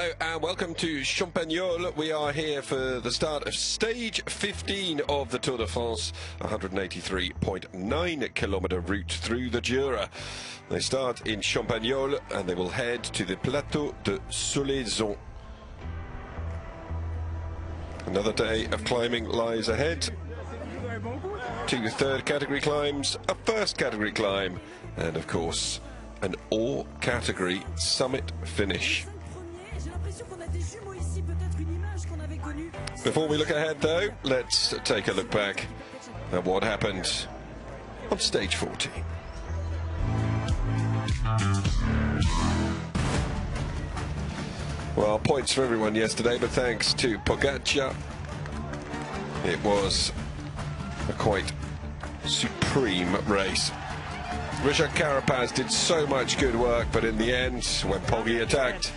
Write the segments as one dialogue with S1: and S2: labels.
S1: Hello and welcome to Champagnole. We are here for the start of stage 15 of the Tour de France, 183.9 kilometre route through the Jura. They start in Champagnole and they will head to the Plateau de Solaizon. Another day of climbing lies ahead. 2 third category climbs, a first category climb, and of course an all category summit finish. Before we look ahead though, let's take a look back at what happened on stage 14. Well, points for everyone yesterday, but thanks to Pogačar, it was a quite supreme race. Richard Carapaz did so much good work, but in the end, when Poggi attacked,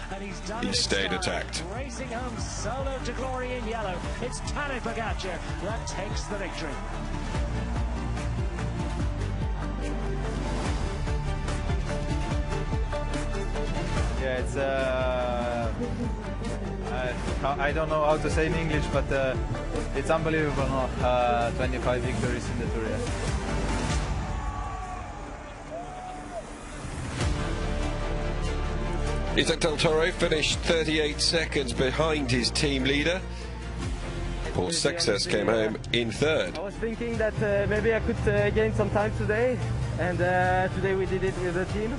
S1: he stayed attacked.
S2: Racing home solo to glory in yellow. It's Tadej Pogačar that takes the victory.
S3: Yeah, it's I don't know how to say in English, but it's unbelievable. No? 25 victories in the Tour. Yeah.
S1: Isaac Del Toro finished 38 seconds behind his team leader. Paul Sexas came home in third.
S4: I was thinking that maybe I could gain some time today, and today we did it with the team.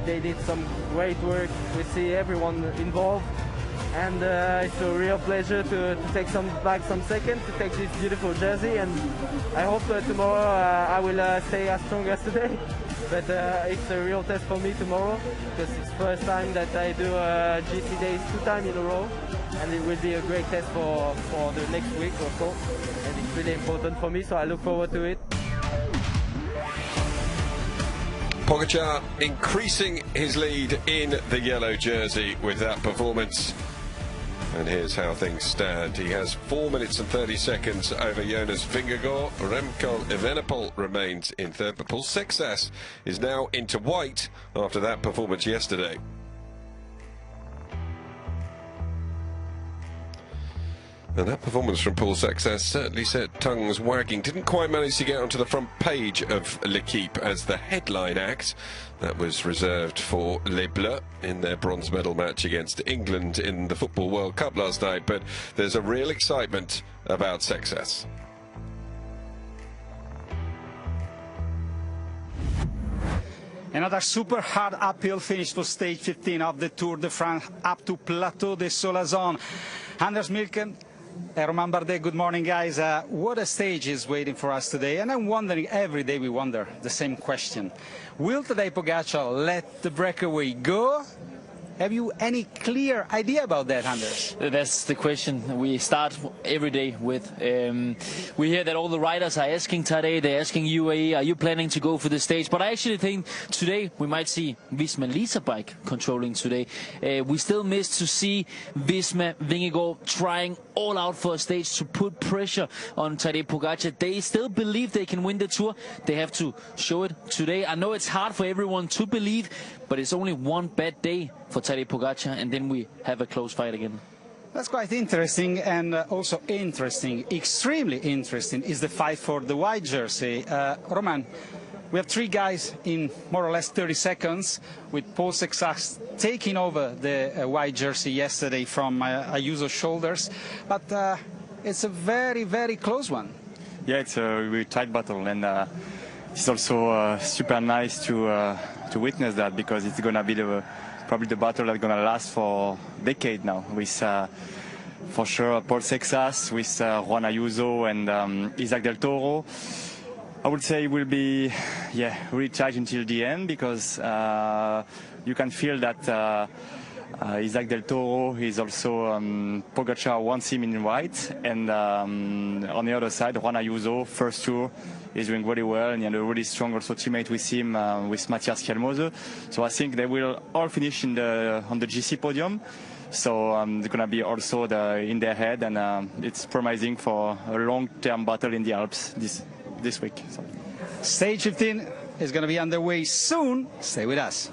S4: They did some great work. We see everyone involved, and it's a real pleasure to take back some seconds, to take this beautiful jersey, and I hope tomorrow I will stay as strong as today. But it's a real test for me tomorrow, because it's the first time that I do GC days 2 times in a row, and it will be a great test for the next week or so, and it's really important for me, so I look forward to it.
S1: Pogačar increasing his lead in the yellow jersey with that performance. And here's how things stand. He has 4 minutes and 30 seconds over Jonas Vingegaard. Remco Evenepoel remains in third, but Paul Sexas is now into white after that performance yesterday. And that performance from Paul Sexas certainly set tongues wagging. Didn't quite manage to get onto the front page of L'Equipe as the headline act. That was reserved for Les Bleus in their bronze medal match against England in the Football World Cup last night. But there's a real excitement about Sexas.
S5: Another super hard uphill finish for stage 15 of the Tour de France up to Plateau de Solaizon. Anders Milken, Romain Bardet, good morning guys. What a stage is waiting for us today, and I'm wondering, every day we wonder the same question. Will Tadej Pogačar let the breakaway go? Have you any clear idea about that, Anders?
S6: That's the question we start every day with. We hear that all the riders are asking Tadej, they're asking UAE, are you planning to go for the stage? But I actually think today we might see Visma Lease Bike controlling today. We still miss to see Visma Vingegaard trying all out for a stage to put pressure on Tadej Pogačar. They still believe they can win the Tour. They have to show it today. I know it's hard for everyone to believe, but it's only one bad day for Tadej Pogačar, and then we have a close fight again.
S5: That's quite interesting, and also interesting, extremely interesting, is the fight for the white jersey. Roman, we have 3 guys in more or less 30 seconds, with Paul Sexas taking over the white jersey yesterday from Ayuso's shoulders, but it's a very, very close one.
S7: Yeah, it's a really tight battle, and it's also super nice to witness that, because it's going to be probably the battle that's going to last for a decade now, with for sure Paul Sexas, with Juan Ayuso and Isaac Del Toro. I would say it will be really tight until the end, because you can feel that Isaac Del Toro is also Pogačar wants him in white, and on the other side Juan Ayuso, first tour, is doing really well, and a really strong also teammate with him, with Matthias Kjellmose. So I think they will all finish on the GC podium. So they're going to be also in their head, and it's promising for a long-term battle in the Alps this week. So.
S5: Stage 15 is going to be underway soon. Stay with us.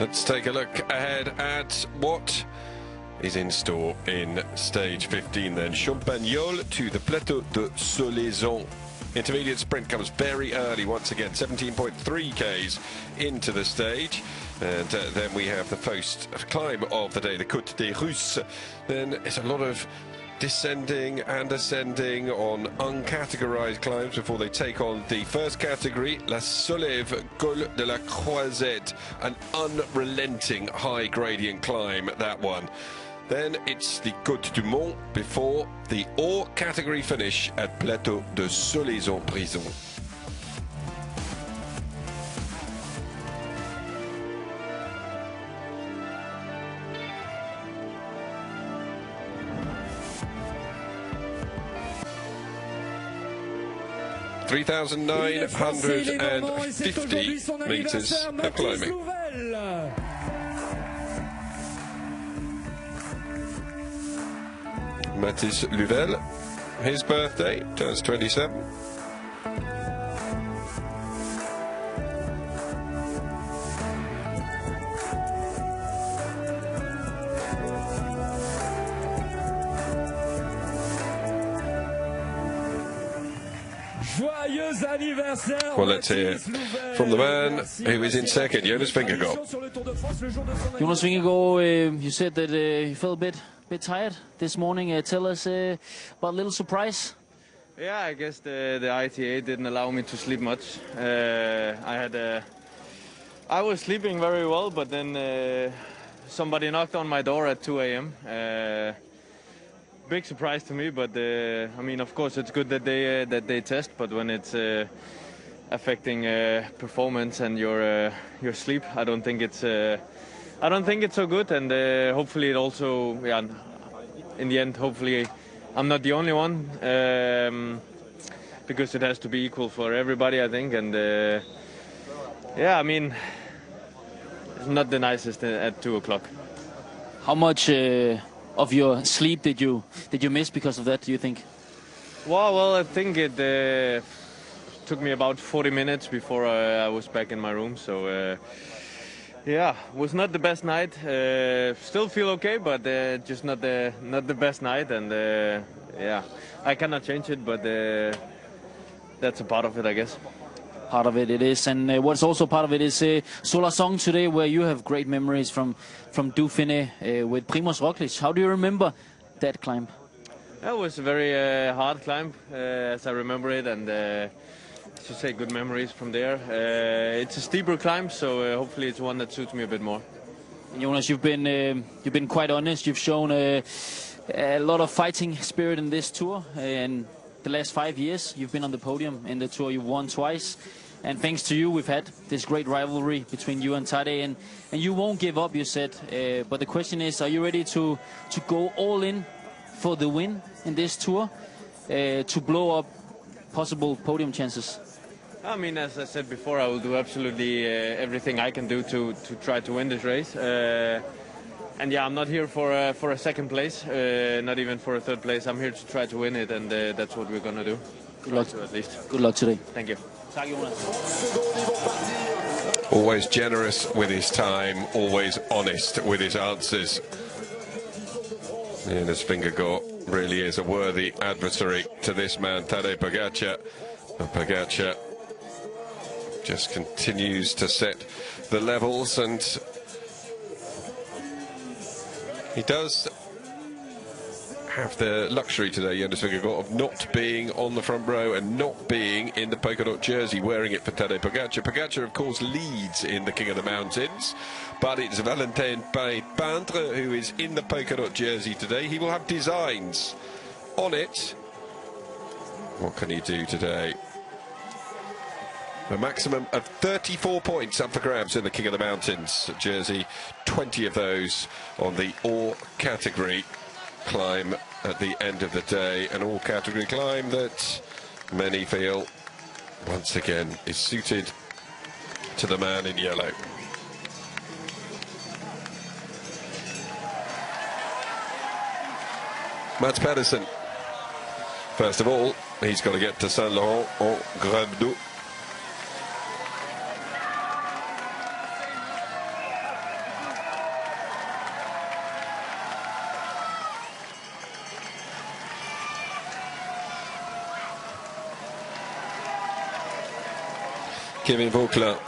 S1: Let's take a look ahead at what is in store in stage 15 then. Champagnole to the Plateau de Solaizon. Intermediate sprint comes very early once again, 17.3 Ks into the stage. And then we have the first climb of the day, the Côte des Russes. Then it's a lot of descending and ascending on uncategorized climbs before they take on the first category, La Solève Col de la Croisette, an unrelenting high gradient climb, that one. Then it's the Côte du Mont before the hors category finish at Plateau de Solaizon-Brison. $3,950 meters of climbing. Mathis Louvel, his birthday, turns 27. Well, let's hear from the man who is in second, Jonas Vingegaard.
S6: Jonas Vingegaard, you said that you felt a bit tired this morning. Tell us about a little surprise.
S3: Yeah, I guess the ITA didn't allow me to sleep much. I was sleeping very well, but then somebody knocked on my door at 2 a.m. Big surprise to me, but I mean, of course, it's good that they test. But when it's affecting performance and your sleep, I don't think it's so good. And hopefully, it also, yeah, in the end, hopefully, I'm not the only one, because it has to be equal for everybody, I think. And yeah, I mean, it's not the nicest at 2 o'clock.
S6: How much of your sleep did you miss because of that, do you think?
S3: Well, I think it took me about 40 minutes before I was back in my room. So yeah, was not the best night. Still feel okay, but just not the best night. And yeah, I cannot change it, but that's a part of it, I guess.
S6: Part of it is, and what's also part of it is Solaizon today, where you have great memories from Dauphiné with Primož Roglič. How do you remember that climb?
S3: It was a very hard climb, as I remember it, and I should say good memories from there. It's a steeper climb, so hopefully it's one that suits me a bit more.
S6: And Jonas, you've been quite honest. You've shown a lot of fighting spirit in this tour, and the last 5 years you've been on the podium in the tour. You've won twice, and thanks to you we've had this great rivalry between you and Tadej, and you won't give up, you said, but the question is, are you ready to go all in for the win in this tour, to blow up possible podium chances?
S3: I mean, as I said before, I will do absolutely everything I can do to try to win this race. And yeah, I'm not here for a second place, not even for a third place. I'm here to try to win it, and that's what we're gonna do.
S6: Good luck,
S3: at least.
S6: Good luck today.
S3: Thank you.
S1: Always generous with his time, always honest with his answers. Jonas Vingegaard really is a worthy adversary to this man, Tadej Pogačar. Pogačar just continues to set the levels, and he does have the luxury today, Jonas Vingegaard, of not being on the front row and not being in the polka dot jersey, wearing it for Tadej Pogačar. Pogačar, of course, leads in the King of the Mountains, but it's Valentin Peintre who is in the polka dot jersey today. He will have designs on it. What can he do today? A maximum of 34 points up for grabs in the King of the Mountains jersey, 20 of those on the all category climb at the end of the day. An all category climb that many feel once again is suited to the man in yellow. Mats Pedersen, first of all, he's got to get to Saint-Laurent-en-Grave d'Eau. Kevin Vauquelin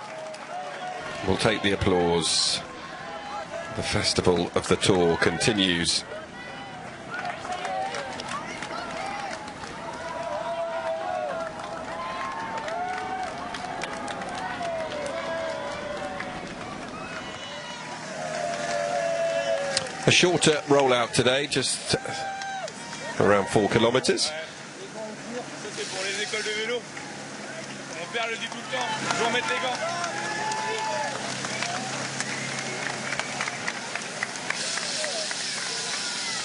S1: will take the applause. The festival of the Tour continues. A shorter rollout today, just around 4 kilometres.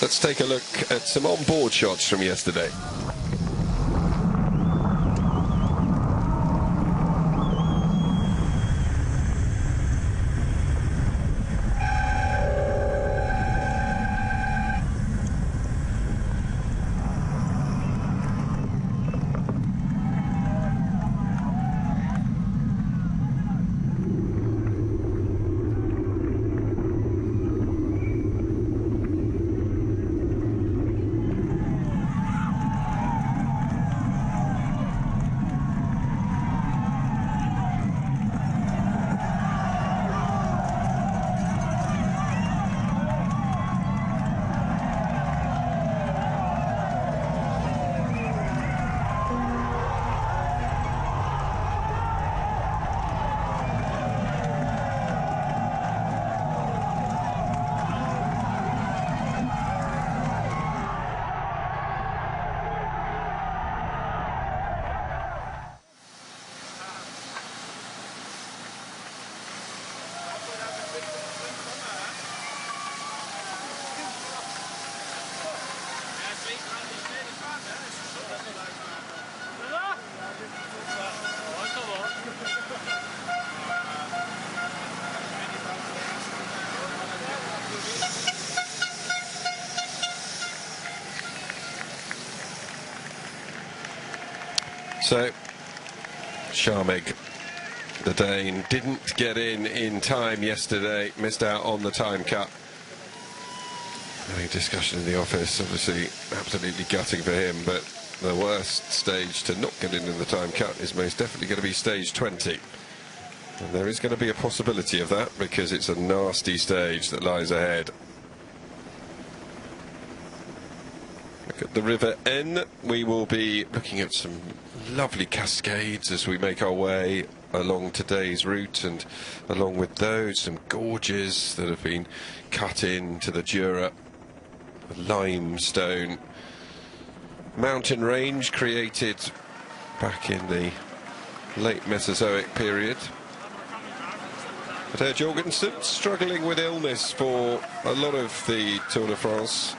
S1: Let's take a look at some on-board shots from yesterday. So, Sharmig, the Dane, didn't get in time yesterday, missed out on the time cut. Having discussion in the office, obviously absolutely gutting for him, but the worst stage to not get in the time cut is most definitely going to be stage 20. And there is going to be a possibility of that because it's a nasty stage that lies ahead. Look at the River Aisne. We will be looking at some lovely cascades as we make our way along today's route, and along with those, some gorges that have been cut into the Jura. A limestone mountain range created back in the late Mesozoic period. But Jorgensen struggling with illness for a lot of the Tour de France.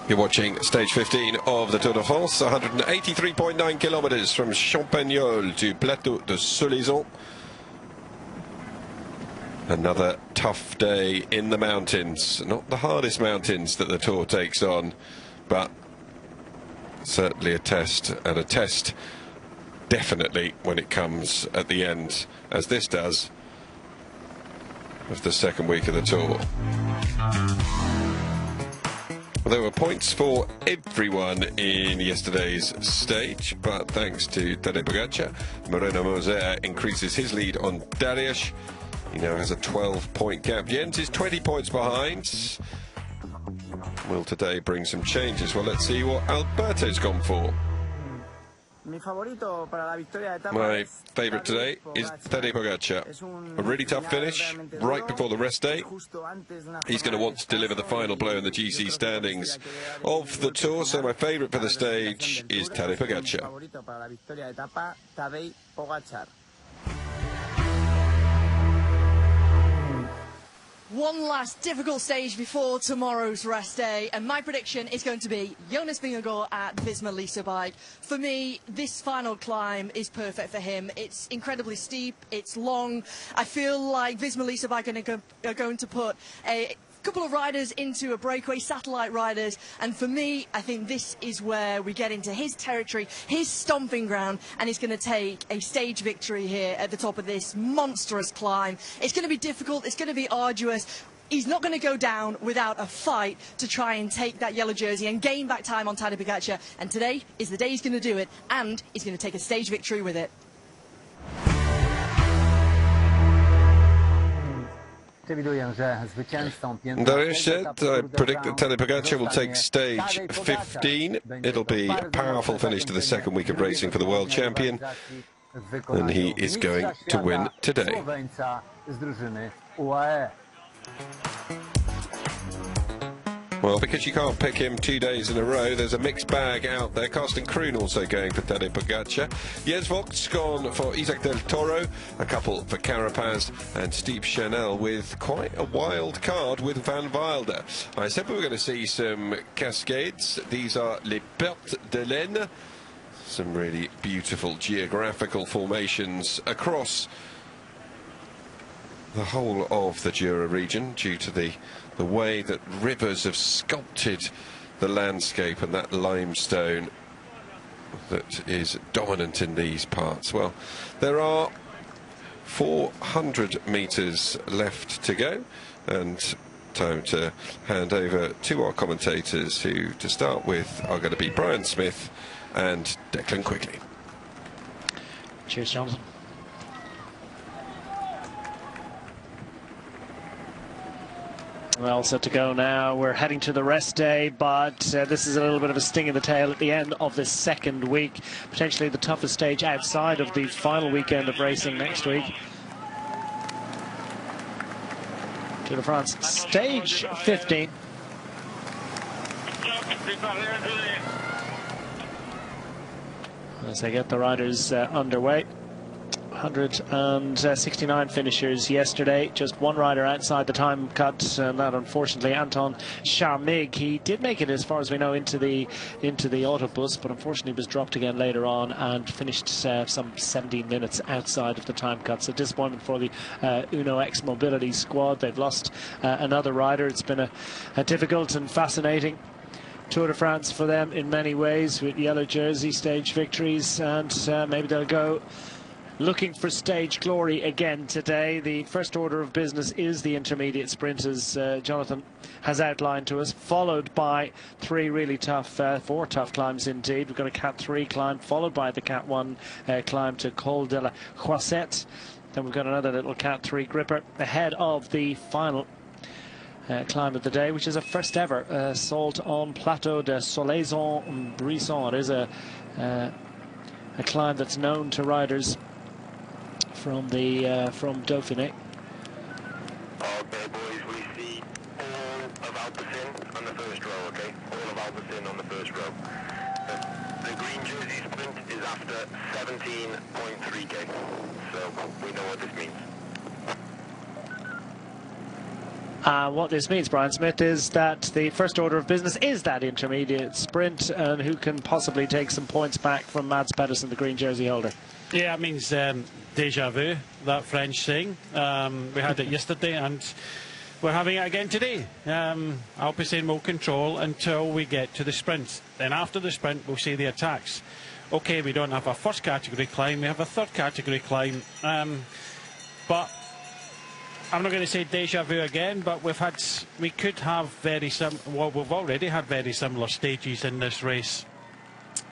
S1: You're watching stage 15 of the Tour de France, 183.9 kilometres from Champagnole to Plateau de Solaizon. Another tough day in the mountains. Not the hardest mountains that the Tour takes on, but certainly a test, and a test definitely when it comes at the end, as this does, of the second week of the Tour. There were points for everyone in yesterday's stage, but thanks to Tadej Pogačar, Moreno Moser increases his lead on Dariush. He now has a 12-point gap. Jens is 20 points behind. Will today bring some changes? Well, let's see what Alberto's gone for. My favourite today is Tadej Pogačar. A really tough finish right before the rest day. He's going to want to deliver the final blow in the GC standings of the Tour, so my favourite for the stage is Tadej Pogačar.
S8: One last difficult stage before tomorrow's rest day, and my prediction is going to be Jonas Vingegaard at Visma Lease bike. For me, this final climb is perfect for him. It's incredibly steep, it's long. I feel like Visma Lease bike are going to put a couple of riders into a breakaway, satellite riders, and for me, I think this is where we get into his territory, his stomping ground, and he's going to take a stage victory here at the top of this monstrous climb. It's going to be difficult, it's going to be arduous. He's not going to go down without a fight to try and take that yellow jersey and gain back time on Tadej Pogačar, and today is the day he's going to do it, and he's going to take a stage victory with it.
S1: Dariusz said, I predict that Tadej Pogačar will take stage 15. It'll be a powerful finish to the second week of racing for the world champion, and he is going to win today. Well, because you can't pick him 2 days in a row, there's a mixed bag out there. Carsten Kroon also going for Tadej Pogačar. Jens Voigt's gone for Isaac Del Toro, a couple for Carapaz, and Steve Chanel with quite a wild card with Van Wilder. I said we were going to see some cascades. These are Les Pertes de l'Aisne. Some really beautiful geographical formations across the whole of the Jura region due to the way that rivers have sculpted the landscape and that limestone that is dominant in these parts. Well, there are 400 metres left to go, and time to hand over to our commentators, who to start with are going to be Brian Smith and Declan Quigley.
S2: Cheers, Jonathan. Well, set to go now. We're heading to the rest day, but this is a little bit of a sting in the tail at the end of this second week. Potentially the toughest stage outside of the final weekend of racing next week. Tour de France, stage 15. As they get the riders underway. 169 finishers yesterday, just one rider outside the time cut, and that unfortunately Anton Charmig. He did make it as far as we know into the autobus, but unfortunately was dropped again later on and finished some 17 minutes outside of the time cut. So disappointment for the Uno X Mobility squad. They've lost another rider. It's been a difficult and fascinating Tour de France for them in many ways, with yellow jersey stage victories, and maybe they'll go looking for stage glory again today. The first order of business is the intermediate sprint, as Jonathan has outlined to us, followed by three really tough, four tough climbs indeed. We've got a Cat 3 climb, followed by the Cat 1 climb to Col de la Croisette. Then we've got another little Cat 3 gripper ahead of the final climb of the day, which is a first ever assault on Plateau de Solaizon-Brisson. It is a climb that's known to riders from Dauphiné.
S9: Okay, boys, we see all of Alpecin on the first row, okay? All of Alpecin on the first row. The green jersey sprint is after 17.3k, so we know what this means.
S2: What this means, Brian Smith, is that the first order of business is that intermediate sprint, and who can possibly take some points back from Mads Pedersen, the green jersey holder.
S10: Yeah, it means déjà vu, that French saying. We had it yesterday and we're having it again today. Alpecin will control until we get to the sprint. Then after the sprint, we'll see the attacks. Okay, we don't have a first category climb, we have a third category climb. But I'm not going to say déjà vu again, but we could have we've already had very similar stages in this race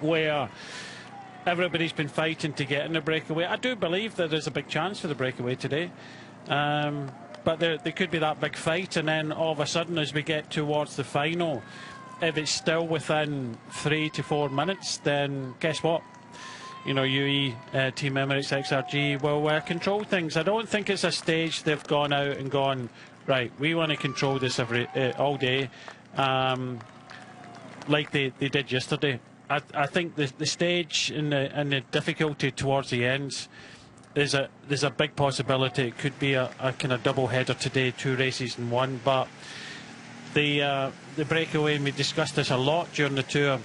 S10: where everybody's been fighting to get in the breakaway. I do believe that there's a big chance for the breakaway today, but there could be that big fight, and then all of a sudden as we get towards the final, if it's still within 3 to 4 minutes, then guess what? You know, UE, Team Emirates, XRG will control things. I don't think it's a stage they've gone out and gone, right, we want to control this all day, like they did yesterday. I think the stage and the difficulty towards the end there's a big possibility it could be a kind of double header today, 2 races in one. But the breakaway, and we discussed this a lot during the tour,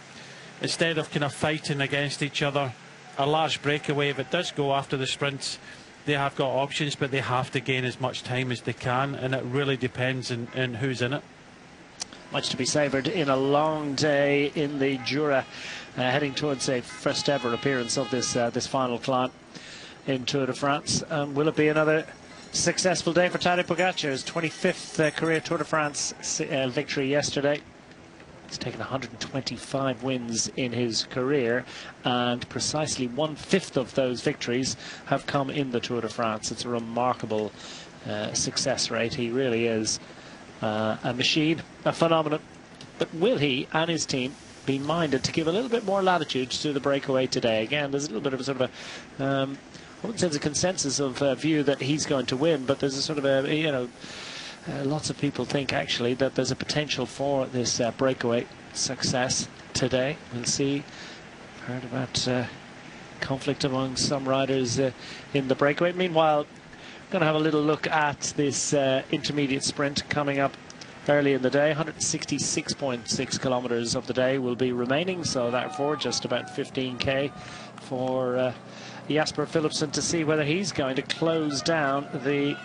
S10: instead of kind of fighting against each other, a large breakaway, if it does go after the sprints, they have got options, but they have to gain as much time as they can, and it really depends on who's in it.
S2: Much to be savoured in a long day in the Jura, heading towards a first ever appearance of this final climb in Tour de France. Will it be another successful day for Tadej Pogacar's 25th career Tour de France victory yesterday? He's taken 125 wins in his career, and precisely 1/5 of those victories have come in the Tour de France. It's a remarkable success rate. He really is a machine, a phenomenon. But will he and his team be minded to give a little bit more latitude to the breakaway today? Again, there's a little bit of a sort of a, I wouldn't say there's a consensus of view that he's going to win, but there's a sort of a, you know, lots of people think actually that there's a potential for this breakaway success today. We'll see. Heard about conflict among some riders in the breakaway. Meanwhile, going to have a little look at this intermediate sprint coming up early in the day. 166.6 kilometers of the day will be remaining, so therefore just about 15k for Jasper Philipsen to see whether he's going to close down the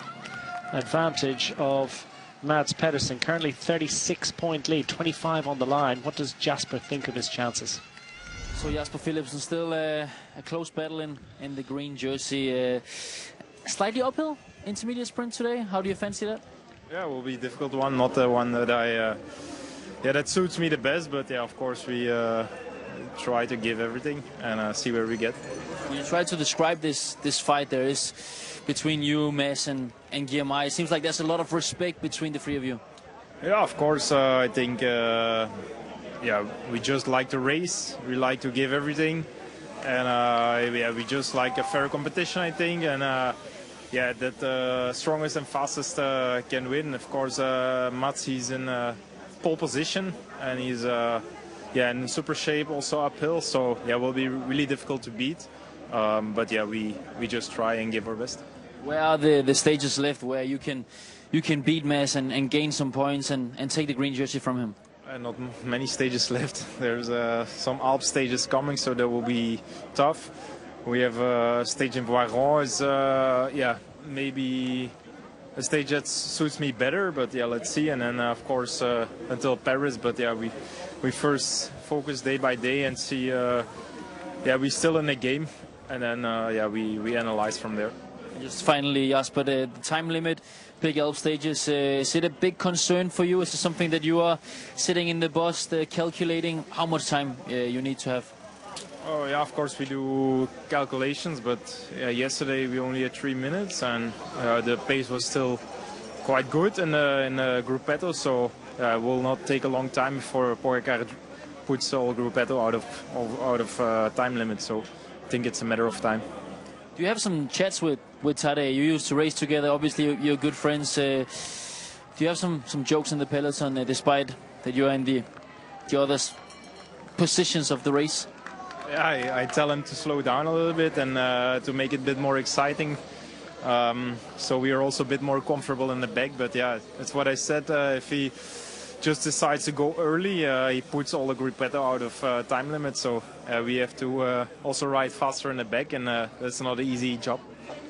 S2: advantage of Mads Pedersen. Currently 36-point lead, 25 on the line. What does Jasper think of his chances?
S6: So Jasper Philipsen still a close battle in the green jersey. Slightly uphill intermediate sprint today. How do you fancy that?
S11: Yeah, it will be a difficult one, not the one that that suits me the best, but yeah, of course we try to give everything and see where we get.
S6: You try to describe this fight there is between you, Mads, and Guillermo. It seems like there's a lot of respect between the three of you.
S11: Yeah, of course. I think yeah, we just like to race. We like to give everything, and yeah, we just like a fair competition, I think, and. Yeah, that strongest and fastest can win. Of course, Mads, he's in pole position, and he's yeah, in super shape, also uphill. So yeah, will be really difficult to beat. But yeah, we just try and give our best.
S6: Where are the stages left where you can beat Mads and gain some points and take the green jersey from him?
S11: Not many stages left. There's some Alp stages coming, so that will be tough. We have a stage in Voiron, is yeah, maybe a stage that suits me better, but yeah, let's see. And then of course until Paris, but yeah, we first focus day by day and see. Yeah, we're still in the game, and then yeah, we analyze from there.
S6: Just finally, Jasper, the time limit, big Alp stages, is it a big concern for you? Is it something that you are sitting in the bus calculating how much time you need to have?
S11: Oh yeah, of course we do calculations, but yesterday we only had 3 minutes, and the pace was still quite good in the Gruppetto, so it will not take a long time before Pogacar puts all Gruppetto out of time limit. So I think it's a matter of time.
S6: Do you have some chats with Tadej? You used to race together. Obviously, you're good friends. Do you have some jokes in the peloton, despite that you are in the other positions of the race?
S11: Yeah, I tell him to slow down a little bit and to make it a bit more exciting. So we are also a bit more comfortable in the back. But yeah, that's what I said. If he just decides to go early, he puts all the Gruppetto out of time limit. So we have to also ride faster in the back, and that's not an easy job.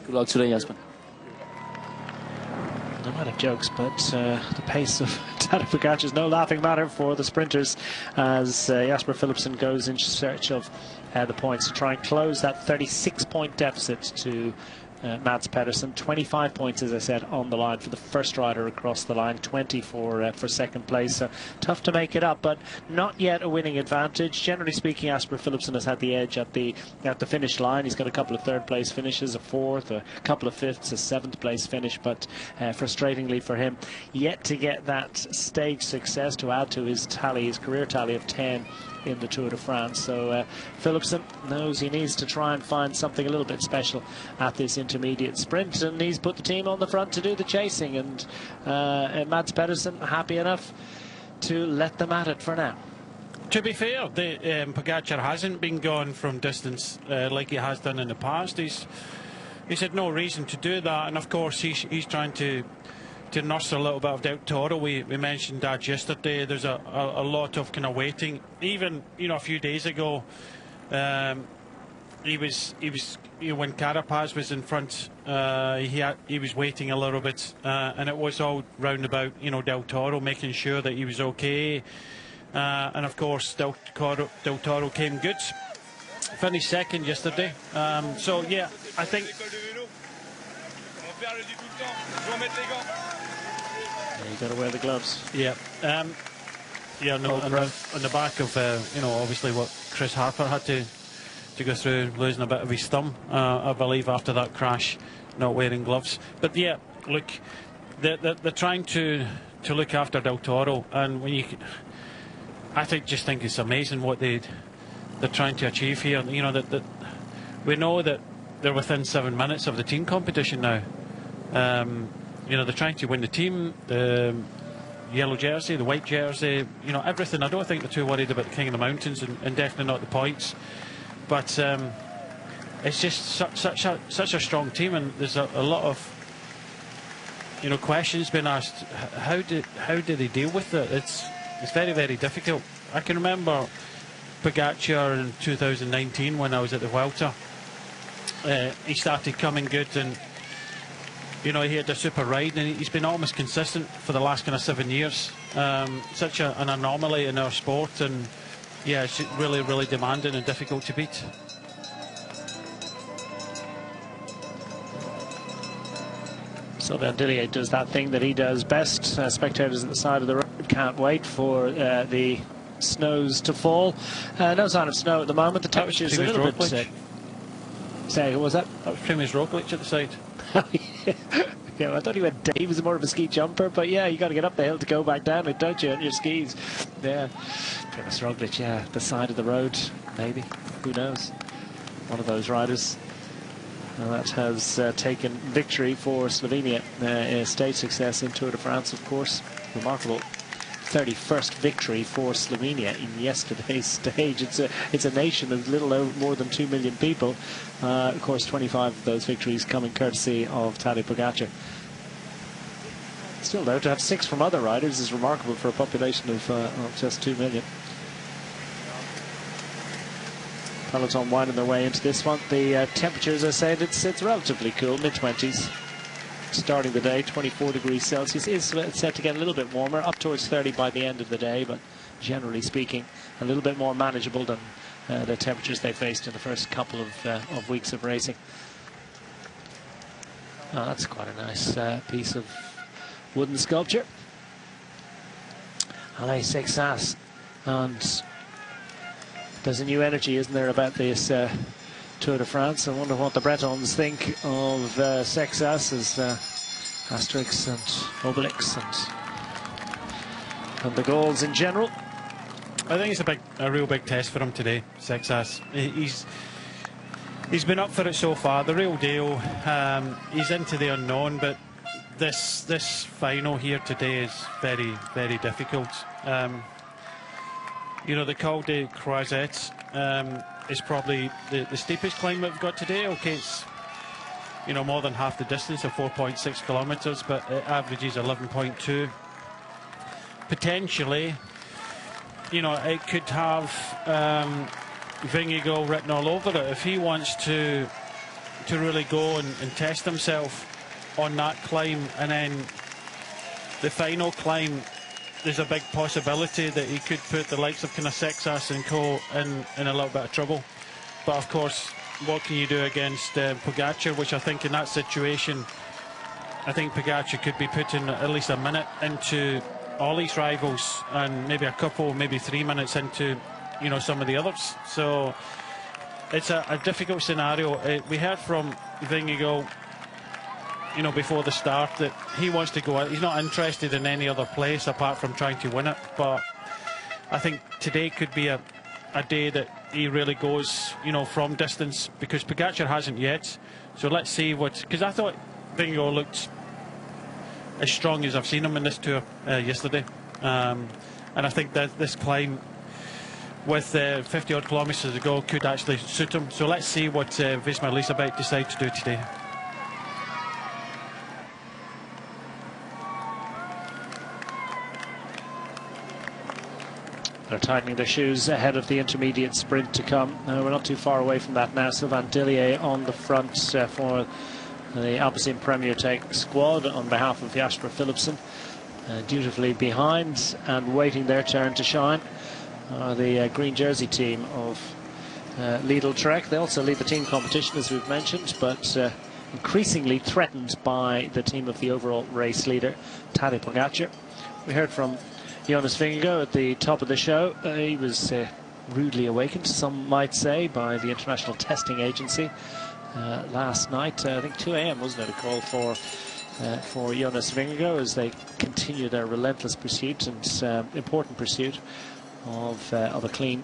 S6: Good luck today, Jasper.
S2: I might have jokes, but the pace of Tadej Pogacar is no laughing matter for the sprinters as Jasper Philipsen goes in search of the points to try and close that 36-point deficit to Mads Pedersen. 25 points, as I said, on the line for the first rider across the line, 20 for second place. So tough to make it up, but not yet a winning advantage. Generally speaking, Jasper Philipsen has had the edge at the finish line. He's got a couple of third-place finishes, a fourth, a couple of fifths, a seventh-place finish, but frustratingly for him, yet to get that stage success to add to his tally, his career tally of 10 in the Tour de France. So Philipsen knows he needs to try and find something a little bit special at this intermediate sprint, and he's put the team on the front to do the chasing, and Mads Pedersen happy enough to let them at it for now.
S10: To be fair, Pogacar hasn't been gone from distance like he has done in the past. he's had no reason to do that, and of course he's trying to nurse a little bit of Del Toro. We mentioned that yesterday. There's a lot of kind of waiting. Even, you know, a few days ago, he was you know, when Carapaz was in front, he was waiting a little bit, and it was all round about, you know, Del Toro making sure that he was okay, and of course Del Toro came good, finished second yesterday. So yeah, I think.
S2: You got to wear the gloves.
S10: Yeah. Yeah, no, on the back of, you know, obviously what Chris Harper had to go through, losing a bit of his thumb, I believe, after that crash, not wearing gloves. But yeah, look, they're trying to look after Del Toro, and when I just think it's amazing what they're trying to achieve here. You know, that we know that they're within 7 minutes of the team competition now. You know, they're trying to win the team, the yellow jersey, the white jersey, you know, everything. I don't think they're too worried about the King of the Mountains, and definitely not the points. But it's just such a strong team, and there's a lot of, you know, questions being asked. How do they deal with it? It's very, very difficult. I can remember Pogacar in 2019 when I was at the Vuelta. He started coming good, and you know, he had a super ride, and he's been almost consistent for the last kind of 7 years. Such an anomaly in our sport, and yeah, it's really, really demanding and difficult to beat.
S2: So Vandillier does that thing that he does best. Spectators at the side of the road can't wait for the snows to fall. No sign of snow at the moment. The temperature is a little bit... Say, who was that?
S10: That was Primož Roglič at the side.
S2: Yeah, I thought he went. He was more of a ski jumper, but yeah, you got to get up the hill to go back down it, don't you, on your skis? Yeah, Primož Roglič, yeah, the side of the road, maybe. Who knows? One of those riders. Well, that has taken victory for Slovenia. Stage success in Tour de France, of course. Remarkable 31st victory for Slovenia in yesterday's stage. It's a nation of little over more than 2 million people. Of course, 25 of those victories coming courtesy of Tadej Pogacar. Still, though, to have 6 from other riders is remarkable for a population of just 2 million. Peloton winding their way into this one. The temperature, as I said, it's relatively cool, mid-20s. Starting the day, 24 degrees Celsius. Is set to get a little bit warmer, up towards 30 by the end of the day, but generally speaking, a little bit more manageable than the temperatures they faced in the first couple of weeks of racing. Oh, that's quite a nice piece of wooden sculpture. Alain Sexas. And there's a new energy, isn't there, about this Tour de France. I wonder what the Bretons think of Sexas as Asterix and Obelix and the Gauls in general.
S10: I think it's a real big test for him today, Sexas. He's been up for it so far, the real deal. He's into the unknown, but this final here today is very, very difficult. You know, the Col de Croisette is probably the steepest climb we've got today. Okay, it's, you know, more than half the distance of 4.6 kilometres, but it averages 11.2. Potentially, you know, it could have Vingegaard written all over it. If he wants to really go and test himself on that climb, and then the final climb, there's a big possibility that he could put the likes of kind of Sexas and co in a little bit of trouble. But of course, what can you do against Pogacar, which I think in that situation, I think Pogacar could be putting at least a minute into all his rivals, and maybe a couple, maybe 3 minutes into, you know, some of the others. So it's a difficult scenario. We heard from Vingegaard, you know, before the start, that he wants to go out. He's not interested in any other place apart from trying to win it. But I think today could be a day that he really goes, you know, from distance, because Pogacar hasn't yet. So let's see what, because I thought Vingegaard looked as strong as I've seen him in this Tour yesterday. And I think that this climb with 50 odd kilometres to go could actually suit him. So let's see what Visma Leasabike decide to do today.
S2: They're tightening their shoes ahead of the intermediate sprint to come. We're not too far away from that now. Sylvain Dillier on the front for the Alpecin Premier Tech squad on behalf of Jasper Philipsen. Dutifully behind and waiting their turn to shine are the green jersey team of Lidl Trek. They also lead the team competition, as we've mentioned, but increasingly threatened by the team of the overall race leader, Tadej Pogacar. We heard from Jonas Vingegaard at the top of the show. He was rudely awakened, some might say, by the International Testing Agency last night. I think 2 a.m. wasn't it, a call for Jonas Vingegaard as they continue their relentless pursuit and important pursuit of a clean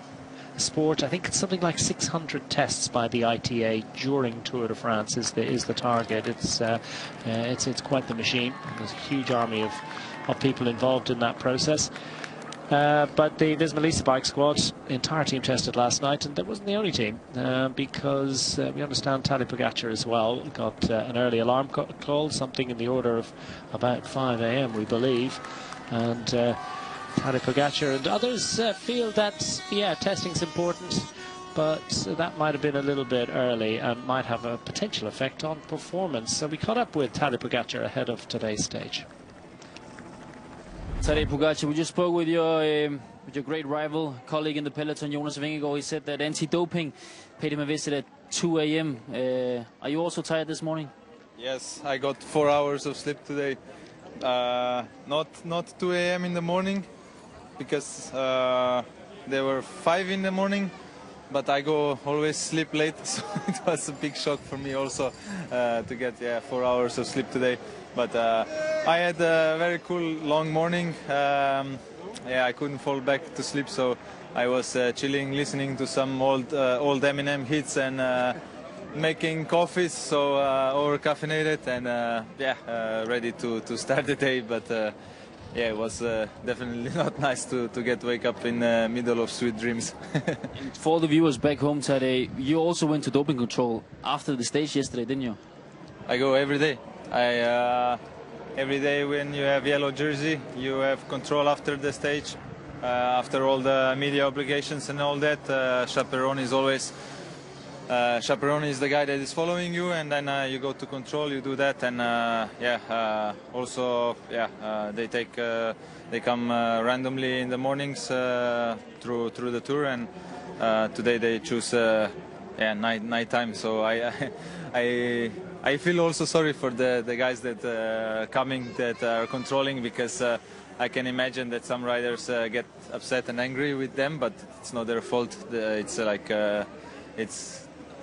S2: sport. I think it's something like 600 tests by the ITA during Tour de France is the target. It's quite the machine. There's a huge army of people involved in that process. But the Visma Lease bike squad, the entire team tested last night, and that wasn't the only team, because we understand Tadej Pogacar as well got an early alarm call, something in the order of about 5 a.m. we believe, and Tadej Pogacar and others feel that, yeah, testing's important, but that might have been a little bit early and might have a potential effect on performance. So we caught up with Tadej Pogacar ahead of today's stage.
S6: Tadej Pogacar, we just spoke with your great rival, colleague in the peloton, Jonas Vingegaard. He said that anti-doping paid him a visit at 2 a.m. Are you also tired this morning?
S12: Yes, I got 4 hours of sleep today. Not 2 a.m. in the morning, because they were 5 in the morning, but I go always sleep late, so it was a big shock for me also to get 4 hours of sleep today. But I had a very cool long morning. I couldn't fall back to sleep, so I was chilling, listening to some old Eminem hits and making coffees, so over caffeinated and ready to start the day. But it was definitely not nice to wake up in the middle of sweet dreams.
S6: For the viewers back home today, you also went to doping control after the stage yesterday, didn't you?
S12: I go every day. Every day when you have yellow jersey, you have control after the stage, after all the media obligations and all that. Chaperone is always chaperone is the guy that is following you, and then you go to control, you do that, and they come randomly in the mornings through the tour, and today they choose night time. So I feel also sorry for the guys that coming, that are controlling, because I can imagine that some riders get upset and angry with them, but it's not their fault. It's like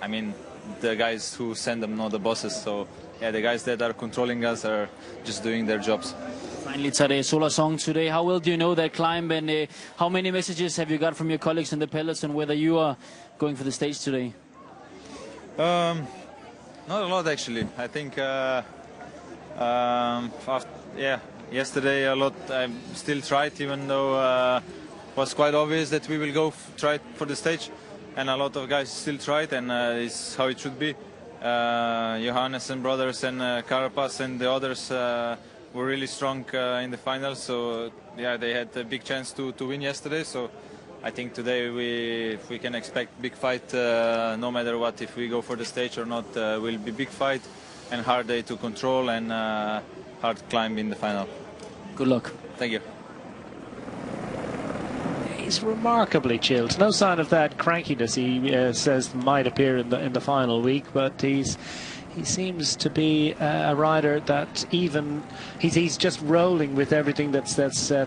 S12: I mean, the guys who send them, not the bosses. So yeah, the guys that are controlling us are just doing their jobs.
S6: Finally, Tadej, Solasson today. How well do you know that climb, and how many messages have you got from your colleagues in the peloton whether you are going for the stage today?
S12: Not a lot, actually. I think yesterday a lot. I still tried, even though it was quite obvious that we will go try for the stage, and a lot of guys still tried, and it's how it should be. Johannes and brothers and Carapaz and the others were really strong in the final, so yeah, they had a big chance to win yesterday. So I think today we can expect big fight, no matter what. If we go for the stage or not, will be big fight and hard day to control, and hard climb in the final.
S6: Good luck.
S12: Thank you.
S2: He's remarkably chilled. No sign of that crankiness he says might appear in the final week, but he seems to be a rider that he's just rolling with everything that's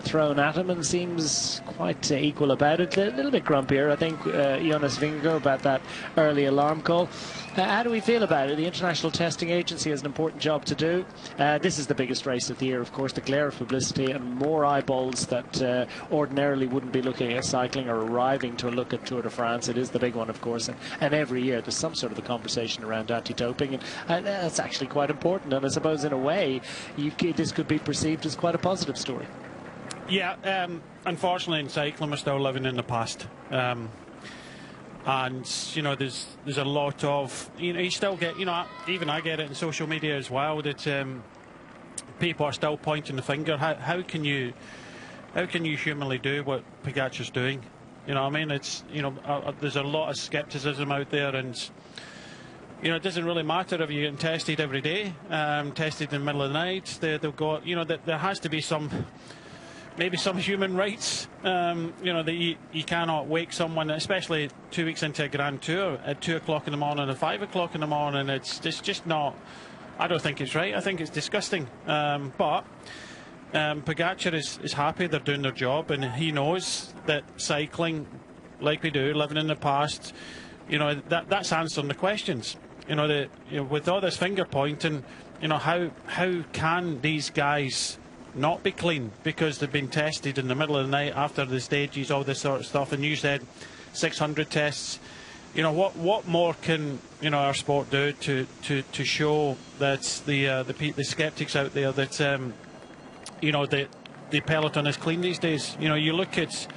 S2: thrown at him, and seems quite equal about it. A little bit grumpier, I think, Jonas Vingegaard, about that early alarm call. How do we feel about it? The International Testing Agency has an important job to do. This is the biggest race of the year, of course. The glare of publicity and more eyeballs that ordinarily wouldn't be looking at cycling or arriving to look at Tour de France. It is the big one, of course, and every year there's some sort of a conversation around anti-doping, and that's actually quite important. And I suppose in a way this could be perceived as quite a positive story.
S10: Yeah, unfortunately in cycling we're still living in the past. And you know, there's a lot of, you still get, even I get it in social media as well, that people are still pointing the finger. How can you how can you humanly do what Pogacar's doing? You know what I mean? It's, you know, there's a lot of scepticism out there, and you know, it doesn't really matter if you're getting tested every day, tested in the middle of the night. They'll go, you know, there has to be maybe some human rights. You know, that you cannot wake someone, especially 2 weeks into a Grand Tour, at 2 o'clock in the morning and 5 o'clock in the morning. It's just not. I don't think it's right. I think it's disgusting. But Pogacar is happy they're doing their job, and he knows that cycling, like we do, living in the past, you know, that's answering the questions. You know, with all this finger pointing, you know, how can these guys not be clean because they've been tested in the middle of the night after the stages, all this sort of stuff? And you said 600 tests. You know, what more can, you know, our sport do to show that the skeptics out there that you know, the peloton is clean these days? You know, you look at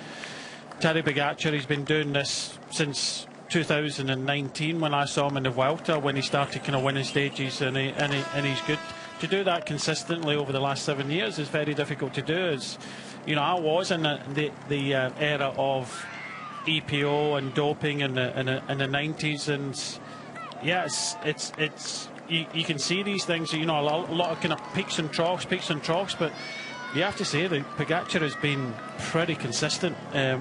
S10: Tadej Pogacar, he's been doing this since 2019 when I saw him in the Vuelta, when he started kind of winning stages, and he's good. To do that consistently over the last 7 years is very difficult to do. As you know, I was in the era of EPO and doping in the 90s, and yes, it's you can see these things. You know, a lot of kind of peaks and troughs, but you have to say that Pogacar has been pretty consistent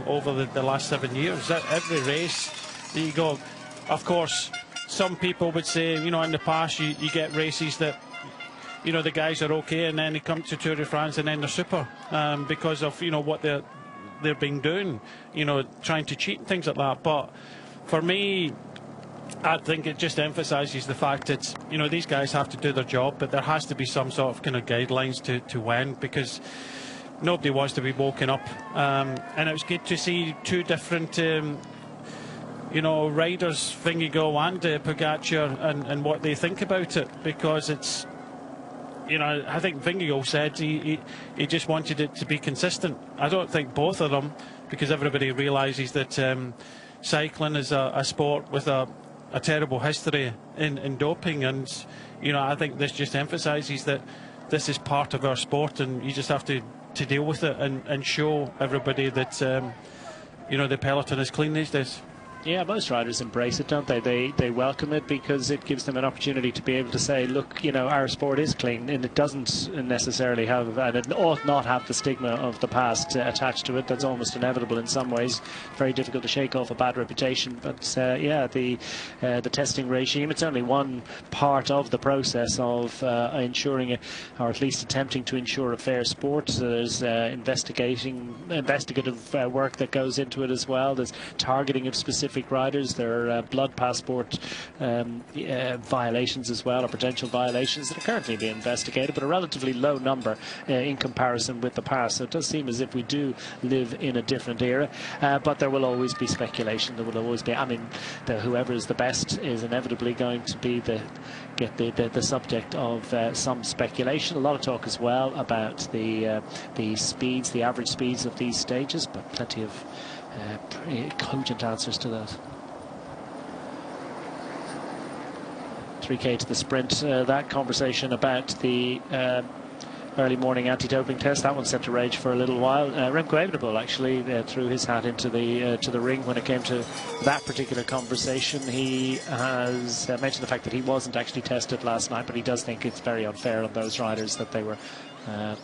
S10: over the last 7 years. Every race that you go, of course, some people would say, you know, in the past you get races that, you know, the guys are okay, and then they come to Tour de France and then they're super because of, you know, what they've been doing, you know, trying to cheat and things like that. But for me, I think it just emphasises the fact that, you know, these guys have to do their job, but there has to be some sort of kind of guidelines to win, because nobody wants to be woken up. And it was good to see two different, you know, riders, Vingegaard and Pogacar, and what they think about it, because it's, you know, I think Vingegaard said he just wanted it to be consistent. I don't think both of them, because everybody realises that cycling is a sport with a terrible history in doping, and you know, I think this just emphasises that this is part of our sport, and you just have to deal with it and show everybody that you know, the peloton is clean these days.
S2: Yeah, most riders embrace it, don't they? They welcome it because it gives them an opportunity to be able to say, look, you know, our sport is clean, and it doesn't necessarily have, and it ought not have, the stigma of the past attached to it. That's almost inevitable in some ways. Very difficult to shake off a bad reputation. But yeah, the testing regime, it's only one part of the process of ensuring, or at least attempting to ensure, a fair sport. So there's investigative work that goes into it as well. There's targeting of specific riders. There are blood passport violations as well, or potential violations that are currently being investigated, but a relatively low number in comparison with the past. So it does seem as if we do live in a different era, but there will always be speculation. There will always be, I mean, whoever is the best is inevitably going to be the subject of some speculation. A lot of talk as well about the speeds, the average speeds of these stages, but plenty of pretty cogent answers to that. 3K to the sprint. That conversation about the early morning anti-doping test, that one's set to rage for a little while. Remco Evenepoel actually threw his hat into the ring when it came to that particular conversation. He has mentioned the fact that he wasn't actually tested last night, but he does think it's very unfair on those riders that they were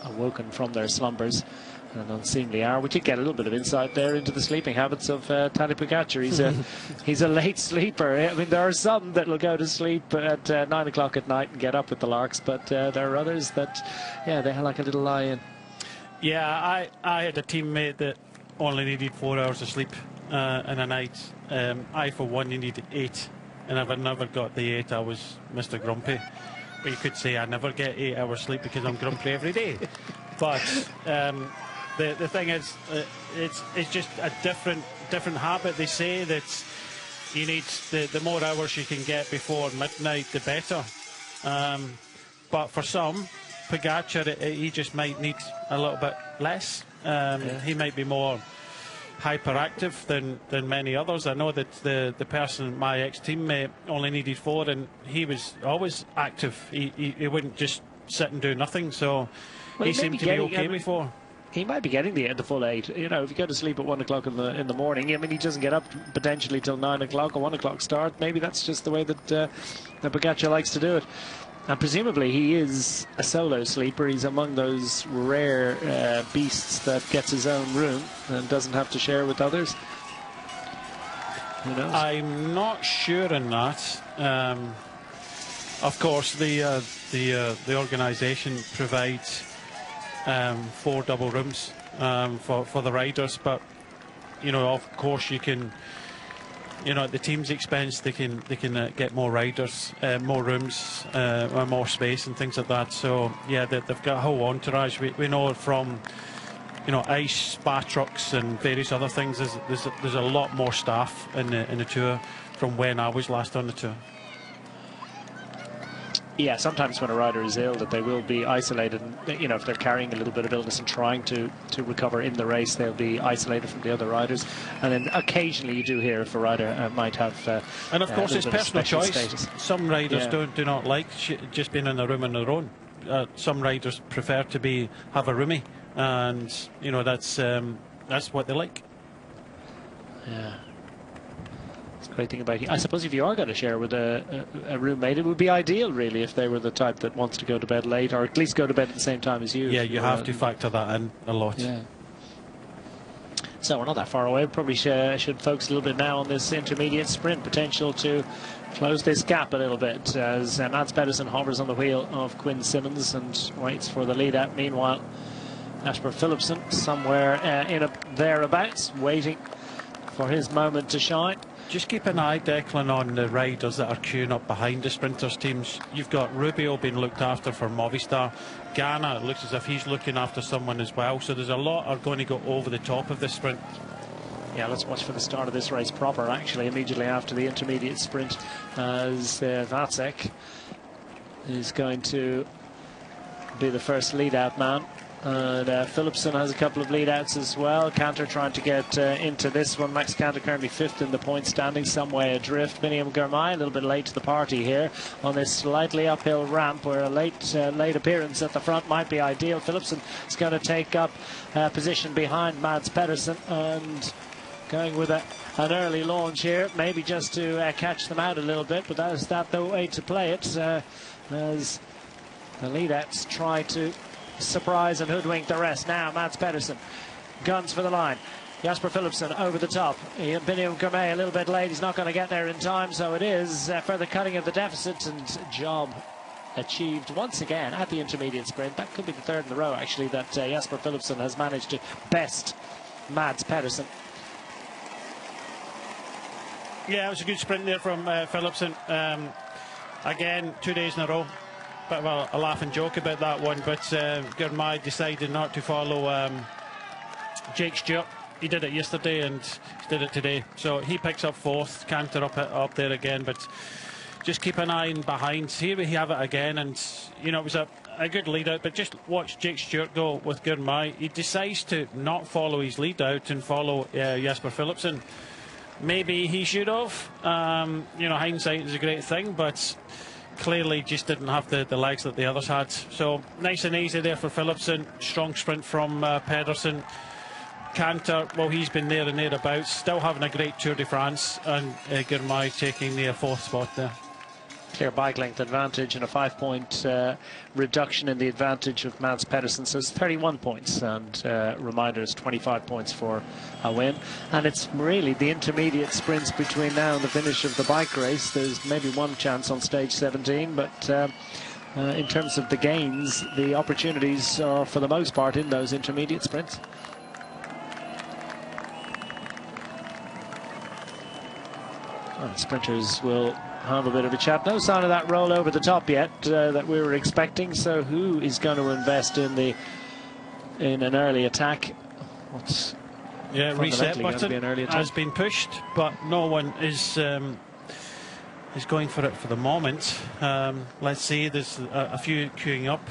S2: awoken from their slumbers and unseemly hour. We did get a little bit of insight there into the sleeping habits of Tadej Pogacar. He's a late sleeper. I mean, there are some that will go to sleep at 9 o'clock at night and get up with the larks, but there are others that, yeah, they have like a little lie in.
S10: Yeah, I had a teammate that only needed 4 hours of sleep in a night. I, for one, needed 8, and if I never got the 8, I was Mr. Grumpy. But you could say I never get 8 hours sleep because I'm grumpy every day. But the thing is, it's just a different habit. They say that you need the more hours you can get before midnight, the better. But for some, Pogacar, he just might need a little bit less. He might be more hyperactive than many others. I know that the person, my ex-teammate, only needed 4, and he was always active. He wouldn't just sit and do nothing. So he seemed to be okay before.
S2: he might be getting the full 8. You know, if you go to sleep at 1 o'clock in the morning, I mean, he doesn't get up potentially till 9 o'clock or 1 o'clock start. Maybe that's just the way that that Pogačar likes to do it. And presumably he is a solo sleeper. He's among those rare beasts that gets his own room and doesn't have to share with others. Who knows?
S10: I'm not sure on that. Of course, the organisation provides 4 double rooms for the riders, but you know, of course, you can, you know, at the team's expense, they can get more riders, more rooms, more space and things like that. So yeah, they've got a whole entourage. We know from, you know, ice, spa trucks and various other things. There's a lot more staff in the tour from when I was last on the tour.
S2: Yeah, sometimes when a rider is ill, that they will be isolated. And, you know, if they're carrying a little bit of illness and trying to recover in the race, they'll be isolated from the other riders. And then occasionally you do hear if a rider might have.
S10: And of course, it's personal choice.
S2: Status.
S10: Some riders do not like just being in a room on their own. Some riders prefer to have a roomie, and you know, that's what they like.
S2: Yeah. Great thing about it. I suppose if you are going to share with a roommate, it would be ideal, really, if they were the type that wants to go to bed late, or at least go to bed at the same time as you.
S10: Yeah, you have to factor that in a lot.
S2: Yeah. So we're not that far away. Probably should focus a little bit now on this intermediate sprint, potential to close this gap a little bit, as Mads Pedersen hovers on the wheel of Quinn Simmons and waits for the lead out. Meanwhile, Jasper Philipsen somewhere thereabouts, waiting for his moment to shine.
S10: Just keep an eye, Declan, on the riders that are queuing up behind the sprinters' teams. You've got Rubio being looked after for Movistar. Ghana looks as if he's looking after someone as well. So there's a lot are going to go over the top of this sprint.
S2: Yeah, let's watch for the start of this race proper, actually, immediately after the intermediate sprint, as Vacek is going to be the first lead-out man. And Philipsen has a couple of lead-outs as well. Canter trying to get into this one. Max Canter currently 5th in the point standing, some way adrift. Biniam Girmay a little bit late to the party here on this slightly uphill ramp, where a late appearance at the front might be ideal. Philipsen is going to take up position behind Mads Pedersen, and going with an early launch here, maybe just to catch them out a little bit, but that's the way to play it, as the lead-outs try to surprise and hoodwink the rest. Now Mads Pedersen guns for the line. Jasper Philipsen over the top. Biniam Girmay a little bit late. He's not going to get there in time, so it is further cutting of the deficit, and job achieved once again at the intermediate sprint. That could be the 3rd in a row, actually, that Jasper Philipsen has managed to best Mads Pedersen.
S10: Yeah, it was a good sprint there from Philipsen. Again, 2 days in a row. Bit of a laugh and joke about that one, but Girmay decided not to follow Jake Stewart. He did it yesterday and he did it today, so he picks up 4th. Canter up there again, but just keep an eye behind. Here we have it again, and you know, it was a good lead out, but just watch Jake Stewart go with Girmay. He decides to not follow his lead out and follow Jasper Philipsen. Maybe he should have. You know, hindsight is a great thing, but clearly just didn't have the legs that the others had. So nice and easy there for Philipsen. Strong sprint from Pedersen. Canter, well, he's been there and thereabouts, still having a great Tour de France, and Girmay taking the 4th spot there.
S2: Clear bike length advantage and a 5-point reduction in the advantage of Mads Pedersen, so it's 31 points, and reminder is 25 points for a win. And it's really the intermediate sprints between now and the finish of the bike race. There's maybe one chance on stage 17, but in terms of the gains, the opportunities are for the most part in those intermediate sprints. And sprinters will have a bit of a chat. No sign of that roll over the top yet that we were expecting. So who is going to invest in an early attack?
S10: Reset button has been pushed, but no one is going for it for the moment. Let's see. There's a few queuing up.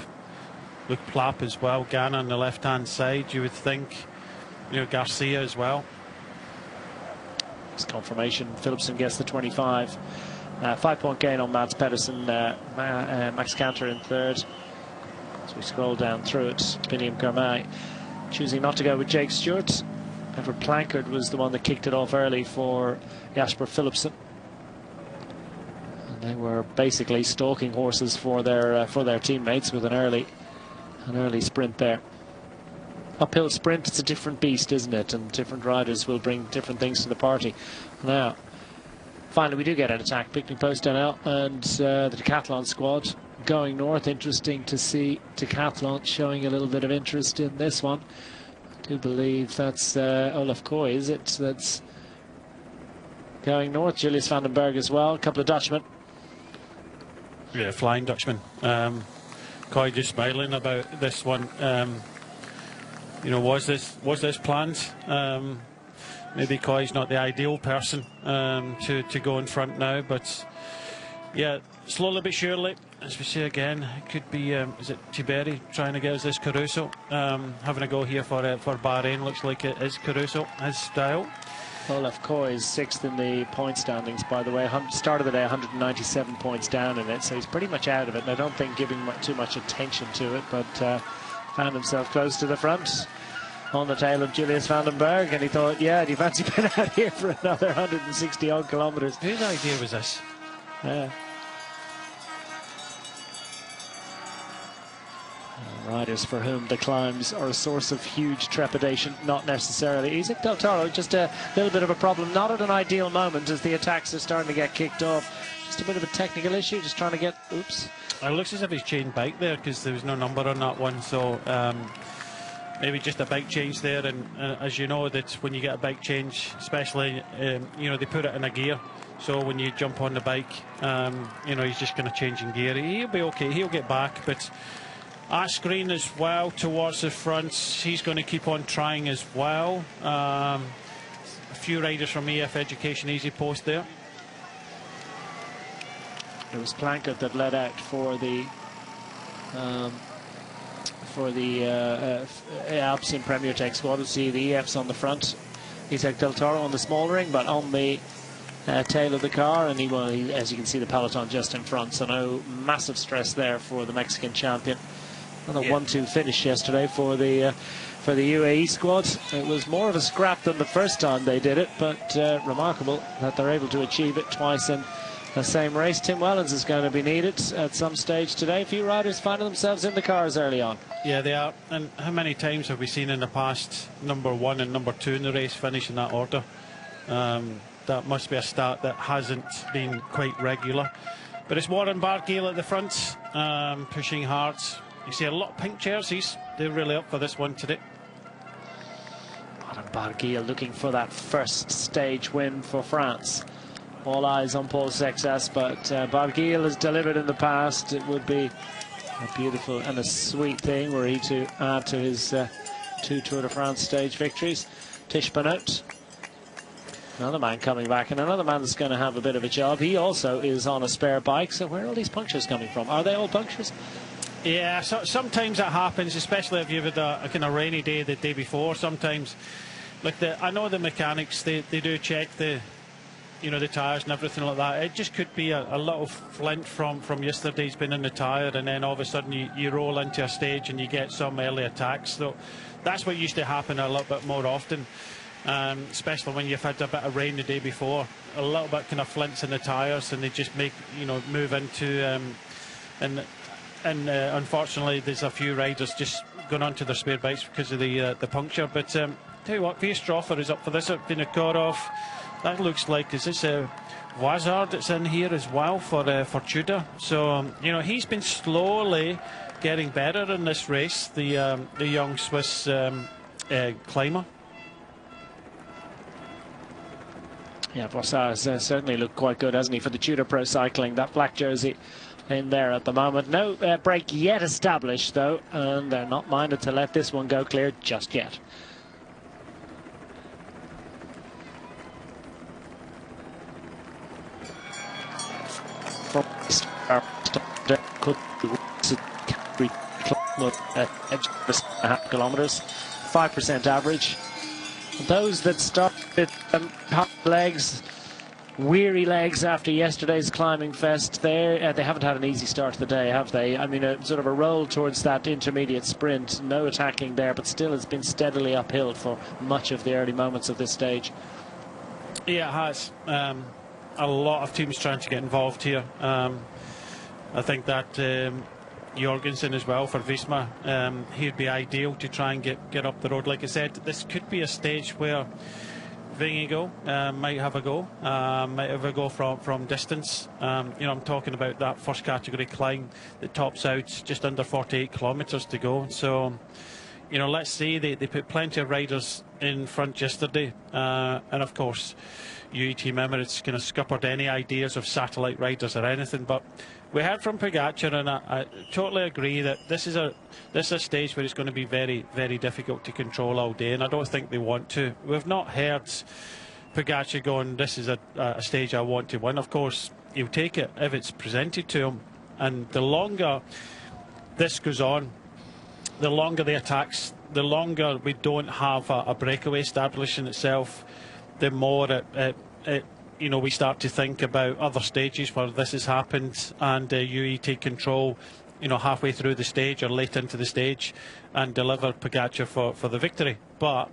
S10: Luke Plapp as well. Ghana on the left-hand side. You would think, you know, Garcia as well.
S2: It's confirmation. Philipsen gets the 25. 5-point gain on Mads Pedersen. Max Canter in 3rd. As we scroll down through it, Biniam Girmay choosing not to go with Jake Stewart. Everett Plankard was the one that kicked it off early for Jasper Philipsen. And they were basically stalking horses for their teammates with an early sprint there. Uphill sprint, it's a different beast, isn't it? And different riders will bring different things to the party. Now, finally we do get an attack. Picnic Post NL and the Decathlon squad going north. Interesting to see Decathlon showing a little bit of interest in this one. I do believe that's Olaf Koy, is it? That's going north. Julius van den Berg as well. A couple of Dutchmen.
S10: Yeah, flying Dutchman. Koy just smiling about this one. You know, was this planned? Maybe Koy's not the ideal person to go in front now, but yeah, slowly but surely, as we see again, it could be is it Tiberi trying to get us this Caruso, having a go here for Bahrain. Looks like it is Caruso, his style.
S2: Olaf Koy is 6th in the point standings, by the way. Start of the day, 197 points down in it, so he's pretty much out of it. And I don't think giving too much attention to it, but found himself close to the front on the tail of Julius van den Berg, and he thought, yeah, do you fancy being out here for another 160 odd kilometres?
S10: Whose idea was this?
S2: Yeah. Riders for whom the climbs are a source of huge trepidation, not necessarily. Isaac Del Toro, just a little bit of a problem, not at an ideal moment as the attacks are starting to get kicked off. Just a bit of a technical issue, just trying to get, oops.
S10: It looks as if he's changed bike there because there was no number on that one, so maybe just a bike change there. And as you know, that when you get a bike change, especially, you know, they put it in a gear. So when you jump on the bike, you know, he's just going to change in gear. He'll be okay, he'll get back, but Ash Green as well towards the front. He's going to keep on trying as well. A few riders from EF Education Easy Post there.
S2: It was Plankard that led out for the Alpecin Premier Tech squad. We'll see the EFs on the front. Isaac Del Toro on the small ring, but on the tail of the car, and he, as you can see, the peloton just in front. So no massive stress there for the Mexican champion. Another 1-2 finish yesterday for the UAE squad. It was more of a scrap than the first time they did it, but remarkable that they're able to achieve it twice in the same race. Tim Wellens is going to be needed at some stage today. A few riders finding themselves in the cars early on.
S10: Yeah, they are. And how many times have we seen in the past number 1 and number 2 in the race finish in that order? That must be a start that hasn't been quite regular. But it's Warren Barguil at the front, pushing hard. You see a lot of pink jerseys. They're really up for this one today.
S2: Warren Barguil looking for that first stage win for France. All eyes on Paul Sexas, but Barguil has delivered in the past. It would be a beautiful and a sweet thing were he to add to his 2 Tour de France stage victories. Tish Benoot, another man coming back, and another man that's going to have a bit of a job. He also is on a spare bike, so where are all these punctures coming from? Are they all punctures?
S10: Yeah, so sometimes that happens, especially if you've had a kind of rainy day the day before. Sometimes, like I know the mechanics, they do check the tyres and everything like that. It just could be a little flint from yesterday's been in the tyre, and then all of a sudden you roll into a stage and you get some early attacks. So that's what used to happen a little bit more often, especially when you've had a bit of rain the day before. A little bit kind of flints in the tyres, and they just make move into and unfortunately there's a few riders just gone onto their spare bikes because of the puncture. But tell you what, Vierstroffer is up for this. Vinokurov, that looks like, is this Wazard that's in here as well for Tudor. So he's been slowly getting better in this race, the young Swiss climber.
S2: Yeah, Bossard has certainly looked quite good, hasn't he, for the Tudor Pro Cycling. That black jersey in there at the moment. No break yet established, though, and they're not minded to let this one go clear just yet. Kilometers, 5% average. Those that started hard legs weary legs after yesterday's climbing fest. They haven't had an easy start to the day, have they? I mean, sort of a roll towards that intermediate sprint. No attacking there, but still it's been steadily uphill for much of the early moments of this stage.
S10: Yeah, it has. A lot of teams trying to get involved here. I think that Jorgensen as well for Visma, he'd be ideal to try and get up the road. Like I said, this could be a stage where Vingegaard might have a go from distance. You know, I'm talking about that first category climb that tops out just under 48 kilometres to go. So, you know, let's see. They put plenty of riders in front yesterday, and of course UAE Team Emirates kind of scuppered any ideas of satellite riders or anything. But we heard from Pogačar, and I totally agree that this is a stage where it's going to be very, very difficult to control all day, and I don't think they want to. We've not heard Pogačar going, this is a stage I want to win. Of course, he'll take it if it's presented to him, and the longer this goes on, the longer the attacks, the longer we don't have a breakaway establishing itself, the more you know, we start to think about other stages where this has happened, and UAE take control, you know, halfway through the stage or late into the stage and deliver Pogačar for the victory. But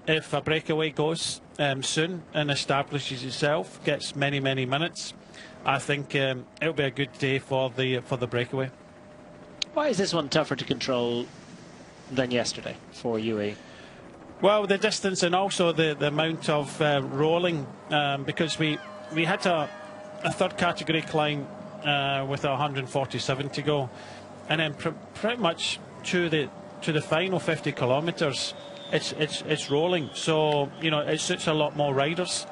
S10: if a breakaway goes soon and establishes itself, gets many minutes, I think it'll be a good day for the breakaway.
S2: Why is this one tougher to control than yesterday for UAE?
S10: Well, the distance and also the amount of rolling, because we had a third category climb with 147 to go, and then pretty much to the final 50 kilometres, it's rolling. So, you know, it suits a lot more riders.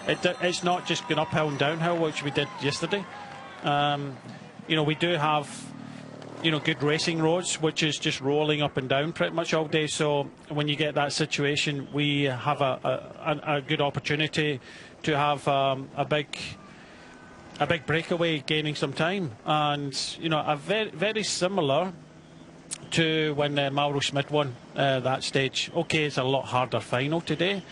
S10: It's not just going uphill and downhill, which we did yesterday. You know, we do have, you know, good racing roads, which is just rolling up and down pretty much all day. So when you get that situation, we have a good opportunity to have a big breakaway, gaining some time, and you know, a very similar to when Mauro Schmid won that stage. Okay, it's a lot harder final today,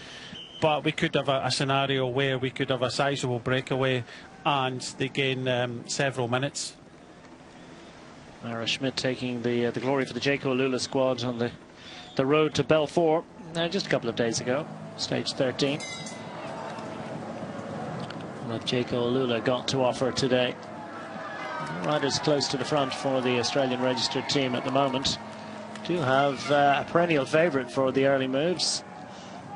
S10: but we could have a scenario where we could have a sizable breakaway and they gain several minutes.
S2: Mauro Schmid taking the glory for the Jayco Alula squad on the road to Belfort just a couple of days ago, stage 13. What Jayco Alula got to offer today. Riders close to the front for the Australian registered team at the moment do have a perennial favourite for the early moves.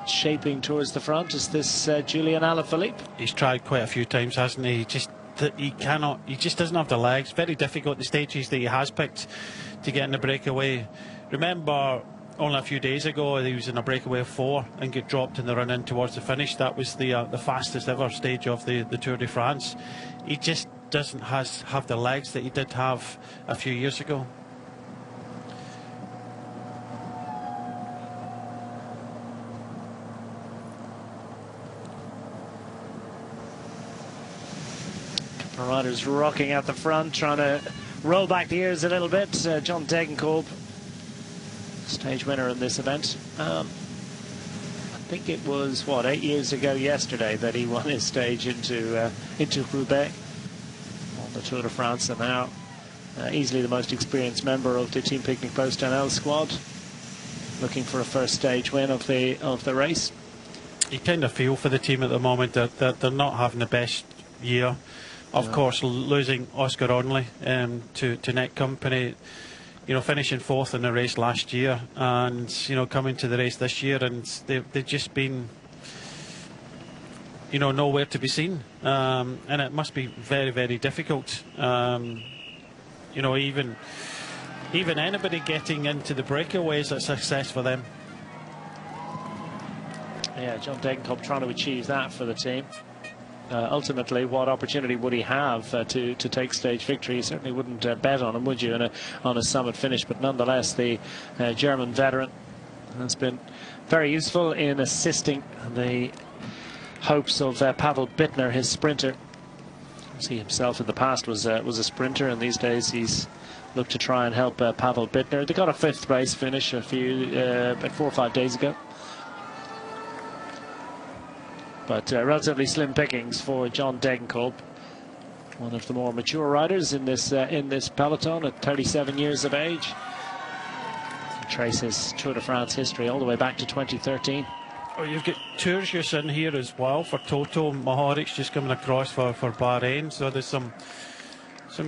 S2: Shaping towards the front is this Julian Alaphilippe.
S10: He's tried quite a few times, hasn't he? He just doesn't have the legs. Very difficult, the stages that he has picked to get in the breakaway. Remember, only a few days ago he was in a breakaway of 4 and get dropped in the run in towards the finish. That was the fastest ever stage of the Tour de France. He just doesn't have the legs that he did have a few years ago.
S2: Riders rocking at the front, trying to roll back the ears a little bit. John Degenkolb, stage winner in this event. I think it was, what, 8 years ago yesterday that he won his stage into Roubaix on the Tour de France, and now easily the most experienced member of the Team Picnic Post-NL squad, looking for a first stage win of the race.
S10: You kind of feel for the team at the moment that they're not having the best year. Of course, losing Oscar Onley to Net Company, you know, finishing 4th in the race last year, and you know, coming to the race this year, and they've just been, you know, nowhere to be seen, and it must be very, very difficult. You know, even anybody getting into the breakaway is a success for them.
S2: Yeah, John Degenkolb trying to achieve that for the team. Ultimately, what opportunity would he have to take stage victory? You certainly wouldn't bet on him, would you, on a summit finish? But nonetheless, the German veteran has been very useful in assisting the hopes of Pavel Bittner, his sprinter. He himself in the past was a sprinter, and these days he's looked to try and help Pavel Bittner. They got a 5th place finish about 4 or 5 days ago. but relatively slim pickings for John Degenkolb, one of the more mature riders in this peloton at 37 years of age. Trace his Tour de France history all the way back to 2013.
S10: Oh, you've got Turgis in here as well for Toto. Mohoric's just coming across for Bahrain. So there's some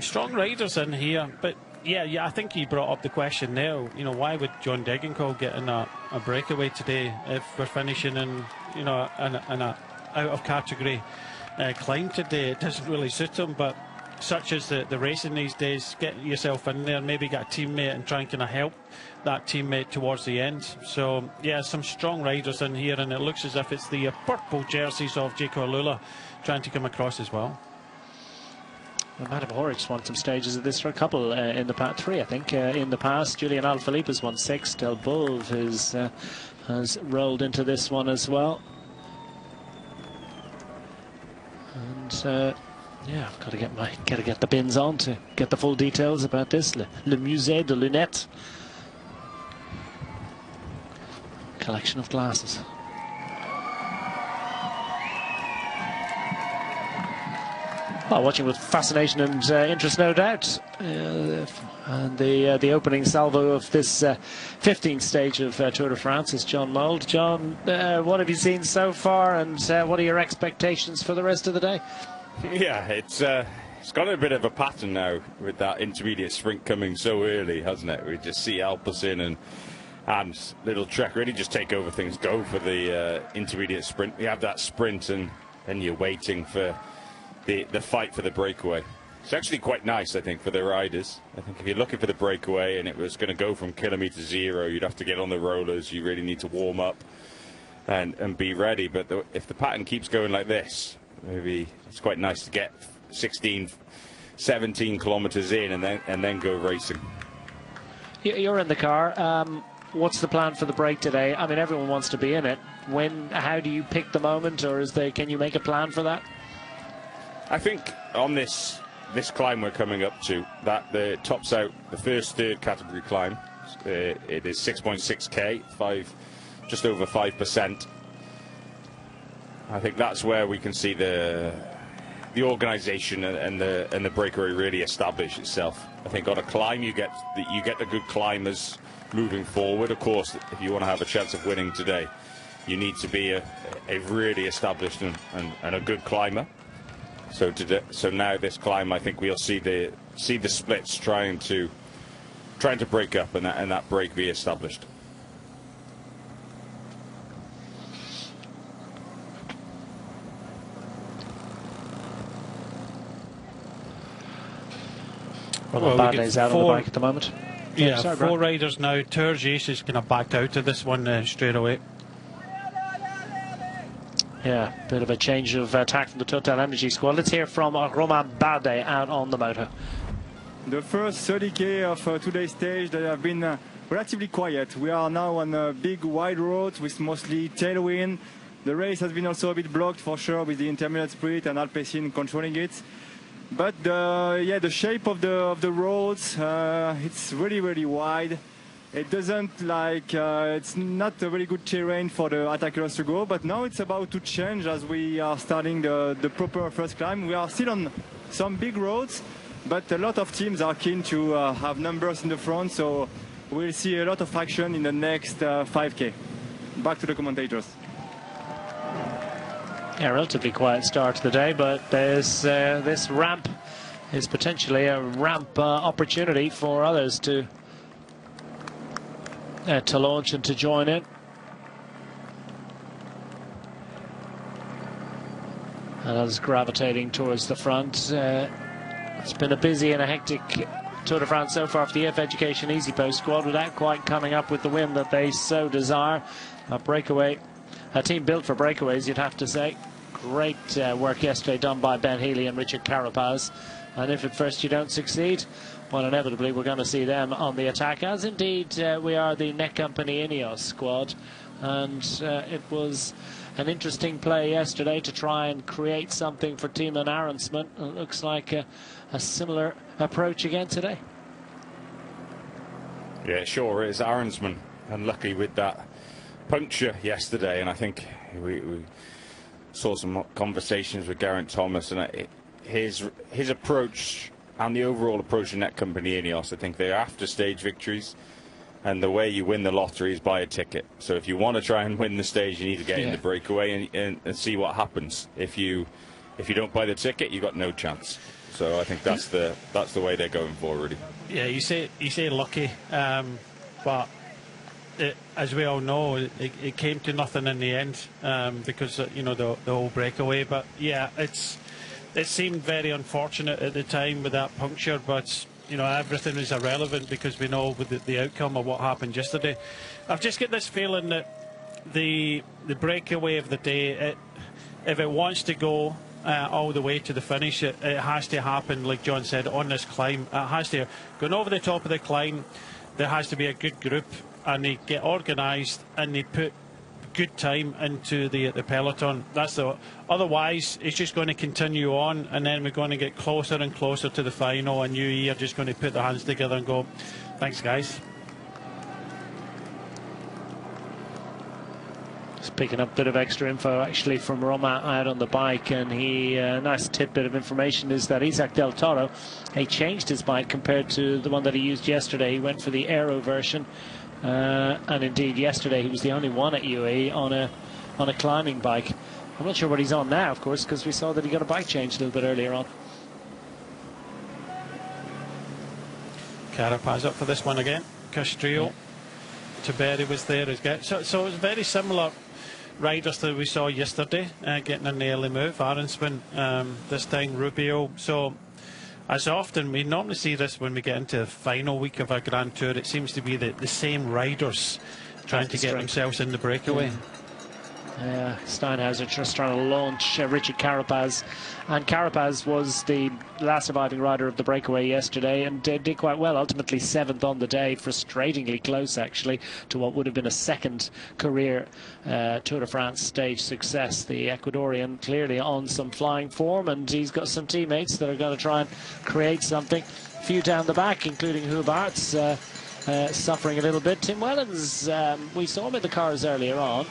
S10: strong riders in here. But yeah, I think you brought up the question there. You know, why would John Degenkolb get in a breakaway today if we're finishing in, you know, an out of category climb today? It doesn't really suit him. But such as the racing these days, get yourself in there, maybe get a teammate and try and kind of help that teammate towards the end. So yeah, some strong riders in here, and it looks as if it's the purple jerseys of Jaco Alula trying to come across as well.
S2: Well, Madame Horrocks won some stages of this for a couple in the past, 3 I think, in the past. Julian Alaphilippe has won 6. Del Bove has rolled into this one as well. And yeah, I've got to get the bins on to get the full details about this. Le Musée de Lunettes. Collection of glasses. Well, watching with fascination and interest, no doubt. And the opening salvo of this 15th stage of Tour de France is John Mould. John, what have you seen so far, and what are your expectations for the rest of the day?
S13: Yeah, it's got a bit of a pattern now with that intermediate sprint coming so early, hasn't it? We just see Alpecin and Little Trek really just take over things, go for the intermediate sprint. You have that sprint, and then you're waiting for the fight for the breakaway. It's actually quite nice, I think, for the riders. I think if you're looking for the breakaway and it was going to go from kilometre 0, you'd have to get on the rollers. You really need to warm up and be ready. But if the pattern keeps going like this, maybe it's quite nice to get 16, 17 kilometres in and then go racing.
S2: You're in the car. What's the plan for the break today? I mean, everyone wants to be in it. How do you pick the moment, or can you make a plan for that?
S13: I think on this climb we're coming up to, that the tops out the first third category climb. It is 6.6k, just over 5%. I think that's where we can see the organisation and the breakaway really establish itself. I think on a climb you get the good climbers moving forward. Of course, if you want to have a chance of winning today, you need to be a really established and a good climber. So now this climb, I think we'll see the splits trying to break up and that break be established.
S2: Well, Badley's out on the bike at the moment.
S10: Yeah, sorry, 4 riders now. Turgis is kind of backed out of this one straight away.
S2: Yeah, bit of a change of attack from the Total Energy squad. Let's hear from Romain Bardet out on the motor.
S14: The first 30k of today's stage, they have been relatively quiet. We are now on a big wide road with mostly tailwind. The race has been also a bit blocked for sure with the intermediate sprint and Alpecin controlling it. But the shape of the roads, it's really wide. It doesn't it's not a very good terrain for the attackers to go, but now it's about to change as we are starting the proper first climb. We are still on some big roads, but a lot of teams are keen to have numbers in the front, so we'll see a lot of action in the next 5k. Back to the commentators.
S2: Yeah, relatively quiet start to the day, but there's this ramp is potentially a ramp opportunity for others to launch and to join in. And others gravitating towards the front. It's been a busy and a hectic Tour de France so far for the EF Education Easy Post squad, without quite coming up with the win that they so desire. A team built for breakaways, you'd have to say. Great work yesterday done by Ben Healy and Richard Carapaz. And if at first you don't succeed, well, inevitably we're going to see them on the attack, as indeed we are the Netcompany Ineos squad. And it was an interesting play yesterday to try and create something for Thymen Arensman. It looks like a similar approach again today.
S13: Yeah, it sure is. Arensman unlucky with that puncture yesterday, and I think we saw some conversations with Geraint Thomas, and his approach and the overall approach in that company, Ineos, I think they're after stage victories, and the way you win the lottery is buy a ticket. So if you want to try and win the stage, you need to get in the breakaway and see what happens. If you don't buy the ticket, you've got no chance. So I think that's the way they're going for, really.
S10: Yeah, you say lucky, but as we all know, it came to nothing in the end because you know the whole breakaway. But yeah, it seemed very unfortunate at the time with that puncture, but you know everything is irrelevant because we know with the outcome of what happened yesterday. I've just got this feeling that the breakaway of the day, if it wants to go all the way to the finish, it has to happen, like John said, on this climb. It has to, going over the top of the climb, there has to be a good group, and they get organised and they put good time into the peloton. Otherwise it's just going to continue on, and then we're going to get closer and closer to the final, and UAE are just going to put their hands together and go, thanks guys.
S2: Just picking up a bit of extra info actually from Roma out on the bike, and nice tidbit of information is that Isaac Del Toro, he changed his bike compared to the one that he used yesterday. He went for the aero version. And indeed yesterday he was the only one at UAE on a climbing bike. I'm not sure what he's on now, of course, because we saw that he got a bike change a little bit earlier on.
S10: Carapaz up for this one again. Castrillo, Tiberi was there as well. So it's very similar riders that we saw yesterday getting an early move. Arensman, this time Rubio. So as often, we normally see this when we get into the final week of a Grand Tour. It seems to be the same riders trying to get themselves in the breakaway.
S2: Steinhauser just trying to launch Richard Carapaz, and Carapaz was the last surviving rider of the breakaway yesterday and did quite well, ultimately 7th on the day, frustratingly close actually to what would have been a second career Tour de France stage success. The Ecuadorian clearly on some flying form, and he's got some teammates that are going to try and create something. A few down the back, including Hubart's suffering a little bit. Tim Wellens, we saw him in the cars earlier on.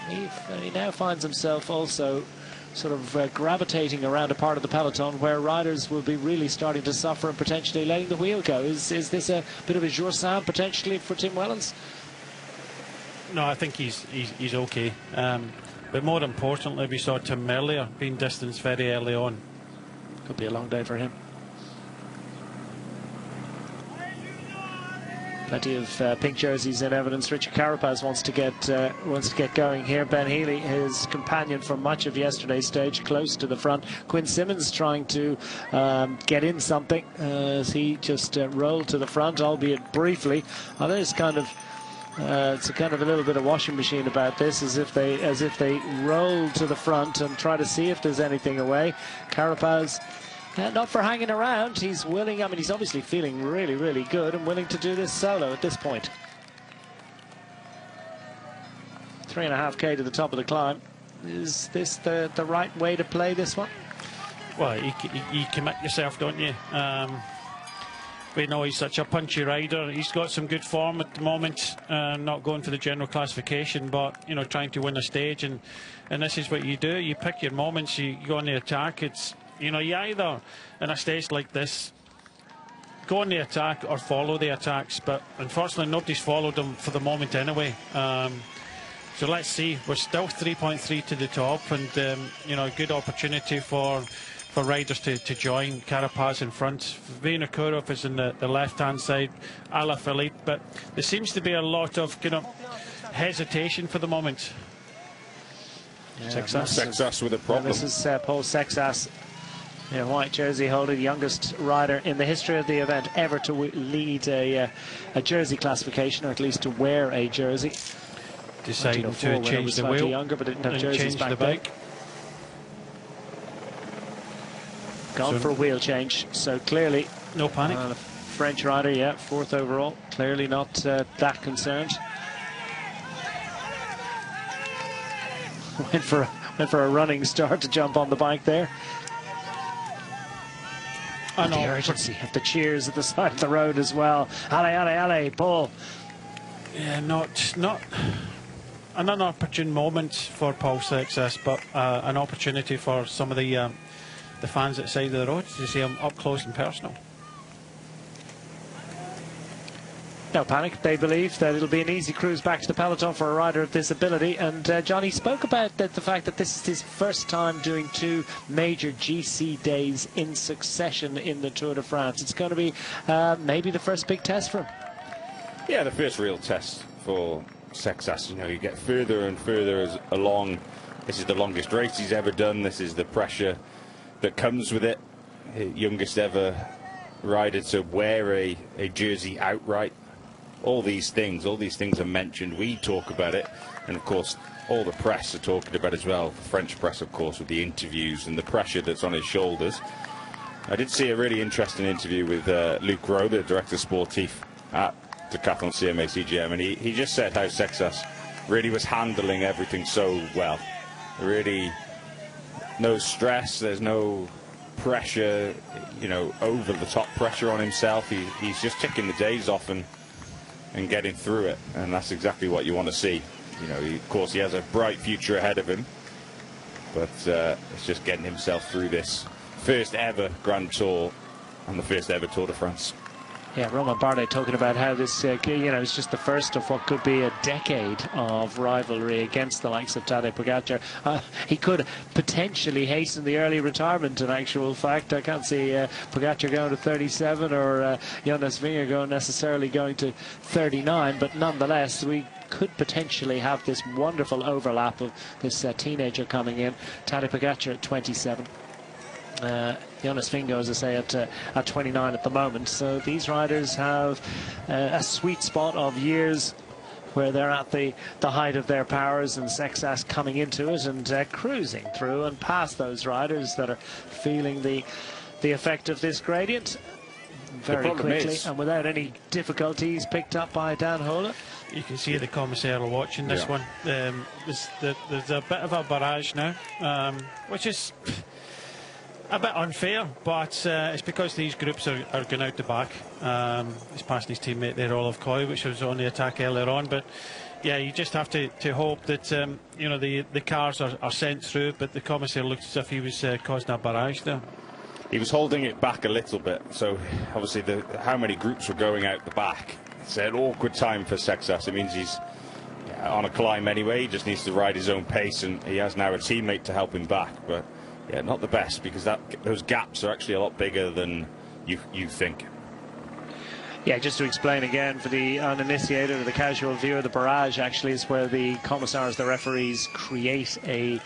S2: He now finds himself also sort of gravitating around a part of the peloton where riders will be really starting to suffer and potentially letting the wheel go. Is this a bit of a Jour-Saint potentially for Tim Wellens?
S10: No, I think he's okay. But more importantly, we saw Tim Merlier being distanced very early on.
S2: Could be a long day for him. Plenty of pink jerseys in evidence. Richard Carapaz wants to get going here. Ben Healy, his companion from much of yesterday's stage, close to the front. Quinn Simmons trying to get in something as he just rolled to the front, albeit briefly. There's kind of it's a kind of a little bit of washing machine about this, as if they roll to the front and try to see if there's anything away. Carapaz. Not for hanging around. He's willing. I mean, he's obviously feeling really, really good and willing to do this solo at this point. 3.5k to the top of the climb. Is this the right way to play this one?
S10: Well, you commit yourself, don't you? We know he's such a punchy rider. He's got some good form at the moment. Not going for the general classification, but you know, trying to win a stage. And this is what you do. You pick your moments. You go on the attack. It's, you know, you either, in a stage like this, go on the attack or follow the attacks. But unfortunately, nobody's followed them for the moment anyway. So let's see. We're still 3.3 to the top, and you know, a good opportunity for riders to join. Carapaz in front. Vinokurov is in the left-hand side. Alaphilippe. But there seems to be a lot of hesitation for the moment.
S13: Sexas with a problem.
S2: This is Paul Sexas. White jersey holder, the youngest rider in the history of the event ever to lead a jersey classification, or at least to wear a jersey.
S10: Deciding to change the wheel,
S2: younger, but didn't have jerseys back then. Gone for a wheel change, so clearly
S10: no panic.
S2: French rider, 4th overall, clearly not that concerned. went for a running start to jump on the bike there. And the urgency of the cheers at the side of the road as well. Allez, allez, allez, Paul.
S10: Yeah, not an unopportune moment for Paul Sexas, but an opportunity for some of the fans at the side of the road to see him up close and personal.
S2: No panic. They believe that it'll be an easy cruise back to the peloton for a rider of this ability. And Johnny spoke about the fact that this is his first time doing 2 major GC days in succession in the Tour de France. It's going to be maybe the first big test for him.
S13: Yeah, the first real test for Sexas. You know, you get further and further along. This is the longest race he's ever done. This is the pressure that comes with it. Youngest ever rider to wear a jersey outright. All these things are mentioned. We talk about it, and of course all the press are talking about it as well. The French press, of course, with the interviews and the pressure that's on his shoulders. I did see a really interesting interview with Luc Rowe, the director sportif at Decathlon CMA CGM, and he just said how Sexas really was handling everything so well. Really, no stress, there's no pressure, you know, over the top pressure on himself. He's just ticking the days off and getting through it, and that's exactly what you want to see. You know, of course he has a bright future ahead of him, but it's just getting himself through this first ever Grand Tour and the first ever Tour de France.
S2: Yeah, Romain Bardet talking about how this, you know, is just the first of what could be a decade of rivalry against the likes of Tadej Pogacar. He could potentially hasten the early retirement, in actual fact. I can't see Pogacar going to 37 or Jonas Vingegaard necessarily going to 39, but nonetheless, we could potentially have this wonderful overlap of this teenager coming in, Tadej Pogacar at 27. Jonas Vingegaard, as I say, at 29 at the moment. So these riders have a sweet spot of years where they're at the height of their powers, and Sexas coming into it and cruising through and past those riders that are feeling the effect of this gradient very quickly and without any difficulties, picked up by Dan Hole.
S10: You can see the commissaire watching this one. There's a bit of a barrage now, which is a bit unfair, but it's because these groups are going out the back. He's passing his teammate there, Olaf Koy, which was on the attack earlier on. But yeah, you just have to hope that you know, the cars are sent through. But the commissaire looked as if he was causing a barrage there.
S13: He was holding it back a little bit, so obviously how many groups were going out the back. It's an awkward time for Sexas. It means he's on a climb anyway. He just needs to ride his own pace, and he has now a teammate to help him back. But yeah, not the best, because those gaps are actually a lot bigger than you think.
S2: Yeah, just to explain again for the uninitiated or the casual viewer, the barrage actually is where the commissars, the referees, create they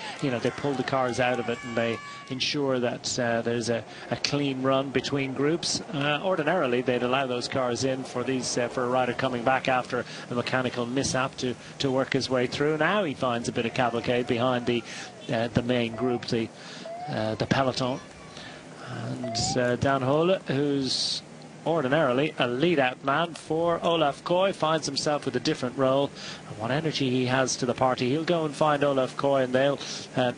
S2: pull the cars out of it and they ensure that there's a clean run between groups. Ordinarily, they'd allow those cars in for for a rider coming back after a mechanical mishap to work his way through. Now he finds a bit of cavalcade behind the main group, the peloton. And Dan Hole, who's ordinarily a lead-out man for Olaf Koy, finds himself with a different role. And what energy he has to the party. He'll go and find Olaf Koy, and they'll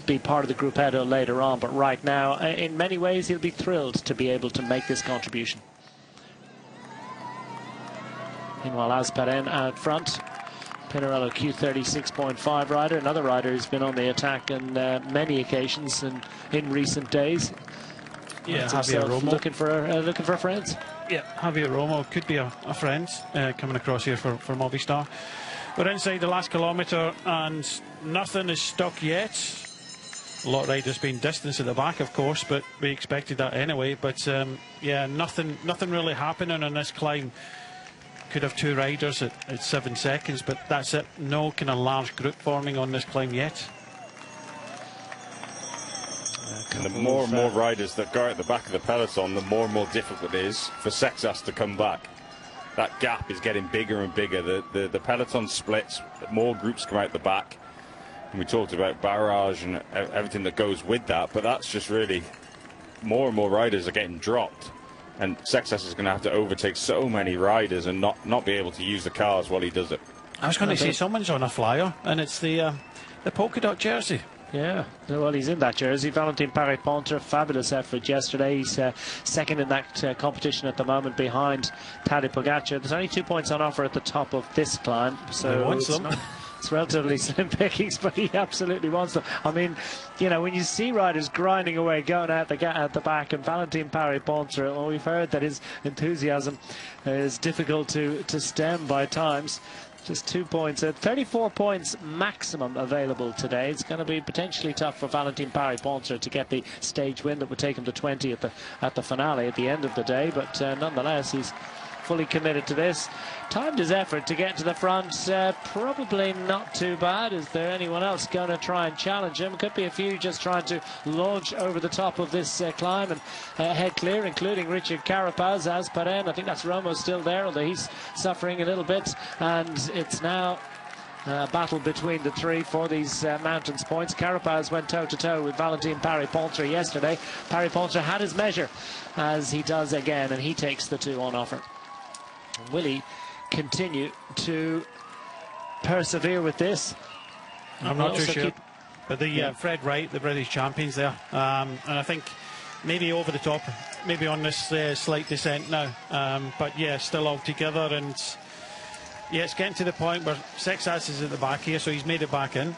S2: be part of the Gruppetto later on. But right now, in many ways, he'll be thrilled to be able to make this contribution. Meanwhile, Azparen out front. Pinarello Q36.5 rider, another rider who's been on the attack on many occasions in recent days.
S10: Yeah, Javier Romo
S2: looking for friends.
S10: Yeah, Javier Romo could be a friend coming across here for Movistar. We're inside the last kilometre and nothing is stuck yet. A lot of riders being distanced at the back, of course, but we expected that anyway. But yeah, nothing really happening on this climb. Could have two riders at 7 seconds, but that's it. No kind of large group forming on this climb yet.
S13: And the more and more riders that go out the back of the peloton, the more and more difficult it is for Sexas to come back. That gap is getting bigger and bigger. The peloton splits, more groups come out the back. And we talked about barrage and everything that goes with that, but that's just really more and more riders are getting dropped. And Sexas is going to have to overtake so many riders and not be able to use the cars while he does it.
S10: I was going to say someone's on a flyer, and it's the polka dot jersey.
S2: Yeah, well, he's in that jersey. Valentin Paré-Pontre, fabulous effort yesterday. He's second in that competition at the moment behind Tadej Pogacar. There's only 2 points on offer at the top of this climb, so It's relatively slim pickings, but he absolutely wants them. I mean, you know, when you see riders grinding away, going at the back, and Valentin Parry-Pontre, well, we've heard that his enthusiasm is difficult to stem by times. Just 2 points, 34 points maximum available today. It's going to be potentially tough for Valentin Parry-Pontre to get the stage win that would take him to 20 at the finale at the end of the day, but nonetheless, he's fully committed to this. Timed his effort to get to the front, probably not too bad. Is there anyone else going to try and challenge him? Could be a few just trying to launch over the top of this climb and head clear, including Richard Carapaz, Azparen. I think that's Romo still there, although he's suffering a little bit. And it's now a battle between the three for these mountains points. Carapaz went toe-to-toe with Valentin Parry-Pontre yesterday. Parry-Pontre had his measure, as he does again, and he takes the 2 on offer. Will he continue to persevere with this?
S10: I'm not too sure. But the Fred Wright, the British champions there, and I think maybe over the top, maybe on this slight descent now, but yeah, still all together. And yeah, it's getting to the point where Sexas is at the back here, so he's made it back in.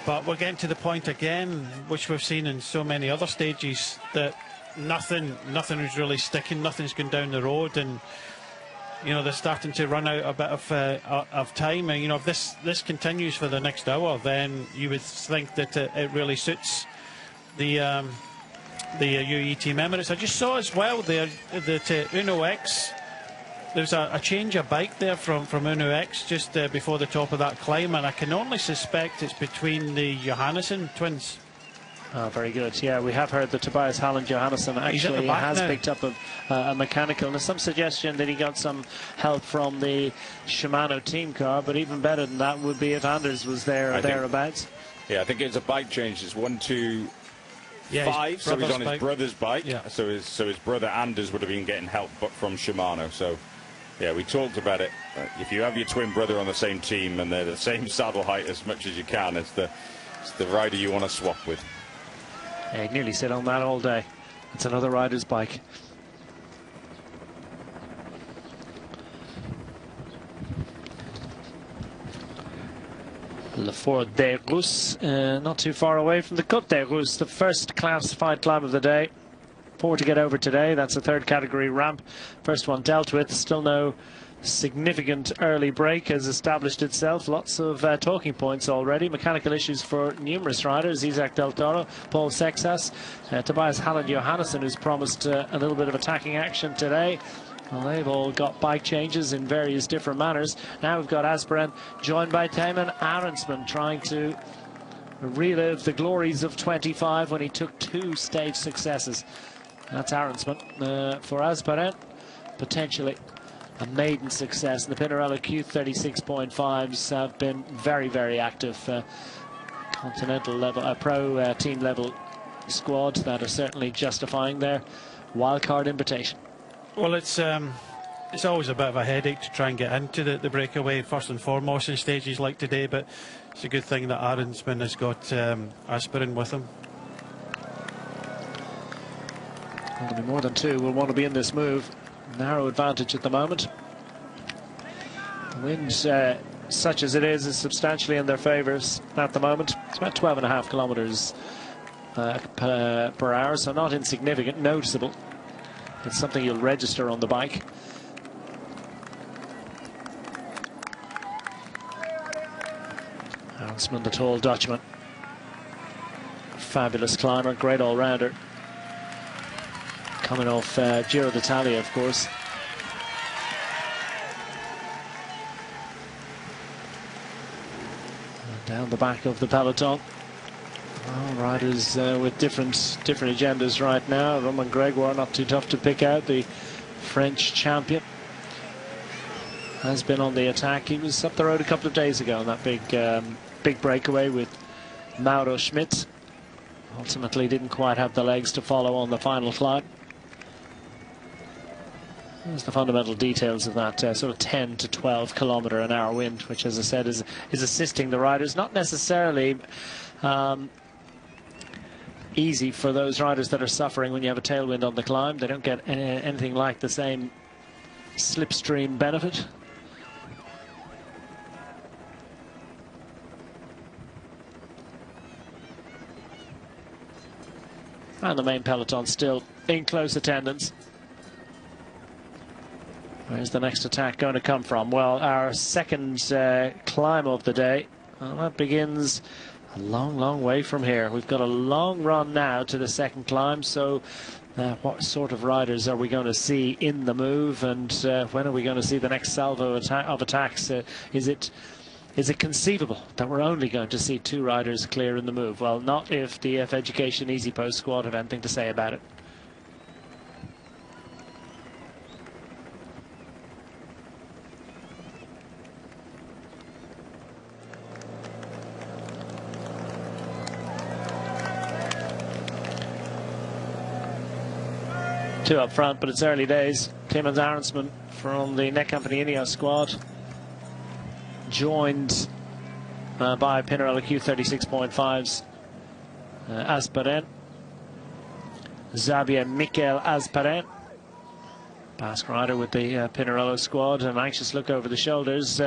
S10: But we're getting to the point again, which we've seen in so many other stages, that nothing is really sticking, nothing's going down the road, and you know, they're starting to run out a bit of time. And you know, if this continues for the next hour, then you would think that it really suits the UAE Team Emirates. I just saw as well there that Uno X, there's a change of bike there from Uno X just before the top of that climb, and I can only suspect it's between the Johannesson twins.
S2: Oh, very good. Yeah, we have heard that Tobias Halland Johannesson actually has picked up a mechanical. And there's some suggestion that he got some help from the Shimano team car, but even better than that would be if Anders was there or thereabouts.
S13: Yeah, I think it's a bike change. It's 1, 2, 5. So he's on his brother's bike. Yeah. So his brother Anders would have been getting help from Shimano. So yeah, we talked about it. If you have your twin brother on the same team and they're the same saddle height as much as you can, it's the rider you want to swap with.
S2: Yeah, he nearly sit on that all day. It's another rider's bike. Le Fort des Rousses, not too far away from the Côte des Rousses, the first classified climb of the day. 4 to get over today. That's a 3rd category ramp. First one dealt with. Still no significant early break has established itself. Lots of talking points already. Mechanical issues for numerous riders. Isaac Del Toro, Paul Sexas, Tobias Halland Johannesson, who's promised a little bit of attacking action today. Well, they've all got bike changes in various different manners. Now we've got Azparen joined by Thymen Arensman, trying to relive the glories of 25 when he took 2 stage successes. That's Arensman. For Azparen, potentially a maiden success. The Pinarello Q36.5s have been very, very active. Continental level, pro team level squad that are certainly justifying their wildcard invitation.
S10: Well, it's always a bit of a headache to try and get into the breakaway first and foremost in stages like today, but it's a good thing that Arensman has got Azparen with him.
S2: Well, there'll be more than 2 will want to be in this move. Narrow advantage at the moment. The wind, such as it is substantially in their favours at the moment. It's about 12.5 kilometres per hour, so not insignificant, noticeable. It's something you'll register on the bike. Arensman, the tall Dutchman. Fabulous climber, great all-rounder. Coming off Giro d'Italia, of course. And down the back of the peloton. Well, riders with different agendas right now. Romain Gregoire, not too tough to pick out. The French champion has been on the attack. He was up the road a couple of days ago on that big breakaway with Mauro Schmidt. Ultimately didn't quite have the legs to follow on the final climb. There's the fundamental details of that sort of 10 to 12 kilometre an hour wind, which, as I said, is assisting the riders. Not necessarily easy for those riders that are suffering when you have a tailwind on the climb. They don't get anything like the same slipstream benefit. And the main peloton still in close attendance. Where's the next attack going to come from? Well, our second climb of the day, well, that begins a long, long way from here. We've got a long run now to the second climb, so what sort of riders are we going to see in the move, and when are we going to see the next salvo of attacks? Is it conceivable that we're only going to see 2 riders clear in the move? Well, not if the EF Education Easy Post squad have anything to say about it. Two up front, but it's early days. Clemens Arensman from the Netcompany Ineos squad, joined by Pinarello Q36.5's Asparen, Xavier Mikel Asparen, Basque rider with the Pinarello squad. An anxious look over the shoulders.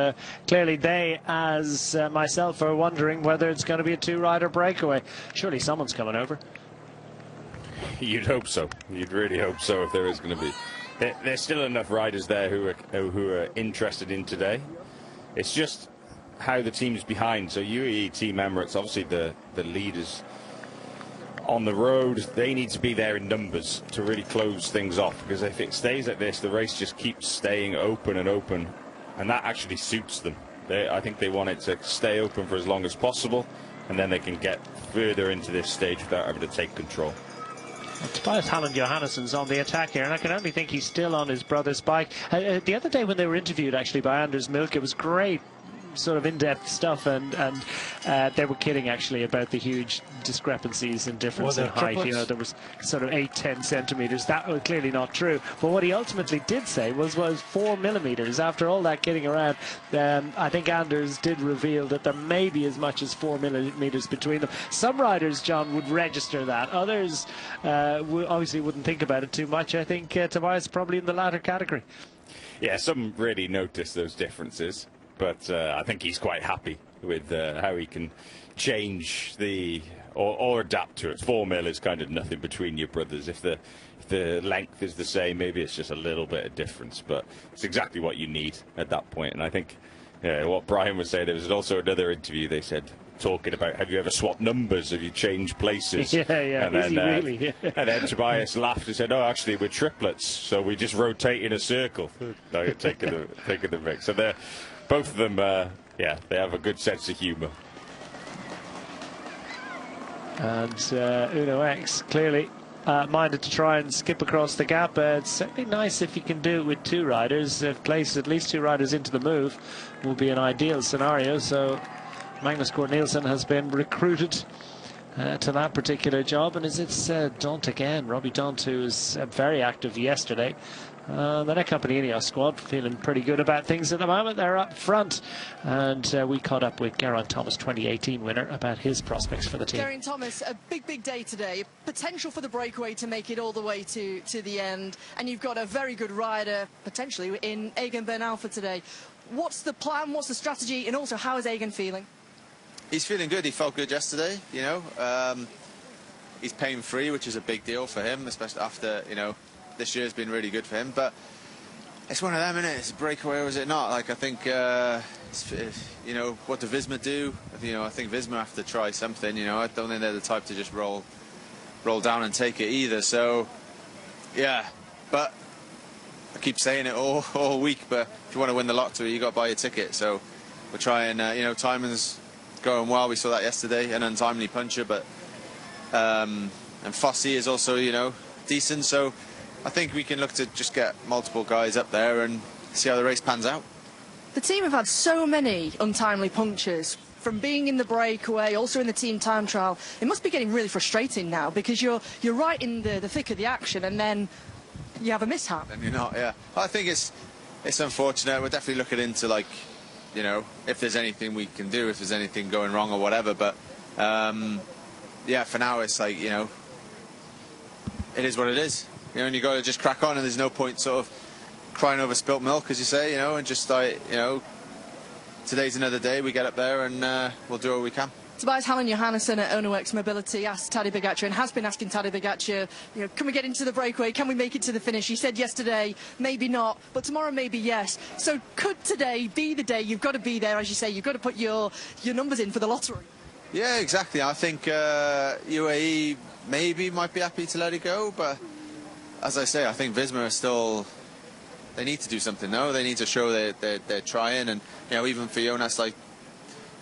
S2: Clearly they, as myself, are wondering whether it's going to be a 2-rider breakaway. Surely someone's coming over.
S13: You'd hope so. You'd really hope so if there is going to be. There's still enough riders there who are interested in today. It's just how the team's behind. So UAE, Team Emirates, obviously the leaders on the road, they need to be there in numbers to really close things off, because if it stays like this, the race just keeps staying open and open, and that actually suits them. I think they want it to stay open for as long as possible, and then they can get further into this stage without having to take control.
S2: Tobias Halland Johannessen's on the attack here, and I can only think he's still on his brother's bike. The other day when they were interviewed actually by Anders Milk, it was great sort of in-depth stuff, and they were kidding actually about the huge discrepancies and difference in height. You know, there was sort of 8-10 centimeters. That was clearly not true, but what he ultimately did say was 4 millimeters. After all that kidding around, I think Anders did reveal that there may be as much as 4 millimeters between them. Some riders, John, would register that. Others obviously wouldn't think about it too much. I think Tobias probably in the latter category.
S13: Yeah, some really notice those differences, but I think he's quite happy with how he can change or adapt to it. 4 mil is kind of nothing between your brothers. If the length is the same, maybe it's just a little bit of difference, but it's exactly what you need at that point. And I think what Brian was saying, there was also another interview they said, talking about, have you ever swapped numbers? Have you changed places?
S2: Yeah,
S13: and
S2: is
S13: then,
S2: he really?
S13: And then Tobias laughed and said, oh, actually, we're triplets, so we just rotate in a circle. taking the mix. So they're both of them, they have a good sense of humour.
S2: And Uno X clearly minded to try and skip across the gap. It's certainly nice if you can do it with 2 riders. If place at least 2 riders into the move will be an ideal scenario. So Magnus Cort Nielsen has been recruited to that particular job, and it's Dont again, Robbie Dont, who was very active yesterday. The Netcompany Ineos squad feeling pretty good about things at the moment. They're up front, and we caught up with Geraint Thomas, 2018 winner, about his prospects for the team.
S8: Geraint Thomas, a big day today. Potential for the breakaway to make it all the way to the end, and you've got a very good rider potentially in Egan Bernal for today. What's the plan? What's the strategy? And also, how is Egan feeling?
S15: He's feeling good. He felt good yesterday, you know. He's pain-free, which is a big deal for him, especially after, you know, this year's been really good for him. But it's one of them, isn't it? It's a breakaway, or is it not? Like, I think, you know, what do Visma do? You know, I think Visma have to try something, you know. I don't think they're the type to just roll down and take it either. So, yeah. But I keep saying it all week, but if you want to win the lottery, you got to buy your ticket. So we're trying, you know, Timon's going well. We saw that yesterday, an untimely puncher, but and Fossey is also, you know, decent. So I think we can look to just get multiple guys up there and see how the race pans out.
S8: The team have had so many untimely punctures, from being in the breakaway, also in the team time trial. It must be getting really frustrating now, because you're right in the thick of the action, and then you have a mishap.
S15: And you're not, yeah. I think it's unfortunate. We're definitely looking into, like, you know, if there's anything we can do, if there's anything going wrong or whatever. But yeah, for now it's like, you know, it is what it is. You know, and you got to just crack on, and there's no point sort of crying over spilt milk, as you say, you know, and just like, you know, today's another day. We get up there and we'll do what we can.
S8: Tobias Hallen-Johannesson at Ono X Mobility asked Tadej Pogačar, and has been asking Tadej Pogačar, you know, can we get into the breakaway? Can we make it to the finish? He said yesterday, maybe not, but tomorrow maybe yes. So could today be the day? You've got to be there, as you say. You've got to put your numbers in for the lottery.
S15: Yeah, exactly. I think UAE maybe might be happy to let it go, but as I say, I think Visma are still. They need to do something now. They need to show they're trying, and you know, even for Jonas, like,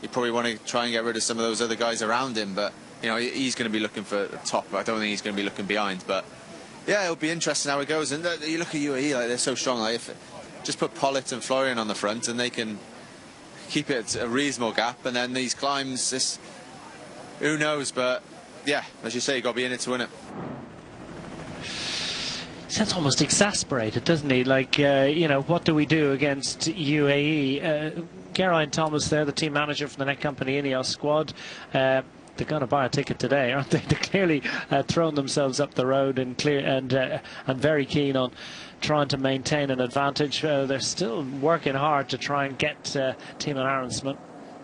S15: you probably want to try and get rid of some of those other guys around him, but you know, he's going to be looking for the top. I don't think he's going to be looking behind, but yeah, it'll be interesting how it goes. And you look at UAE, like, they're so strong. Like, if just put Pollitt and Florian on the front, and they can keep it at a reasonable gap, and then these climbs, who knows? But yeah, as you say, you got to be in it to win it.
S2: Sounds almost exasperated, doesn't he? Like, you know, what do we do against UAE? Geraint Thomas there, the team manager for the Net Company Ineos squad. They're going to buy a ticket today, aren't they? They're clearly throwing themselves up the road and very keen on trying to maintain an advantage. They're still working hard to try and get Timo Aronson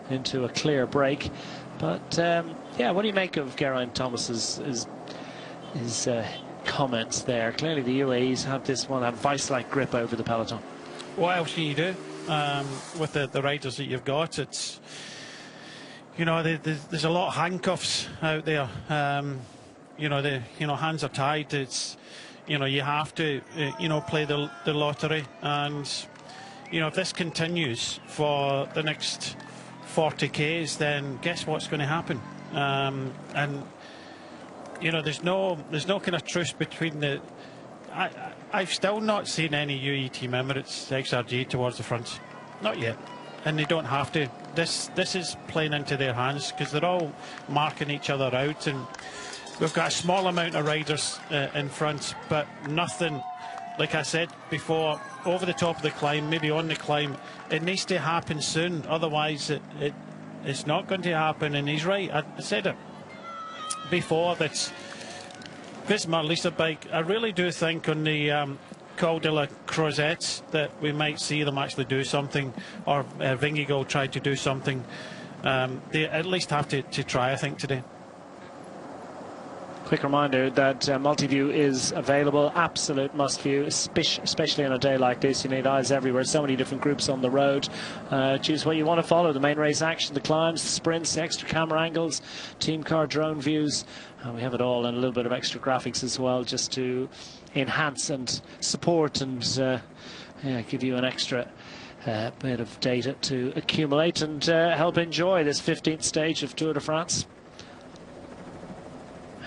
S2: into a clear break. But yeah, what do you make of Geraint Thomas's comments there? Clearly the UAEs have this one, a vice-like grip over the peloton.
S10: What else can you do with the riders that you've got? It's, you know, there's a lot of handcuffs out there. You know, hands are tied. It's, you know, you have to play the lottery, and you know, if this continues for the next 40 Ks, then guess what's going to happen? And you know, there's no kind of truce between the. I've still not seen any UAE Team Emirates XRG towards the front, not yet, and they don't have to. This is playing into their hands because they're all marking each other out, and we've got a small amount of riders in front, but nothing. Like I said before, over the top of the climb, maybe on the climb, it needs to happen soon. Otherwise, it's not going to happen. And he's right. I said it before, that Visma Lease Bike, I really do think on the Col de la Crozette that we might see them actually do something, or Vingegaard try to do something. They at least have to try, I think, today.
S2: Quick reminder that Multiview is available, absolute must view, especially on a day like this. You need eyes everywhere, so many different groups on the road. Choose what you want to follow: the main race action, the climbs, the sprints, the extra camera angles, team car drone views. We have it all, and a little bit of extra graphics as well, just to enhance and support and yeah, give you an extra bit of data to accumulate and help enjoy this 15th stage of Tour de France.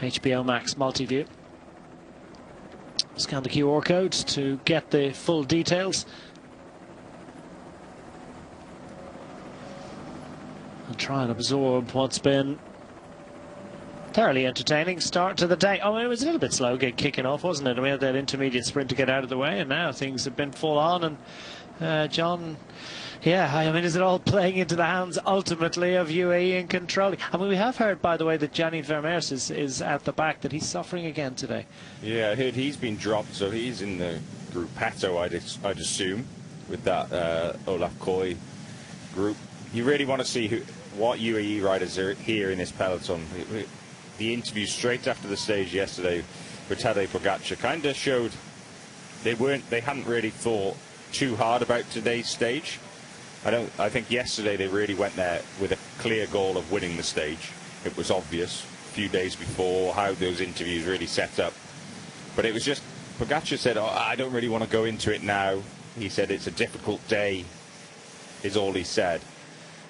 S2: HBO Max Multiview. Scan the QR code to get the full details. And try and absorb what's been thoroughly entertaining start to the day. Oh, it was a little bit slow kicking off, wasn't it? We had that intermediate sprint to get out of the way, and now things have been full on. And John, yeah, I mean, is it all playing into the hands ultimately of UAE in controlling? I mean, we have heard, by the way, that Gianni Vermeers is at the back, that he's suffering again today.
S13: Yeah, I heard he's been dropped, so he's in the Gruppetto, I'd assume, with that Olaf Koy group. You really want to see what UAE riders are here in this peloton. The interview straight after the stage yesterday with Tadej Pogačar kind of showed they hadn't really thought too hard about today's stage. I think yesterday they really went there with a clear goal of winning the stage. It was obvious a few days before how those interviews really set up. But it was just, Pogačar said, oh, I don't really want to go into it now. He said it's a difficult day, is all he said.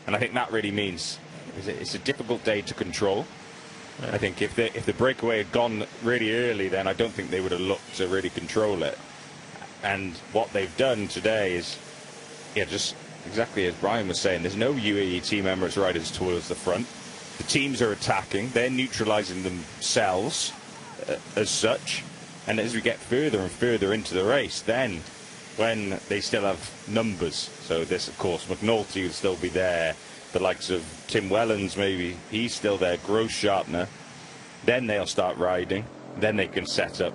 S13: And I think that really means it's a difficult day to control. Yeah. I think if the breakaway had gone really early, then I don't think they would have looked to really control it. And what they've done today is, yeah, just exactly as Brian was saying, there's no UAE Team Emirates riders towards the front. The teams are attacking, they're neutralising themselves as such. And as we get further and further into the race, then when they still have numbers, so this, of course, McNulty will still be there, the likes of Tim Wellens, maybe he's still there, Grossschartner, then they'll start riding, then they can set up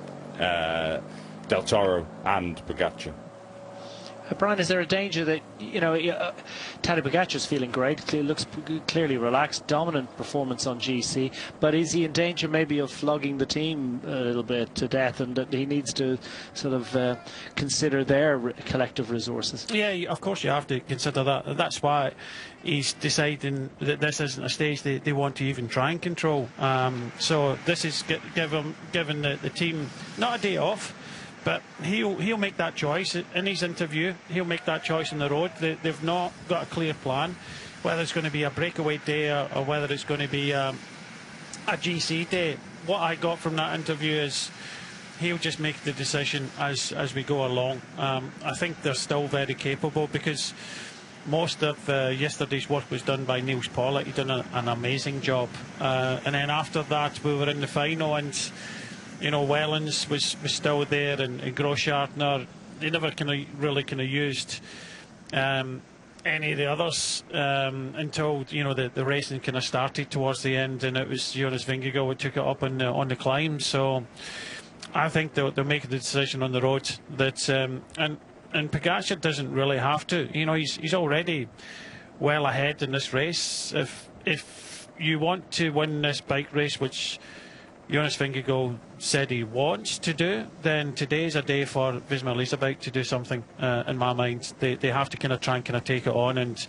S13: Del Toro and Pogačar.
S2: Brian, is there a danger that, you know, Tadej Pogacar's feeling great, looks clearly relaxed, dominant performance on GC, but is he in danger maybe of flogging the team a little bit to death, and that he needs to sort of consider their collective resources?
S10: Yeah, of course you have to consider that. That's why he's deciding that this isn't a stage they want to even try and control. So this is giving the team not a day off, but he'll make that choice in his interview. He'll make that choice on the road. They've not got a clear plan, whether it's going to be a breakaway day or whether it's going to be a GC day. What I got from that interview is he'll just make the decision as we go along. I think they're still very capable, because most of yesterday's work was done by Niels Pollitt. He done an amazing job. And then after that, we were in the final, and you know, Wellens was still there, and Groschartner. They never really used any of the others until, you know, the racing kind of started towards the end, and it was Jonas Vingegaard who took it up on the climb. So I think they'll make the decision on the road that and Pogacar doesn't really have to. You know, he's already well ahead in this race. If you want to win this bike race, which Jonas Vingegaard said he wants to do, then today's a day for Visma Lease Bike to do something. In my mind, they have to kind of try and take it on. And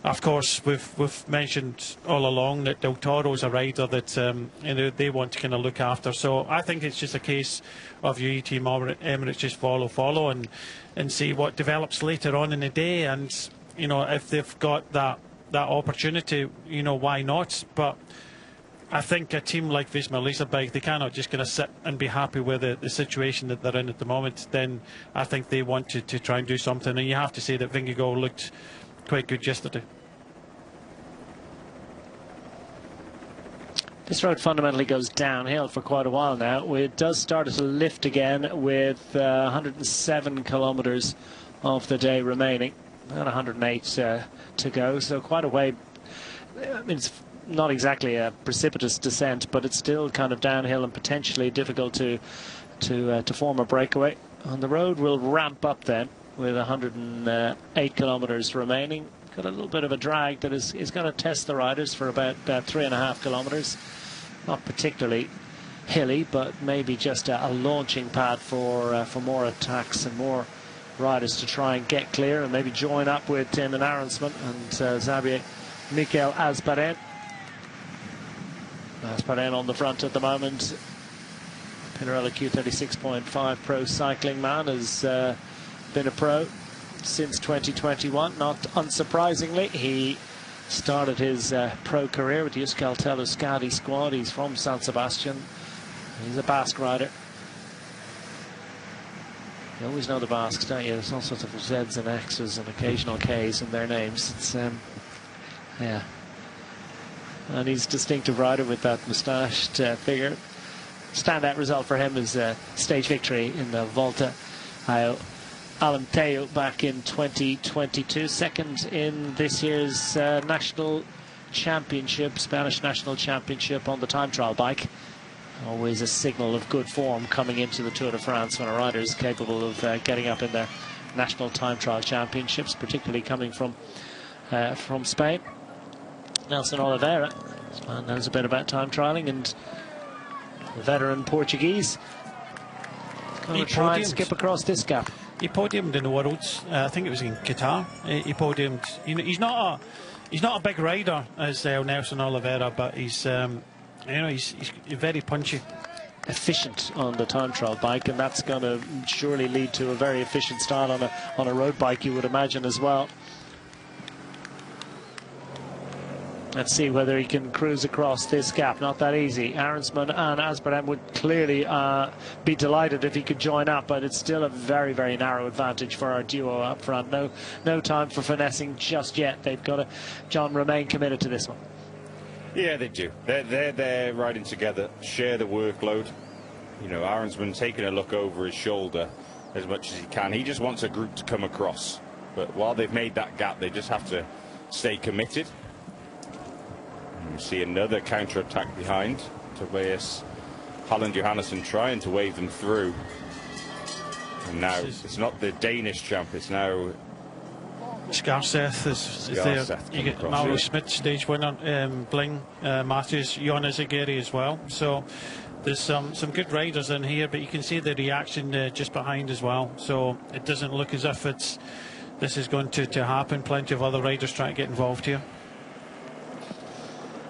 S10: of course, we've mentioned all along that Del Toro's a rider that you know, they want to kind of look after. So I think it's just a case of UAE Team Emirates just follow and see what develops later on in the day. And you know, if they've got that opportunity, you know, why not? But I think a team like Visma Lease Bike, they cannot just going to sit and be happy with the situation that they're in at the moment. Then I think they want to try and do something. And you have to say that Vingegaard looked quite good yesterday.
S2: This road fundamentally goes downhill for quite a while now. It does start to lift again with 107 kilometres of the day remaining. About 108 to go, so quite a way. I mean, it's not exactly a precipitous descent, but it's still kind of downhill and potentially difficult to form a breakaway. On the road will ramp up then with 108 kilometres remaining. Got a little bit of a drag that is going to test the riders for about 3.5 kilometres. Not particularly hilly, but maybe just a launching pad for more attacks and more riders to try and get clear and maybe join up with Tim and Arensman and Xavier Mikel Asbaren. Asbaren on the front at the moment. Pinarello Q36.5 pro cycling man, has been a pro since 2021. Not unsurprisingly, he started his pro career with the Euskaltel Euskadi squad. He's from San Sebastian. He's a Basque rider. You always know the Basques, don't you? There's all sorts of Zs and Xs and occasional Ks in their names. It's yeah. And he's a distinctive rider with that moustached figure. Standout result for him is a stage victory in the Volta ao Alemtejo back in 2022. Second in this year's national championship, Spanish national championship on the time trial bike. Always a signal of good form coming into the Tour de France when a rider is capable of getting up in their national time trial championships, particularly coming from Spain. Nelson Oliveira, this man knows a bit about time trialing, and the veteran Portuguese going to try and skip across this gap.
S10: He podiumed in the Worlds. I think it was in Qatar. He podiumed. You know, he's not a big rider as Nelson Oliveira, but he's you know, he's very punchy,
S2: efficient on the time trial bike, and that's going to surely lead to a very efficient style on a road bike, you would imagine, as well. Let's see whether he can cruise across this gap. Not that easy. Arensman and Asbaren would clearly be delighted if he could join up, but it's still a very, very narrow advantage for our duo up front. No time for finessing just yet. They've got to. John remain committed to this one.
S13: Yeah, they do. They're there riding together, share the workload. You know, Arensman taking a look over his shoulder as much as he can. He just wants a group to come across. But while they've made that gap, they just have to stay committed. You see another counter-attack behind. Tobias Holland Johannesson trying to wave them through. And now it's not the Danish champ, it's now
S10: Scarseth is there. You get Mauro Schmidt, stage winner, Bling, Matthews, Jon Izagirre as well. So there's some good riders in here, but you can see the reaction just behind as well. So it doesn't look as if this is going to happen. Plenty of other riders trying to get involved here.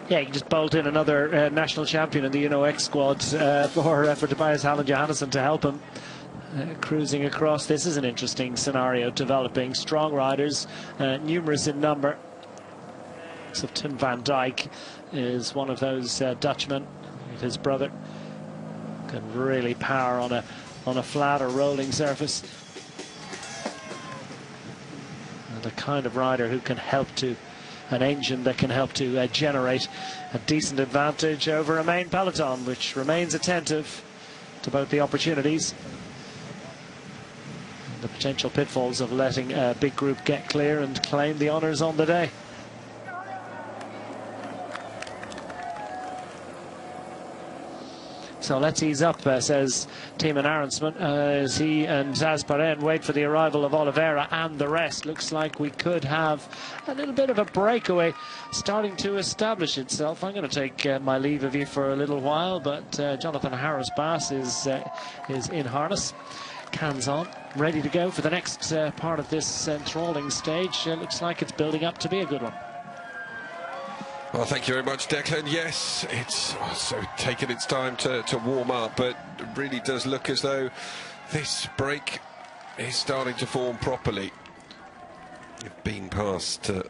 S2: Yeah, you can just bolt in another national champion in the X squad for Tobias Hallen Johannesson to help him. Cruising across. This is an interesting scenario developing. Strong riders, numerous in number. So Tim van Dijk is one of those Dutchmen. His brother can really power on a flat or rolling surface. And the kind of rider who can help to, an engine that can help to generate a decent advantage over a main peloton, which remains attentive to both the opportunities, the potential pitfalls of letting a big group get clear and claim the honours on the day. So let's ease up, says Timo Arensman, as he and Zaz Perrin wait for the arrival of Oliveira and the rest. Looks like we could have a little bit of a breakaway starting to establish itself. I'm going to take my leave of you for a little while, but Jonathan Harris-Bass is in harness. Cans on, ready to go for the next part of this enthralling stage. Looks like it's building up to be a good one.
S1: Well, thank you very much, Declan. Yes, it's also taken its time to warm up, but it really does look as though this break is starting to form properly. You've been past the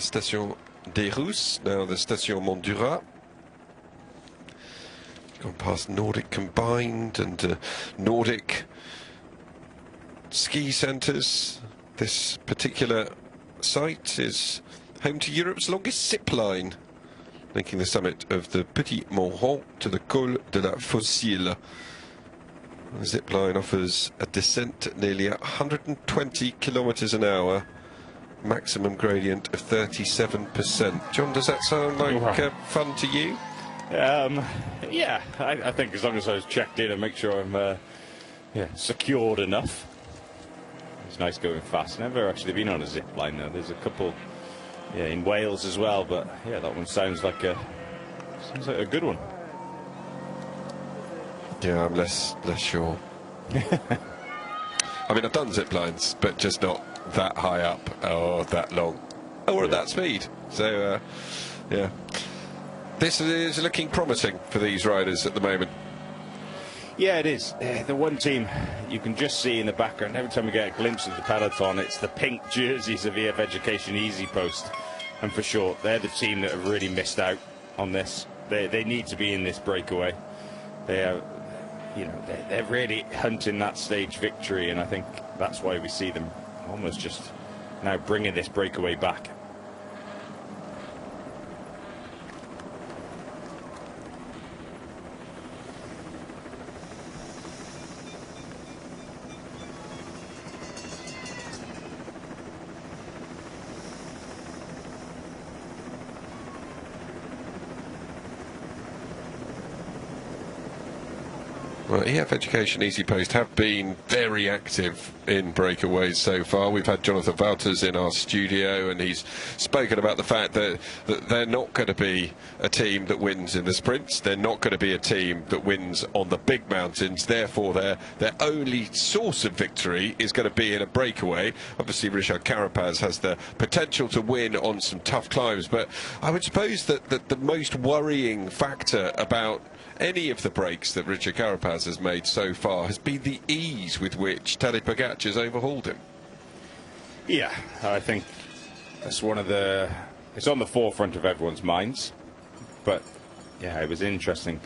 S1: Station des Rousses, now the Station Mondura. Gone past Nordic Combined and Nordic ski centres. This particular site is home to Europe's longest zip line, linking the summit of the Petit Montrond to the Col de la Fossile. The zip line offers a descent at nearly 120 kilometres an hour, maximum gradient of 37%. John, does that sound like fun to you?
S13: Yeah, I think as long as I was checked in and make sure I'm secured enough. It's nice going fast. Never actually been on a zip line though. There's a couple in Wales as well, but yeah, that one sounds like a good one.
S1: Yeah, I'm less sure. I mean, I've done zip lines, but just not that high up or that long or at that speed. So yeah, this is looking promising for these riders at the moment.
S13: Yeah, it is. The one team you can just see in the background, every time we get a glimpse of the peloton, it's the pink jerseys of EF Education Easy Post. And for sure, they're the team that have really missed out on this. They need to be in this breakaway. They are, they're really hunting that stage victory, and I think that's why we see them almost just now bringing this breakaway back.
S1: Well, EF Education Easy Post have been very active in breakaways so far. We've had Jonathan Wouters in our studio, and he's spoken about the fact that they're not going to be a team that wins in the sprints. They're not going to be a team that wins on the big mountains. Therefore, their only source of victory is going to be in a breakaway. Obviously, Richard Carapaz has the potential to win on some tough climbs, but I would suppose that the most worrying factor about any of the breaks that Richard Carapaz has made so far has been the ease with which Tadej Pogacar has overhauled him.
S13: Yeah, I think that's one of it's on the forefront of everyone's minds. But yeah, it was interesting.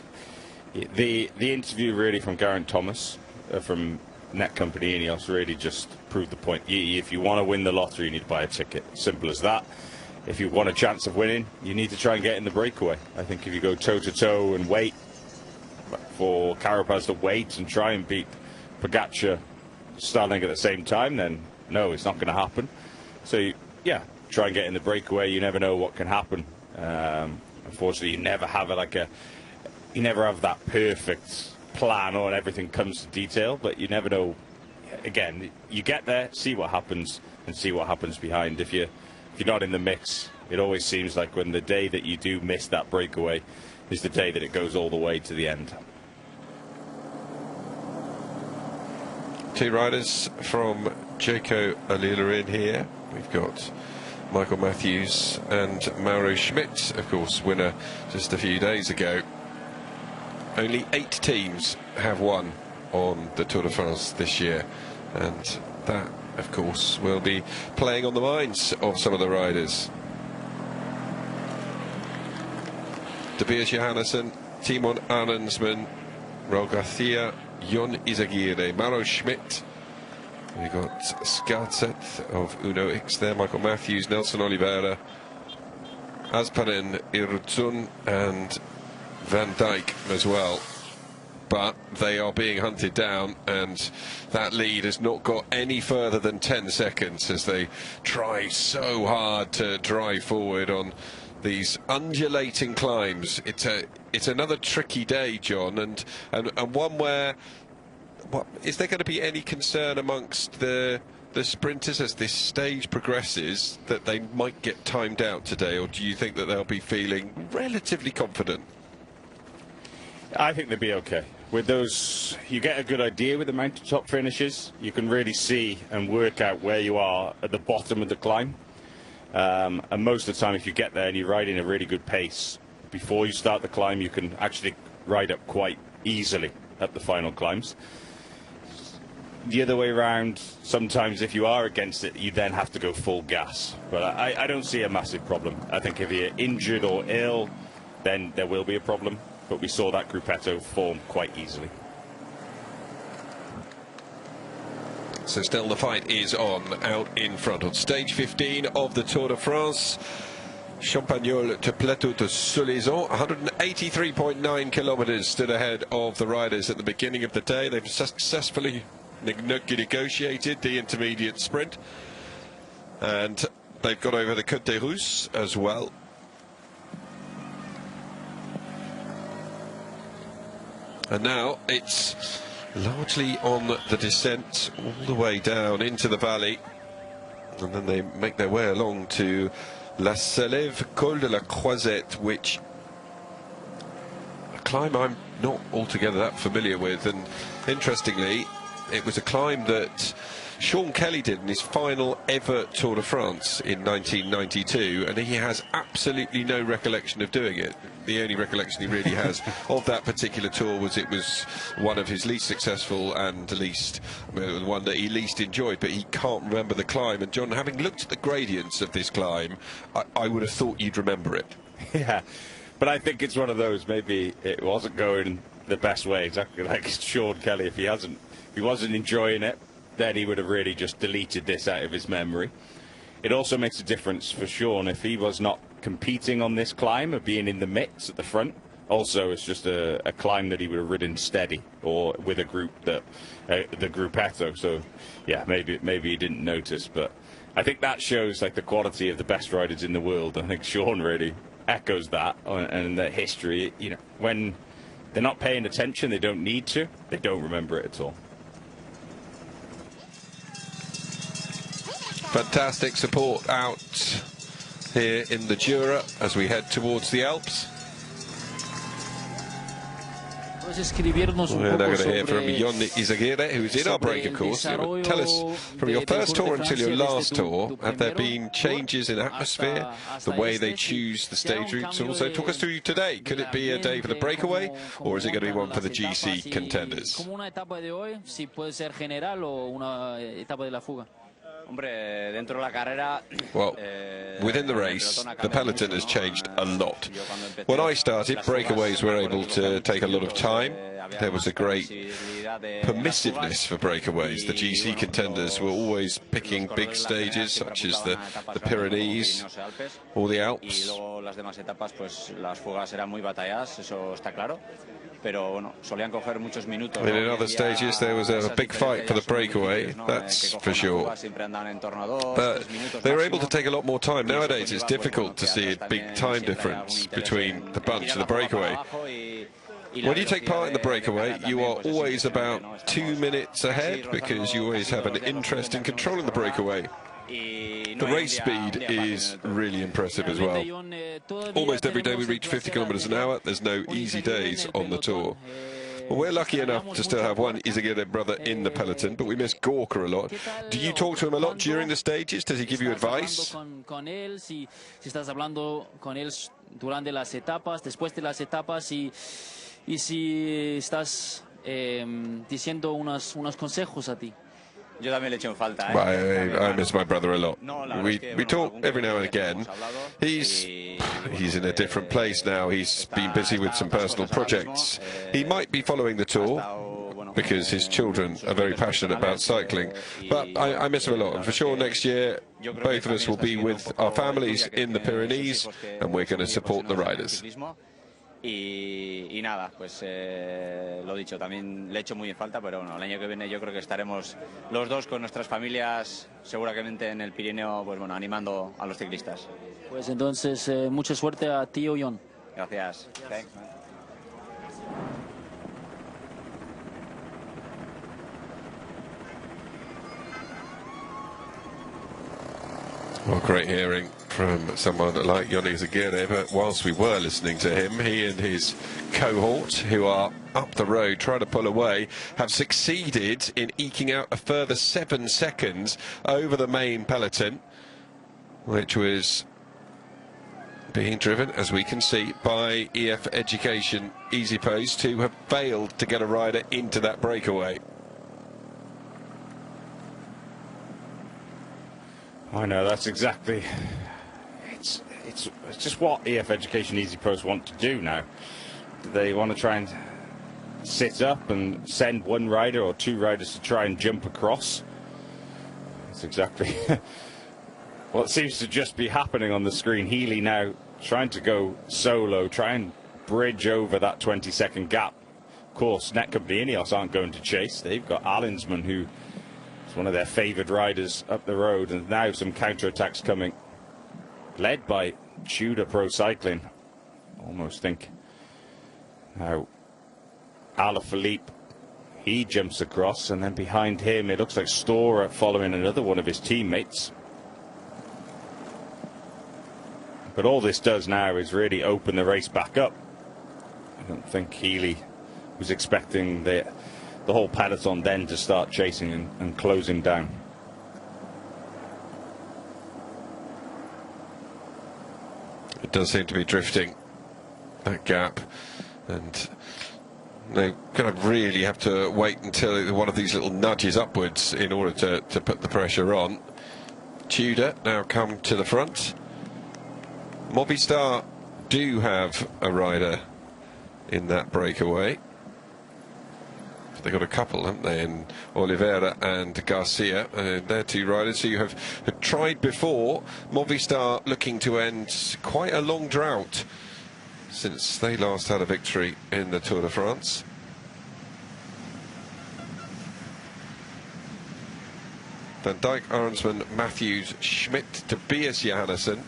S13: The interview really from Geraint Thomas from Netcompany Ineos really just proved the point. If you want to win the lottery, you need to buy a ticket. Simple as that. If you want a chance of winning, you need to try and get in the breakaway. I think if you go toe-to-toe and wait for Carapaz to wait and try and beat Pogacar starting at the same time, then no, it's not going to happen. So yeah, try and get in the breakaway. You never know what can happen. Unfortunately, you never have that perfect plan or everything comes to detail, but you never know again, you get there, see what happens, and see what happens behind. If you're not in the mix, it always seems like when the day that you do miss that breakaway is the day that it goes all the way to the end.
S1: Two riders from Jayco Alila in here. We've got Michael Matthews and Mauro Schmidt, of course, winner just a few days ago. Only 8 teams have won on the Tour de France this year, and that, of course, will be playing on the minds of some of the riders. Tobias Johannesson, Timon Arensman, Raul Garcia, Jon Izagirre, Mauro Schmidt. We've got Skartset of Uno X there, Michael Matthews, Nelson Oliveira, Asparen Irzun and Van Dijk as well. But they are being hunted down, and that lead has not got any further than 10 seconds as they try so hard to drive forward on these undulating climbs. It's another tricky day, John, and one where, is there going to be any concern amongst the sprinters as this stage progresses that they might get timed out today, or do you think that they'll be feeling relatively confident?
S13: I think they'll be okay. With those, you get a good idea with the mountaintop finishes. You can really see and work out where you are at the bottom of the climb. And most of the time, if you get there and you ride in a really good pace, before you start the climb, you can actually ride up quite easily at the final climbs. The other way around, sometimes if you are against it, you then have to go full gas. But I don't see a massive problem. I think if you're injured or ill, then there will be a problem. But we saw that gruppetto form quite easily.
S1: So still the fight is on out in front on stage 15 of the Tour de France. Champagnole to Plateau de Solaizon, 183.9 kilometres stood ahead of the riders at the beginning of the day. They've successfully negotiated the intermediate sprint, and they've got over the Côte des Rousses as well. And now it's largely on the descent all the way down into the valley, and then they make their way along to La Salève Col de la Croisette, which a climb I'm not altogether that familiar with, and interestingly it was a climb that Sean Kelly did in his final ever Tour de France in 1992, and he has absolutely no recollection of doing it. The only recollection he really has of that particular tour was it was one of his least successful and the one that he least enjoyed, but he can't remember the climb. And John, having looked at the gradients of this climb, I would have thought you'd remember it.
S13: Yeah, but I think it's one of those, maybe it wasn't going the best way, exactly like Sean Kelly. If he wasn't enjoying it, then he would have really just deleted this out of his memory. It also makes a difference for Sean if he was not competing on this climb or being in the mix at the front. Also, it's just a climb that he would have ridden steady or with a group that the gruppetto. So, yeah, maybe he didn't notice, but I think that shows like the quality of the best riders in the world. I think Sean really echoes that, and that history. You know, when they're not paying attention, they don't need to. They don't remember it at all.
S1: Fantastic support out here in the Jura as we head towards the Alps. We're now going to hear from Jon Izagirre, who's in our break, of course. Tell us, from your first tour until your last tour, have there been changes in atmosphere, the way they choose the stage routes? Also, talk us through today. Could it be a day for the breakaway, or is it going to be one for the GC contenders? Well, within the race, the peloton has changed a lot. When I started, breakaways were able to take a lot of time. There was a great permissiveness for breakaways. The GC contenders were always picking big stages, such as the Pyrenees or the Alps. And in other stages there was a big fight for the breakaway, that's for sure. But they were able to take a lot more time. Nowadays it's difficult to see a big time difference between the bunch and the breakaway. When you take part in the breakaway, you are always about 2 minutes ahead because you always have an interest in controlling the breakaway. The race speed is really impressive as well. Almost every day we reach 50 kilometers an hour. There's no easy days on the Tour. Well, we're lucky enough to still have one Izagirre brother in the peloton, but we miss Gorka a lot. Do you talk to him a lot during the stages? Does he give you advice?
S6: Con él, si estás hablando con él durante las etapas, después de las etapas, y si estás diciendo unos consejos a ti.
S16: Yo también le echo en falta,
S1: I miss my brother a lot. We talk every now and again. He's in a different place now. He's been busy with some personal projects. He might be following the Tour because his children are very passionate about cycling. But I miss him a lot. And for sure, next year, both of us will be with our families in the Pyrenees, and we're going to support the riders.
S16: Y nada, pues lo dicho, también le echo muy en falta, pero bueno, el año que viene yo creo que estaremos los dos con nuestras familias, seguramente en el Pirineo, pues bueno, animando a los ciclistas.
S6: Pues entonces, mucha suerte a ti, Jon.
S16: Gracias. Thanks, man.
S1: Well, great hearing from someone like Jon Izagirre, but whilst we were listening to him, he and his cohort, who are up the road trying to pull away, have succeeded in eking out a further 7 seconds over the main peloton, which was being driven, as we can see, by EF Education EasyPost, who have failed to get a rider into that breakaway.
S13: I know, that's exactly. It's just what EF Education EasyPost want to do now. They want to try and sit up and send one rider or 2 riders to try and jump across. That's exactly what seems to just be happening on the screen. Healy now trying to go solo, try and bridge over that 20-second gap. Of course, Netcompany Ineos aren't going to chase. They've got Alinsman, who one of their favoured riders up the road, and now some counter-attacks coming, led by Tudor Pro Cycling. Almost think now Alaphilippe, he jumps across, and then behind him it looks like Storer following another one of his teammates. But all this does now is really open the race back up. I don't think Healy was expecting the whole peloton then to start chasing and closing down.
S1: It does seem to be drifting, that gap, and they kind of really have to wait until one of these little nudges upwards in order to put the pressure on. Tudor now come to the front. Movistar do have a rider in that breakaway. They've got a couple, haven't they, in Oliveira and Garcia, and they're 2 riders who have tried before. Movistar looking to end quite a long drought since they last had a victory in the Tour de France. Van Dijk, Arensman, Matthews, Schmidt, Tobias Johannesson,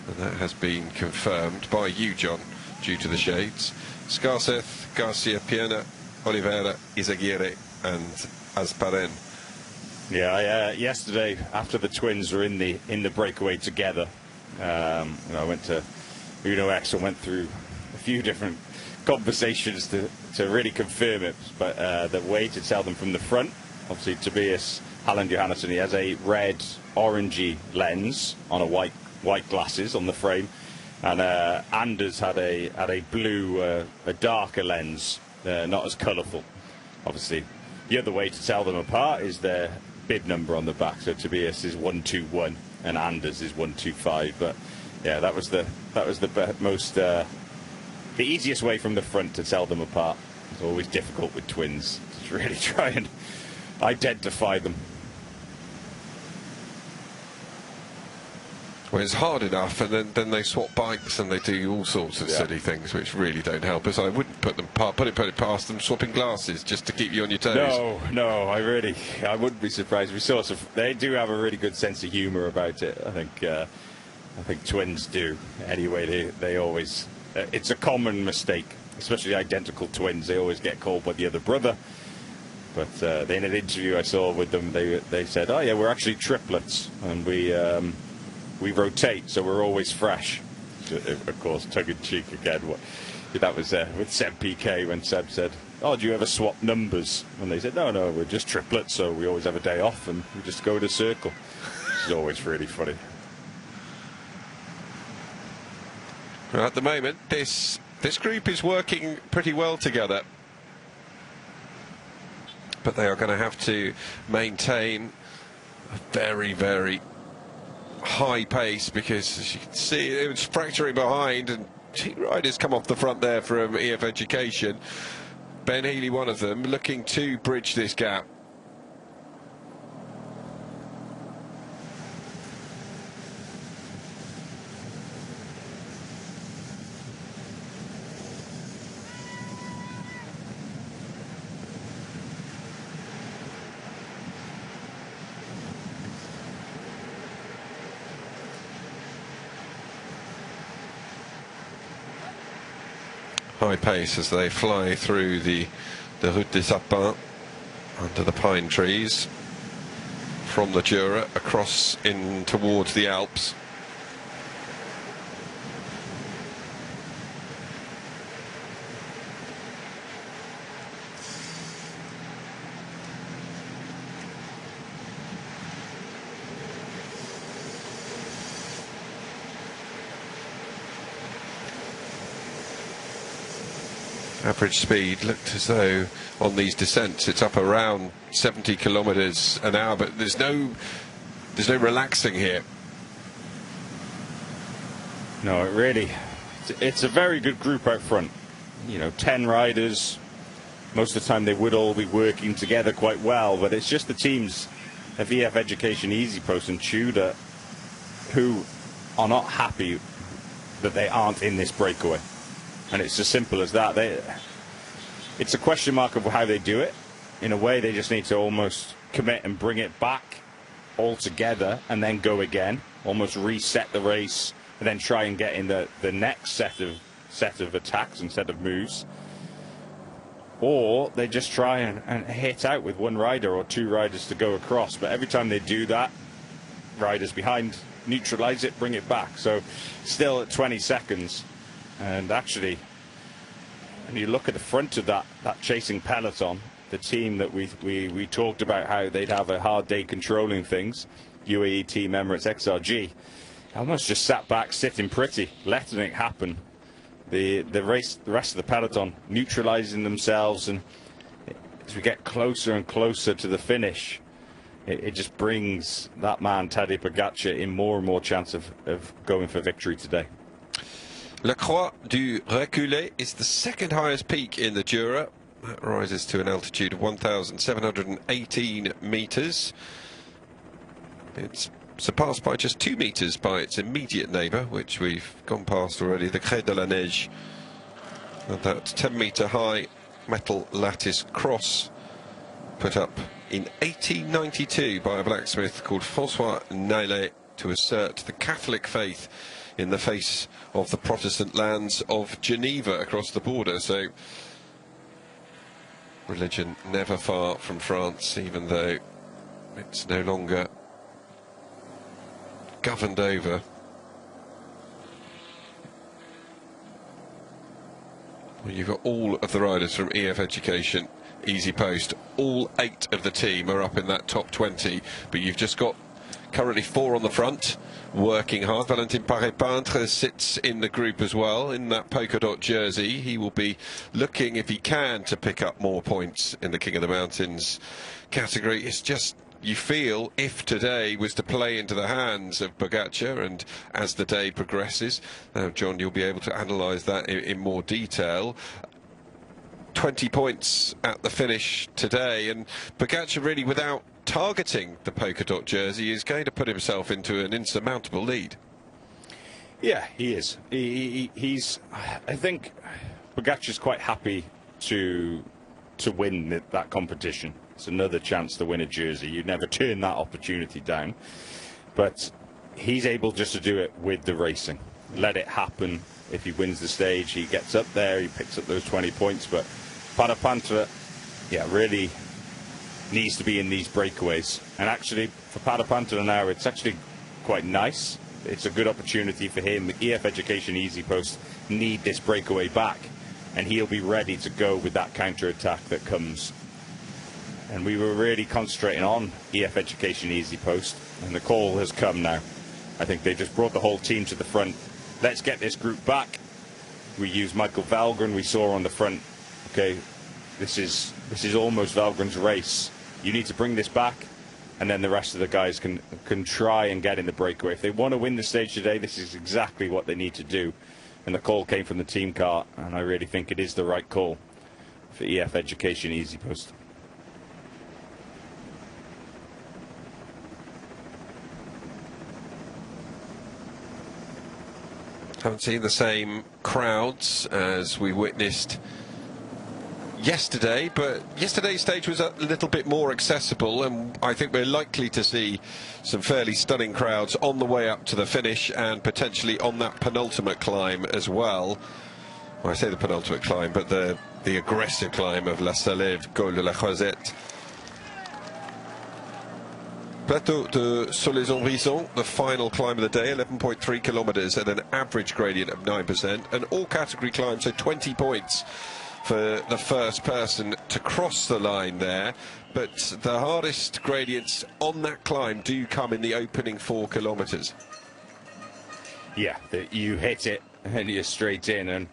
S1: and that has been confirmed by you, John, due to the shades. Scarseth, Garcia, Piana, Oliveira, Izagirre and Asparen.
S13: Yeah, yesterday after the twins were in the breakaway together, I went to Uno X and went through a few different conversations to really confirm it. But the way to tell them from the front, obviously Tobias Halland Johannesson, he has a red orangey lens on a white glasses on the frame, and Anders had a blue, a darker lens. Not as colourful. Obviously, the other way to tell them apart is their bib number on the back. So Tobias is 121 and Anders is 125. But yeah, that was the easiest way from the front to tell them apart. It's always difficult with twins to really try and identify them.
S1: Well, it's hard enough, and then they swap bikes and they do all sorts of silly things which really don't help us. I wouldn't put it past them swapping glasses just to keep you on your toes.
S13: No, I wouldn't be surprised. They do have a really good sense of humour about it. I think twins do. Anyway, they always. It's a common mistake especially identical twins, they always get called by the other brother. But in an interview I saw with them, they said, "Oh yeah, we're actually triplets, and we rotate, so we're always fresh." Of course, tongue in cheek again. That was with Seb PK when Seb said, "Oh, do you ever swap numbers?" And they said, "No, we're just triplets, so we always have a day off and we just go in a circle." Which is always really funny.
S1: At the moment, this group is working pretty well together, but they are going to have to maintain a very, very high pace, because as you can see, it was fracturing behind, and two riders come off the front there from EF Education. Ben Healy, one of them, looking to bridge this gap. High pace as they fly through the Route des Sapins under the pine trees from the Jura across in towards the Alps. Average speed looked as though on these descents it's up around 70 kilometers an hour, but there's no relaxing here.
S13: No, it's a very good group out front. 10 riders. Most of the time they would all be working together quite well, but it's just the teams of EF Education, EasyPost and Tudor who are not happy that they aren't in this breakaway. And it's as simple as that. It's a question mark of how they do it. In a way, they just need to almost commit and bring it back all together and then go again, almost reset the race, and then try and get in the next set of attacks and set of moves. Or they just try and hit out with one rider or two riders to go across. But every time they do that, riders behind neutralize it, bring it back. So still at 20 seconds. And actually, when you look at the front of that chasing peloton, the team that we talked about how they'd have a hard day controlling things, UAE Team Emirates XRG, almost just sat back, sitting pretty, letting it happen. The rest of the peloton neutralizing themselves, and as we get closer and closer to the finish, it just brings that man Tadej Pogačar in more and more chance of going for victory today.
S1: La Croix du Reculé is the second highest peak in the Jura. That rises to an altitude of 1,718 metres. It's surpassed by just 2 metres by its immediate neighbour, which we've gone past already, the Crête de la Neige. And that 10-metre high metal lattice cross put up in 1892 by a blacksmith called François Naillet to assert the Catholic faith in the face of the Protestant lands of Geneva across the border. So religion never far from France, even though it's no longer governed over. Well, you've got all of the riders from EF Education, EasyPost, all 8 of the team are up in that top 20, but you've just got currently 4 on the front, working hard. Valentin Paré-Peintre sits in the group as well, in that polka dot jersey. He will be looking, if he can, to pick up more points in the King of the Mountains category. It's just, you feel, if today was to play into the hands of Pogačar, and as the day progresses, now John, you'll be able to analyse that in more detail. 20 points at the finish today, and Pogačar really, without targeting the polka dot jersey, is going to put himself into an insurmountable lead.
S13: Yeah, he is. He's. I think Pogačar's quite happy to win that competition. It's another chance to win a jersey. You'd never turn that opportunity down. But he's able just to do it with the racing. let it happen. If he wins the stage, he gets up there, he picks up those 20 points. But Parapantra, yeah, really needs to be in these breakaways. And actually, for Parapantra now, it's actually quite nice. It's a good opportunity for him. The EF Education Easy Post need this breakaway back, and he'll be ready to go with that counter-attack that comes. And we were really concentrating on EF Education Easy Post, and the call has come now. I think they just brought the whole team to the front. Let's get this group back. We use Michael Valgren, we saw on the front. Okay, this is almost Valgren's race. You need to bring this back, and then the rest of the guys can try and get in the breakaway. If they want to win the stage today, this is exactly what they need to do. And the call came from the team car, and I really think it is the right call for EF Education Easy Post.
S1: Haven't seen the same crowds as we witnessed yesterday, but yesterday's stage was a little bit more accessible, and I think we're likely to see some fairly stunning crowds on the way up to the finish and potentially on that penultimate climb as well. Well, I say the penultimate climb, but the aggressive climb of La Salève, Col de la Croisette. Plateau de Solaison-Vrison, the final climb of the day, 11.3 kilometres at an average gradient of 9%, and all category climbs, so 20 points for the first person to cross the line there. But the hardest gradients on that climb do come in the opening 4 kilometres.
S13: Yeah, you hit it and you're straight in, and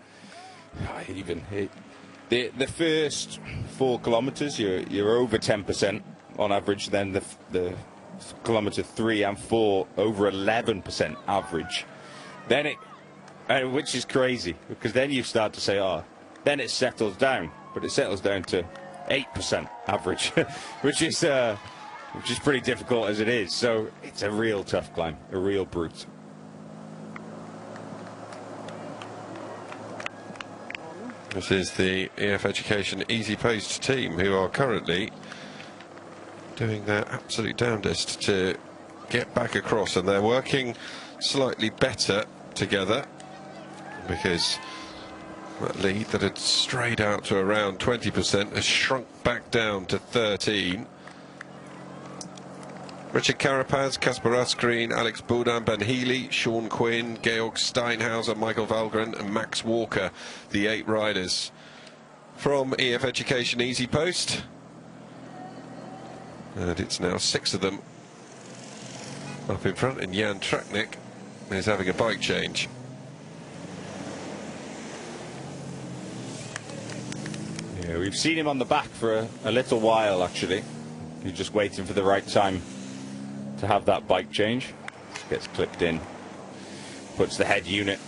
S13: even the first 4 kilometres you're over 10% on average, then the kilometre 3 and 4 over 11% average, then which is crazy, because then you start to say, oh, then it settles down, but it settles down to 8% average, which is pretty difficult as it is. So it's a real tough climb, a real brute.
S1: This is the EF Education Easy Post team, who are currently doing their absolute damnedest to get back across, and they're working slightly better together, because that lead that had strayed out to around 20% has shrunk back down to 13. Richard Carapaz, Kasper Asgreen, Alex Boudin, Ben Healy, Sean Quinn, Georg Steinhauser, Michael Valgren and Max Walker, the 8 riders from EF Education Easy Post. And it's now 6 of them up in front, and Jan Traknik is having a bike change.
S13: Yeah, we've seen him on the back for a little while, actually. He's just waiting for the right time to have that bike change. Gets clipped in, puts the head unit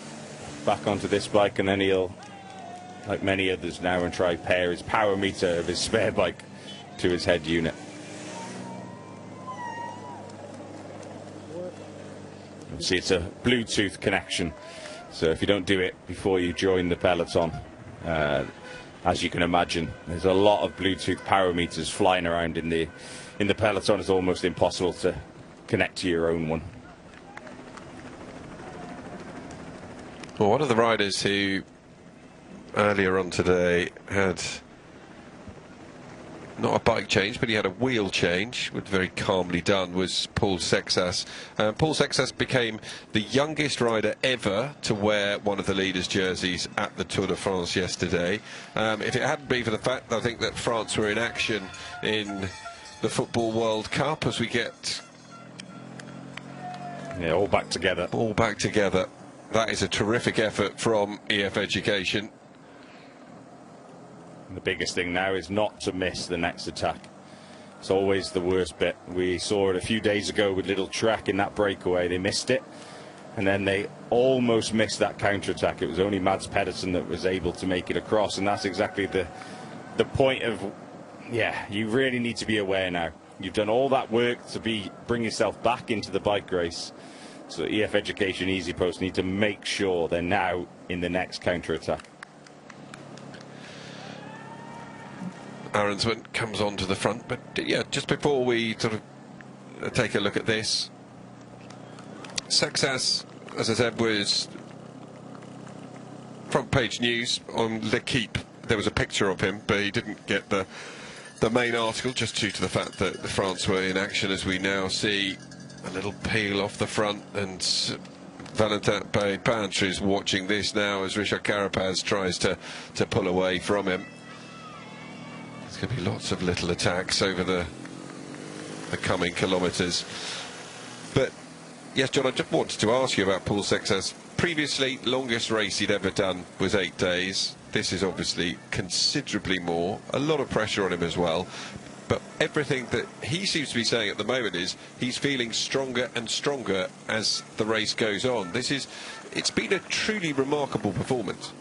S13: back onto this bike, and then he'll, like many others now, and try pair his power meter of his spare bike to his head unit. See, it's a Bluetooth connection, so if you don't do it before you join the peloton, as you can imagine, there's a lot of Bluetooth power meters flying around in the peloton. It's almost impossible to connect to your own one.
S1: Well, one of the riders who earlier on today had not a bike change, but he had a wheel change, which very calmly done, was Paul Sexas. Paul Sexas became the youngest rider ever to wear one of the leaders' jerseys at the Tour de France yesterday. If it hadn't been for the fact, I think, that France were in action in the Football World Cup, as we get...
S13: Yeah, all back together.
S1: All back together. That is a terrific effort from EF Education.
S13: The biggest thing now is not to miss the next attack. It's always the worst bit. We saw it a few days ago with Little Trek in that breakaway. They missed it, and then they almost missed that counter-attack. It was only Mads Pedersen that was able to make it across, and that's exactly the point of, yeah, you really need to be aware now. You've done all that work to bring yourself back into the bike race. So EF Education Easy Post need to make sure they're now in the next counter-attack.
S1: Aronsman comes on to the front, but yeah, just before we sort of take a look at this, Sexas, as I said, was front page news on L'Equipe. There was a picture of him, but he didn't get the main article, just due to the fact that France were in action, as we now see a little peel off the front, and Valentin Peintre is watching this now as Richard Carapaz tries to pull away from him. There's going to be lots of little attacks over the coming kilometres. But yes, John, I just wanted to ask you about Paul Sexas. Previously, longest race he'd ever done was 8 days. This is obviously considerably more, a lot of pressure on him as well. But everything that he seems to be saying at the moment is he's feeling stronger and stronger as the race goes on. It's been a truly remarkable performance.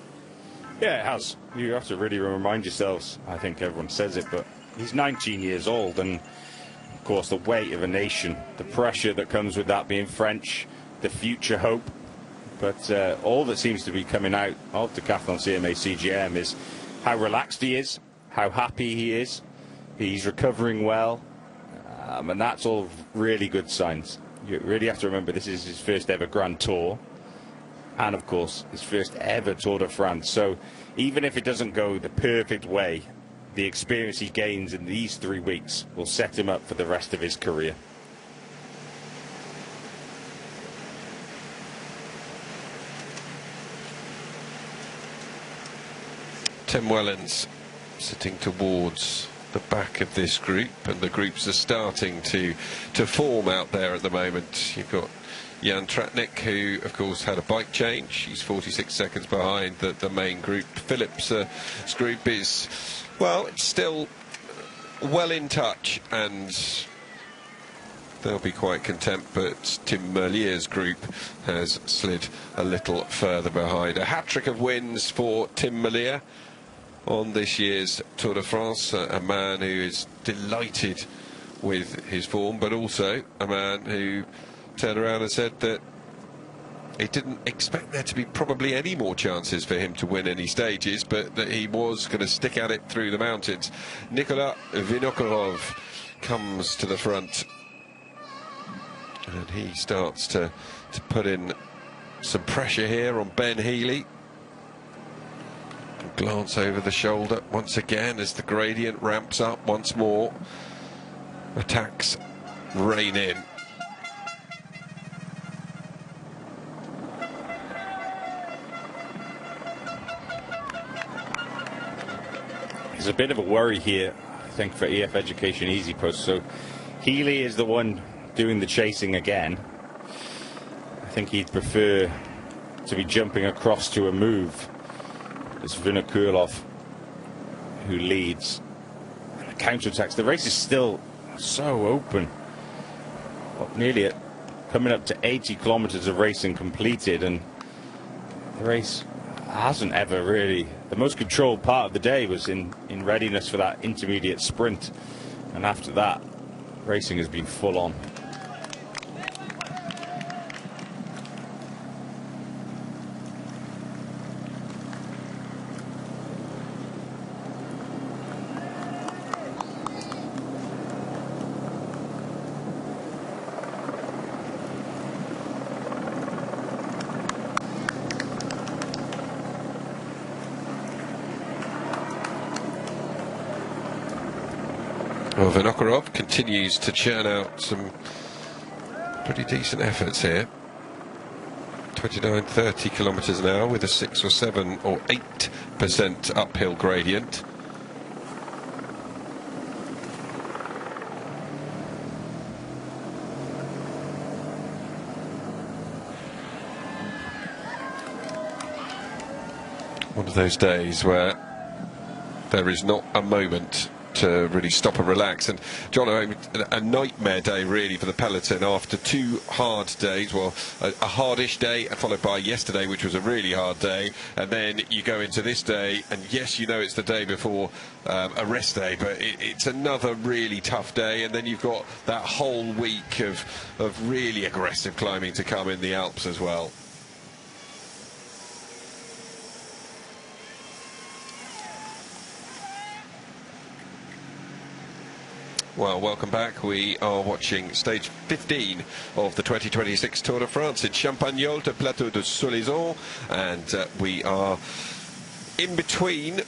S13: Yeah, it has. You have to really remind yourselves, I think everyone says it, but he's 19 years old, and of course the weight of a nation, the pressure that comes with that being French, the future hope. But all that seems to be coming out of Decathlon CMA CGM is how relaxed he is, how happy he is. He's recovering well, and that's all really good signs. You really have to remember this is his first ever Grand Tour, and of course his first ever Tour de France. So even if it doesn't go the perfect way, the experience he gains in these 3 weeks will set him up for the rest of his career.
S1: Tim Wellens sitting towards the back of this group, and the groups are starting to form out there at the moment. You've got Jan Tratnik, who of course had a bike change. He's 46 seconds behind the main group. Philip's group is, well, it's still well in touch, and they'll be quite content, but Tim Merlier's group has slid a little further behind. A hat-trick of wins for Tim Merlier on this year's Tour de France, a man who is delighted with his form, but also a man who turned around and said that he didn't expect there to be probably any more chances for him to win any stages, but that he was going to stick at it through the mountains. Nicolas Vinokourov comes to the front, and he starts to put in some pressure here on Ben Healy. Glance over the shoulder once again as the gradient ramps up once more. Attacks rain in.
S13: There's a bit of a worry here, I think, for EF Education Easy Post. So Healy is the one doing the chasing again. I think he'd prefer to be jumping across to a move. It's Vinokourov who leads. And the counterattacks. The race is still so open. Well, nearly coming up to 80 kilometers of racing completed, and the race hasn't ever really. The most controlled part of the day was in readiness for that intermediate sprint, and after that, racing has been full on.
S1: Well, Vinokourov continues to churn out some pretty decent efforts here. 29-30 kilometres an hour with a 6 or 7 or 8% uphill gradient. One of those days where there is not a moment to really stop and relax. And John, a nightmare day really for the peloton after 2 hard days. Well, a hardish day followed by yesterday, which was a really hard day, and then you go into this day, and yes, you know it's the day before a rest day, but it's another really tough day, and then you've got that whole week of really aggressive climbing to come in the Alps as well. Well, welcome back. We are watching stage 15 of the 2026 Tour de France. It's Champagnol to Plateau de Solaizon, and we are in between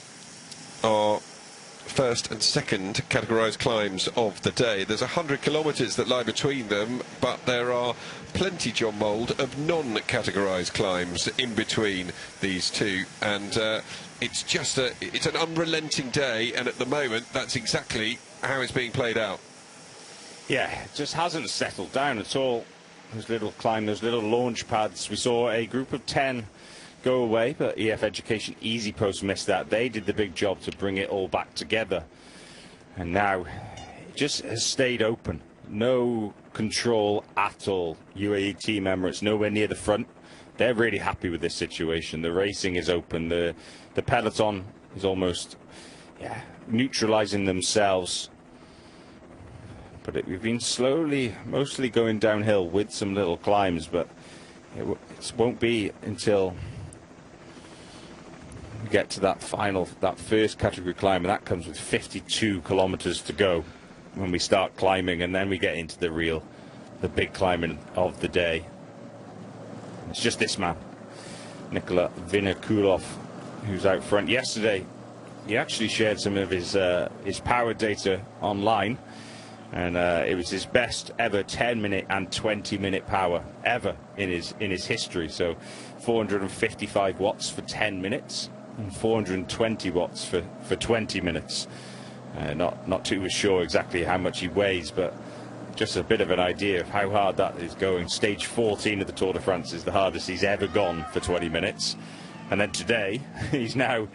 S1: our first and second categorised climbs of the day. There's 100 kilometres that lie between them, but there are plenty, John Mould, of non-categorised climbs in between these two, and it's an unrelenting day, and at the moment that's exactly how it's being played out.
S13: Yeah, it just hasn't settled down at all. Those little launch pads. We saw a group of 10 go away, but EF Education Easy Post missed that. They did the big job to bring it all back together, and now it just has stayed open. No control at all. UAE Team Emirates nowhere near the front. They're really happy with this situation. The racing is open. The peloton is almost neutralizing themselves, but we've been slowly, mostly going downhill with some little climbs, but it won't be until we get to that first category climb, and that comes with 52 kilometers to go when we start climbing, and then we get into the big climbing of the day. It's just this man, Nikola Vinokurov, who's out front. Yesterday he actually shared some of his power data online, and it was his best ever 10-minute and 20-minute power ever in his history. So 455 watts for 10 minutes and 420 watts for 20 minutes. Not too sure exactly how much he weighs, but just a bit of an idea of how hard that is going. Stage 14 of the Tour de France is the hardest he's ever gone for 20 minutes. And then today, he's now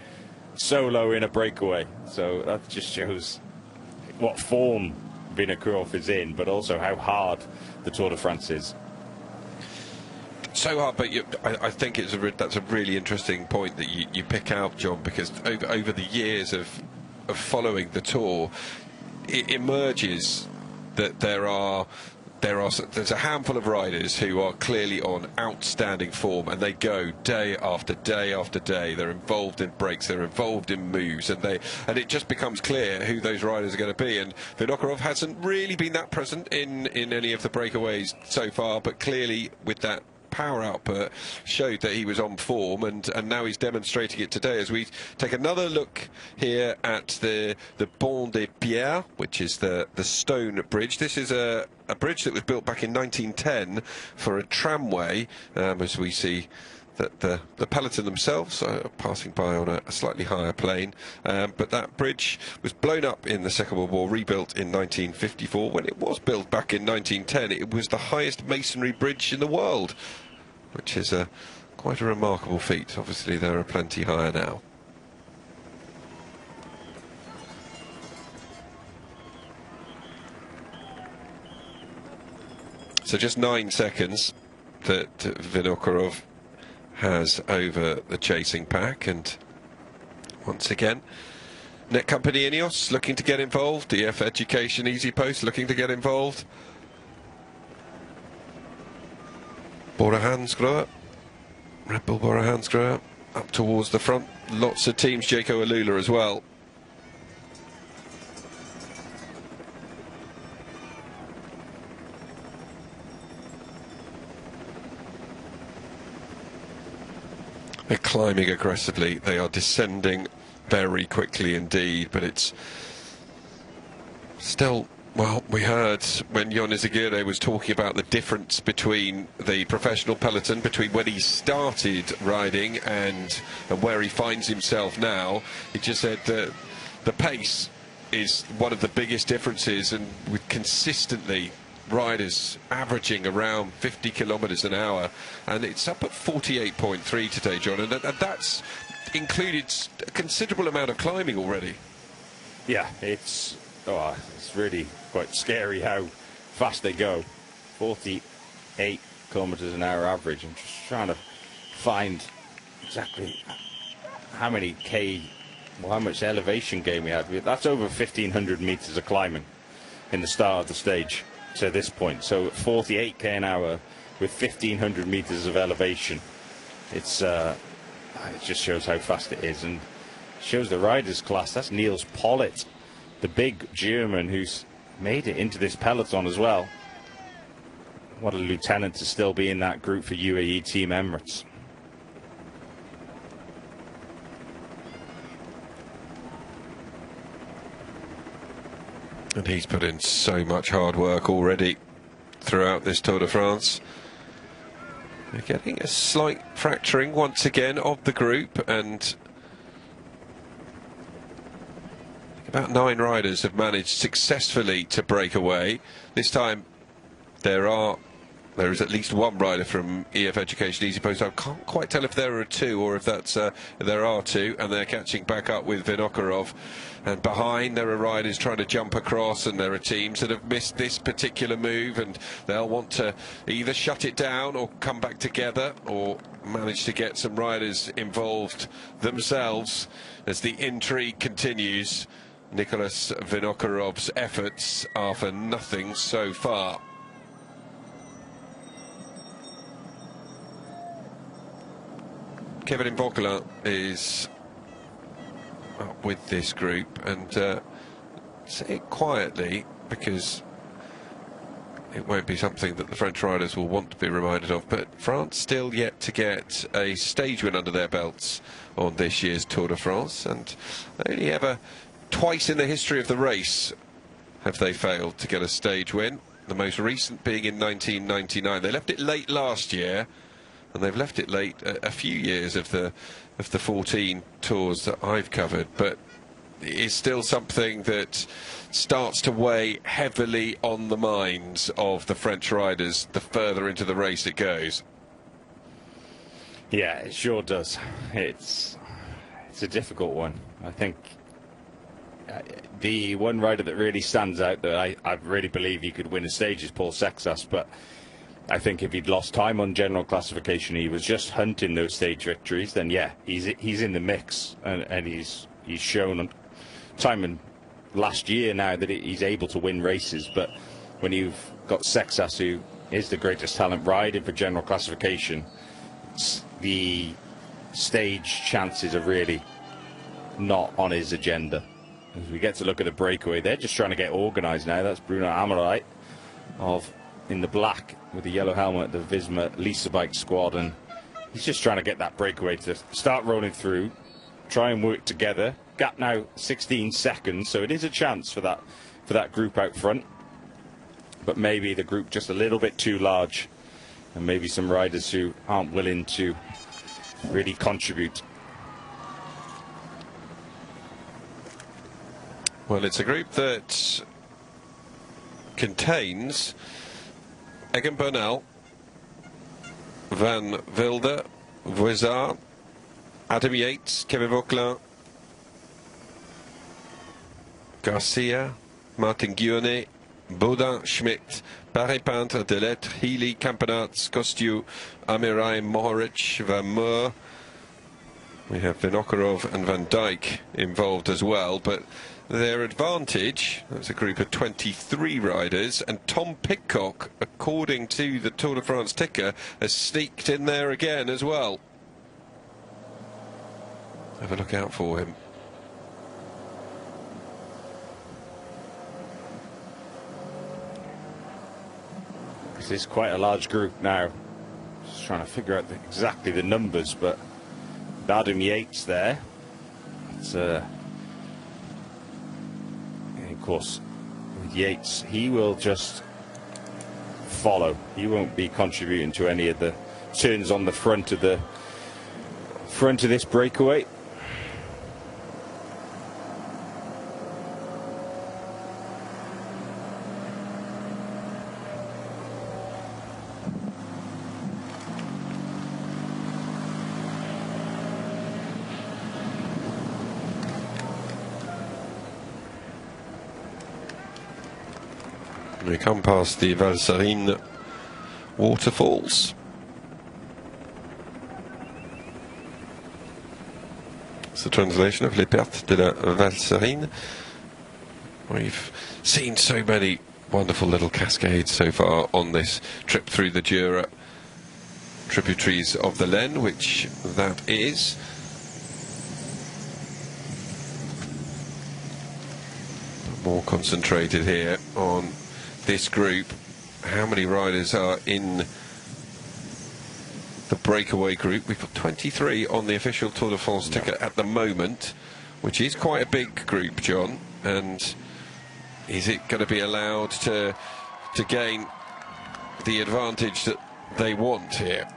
S13: solo in a breakaway. So that just shows what form Vinokurov is in, but also how hard the Tour de France is.
S1: So hard, but I think that's a really interesting point that you pick out, John, because over the years of following the Tour, it emerges that there's a handful of riders who are clearly on outstanding form, and they go day after day after day. They're involved in breaks, they're involved in moves, and it just becomes clear who those riders are going to be. And Vinokurov hasn't really been that present in any of the breakaways so far, but clearly with that power output showed that he was on form, and now he's demonstrating it today. As we take another look here at the Pont des Pierres, which is the stone bridge. This is a bridge that was built back in 1910 for a tramway, as we see that the peloton themselves are passing by on a slightly higher plane, but that bridge was blown up in the Second World War, rebuilt in 1954. When it was built back in 1910, it was the highest masonry bridge in the world, which is quite a remarkable feat. Obviously there are plenty higher now. So just 9 seconds that Vinokurov has over the chasing pack, and once again Netcompany Ineos looking to get involved, EF Education Easy Post looking to get involved, Bora Hansgrohe, Red Bull Bora Hansgrohe up towards the front, lots of teams, Jayco Alula as well. They're climbing aggressively, they are descending very quickly indeed, but it's still, well, we heard when Jon Izagirre was talking about the difference between the professional peloton, between when he started riding and where he finds himself now. He just said that the pace is one of the biggest differences, and with consistently riders averaging around 50 kilometers an hour, and it's up at 48.3 today, John, and that's included a considerable amount of climbing already.
S13: Yeah, it's really quite scary how fast they go. 48 kilometers an hour average. I'm just trying to find exactly how many how much elevation gain we had. That's over 1,500 meters of climbing in the start of the stage to this point. So 48k an hour with 1,500 meters of elevation. It just shows how fast it is, and shows the riders' class. That's Niels Pollitt, the big German who's made it into this peloton as well. What a lieutenant to still be in that group for UAE Team Emirates.
S1: And he's put in so much hard work already throughout this Tour de France. They're getting a slight fracturing once again of the group, and about 9 riders have managed successfully to break away. This time there is at least 1 rider from EF Education EasyPost. I can't quite tell if there are 2 or if that's there are 2, and they're catching back up with Vinokurov. And behind there are riders trying to jump across, and there are teams that have missed this particular move, and they'll want to either shut it down or come back together, or manage to get some riders involved themselves as the intrigue continues. Nicholas Vinokurov's efforts are for nothing so far. Kevin Vauquelin is up with this group, and say it quietly because it won't be something that the French riders will want to be reminded of, but France still yet to get a stage win under their belts on this year's Tour de France, and only ever twice in the history of the race have they failed to get a stage win, the most recent being in 1999. They left it late last year, and they've left it late a few years of the 14 tours that I've covered, but it's still something that starts to weigh heavily on the minds of the French riders the further into the race it goes.
S13: Yeah, it sure does. It's a difficult one. I think the one rider that really stands out that I really believe he could win a stage is Paul Sexas, but I think if he'd lost time on general classification, he was just hunting those stage victories, then yeah, he's in the mix, and he's shown time in last year now that he's able to win races. But when you've got Sexas, who is the greatest talent riding for general classification, the stage chances are really not on his agenda. As we get to look at the breakaway, they're just trying to get organised now. That's Bruno Amorite in the black with the yellow helmet, the Visma Lease Bike squad, and he's just trying to get that breakaway to start rolling through, try and work together. Gap now 16 seconds, so it is a chance for that group out front, but maybe the group just a little bit too large, and maybe some riders who aren't willing to really contribute.
S1: Well, it's a group that contains Egan Bernal, Van Velde, Voisard, Adam Yates, Kevin Vauquelin, Garcia, Martin Guionnet, Baudin, Schmidt, Paré-Peintre, Delettre, Healy, Campenarts, Kostiou, Amirai, Mohoric, Van Moor. We have Vinokurov and Van Dijk involved as well, but their advantage, that's a group of 23 riders, and Tom Pidcock, according to the Tour de France ticker, has sneaked in there again as well. Have a look out for him.
S13: This is quite a large group now. Just trying to figure out exactly the numbers, but Adam Yates there. It's of course, with Yates, he will just follow. He won't be contributing to any of the turns on the front of this breakaway.
S1: We come past the Valserine waterfalls. It's the translation of Les Pertes de la Valserine. We've seen so many wonderful little cascades so far on this trip through the Jura, tributaries of the Lenne, which that is. more concentrated here on this group. How many riders are in the breakaway group? We've got 23 on the official Tour de France ticket at the moment, which is quite a big group, John. And is it going to be allowed to gain the advantage that they want here?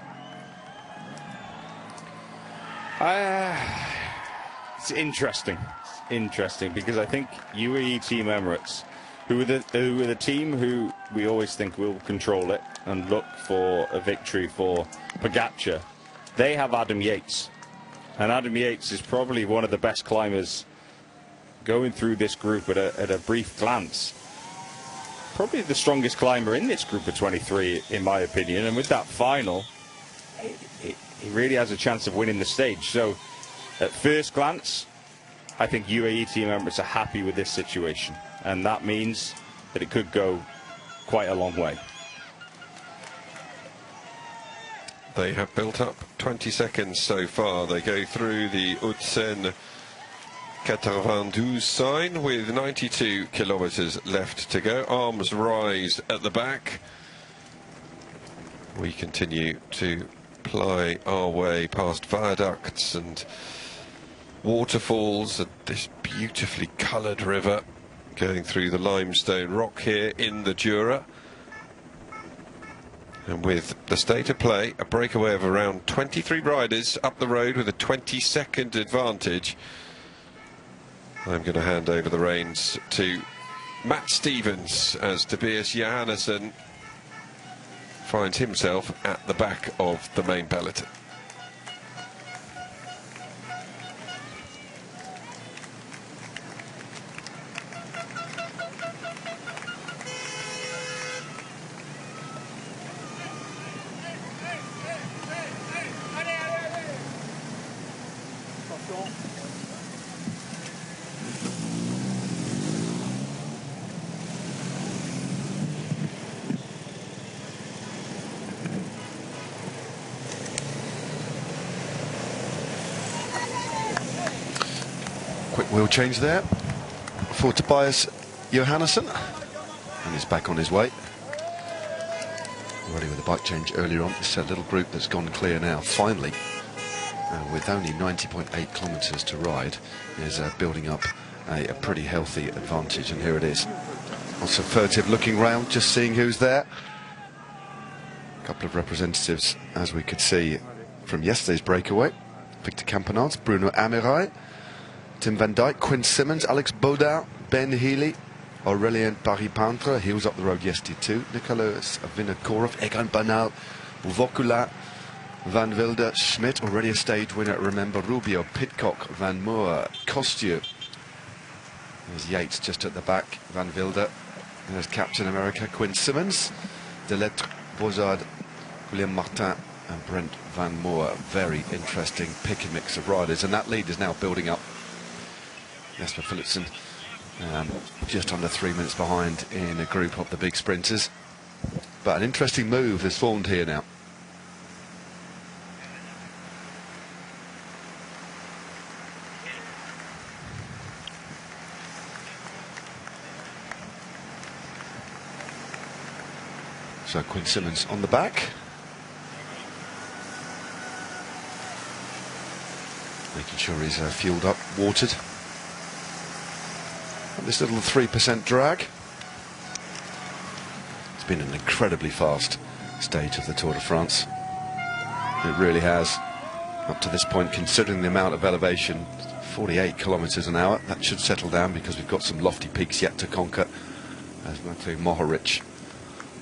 S13: It's interesting because I think UAE Team Emirates, who are the team who we always think will control it and look for a victory for Pogačar, they have Adam Yates, and Adam Yates is probably one of the best climbers going through this group at a brief glance. Probably the strongest climber in this group of 23, in my opinion, and with that final, he really has a chance of winning the stage. So at first glance, I think UAE Team Emirates are happy with this situation, and that means that it could go quite a long way.
S1: They have built up 20 seconds so far. They go through the Haute-Seine 92 sign with 92 kilometres left to go. Arms rise at the back. We continue to ply our way past viaducts and waterfalls and this beautifully coloured river going through the limestone rock here in the Jura. And with the state of play, a breakaway of around 23 riders up the road with a 20-second advantage, I'm going to hand over the reins to Matt Stevens as Tobias Johannesson finds himself at the back of the main peloton.
S17: Quick wheel change there for Tobias Johannesson, and he's back on his way. Already with a bike change earlier on. This little group that's gone clear now, finally, with only 90.8 kilometres to ride, is building up a pretty healthy advantage, and here it is. Also furtive looking round, just seeing who's there. A couple of representatives, as we could see from yesterday's breakaway. Victor Campenaerts, Bruno Amirail, Tim van Dijk, Quinn Simmons, Alex Baudard, Ben Healy, Aurélien Paris-Peintre, he was up the road yesterday too, Nicolas Vinokourov, Egan Bernal, Vokula, Van Wilder, Schmidt, already a stage winner, remember, Rubio, Pidcock, Van Moor, Kostieu. There's Yates just at the back, Van Wilder, there's Captain America, Quinn Simmons, Delettre, Bozard, William Martin and Brent Van Moor. Very interesting pick and mix of riders, and that lead is now building up. Jesper Philipsen just under 3 minutes behind in a group of the big sprinters, but an interesting move has formed here now. So Quinn Simmons on the back, making sure he's fueled up, watered. And this little 3% drag. It's been an incredibly fast stage of the Tour de France. It really has, up to this point, considering the amount of elevation, 48 kilometres an hour. That should settle down because we've got some lofty peaks yet to conquer, as Matej Mohoric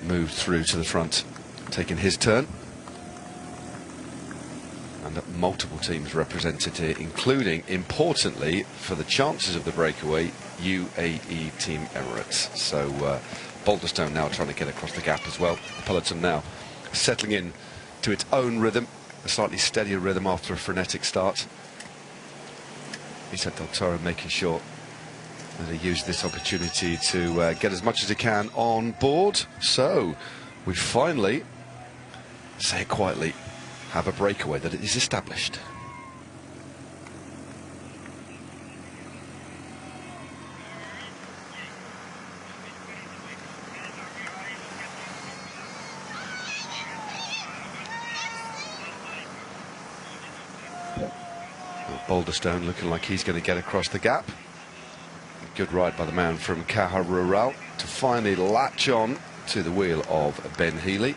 S17: moved through to the front, taking his turn. And multiple teams represented here, including, importantly, for the chances of the breakaway, UAE Team Emirates. So Balderstone now trying to get across the gap as well. The peloton now settling in to its own rhythm, a slightly steadier rhythm after a frenetic start. Iset Del Toro making sure that he used this opportunity to get as much as he can on board. So we finally, say it quietly, have a breakaway that is established. Boulderstone looking like he's going to get across the gap. Good ride by the man from Caja Rural to finally latch on to the wheel of Ben Healy.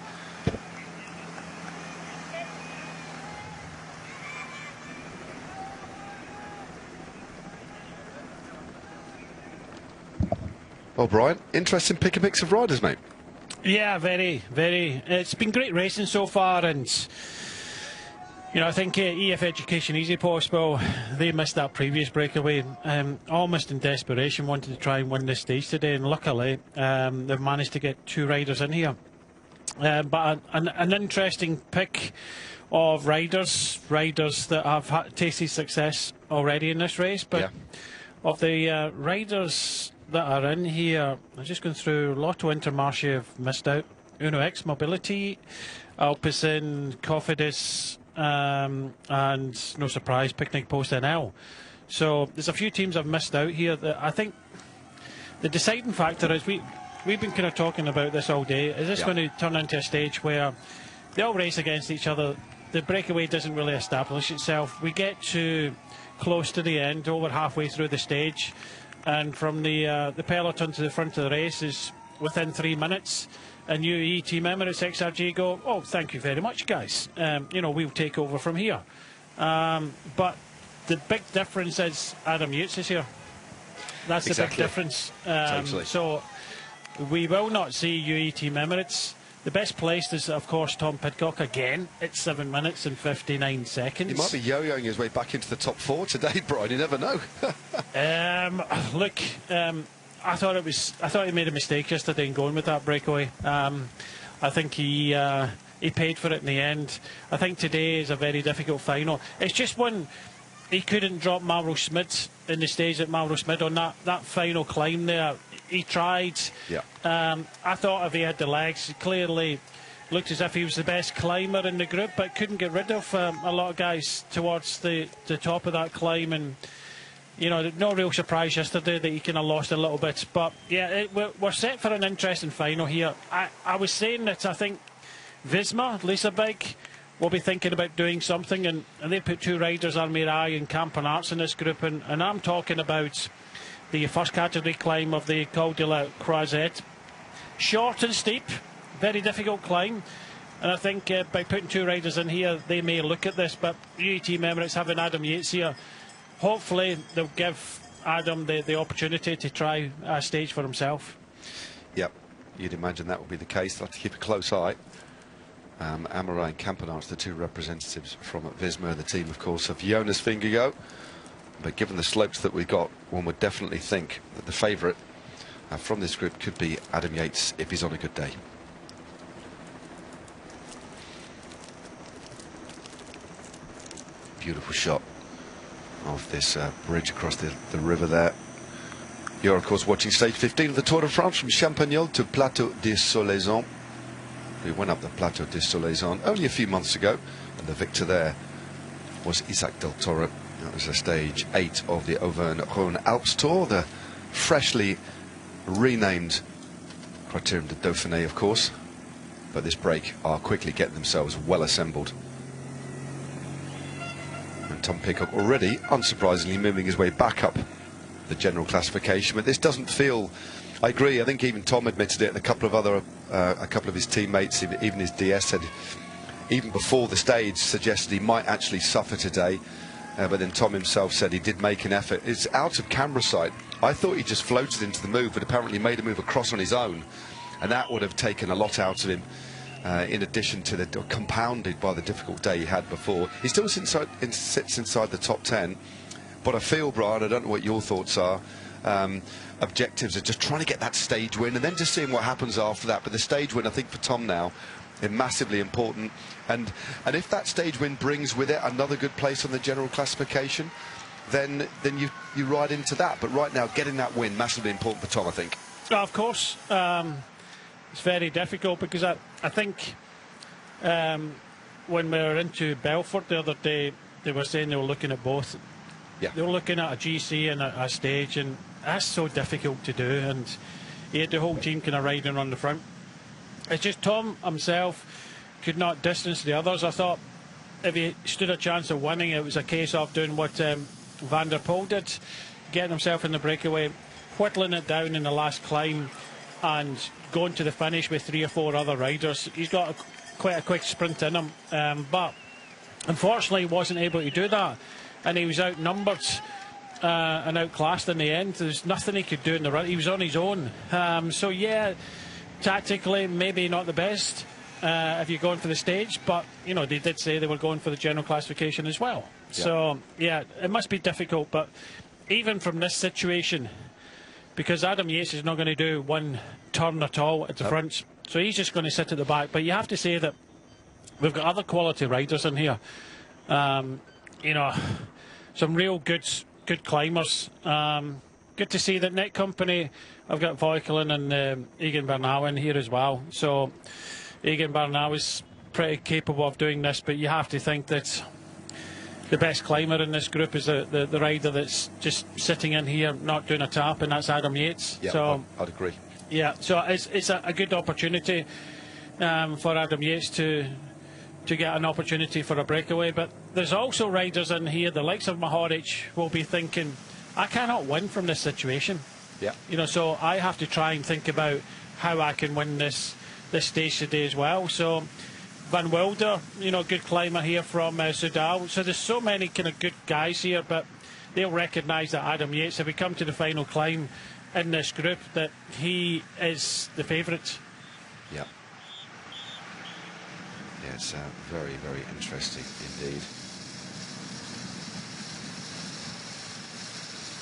S17: Well, Brian, interesting pick and mix of riders, mate.
S10: Yeah, very, very. It's been great racing so far, and you know, I think EF Education Easy Post, well, they missed that previous breakaway, almost in desperation, wanted to try and win this stage today, and luckily they've managed to get 2 riders in here. But an interesting pick of riders that have tasted success already in this race, but of the riders that are in here, I'm just going through. Lotto Intermarché have missed out. Uno X Mobility, Alpecin, Cofidis, and no surprise, Picnic Post NL. So there's a few teams have missed out here. That I think the deciding factor is we've been kind of talking about this all day. Is this going to turn into a stage where they all race against each other? The breakaway doesn't really establish itself. We get to close to the end, over halfway through the stage, and from the peloton to the front of the race is within 3 minutes, and UAE Team Emirates XRG go, oh, thank you very much, guys. You know, we'll take over from here. But the big difference is Adam Yates is here. That's the big difference.
S17: Totally.
S10: So we will not see UAE Team Emirates. The best placed is, of course, Tom Pidcock again at 7 minutes and 59 seconds.
S17: He might be yo-yoing his way back into the top 4 today, Brian. You never know.
S10: Look, I thought he made a mistake yesterday in going with that breakaway. I think he paid for it in the end. I think today is a very difficult final. It's just one. He couldn't drop Mauro Smid in the stage at Mauro Smid on that final climb there. He tried.
S17: Yeah.
S10: I thought if he had the legs, he clearly looked as if he was the best climber in the group, but couldn't get rid of a lot of guys towards the top of that climb. And you know, no real surprise yesterday that he kind of lost a little bit. But yeah, we're set for an interesting final here. I was saying that I think Visma, Leasebike, will be thinking about doing something, and they put 2 riders, Armirai and Campanarts, in this group, and I'm talking about the first category climb of the Col de la Croisette. Short and steep, very difficult climb, and I think by putting 2 riders in here, they may look at this. But UAE Team Emirates having Adam Yates here, hopefully they'll give Adam the opportunity to try a stage for himself.
S17: Yep, you'd imagine that will be the case. They'll have to keep a close eye. Armirai and Campanarts, the 2 representatives from Visma, the team, of course, of Jonas Vingegaard. But given the slopes that we got, one would definitely think that the favourite from this group could be Adam Yates if he's on a good day. Beautiful shot of this bridge across the river there. You're, of course, watching stage 15 of the Tour de France from Champagnol to Plateau des Solaisons. We went up the Plateau des Solaisons only a few months ago, and the victor there was Isaac Del Toro. That was a stage 8 of the Auvergne-Rhône Alps Tour, the freshly renamed Criterium de Dauphiné, of course. But this break are quickly getting themselves well assembled. And Tom Pidcock already, unsurprisingly, moving his way back up the general classification. But this doesn't feel... I agree, I think even Tom admitted it, and a couple of his teammates, even his DS said, even before the stage, suggested he might actually suffer today. But then Tom himself said he did make an effort. It's out of camera sight. I thought he just floated into the move, but apparently made a move across on his own, and that would have taken a lot out of him, in addition to the compounded by the difficult day he had before. He still sits inside the top 10, but I feel, Brian, I don't know what your thoughts are, objectives are just trying to get that stage win and then just seeing what happens after that. But the stage win, I think, for Tom now is massively important, and if that stage win brings with it another good place on the general classification, then you ride into that. But right now, getting that win, massively important for Tom, I think.
S10: Of course, it's very difficult, because I think when we were into Belfort the other day, they were saying they were looking at both.
S17: Yeah.
S10: They were looking at a GC and a stage, and that's so difficult to do, and he had the whole team kind of riding on the front. It's just Tom himself could not distance the others. I thought if he stood a chance of winning, it was a case of doing what Van der Poel did, getting himself in the breakaway, whittling it down in the last climb and going to the finish with 3 or 4 other riders. He's got quite a quick sprint in him, but unfortunately he wasn't able to do that, and he was outnumbered and outclassed in the end. There's nothing he could do in the run. He was on his own. So yeah, tactically maybe not the best if you're going for the stage, but you know, they did say they were going for the general classification as well. Yeah. So yeah, it must be difficult, but even from this situation, because Adam Yates is not going to do one turn at all at the front, so he's just going to sit at the back. But you have to say that we've got other quality riders in here. You know, some real good climbers. Good to see that Nick Company, I've got Voikelin and Egan Bernal in here as well. So Egan Bernal is pretty capable of doing this, but you have to think that the best climber in this group is the rider that's just sitting in here not doing a tap, and that's Adam Yates.
S17: Yeah,
S10: so
S17: I'd agree.
S10: Yeah, so it's a good opportunity for Adam Yates to get an opportunity for a breakaway. But there's also riders in here, the likes of Mohoric, will be thinking, I cannot win from this situation.
S17: Yeah.
S10: You know, so I have to try and think about how I can win this stage today as well. So Van Wilder, you know, good climber here from Soudal. So there's so many kind of good guys here, but they'll recognise that Adam Yates, if we come to the final climb in this group, that he is the favourite.
S17: Yeah. Yeah, it's very, very interesting indeed.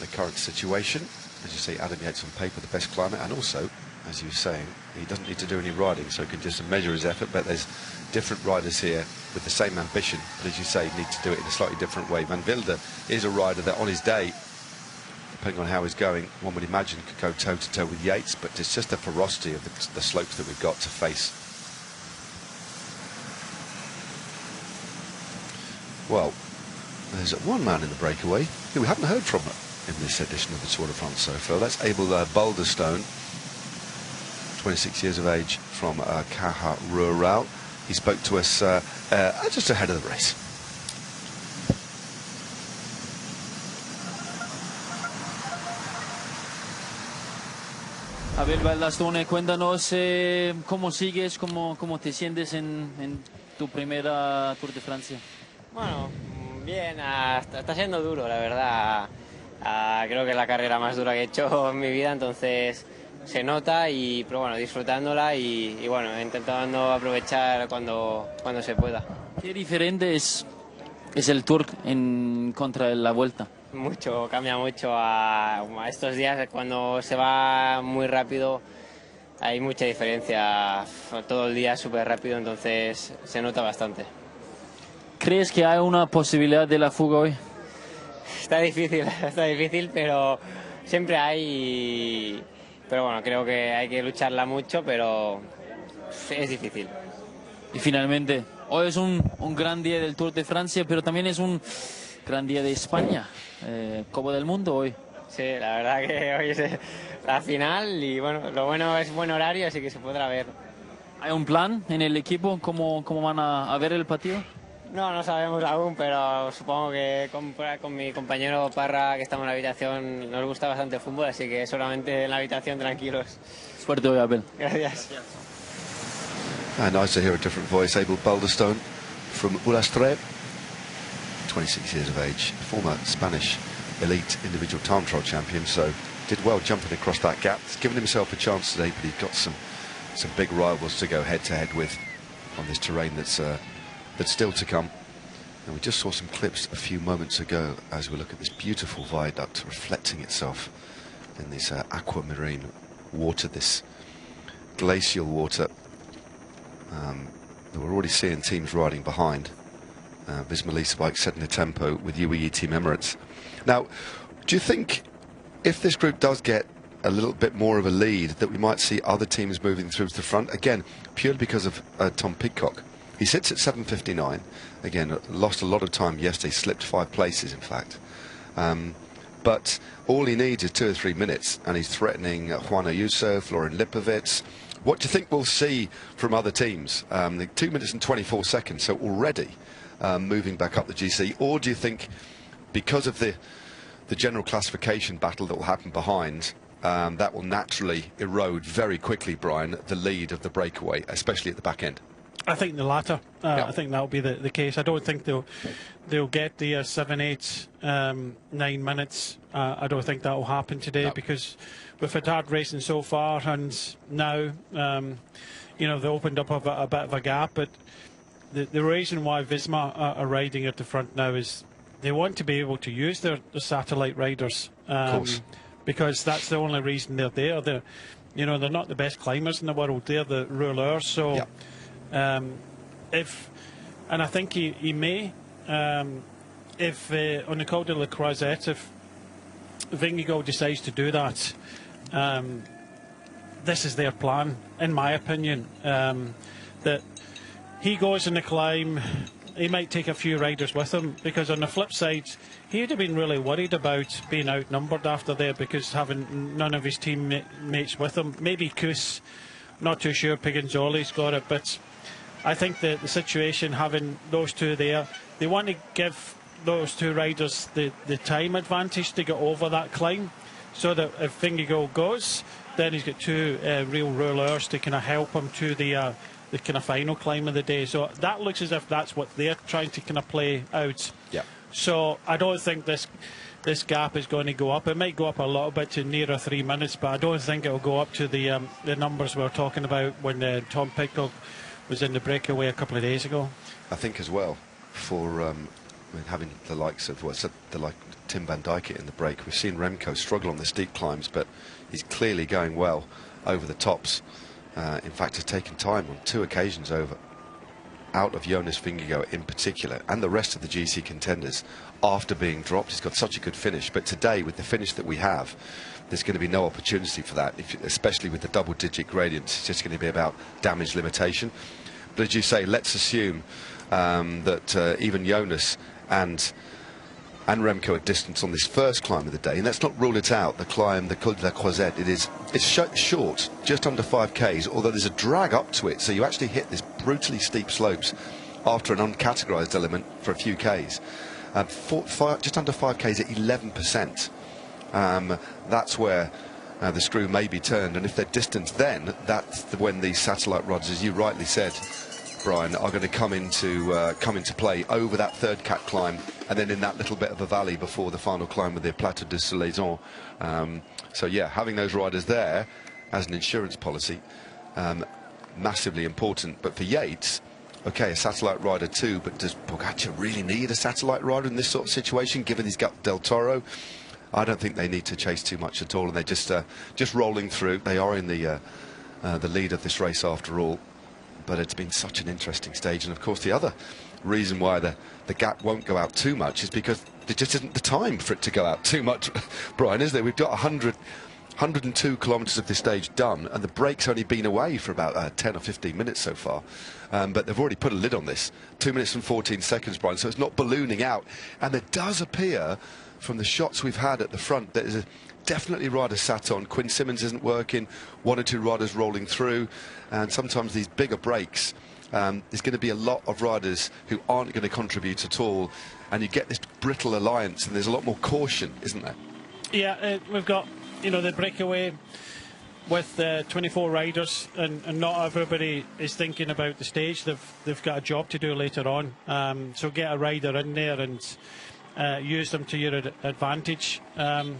S17: The current situation, as you say, Adam Yates on paper the best climber, and also, as you were saying, he doesn't need to do any riding, so he can just measure his effort. But there's different riders here with the same ambition, but as you say, need to do it in a slightly different way. Van Wilder is a rider that on his day, depending on how he's going, one would imagine could go toe-to-toe with Yates, but it's just the ferocity of the slopes that we've got to face. Well, there's one man in the breakaway who we haven't heard from in this edition of the Tour de France so far. That's Abel Balderstone, 26 years of age, from Caja Rural. He spoke to us just ahead of the race.
S6: Abel Balderstone, cuéntanos cómo sigues, cómo te sientes en tu primera Tour de Francia.
S18: Bueno, bien, está siendo duro, la verdad. Creo que es la carrera más dura que he hecho en mi vida, entonces se nota, pero bueno, disfrutándola y bueno, intentando aprovechar cuando se pueda.
S6: ¿Qué diferente es el Tour contra la Vuelta?
S18: Mucho, cambia mucho a estos días, cuando se va muy rápido hay mucha diferencia, todo el día súper rápido, entonces se nota bastante.
S6: ¿Crees que hay una posibilidad de la fuga hoy?
S18: Está difícil, pero siempre hay. Pero bueno, creo que hay que lucharla mucho, pero es difícil.
S6: Y finalmente, hoy es un gran día del Tour de Francia, pero también es un gran día de España, Copa del Mundo hoy.
S18: Sí, la verdad que hoy es la final y bueno, lo bueno es buen horario, así que se podrá ver.
S6: ¿Hay un plan en el equipo? ¿Cómo van a ver el partido?
S18: No sabemos aún, pero supongo que con mi compañero Parra, que estamos en la habitación, nos gusta bastante el fútbol, así que solamente en la habitación tranquilos.
S6: Suerte hoy, Abel.
S18: Gracias.
S17: Nice to hear a different voice. Abel Balderstone from Ulastre, 26 years of age, former Spanish elite individual time trial champion, so did well jumping across that gap. He's given himself a chance today, but he's got some big rivals to go head-to-head with on this terrain that's still to come. And we just saw some clips a few moments ago as we look at this beautiful viaduct reflecting itself in this aquamarine water, this glacial water. We're already seeing teams riding behind. Visma Leasebike setting the tempo with UAE Team Emirates. Now, do you think if this group does get a little bit more of a lead that we might see other teams moving through to the front? Again, purely because of Tom Pidcock. He sits at 7:59. Again, lost a lot of time yesterday, slipped 5 places, in fact. But all he needs is 2 or 3 minutes, and he's threatening Juan Ayuso, Florin Lipovic. What do you think we'll see from other teams? 2 minutes and 24 seconds, so already moving back up the GC, or do you think because of the general classification battle that will happen behind, that will naturally erode very quickly, Brian, the lead of the breakaway, especially at the back end?
S10: I think the latter. I think that'll be the case. I don't think they'll get the 7, 8, 9 minutes. I don't think that will happen today because we've had hard racing so far, and now you know, they opened up a bit of a gap. But the reason why Visma are riding at the front now is they want to be able to use their satellite riders, because that's the only reason they're there. They're not the best climbers in the world. They're the rouleurs. So. And I think he may, if on the Col de la Croisette, if Vingegaard decides to do that, this is their plan, in my opinion, that he goes in the climb, he might take a few riders with him, because on the flip side, he would have been really worried about being outnumbered after there, because having none of his teammates with him. Maybe Kuss, not too sure, Piganzoli's got it, but I think the situation, having those two there, they want to give those two riders the time advantage to get over that climb, so that if Vingegaard goes, then he's got two real rouleurs to kind of help him to the kind of final climb of the day. So that looks as if that's what they're trying to kind of play out. Yeah. So I don't think this gap is going to go up. It might go up a little bit to nearer 3 minutes, but I don't think it'll go up to the numbers we were talking about when Tom Pidcock was in the breakaway a couple of days ago.
S17: I think as well, for having the likes of Tim Van Dijk in the break, we've seen Remco struggle on the steep climbs, but he's clearly going well over the tops. In fact, has taken time on 2 occasions out of Jonas Vingegaard in particular, and the rest of the GC contenders after being dropped. He's got such a good finish, but today with the finish that we have, there's going to be no opportunity for that, especially with the double-digit gradients. It's just going to be about damage limitation. But as you say, let's assume that even Jonas and Remco are distance on this first climb of the day, and let's not rule it out. The climb, the Col de la Croisette, it's short, just under 5Ks, although there's a drag up to it, so you actually hit this brutally steep slopes after an uncategorized element for a few Ks. Just under 5Ks at 11%. That's where the screw may be turned, and if they're distanced, then that's when these satellite rods, as you rightly said, Brian, are going to come into play over that third cat climb, and then in that little bit of a valley before the final climb with the Plateau de Salaison. So yeah, having those riders there as an insurance policy, massively important. But for Yates, okay, a satellite rider too, but does Pogacar really need a satellite rider in this sort of situation, given he's got Del Toro? I don't think they need to chase too much at all, and they're just rolling through. They are in the lead of this race after all, but it's been such an interesting stage. And of course, the other reason why the gap won't go out too much is because there just isn't the time for it to go out too much, Brian, is there? We've got 102 kilometres of this stage done, and the break's only been away for about 10 or 15 minutes so far. But they've already put a lid on this. 2 minutes and 14 seconds, Brian, so it's not ballooning out. And there does appear, from the shots we've had at the front, that there's definitely riders sat on. Quinn Simmons isn't working, 1 or 2 riders rolling through, and sometimes these bigger breaks, there's going to be a lot of riders who aren't going to contribute at all, and you get this brittle alliance, and there's a lot more caution, isn't there?
S10: Yeah, we've got, the breakaway with 24 riders, and not everybody is thinking about the stage. They've got a job to do later on, so get a rider in there and use them to your advantage. And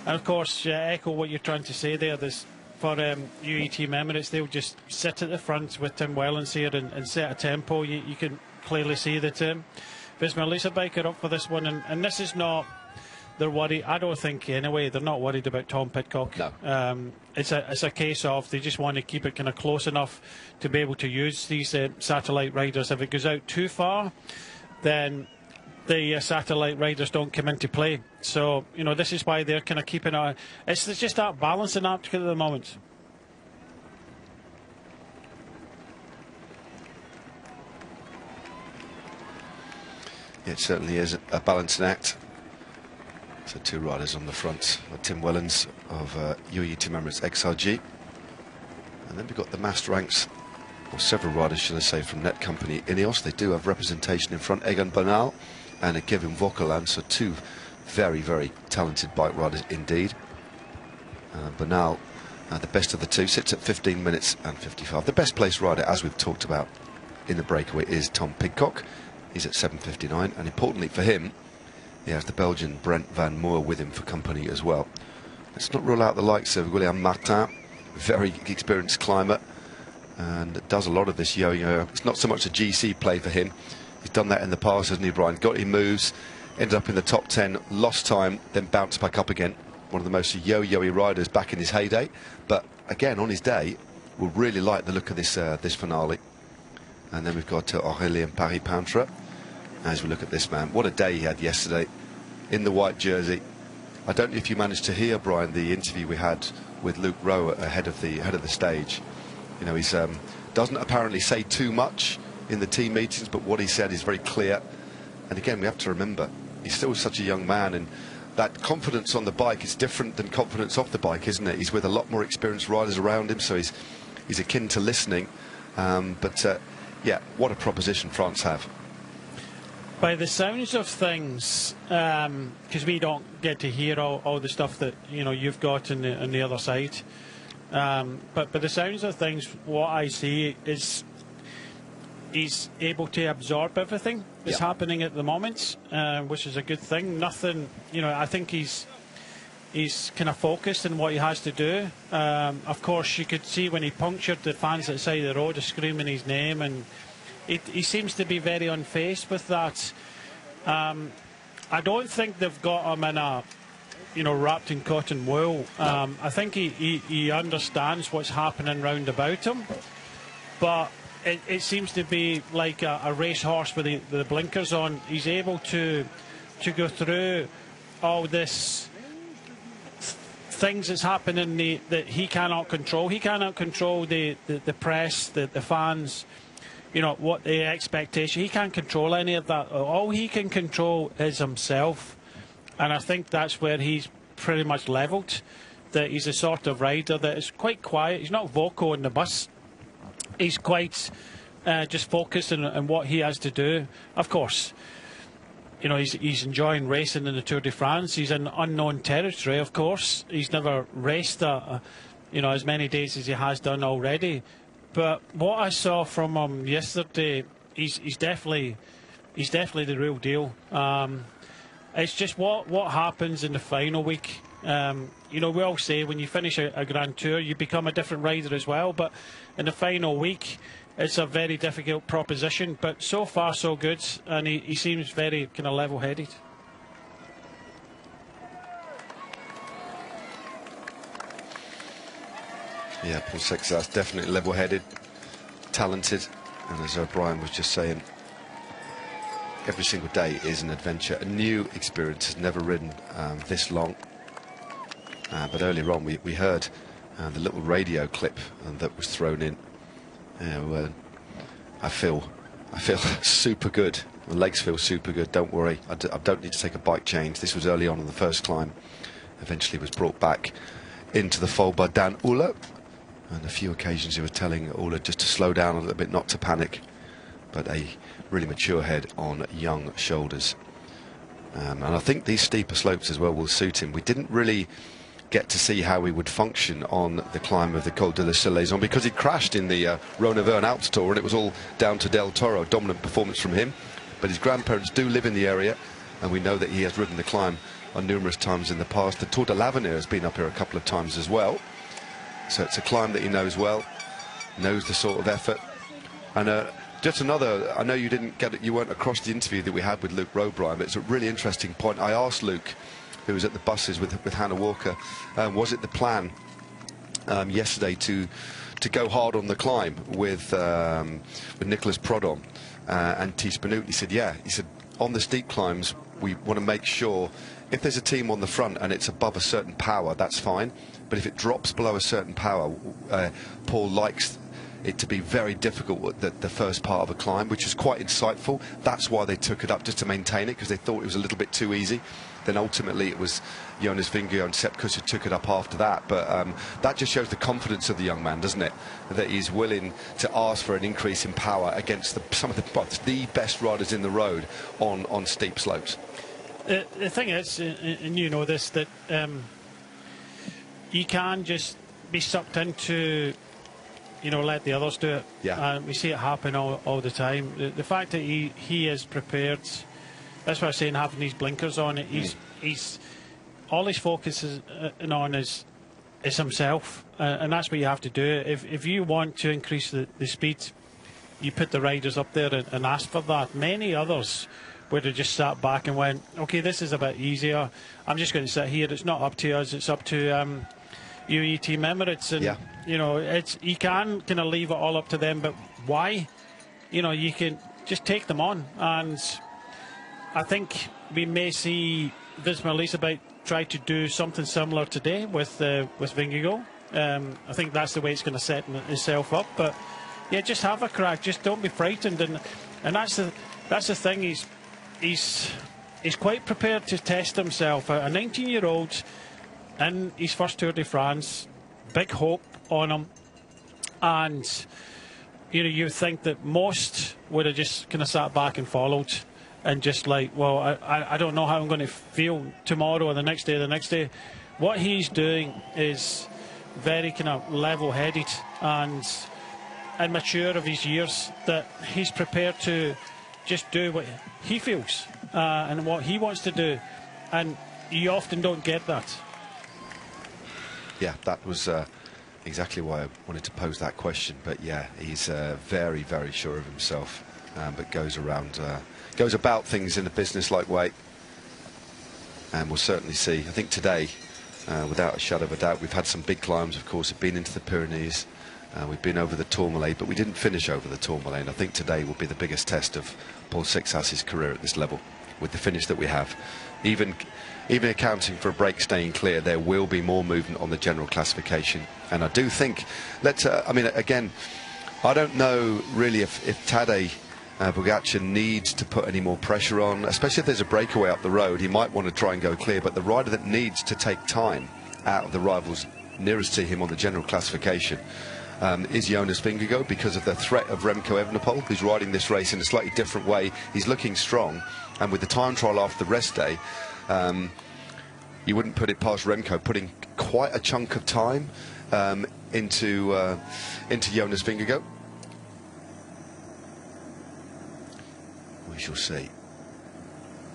S10: of course, echo what you're trying to say there. For UAE Team Emirates, they'll just sit at the front with Tim Wellens here and set a tempo. You can clearly see that Visma Leasebike are up for this one, and this is not their worry. I don't think anyway they're not worried about Tom Pidcock. No. It's a case of they just want to keep it kind of close enough to be able to use these satellite riders. If it goes out too far, then the satellite riders don't come into play. So, this is why they're kind of keeping an eye. It's just that balancing act at the moment.
S17: Yeah, it certainly is a balancing act. So 2 riders on the front, Tim Wellens of UAE Team Emirates XRG. And then we've got the master ranks or several riders, should I say, from Net Company Ineos. They do have representation in front, Egan Bernal and Kevin Vauquelin, so two very, very talented bike riders indeed. Bernal, the best of the two, sits at 15 minutes and 55. The best placed rider, as we've talked about in the breakaway, is Tom Pidcock. He's at 7:59, and importantly for him, he has the Belgian Brent Van Moor with him for company as well. Let's not rule out the likes of William Martin, very experienced climber, and does a lot of this yo-yo. It's not so much a GC play for him. He's done that in the past, hasn't he, Brian? Got him moves, ended up in the top 10, lost time, then bounced back up again. One of the most yo-yo-y riders back in his heyday. But again, on his day, we'll really like the look of this this finale. And then we've got Aurélien Paris-Pintre. As we look at this man, what a day he had yesterday in the white jersey. I don't know if you managed to hear, Brian, the interview we had with Luke Rowe ahead of the stage. You know, he's doesn't apparently say too much in the team meetings, but what he said is very clear. And again, we have to remember, he's still such a young man, and that confidence on the bike is different than confidence off the bike, isn't it? He's with a lot more experienced riders around him, so he's akin to listening. Yeah, what a proposition France have.
S10: By the sounds of things, because we don't get to hear all the stuff that you've got on the other side, but by the sounds of things, what I see is he's able to absorb everything that's happening at the moment, which is a good thing. Nothing, I think he's kind of focused on what he has to do. Of course, you could see when he punctured the fans outside the road screaming his name, and he seems to be very unfazed with that. I don't think they've got him in a, wrapped in cotton wool. I think he understands what's happening round about him, but it seems to be like a racehorse with the blinkers on. He's able to go through all this things that's happening that he cannot control. He cannot control the press, the fans, what the expectation. He can't control any of that. All he can control is himself, and I think that's where he's pretty much levelled. That he's a sort of rider that is quite quiet. He's not vocal in the bus. He's quite just focused on what he has to do. Of course, he's enjoying racing in the Tour de France. He's in unknown territory, of course. He's never raced as many days as he has done already. But what I saw from him yesterday, he's definitely the real deal. It's just what happens in the final week. We all say when you finish a Grand Tour, you become a different rider as well. But in the final week, it's a very difficult proposition. But so far, so good, and he seems very kind of level-headed.
S17: Yeah, Paul Sexas definitely level-headed, talented, and as Brian was just saying, every single day is an adventure, a new experience. Has never ridden this long. But earlier on, we heard the little radio clip that was thrown in. I feel super good. My legs feel super good. Don't worry, I don't need to take a bike change. This was early on in the first climb. Eventually, was brought back into the fold by Dan Uller. On a few occasions, he was telling Uller just to slow down a little bit, not to panic. But a really mature head on young shoulders. And I think these steeper slopes as well will suit him. We didn't really get to see how he would function on the climb of the Col de la Salaison because he crashed in the Rhône-Auvergne Alps Tour, and it was all down to Del Toro. Dominant performance from him. But his grandparents do live in the area, and we know that he has ridden the climb on numerous times in the past. The Tour de l'Avenir has been up here a couple of times as well. So it's a climb that he knows well, knows the sort of effort. And just another, I know you didn't get it, you weren't across the interview that we had with Luke Rowe, Brian, but it's a really interesting point. I asked Luke, who was at the buses with Hannah Walker, was it the plan yesterday to go hard on the climb with Nicolas Prodhomme and Thies Benoot? He said, yeah. He said, on the steep climbs, we want to make sure if there's a team on the front and it's above a certain power, that's fine. But if it drops below a certain power, Paul likes it to be very difficult at the first part of a climb, which was quite insightful. That's why they took it up, just to maintain it, because they thought it was a little bit too easy. Then ultimately it was Jonas Vingegaard and Sepp Kuss who took it up after that. But that just shows the confidence of the young man, doesn't it? That he's willing to ask for an increase in power against some of the best riders in the road on steep slopes.
S10: The thing is, and you know this, that you can just be sucked into, you know, let the others do it.
S17: Yeah.
S10: We see it happen all the time. The fact that he is prepared, that's why I'm saying having these blinkers on it. He's all his focus is on is himself, and that's what you have to do. If you want to increase the speed, you put the riders up there and ask for that. Many others would have just sat back and went, okay, this is a bit easier. I'm just going to sit here. It's not up to us. It's up to UAE Team Emirates, and you know, you can kind of leave it all up to them. But why? You know, you can just take them on, and I think we may see Visma Leasebike try to do something similar today with Vingegaard. I think that's the way it's going to set itself up. But yeah, just have a crack. Just don't be frightened, and that's the thing. He's quite prepared to test himself. A 19-year-old in his first Tour de France, big hope on him, and you know, you think that most would have just kind of sat back and followed, and just like, well, I don't know how I'm going to feel tomorrow or the next day. What he's doing is very kind of level-headed and mature of his years, that he's prepared to just do what he feels and what he wants to do, and you often don't get that.
S17: Yeah, that was exactly why I wanted to pose that question. But yeah, he's very, very sure of himself, but goes about things in a business-like way. And we'll certainly see. I think today, without a shadow of a doubt, we've had some big climbs, of course. We've been into the Pyrenees, we've been over the Tourmalet, but we didn't finish over the Tourmalet. And I think today will be the biggest test of Paul Sixas's career at this level, with the finish that we have. Even accounting for a break staying clear, there will be more movement on the general classification. And I do think, I mean, again, I don't know really if Tadej Pogačar needs to put any more pressure on, especially if there's a breakaway up the road. He might want to try and go clear, but the rider that needs to take time out of the rivals nearest to him on the general classification is Jonas Vingegaard, because of the threat of Remco Evenepoel, who's riding this race in a slightly different way. He's looking strong, and with the time trial after the rest day, you wouldn't put it past Remco putting quite a chunk of time into Jonas Vingegaard. We shall see.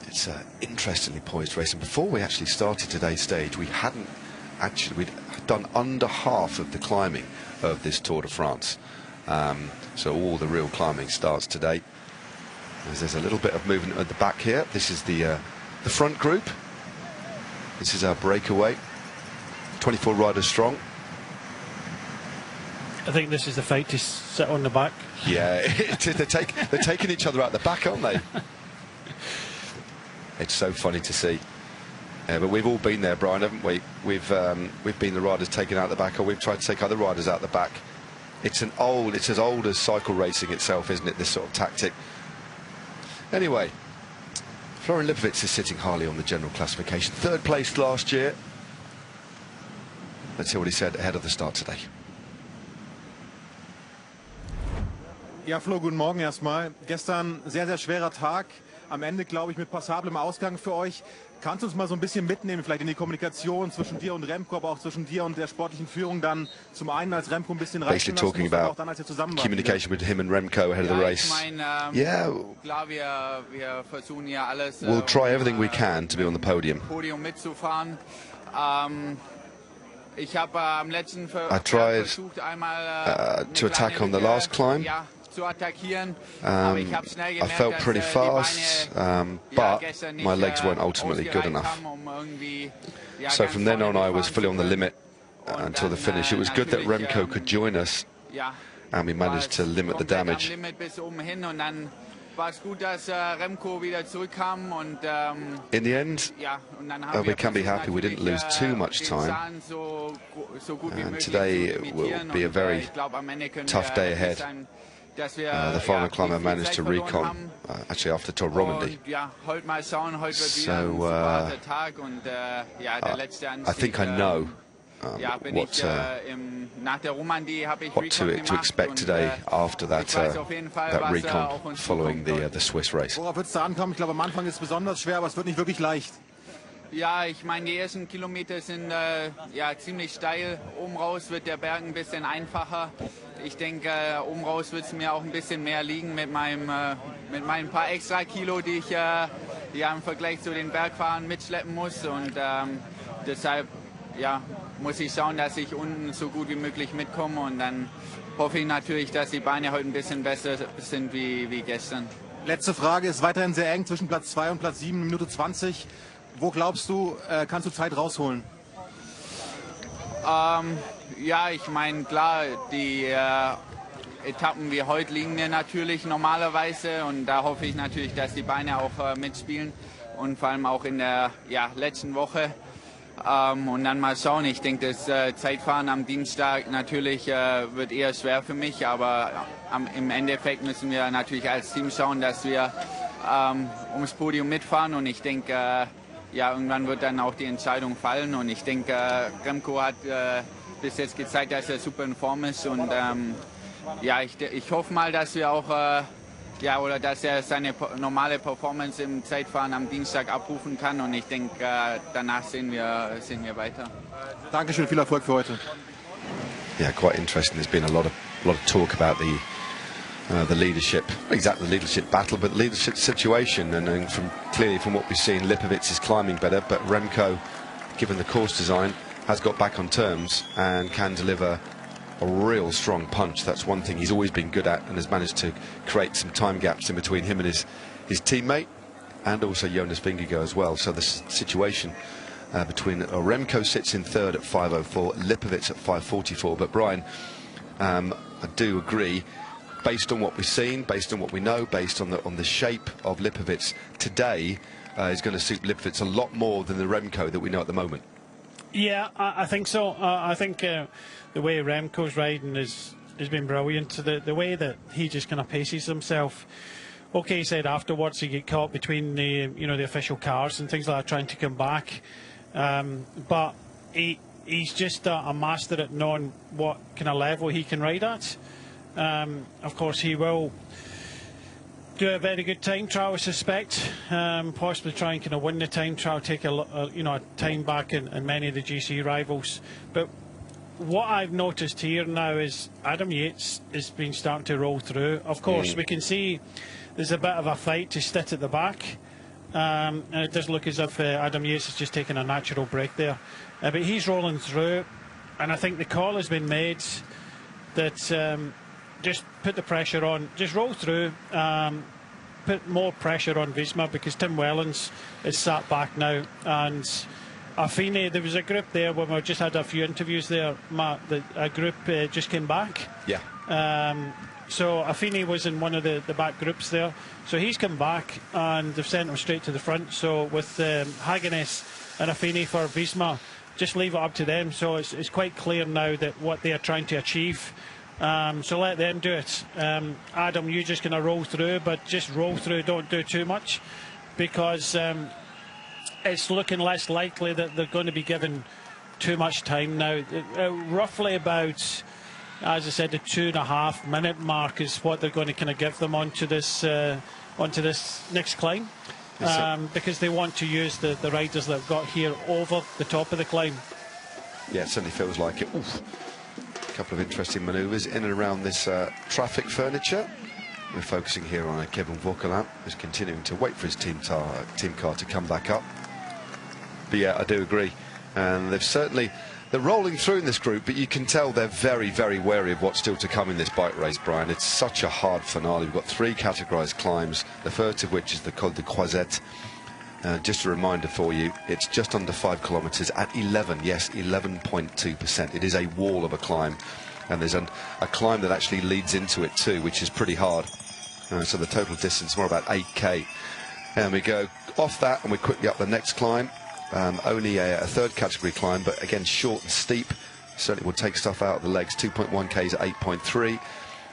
S17: It's an interestingly poised race, and before we actually started today's stage, we'd done under half of the climbing of this Tour de France. So all the real climbing starts today. As there's a little bit of movement at the back here. This is the front group. This is our breakaway. 24 riders strong.
S10: I think this is the fight to sit on the back.
S17: Yeah, they're taking each other out the back, aren't they? It's so funny to see. But we've all been there, Brian, haven't we? We've been the riders taken out the back, or we've tried to take other riders out the back. It's as old as cycle racing itself, isn't it? This sort of tactic. Anyway, Florian Lipovic is sitting highly on the general classification. Third place last year. Let's hear what he said ahead of the start today.
S19: Ja, Flo, guten Morgen erstmal. Gestern sehr, sehr schwerer Tag. Am Ende, glaube ich, mit passablem Ausgang für euch. Kannst du uns mal so ein bisschen mitnehmen, vielleicht in die Kommunikation zwischen dir und Remco, aber auch zwischen dir und der sportlichen Führung dann zum einen als Remco ein bisschen reichen lassen,
S17: talking about
S19: auch dann als ihr zusammen wart.
S17: Communication with him and Remco ahead of the race.
S20: Klar, wir versuchen ja alles.
S17: We'll try everything we can to be on the podium.
S20: Podium mitzufahren. Ich habe am letzten
S17: versucht einmal to attack on the last climb. I felt pretty fast, but my legs weren't ultimately good enough. So from then on I was fully on the limit until the finish. It was good that Remco could join us, and we managed to limit the damage.
S20: war es gut, dass Remco wieder zurückkam und
S17: in the end,
S20: ja, und dann haben
S17: we can be happy we didn't lose too much time. And today will be a very tough day ahead. The final climber managed to recon actually after Tor Romandy. So I think I know what to expect today after that recon following the Swiss race.
S19: Worauf wird es da ankommen? Ich glaube, am Anfang ist es besonders schwer, aber es wird nicht wirklich leicht.
S20: Ja, ich meine, die ersten Kilometer sind ja ziemlich steil. Oben raus wird der Berg ein bisschen einfacher. Ich denke, oben raus wird es mir auch ein bisschen mehr liegen mit meinen paar extra Kilo, die ich ja im Vergleich zu den Bergfahrern mitschleppen muss. Und deshalb ja, muss ich schauen, dass ich unten so gut wie möglich mitkomme. Und dann hoffe ich natürlich, dass die Beine heute ein bisschen besser sind wie gestern.
S19: Letzte Frage, ist weiterhin sehr eng zwischen Platz 2 und Platz 7, Minute 20. Wo glaubst du, kannst du Zeit rausholen?
S20: Ja, ich meine, klar, die Etappen wie heute liegen mir natürlich normalerweise und da hoffe ich natürlich, dass die Beine auch mitspielen und vor allem auch in der letzten Woche. Und dann mal schauen, ich denke, das Zeitfahren am Dienstag natürlich wird eher schwer für mich, aber im Endeffekt müssen wir natürlich als Team schauen, dass wir ums Podium mitfahren und ich denke, ja, irgendwann wird dann auch die Entscheidung fallen und ich denke, Remco hat bis jetzt gezeigt, dass er super in Form ist und ja, ich hoffe mal, dass wir auch oder dass er seine normale Performance im Zeitfahren am Dienstag abrufen kann und ich denke, danach sehen wir weiter.
S19: Dankeschön, viel Erfolg für heute.
S17: Yeah, quite interesting. There's been a lot of talk about the leadership, not exactly the leadership battle, but leadership situation. And clearly from what we've seen, Lipovic is climbing better, but Remco, given the course design, has got back on terms and can deliver a real strong punch. That's one thing he's always been good at and has managed to create some time gaps in between him and his teammate and also Jonas Vingegaard as well. So the situation between Remco sits in third at 5:04, Lipovic at 5:44. But Brian, I do agree, based on what we've seen, based on what we know, based on the shape of Lipovic today, is going to suit Lipovic a lot more than the Remco that we know at the moment.
S10: Yeah, I think so. I think the way Remco's riding has been brilliant. The way that he just kind of paces himself. Okay, he said afterwards he get caught between the official cars and things like that, trying to come back. But he's just a master at knowing what kind of level he can ride at. Of course, he will do a very good time trial, I suspect. Possibly try and kind of win the time trial, take a time back in many of the GC rivals. But what I've noticed here now is Adam Yates has been starting to roll through. Of course, we can see there's a bit of a fight to sit at the back. And it does look as if Adam Yates is just taking a natural break there. But he's rolling through, and I think the call has been made that just put the pressure on, just roll through, put more pressure on Visma because Tim Wellens is sat back now, and Affini, there was a group there when we just had a few interviews there, Matt, a group just came back.
S17: Yeah.
S10: So Affini was in one of the back groups there, so he's come back and they've sent him straight to the front. So with Hagenes and Affini for Visma, just leave it up to them. So it's quite clear now that what they are trying to achieve. So let them do it. Adam, you're just going to roll through, but just roll through, don't do too much, because it's looking less likely that they're going to be given too much time now. Roughly about, as I said, the 2.5 minute mark is what they're going to kind of give them onto this next climb, because they want to use the riders that they've got here over the top of the climb.
S17: Yeah, it certainly feels like it. Oof. A couple of interesting manoeuvres in and around this traffic furniture. We're focusing here on Kevin Vauquelin, who's continuing to wait for his team car to come back up. But yeah, I do agree. And they're rolling through in this group, but you can tell they're very, very wary of what's still to come in this bike race, Brian. It's such a hard finale. We've got 3 categorised climbs, the first of which is the Col de Croisette. Just a reminder for you, it's just under 5 kilometres at 11, yes, 11.2%. It is a wall of a climb, and there's a climb that actually leads into it too, which is pretty hard. So the total distance more about 8k. And we go off that and we quickly up the next climb. Only a third category climb, but again short and steep. Certainly will take stuff out of the legs. 2.1 k's at 8.3.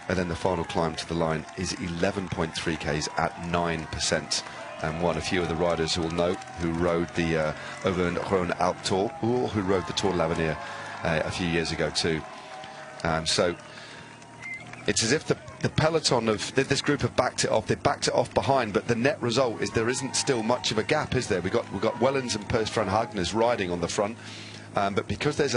S17: And then the final climb to the line is 11.3 k's at 9%. And a few of the riders who will know who rode the Auvergne Alpes Tour, or who rode the Tour de l'Avenir a few years ago too. So it's as if the peloton of this group have backed it off. They backed it off behind, but the net result is there isn't still much of a gap, is there? We've got Wellens and Pers van Hageners riding on the front, but because there's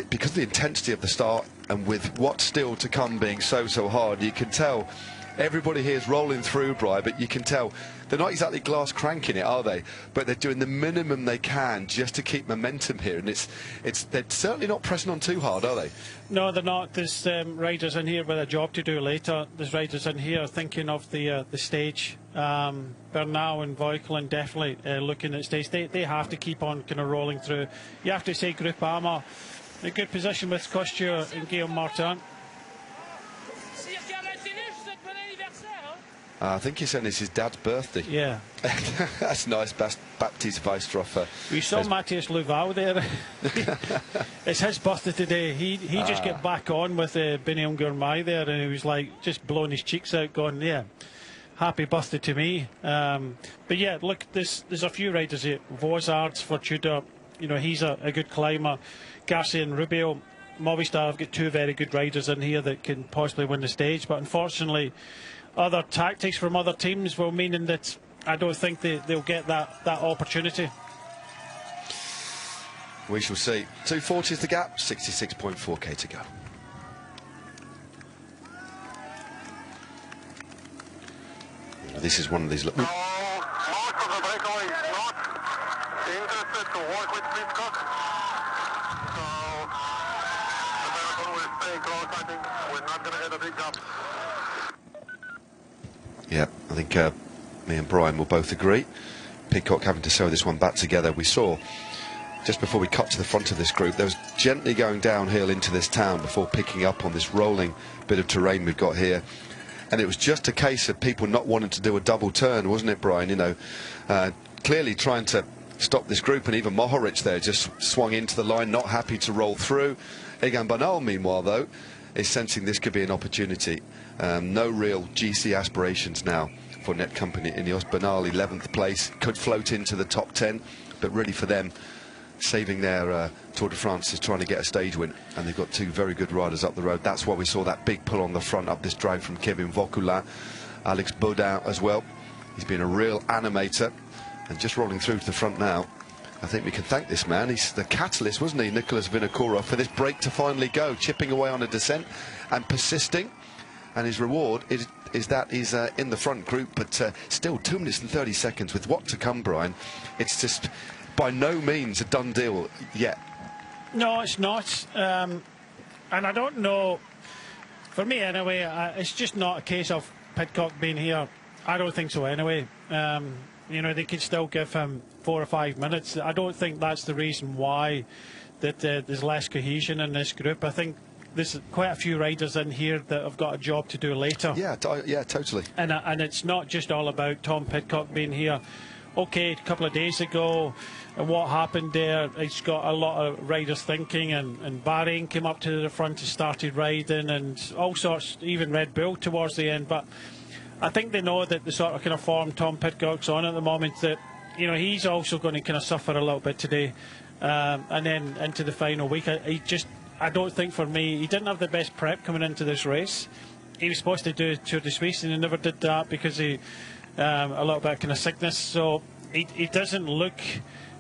S17: because of the intensity of the start, and with what's still to come being so hard, you can tell everybody here is rolling through, Brian, but you can tell they're not exactly glass cranking it, are they? But they're doing the minimum they can just to keep momentum here, and they're certainly not pressing on too hard, are they?
S10: No, they're not. There's riders in here with a job to do later. There's riders in here thinking of the stage. Bernal and Voekelin definitely looking at stage. They have to keep on kind of rolling through. You have to say Groupama in a good position with Costure and Guillaume Martin.
S17: I think he's saying it's his dad's birthday.
S10: Yeah.
S17: That's nice. Baptiste Weisstroffer.
S10: We saw Matthias Louval there. It's his birthday today. He just get back on with Biniam Gourmay there, and he was like just blowing his cheeks out, going, yeah, happy birthday to me. But yeah, look, there's a few riders here. Vosards for Tudor, you know, he's a good climber. Garcia and Rubio, Movistar have got two very good riders in here that can possibly win the stage, but unfortunately other tactics from other teams will mean that I don't think they'll get that opportunity.
S17: We shall see. 2:40 is the gap, 66.4k to go. This is one of these little...
S9: Most of the breakaway is not interested to work with Pidcock. So the marathon will stay close. I think we're not going to get a big gap.
S17: Yeah, I think me and Brian will both agree. Pidcock having to sew this one back together. We saw, just before we cut to the front of this group, there was gently going downhill into this town before picking up on this rolling bit of terrain we've got here. And it was just a case of people not wanting to do a double turn, wasn't it, Brian? You know, clearly trying to stop this group, and even Mohoric there just swung into the line, not happy to roll through. Egan Bernal, meanwhile, though, is sensing this could be an opportunity. No real GC aspirations now for Netcompany Ineos. Bernal, 11th place, could float into the top 10, but really for them, saving their Tour de France is trying to get a stage win, and they've got two very good riders up the road. That's why we saw that big pull on the front up this drag from Kevin Vauquelin. Alex Baudin as well. He's been a real animator, and just rolling through to the front now. I think we can thank this man. He's the catalyst, wasn't he, Nicolas Vinokourov, for this break to finally go, chipping away on a descent and persisting. And his reward is that he's in the front group, but still 2 minutes and 30 seconds with what to come, Brian. It's just by no means a done deal yet.
S10: No, it's not. And I don't know, for me anyway, it's just not a case of Pidcock being here. I don't think so anyway. You know, they could still give him 4 or 5 minutes. I don't think that's the reason why that there's less cohesion in this group. I think there's quite a few riders in here that have got a job to do later.
S17: Yeah, yeah, totally.
S10: And it's not just all about Tom Pidcock being here. Okay, a couple of days ago, and what happened there, it's got a lot of riders thinking, and Bahrain came up to the front and started riding, and all sorts, even Red Bull towards the end. But I think they know that the sort of kind of form Tom Pidcock's on at the moment, that, you know, he's also going to kind of suffer a little bit today. And then into the final week, I don't think, for me, he didn't have the best prep coming into this race. He was supposed to do Tour de Suisse, and he never did that because he a little bit of kind of sickness. So he doesn't look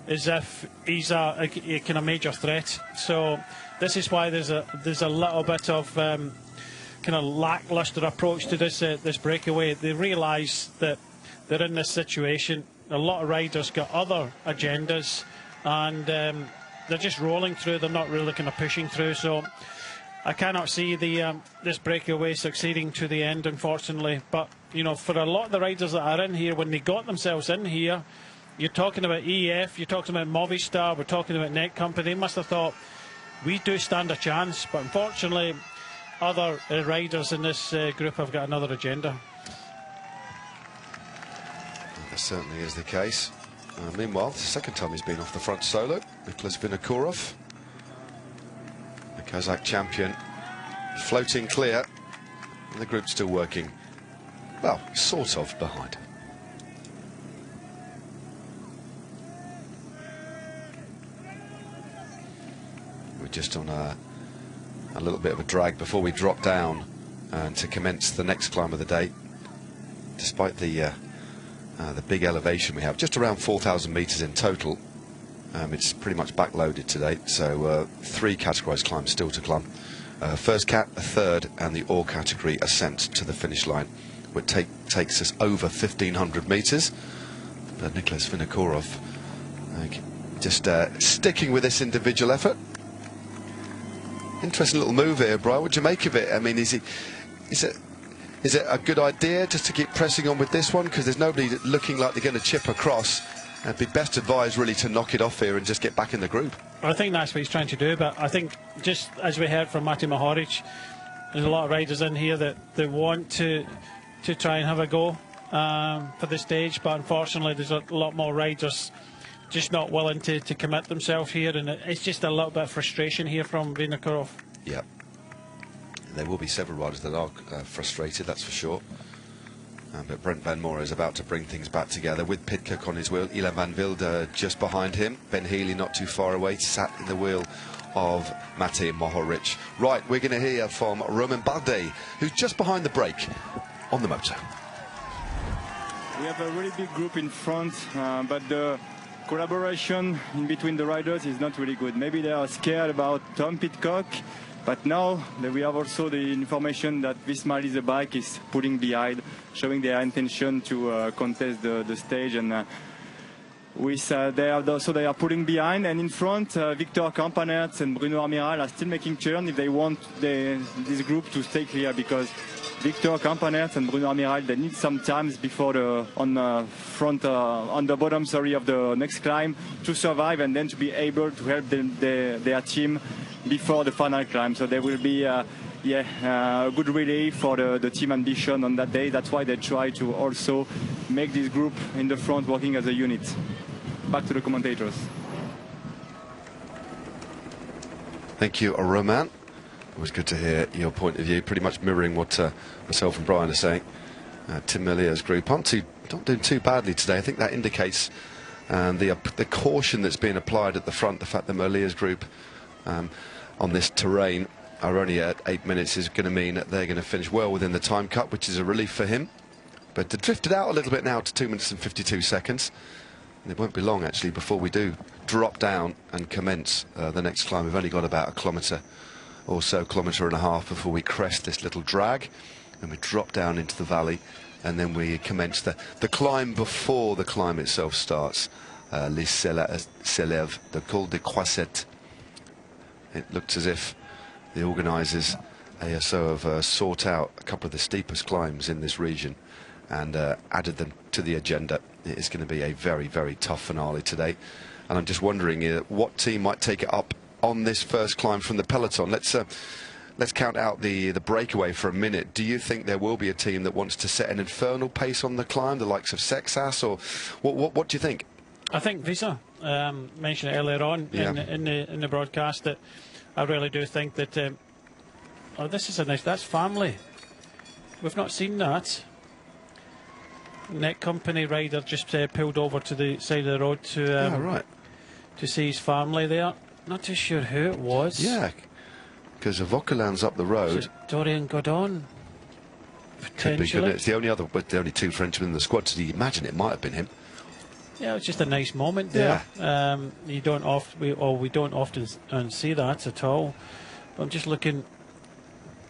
S10: as if he's a kind of major threat. So this is why there's a little bit of kind of lacklustre approach to this breakaway. They realise that they're in this situation. A lot of riders got other agendas, and they're just rolling through. They're not really kind of pushing through. So I cannot see this breakaway succeeding to the end, unfortunately. But, you know, for a lot of the riders that are in here, when they got themselves in here, you're talking about EF, you're talking about Movistar, we're talking about Netcompany. They must have thought, we do stand a chance. But unfortunately, other riders in this group have got another agenda.
S17: That certainly is the case. Meanwhile, the second time he's been off the front solo, Nicholas Vinokourov, the Kazakh champion, floating clear, and the group's still working, well, sort of behind. We're just on a little bit of a drag before we drop down and to commence the next climb of the day. Despite the big elevation we have, just around 4,000 meters in total. It's pretty much backloaded today, so 3 categorized climbs still to climb. First cat, a third, and the all category ascent to the finish line, which takes us over 1,500 meters. But Nicholas Vinokourov just sticking with this individual effort. Interesting little move here, Brian. What do you make of it? I mean, is it a good idea just to keep pressing on with this one? Because there's nobody looking like they're going to chip across. It'd be best advised really to knock it off here and just get back in the group.
S10: I think that's what he's trying to do, but I think just as we heard from Mate Mohoric, there's a lot of riders in here that they want to try and have a go for the stage, but unfortunately there's a lot more riders just not willing to commit themselves here, and it's just a little bit of frustration here from Vinokourov.
S17: Yeah. There will be several riders that are frustrated, that's for sure. But Brent Van Moore is about to bring things back together with Pidcock on his wheel. Ilan Van Wilder just behind him. Ben Healy not too far away, sat in the wheel of Mate Mohoric. Right, we're going to hear from Romain Bardet, who's just behind the brake on the motor.
S14: We have a really big group in front, but the collaboration in between the riders is not really good. Maybe they are scared about Tom Pidcock. But now that we have also the information that Visma Lease a Bike is putting behind, showing their intention to contest the stage, and they are pulling behind, and in front Victor Campanert and Bruno Amiral are still making turn if they want this group to stay clear, because Victor Campanert and Bruno Amiral, they need some times before on the bottom of the next climb to survive, and then to be able to help their team before the final climb. So there will be a good relay for the team ambition on that day. That's why they try to also make this group in the front working as a unit. Back to the commentators.
S17: Thank you, Romain. It was good to hear your point of view, pretty much mirroring what myself and Brian are saying. Tim Merlier's group not doing too badly today. I think that indicates the caution that's being applied at the front, the fact that Merlier's group on this terrain are only at 8 minutes is going to mean that they're going to finish well within the time cut, which is a relief for him. But to drift it out a little bit now to 2 minutes and 52 seconds. And it won't be long actually before we do drop down and commence the next climb. We've only got about a kilometre or so, kilometre and a half before we crest this little drag, and we drop down into the valley, and then we commence the climb before the climb itself starts. Les Célèves, the Col de Croisette. It looks as if the organisers, ASO, have sought out a couple of the steepest climbs in this region and added them to the agenda. It is going to be a very, very tough finale today, and I'm just wondering what team might take it up on this first climb from the peloton. Let's count out the breakaway for a minute. Do you think there will be a team that wants to set an infernal pace on the climb, the likes of Sexas, or what do you think?
S10: I think Visa mentioned it earlier on in the broadcast that I really do think that this is that's family. We've not seen that. Net Company rider just pulled over to the side of the road to see his family there. Not too sure who it was. Yeah,
S17: because Vauquelin's up the road.
S10: Dorian Godon.
S17: Could be, it's the only two Frenchmen in the squad, so you imagine it might have been him.
S10: Yeah, it's just a nice moment there. Yeah. We don't often see that at all. But I'm just looking.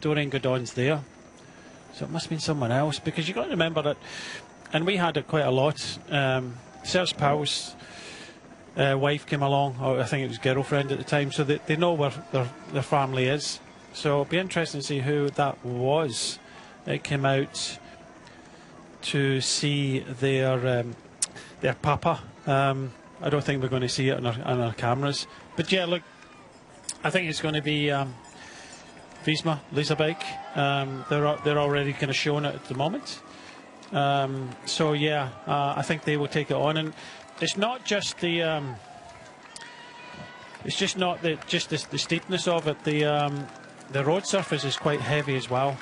S10: Dorian Godon's there, so it must have been someone else, because you've got to remember that, and we had it quite a lot. Serge Pauw's wife came along, or I think it was girlfriend at the time, so they know where their family is. So it'll be interesting to see who that was. It came out to see their papa. I don't think we're going to see it on our cameras. But yeah, look, I think it's going to be Visma Leasebike. They're already kind of showing it at the moment. So yeah, I think they will take it on, and it's not just the it's just not the steepness of it. The road surface is quite heavy as well.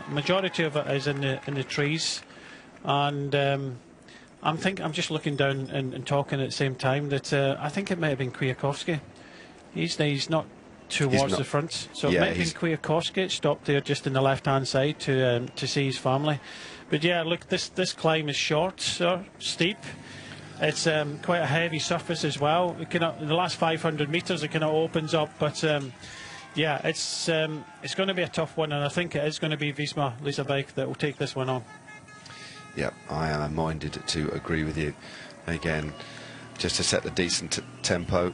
S10: Majority of it is in the trees, and I'm just looking down and talking at the same time that I think it might have been Kwiatkowski. He's not towards the front, so it might have been Kwiatkowski stopped there just in the left-hand side to see his family. But yeah, look, this climb is short, steep. It's quite a heavy surface as well. In the last 500 metres, it kind of opens up, but yeah, it's going to be a tough one, and I think it is going to be Visma Leasebike that will take this one on.
S17: Yeah, I am minded to agree with you. Again, just to set the decent tempo,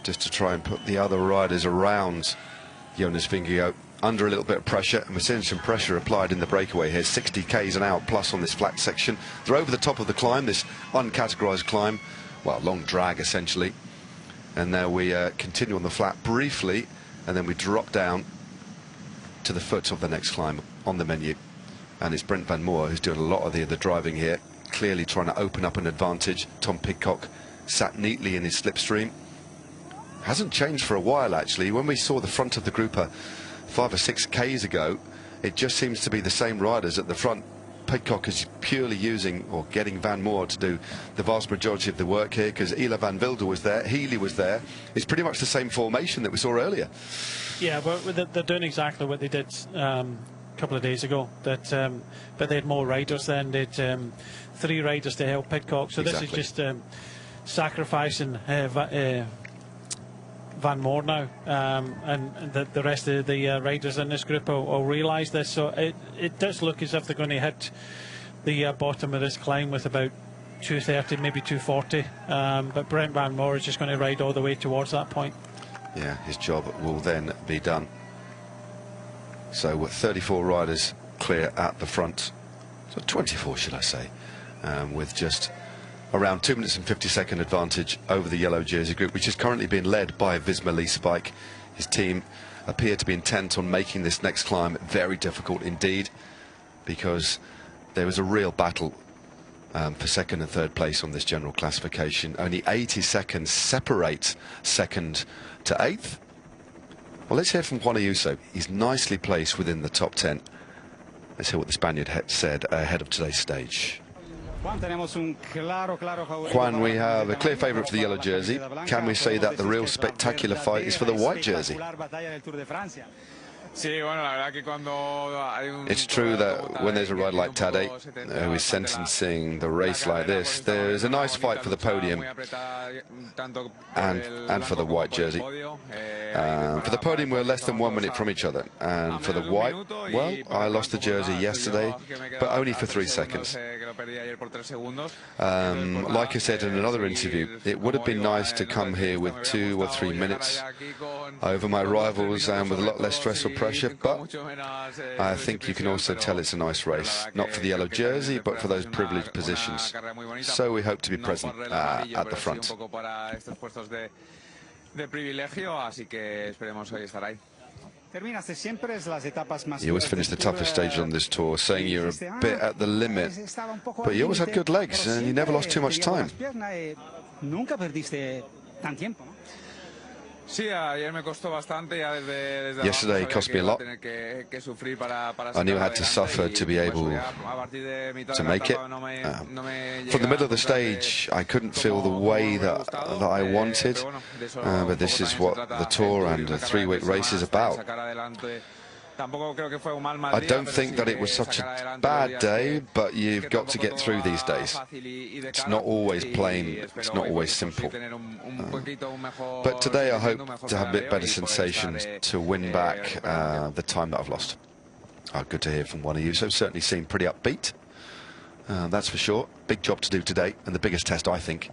S17: just to try and put the other riders around Jonas Vingegaard under a little bit of pressure, and we're seeing some pressure applied in the breakaway here. 60 k's an hour plus on this flat section. They're over the top of the climb, this uncategorised climb, well, long drag essentially. And now we continue on the flat briefly, and then we drop down to the foot of the next climb on the menu. And it's Brent Van Moor who's doing a lot of the driving here, clearly trying to open up an advantage. Tom Pidcock sat neatly in his slipstream. Hasn't changed for a while, actually. When we saw the front of the group 5 or 6 k's ago, it just seems to be the same riders at the front. Pidcock is purely using or getting Van Moor to do the vast majority of the work here, because Ila Van Wilder was there, Healy was there. It's pretty much the same formation that we saw earlier. Yeah,
S10: well, they're doing exactly what they did a couple of days ago. But they had more riders then. They had 3 riders to help Pidcock. So this is just sacrificing Van Moor now, and the rest of the riders in this group will realise this. So it does look as if they're going to hit the bottom of this climb with about 230, maybe 240. But Brent Van Moor is just going to ride all the way towards that point.
S17: Yeah, his job will then be done. So with 34 riders clear at the front, so 24 should I say, with just around 2 minutes and 50-second advantage over the yellow jersey group, which is currently being led by Visma Leasebike. His team appear to be intent on making this next climb very difficult indeed, because there was a real battle for second and third place on this general classification. Only 80 seconds separate second to eighth. Well, let's hear from Juan Ayuso. He's nicely placed within the top 10. Let's hear what the Spaniard said ahead of today's stage. Juan, we have a clear favourite for the yellow jersey. Can we say that the real spectacular fight is for the white jersey? It's true that when there's a rider like Tadej who is sentencing the race like this, there's a nice fight for the podium and for the white jersey. For the podium, we're less than 1 minute from each other, and for the white, well, I lost the jersey yesterday, but only for 3 seconds. Like I said in another interview, it would have been nice to come here with 2 or 3 minutes over my rivals and with a lot less stress or pressure, but I think you can also tell it's a nice race, not for the yellow jersey, but for those privileged positions. So we hope to be present at the front. You always finish the toughest stage on this tour, saying you're a bit at the limit, but you always had good legs and you never lost too much time. Yesterday cost me a lot. I knew I had to suffer to be able to make it. From the middle of the stage, I couldn't feel the way that I wanted, but this is what the tour and a 3-week race is about. I don't think that it was such a bad day, but you've got to get through these days. It's not always plain, it's not always simple. But today I hope to have a bit better sensations to win back the time that I've lost. Good to hear from one of you. So certainly seemed pretty upbeat, that's for sure. Big job to do today, and the biggest test, I think,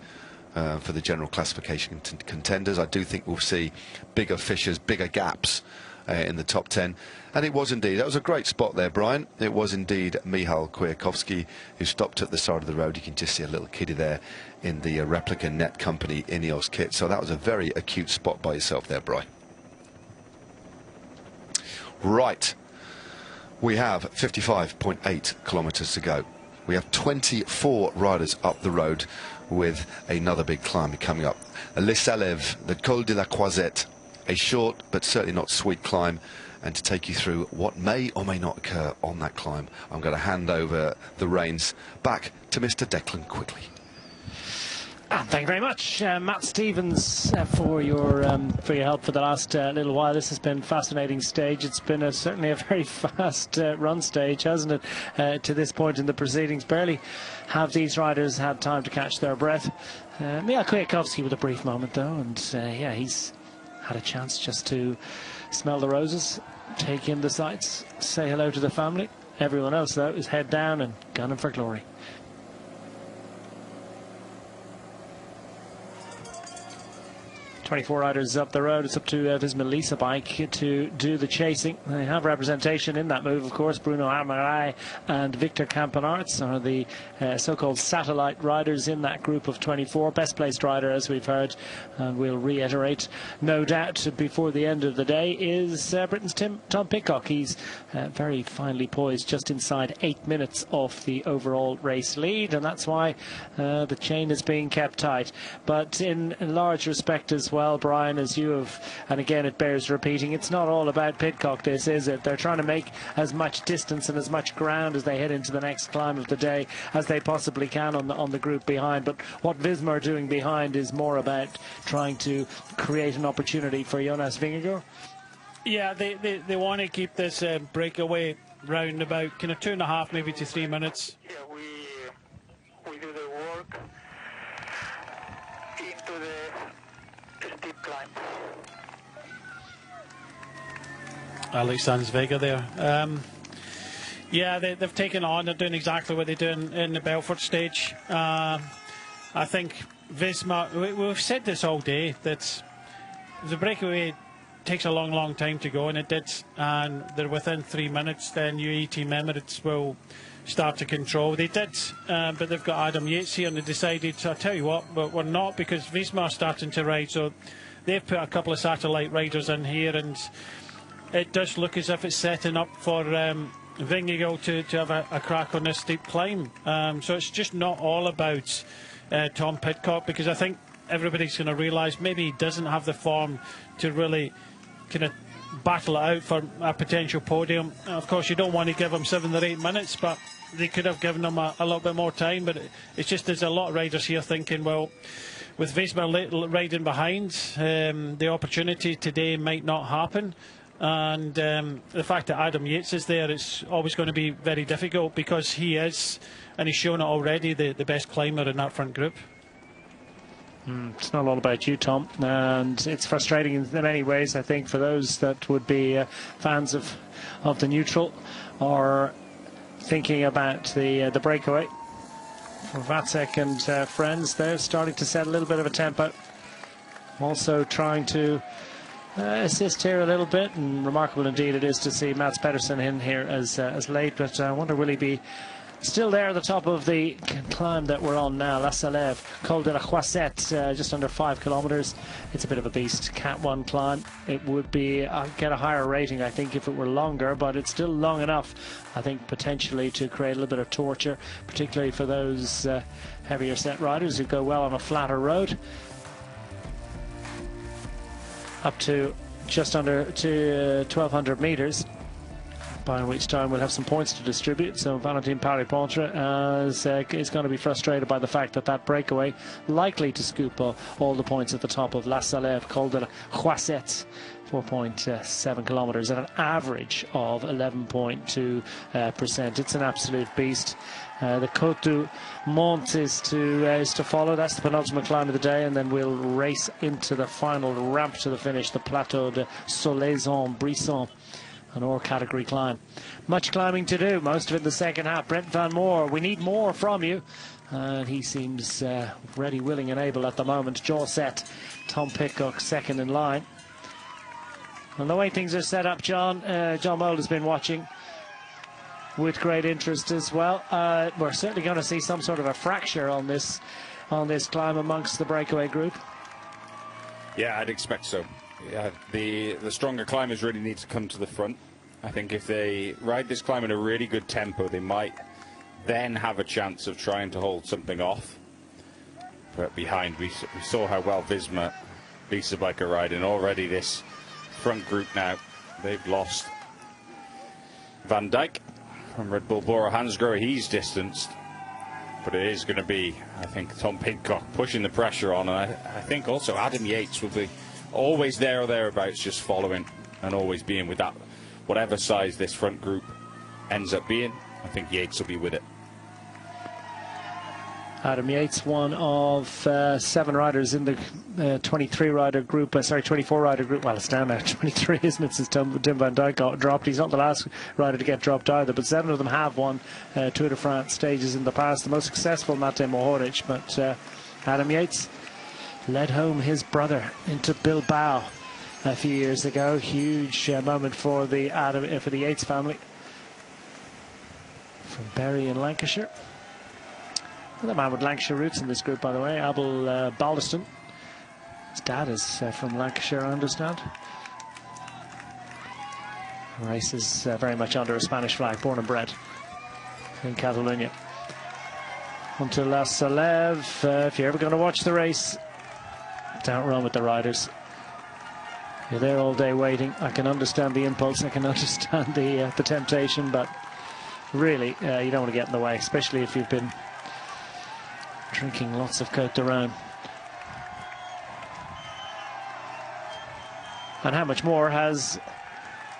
S17: for the general classification contenders. I do think we'll see bigger fissures, bigger gaps in the top 10, and it was indeed, that was a great spot there, Brian. It was indeed Michal Kwiatkowski who stopped at the side of the road. You can just see a little kiddie there in the replica Net Company Ineos kit, so that was a very acute spot by yourself there, Brian. Right. We have 55.8 kilometres to go. We have 24 riders up the road with another big climb coming up. Les Salèves, the Col de la Croisette, a short but certainly not sweet climb. And to take you through what may or may not occur on that climb, I'm going to hand over the reins back to Mr. Declan Quigley.
S2: Thank you very much, Matt Stevens, for your help for the last little while. This has been a fascinating stage. It's been certainly a very fast run stage, hasn't it, to this point in the proceedings. Barely have these riders had time to catch their breath. Michał Kwiatkowski with a brief moment, though, and yeah, he's had a chance just to smell the roses, take in the sights, say hello to the family. Everyone else, though, is head down and gunning for glory. 24 riders up the road. It's up to Visma Lease Bike to do the chasing. They have representation in that move, of course. Bruno Amarai and Victor Campenarts are the so-called satellite riders in that group of 24. Best placed rider, as we've heard, and we'll reiterate, no doubt, before the end of the day, is Britain's Tom Pidcock. He's very finely poised, just inside 8 minutes off the overall race lead, and that's why the chain is being kept tight. But in large respect as well, Brian, as you have, and again it bears repeating, it's not all about Pidcock, this, is it? They're trying to make as much distance and as much ground as they head into the next climb of the day as they possibly can on the group behind. But what Visma are doing behind is more about trying to create an opportunity for Jonas Vingegaard.
S10: Yeah, they want to keep this breakaway round about kind of 2.5, maybe to 3 minutes.
S9: Yeah, we do the work into the steep climb.
S10: Alexander Vega there. Yeah, they've taken on, they're doing exactly what they do in the Belfort stage. I think Visma, we've said this all day, that the breakaway takes a long time to go, and it did, and they're within 3 minutes, then UAE Team Emirates will start to control. They did, but they've got Adam Yates here, and they decided, so I'll tell you what, but we're not, because Visma are starting to ride, so they've put a couple of satellite riders in here, and it does look as if it's setting up for Vingegaard to have a crack on this steep climb. So it's just not all about Tom Pidcock, because I think everybody's going to realise maybe he doesn't have the form to really kind of battle it out for a potential podium. Of course, you don't want to give him 7 or 8 minutes, but they could have given him a little bit more time. But it's just, there's a lot of riders here thinking, well, with Visma riding behind, the opportunity today might not happen. And the fact that Adam Yates is there, it's always going to be very difficult, because he is, and he's shown it already, the best climber in that front group.
S2: It's not all about you, Tom, and it's frustrating in many ways, I think, for those that would be fans of the neutral, or thinking about the breakaway. For Vacek and friends, they're starting to set a little bit of a tempo, also trying to assist here a little bit, and remarkable indeed it is to see Mats Pedersen in here as late. But I wonder, will he be still there at the top of the climb that we're on now? Les Salèves, Col de la Croisette, just under 5 kilometres. It's a bit of a beast, Cat 1 climb. It would be get a higher rating, I think, if it were longer, but it's still long enough, I think, potentially to create a little bit of torture, particularly for those heavier set riders who go well on a flatter road. Up to just under 1,200 metres, by which time we'll have some points to distribute. So Valentin Paripontre is going to be frustrated by the fact that that breakaway likely to scoop all the points at the top of Les Salèves, Col de la Croisette, 4.7 kilometres at an average of 11.2%. It's an absolute beast. The Côte du Mont is to follow. That's the penultimate climb of the day, and then we'll race into the final ramp to the finish, the Plateau de Solaizon-Brisson, an ore category climb. Much climbing to do, most of it in the second half. Brent Van Moor, we need more from you. He seems ready, willing and able at the moment. Jaw set, Tom Pidcock second in line. And the way things are set up, John Mould has been watching with great interest as well. We're certainly going to see some sort of a fracture on this climb amongst the breakaway group.
S13: Yeah, I'd expect so. Yeah, the stronger climbers really need to come to the front. I think if they ride this climb in a really good tempo, they might then have a chance of trying to hold something off. But behind, we saw how well Visma Lisa Bike are riding. Already this front group now, they've lost Van Dijk from Red Bull Bora Hansgrohe. He's distanced. But it is going to be, I think, Tom Pidcock pushing the pressure on. And I think also Adam Yates will be always there or thereabouts, just following and always being with that, whatever size this front group ends up being. I think Yates will be with it.
S2: Adam Yates, one of 7 riders in the 23-rider group, 24-rider group. Well, it's down now, 23, isn't it, since Tim Van Dijk got dropped. He's not the last rider to get dropped either, but 7 of them have won Tour de France stages in the past. The most successful, Matej Mohoric, but Adam Yates led home his brother into Bilbao a few years ago. Huge moment for the Yates family from Bury in Lancashire. Another man with Lancashire roots in this group, by the way, Abel Baldiston. His dad is from Lancashire, I understand. Races very much under a Spanish flag, born and bred in Catalonia. Onto La Saleve. If you're ever going to watch the race, don't run with the riders. You're there all day waiting. I can understand the impulse, I can understand the temptation, but really, you don't want to get in the way, especially if you've been drinking lots of Côte d'Arône. And how much more has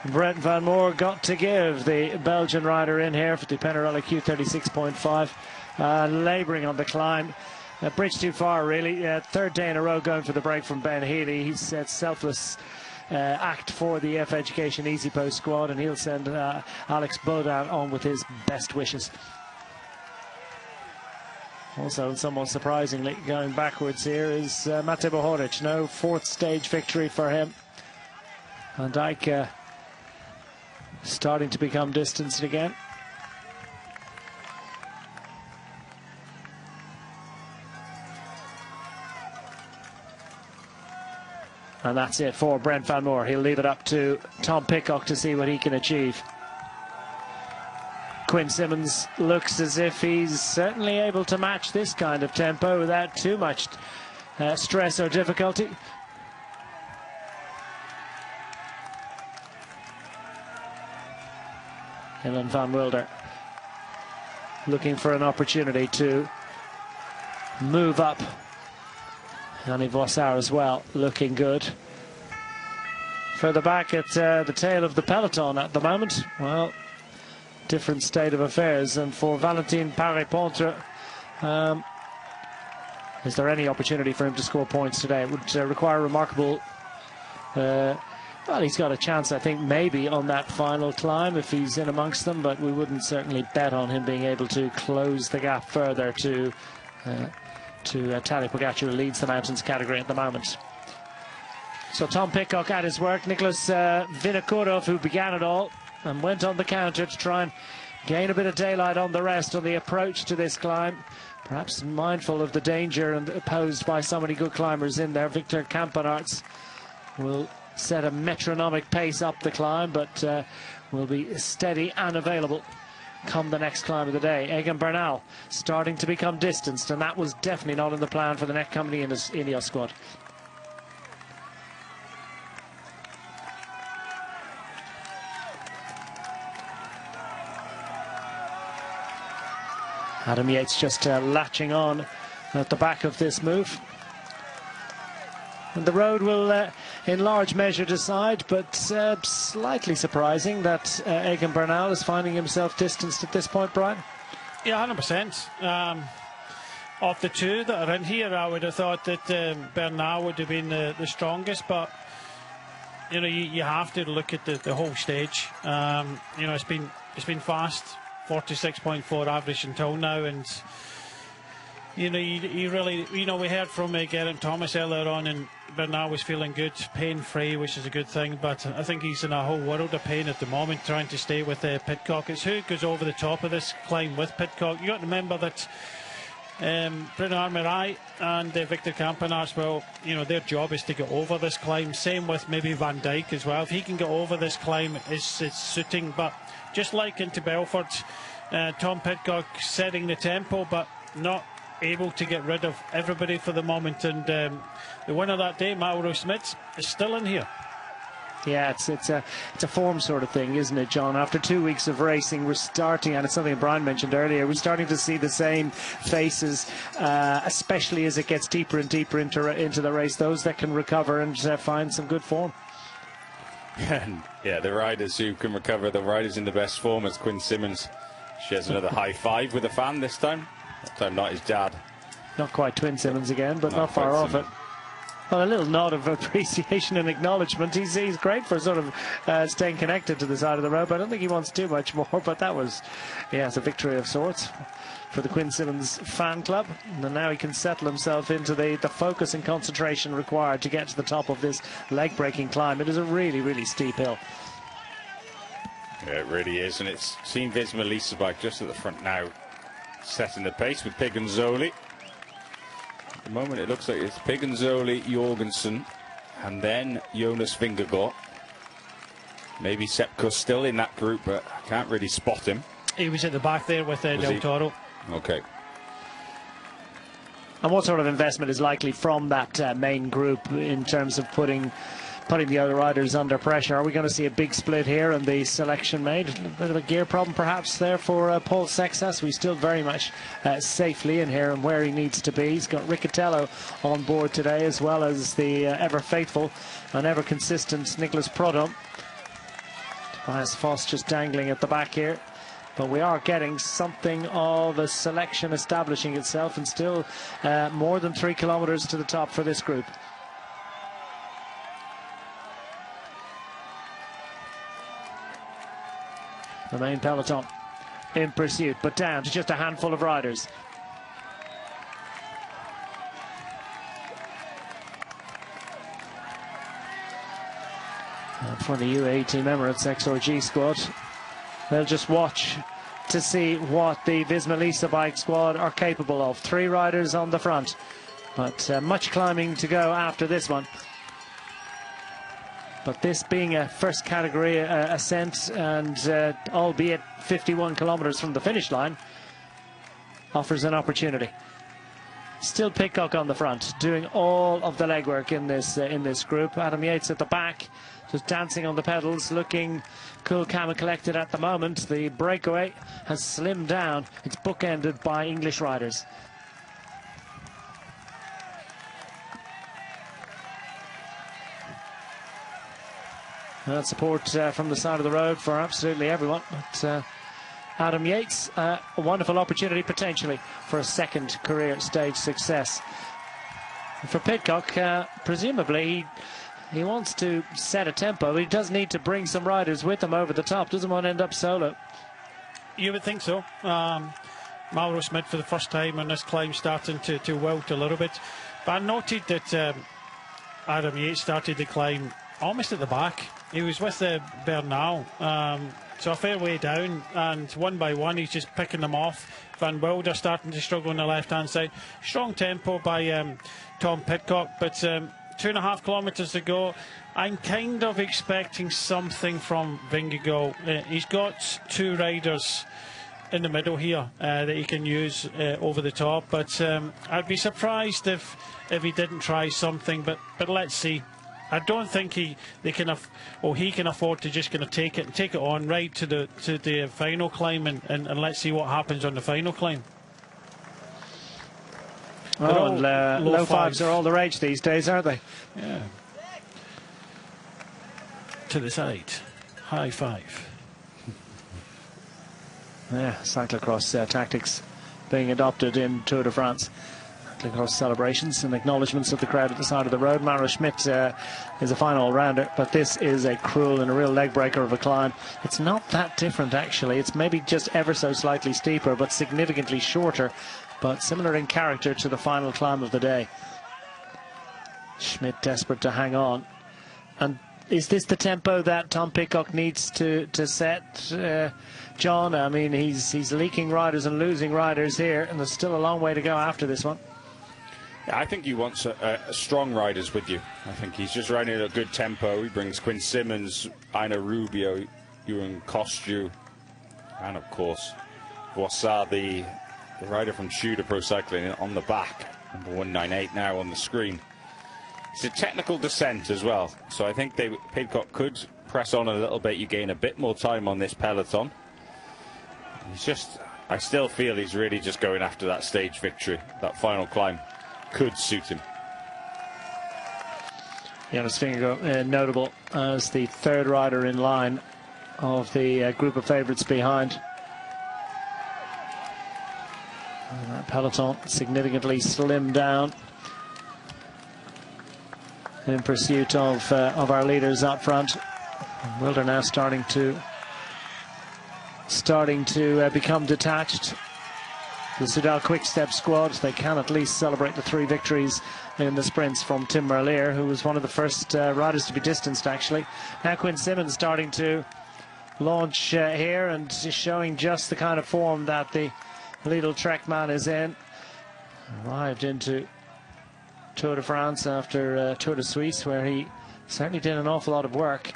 S2: Brent Van Moor got to give, the Belgian rider in here for the Penarello Q36.5, labouring on the climb. A bridge too far, really. 3rd day in a row going for the break from Ben Healy. He's said selfless act for the F Education Easy Post squad, and he'll send Alex Baudin on with his best wishes. Also, and somewhat surprisingly, going backwards here is Matej Mohoric. No 4th stage victory for him. Van Dijk starting to become distanced again. And that's it for Brent Van Moor. He'll leave it up to Tom Pidcock to see what he can achieve. Quinn Simmons looks as if he's certainly able to match this kind of tempo without too much stress or difficulty. Dylan van Wilder looking for an opportunity to move up. Yanni Vossar as well, looking good. Further back at the tail of the peloton at the moment, well, different state of affairs. And for Valentin Paré-Pontre, is there any opportunity for him to score points today? It would require a remarkable, well, he's got a chance, I think, maybe on that final climb if he's in amongst them, but we wouldn't certainly bet on him being able to close the gap further to Tadej Pogacar, who leads the mountains category at the moment. So Tom Pidcock at his work. Nicholas Vinokurov, who began it all and went on the counter to try and gain a bit of daylight on the rest on the approach to this climb. Perhaps mindful of the danger posed by so many good climbers in there. Victor Campenaerts will set a metronomic pace up the climb, but will be steady and available come the next climb of the day. Egan Bernal starting to become distanced, and that was definitely not in the plan for the next company in his Ineos squad. Adam Yates just latching on at the back of this move. And the road will in large measure decide, but slightly surprising that Egan Bernal is finding himself distanced at this point, Brian.
S10: Yeah, 100%. Of the two that are in here, I would have thought that Bernal would have been the strongest, but you know, you have to look at the whole stage. You know, it's been fast, 46.4 average until now, and you know, you really, you know, we heard from Geraint Thomas earlier on, and Bernal was feeling good, pain-free, which is a good thing, but I think he's in a whole world of pain at the moment, trying to stay with Pidcock. It's who goes over the top of this climb with Pidcock. You got to remember that Bruno Armirail and Victor Campenaerts, well, you know, their job is to get over this climb. Same with maybe Van Dijk as well. If he can get over this climb, it's suiting. But just like into Belfort, Tom Pidcock setting the tempo, but not able to get rid of everybody for the moment. And the winner that day, Mauro Schmidt, is still in here.
S2: Yeah, it's a form sort of thing, isn't it, John? After 2 weeks of racing, we're starting, and it's something Brian mentioned earlier, we're starting to see the same faces, especially as it gets deeper and deeper into the race, those that can recover and find some good form.
S13: And yeah, the riders who can recover, the riders in the best form, as Quinn Simmons shares another high five with a fan this time. That time not his dad.
S2: Not quite Twin Simmons again, but not far off it. Well, a little nod of appreciation and acknowledgement. He's great for sort of staying connected to the side of the road, but I don't think he wants too much more. But that was, yeah, it's a victory of sorts for the Quinn Simmons fan club. And now he can settle himself into the focus and concentration required to get to the top of this leg-breaking climb. It is a really, really steep hill.
S13: Yeah, it really is. And it's seen Visma Leasebike just at the front now, setting the pace with Piggonzoli. At the moment it looks like it's Piggonzoli, Jorgensen, and then Jonas Vingegaard. Maybe Sepkus still in that group, but I can't really spot him.
S10: He was at the back there with Del Toro.
S13: Okay.
S2: And what sort of investment is likely from that main group in terms of putting the other riders under pressure? Are we going to see a big split here and the selection made? A bit of a gear problem perhaps there for Paul Sexas. He's still very much safely in here and where he needs to be. He's got Riccatello on board today, as well as the ever faithful and ever consistent Nicholas Prodom. Tobias Foss just dangling at the back here. But we are getting something of a selection establishing itself, and still more than 3 kilometres to the top for this group. The main peloton in pursuit, but down to just a handful of riders. And for the UAE Team Emirates XRG squad, they'll just watch to see what the Visma Leasebike squad are capable of. 3 riders on the front, but much climbing to go after this one. But this being a first category ascent, and albeit 51 kilometres from the finish line, offers an opportunity. Still Pidcock on the front, doing all of the legwork in this group. Adam Yates at the back, just dancing on the pedals, looking cool, calm and collected at the moment. The breakaway has slimmed down. It's bookended by English riders. Support from the side of the road for absolutely everyone. But Adam Yates, a wonderful opportunity potentially for a second career stage success. And for Pidcock, presumably he wants to set a tempo, but he does need to bring some riders with him over the top. Doesn't want to end up solo.
S10: You would think so. Mauro Schmidt for the first time on this climb starting to wilt a little bit. But I noted that Adam Yates started the climb almost at the back. He was with Bernal, so a fair way down, and one by one he's just picking them off. Van Wilder starting to struggle on the left hand side. Strong tempo by Tom Pidcock, but 2.5 kilometres to go. I'm kind of expecting something from Vingegaard. He's got 2 riders in the middle here that he can use over the top, but I'd be surprised if he didn't try something, but let's see. I don't think he can afford to just kind of take it on right to the final climb, and let's see what happens on the final climb.
S2: Oh, and low fives are all the rage these days, aren't they?
S10: Yeah. To the side, high five.
S2: Yeah, cyclocross tactics being adopted in Tour de France. Cyclocross celebrations and acknowledgements of the crowd at the side of the road. Mauro Schmidt is a fine all-rounder, but this is a cruel and a real leg breaker of a climb. It's not that different, actually. It's maybe just ever so slightly steeper, but significantly shorter, but similar in character to the final climb of the day. Schmidt desperate to hang on. And Is this the tempo that Tom Pidcock needs to set, John? I mean, he's leaking riders and losing riders here, and there's still a long way to go after this one.
S13: Yeah, I think he wants strong riders with you. I think he's just riding at a good tempo. He brings Quinn Simmons, Aina Rubio, Ewan Kostu, and of course Boissard, the rider from Tudor Pro Cycling, on the back, number 198 now on the screen. It's a technical descent as well, so I think Pidcock could press on a little bit. You gain a bit more time on this peloton. I still feel he's really just going after that stage victory. That final climb could suit him.
S2: Jonas Vingegaard, notable as the third rider in line of the group of favourites behind. And that peloton significantly slimmed down in pursuit of our leaders up front. Wilder now starting to become detached. The Soudal Quick-Step squad, they can at least celebrate the 3 victories in the sprints from Tim Merlier, who was one of the first riders to be distanced, actually. Now Quinn Simmons starting to launch here and showing just the kind of form that the Lidl Trek man is in. Arrived into Tour de France after Tour de Suisse, where he certainly did an awful lot of work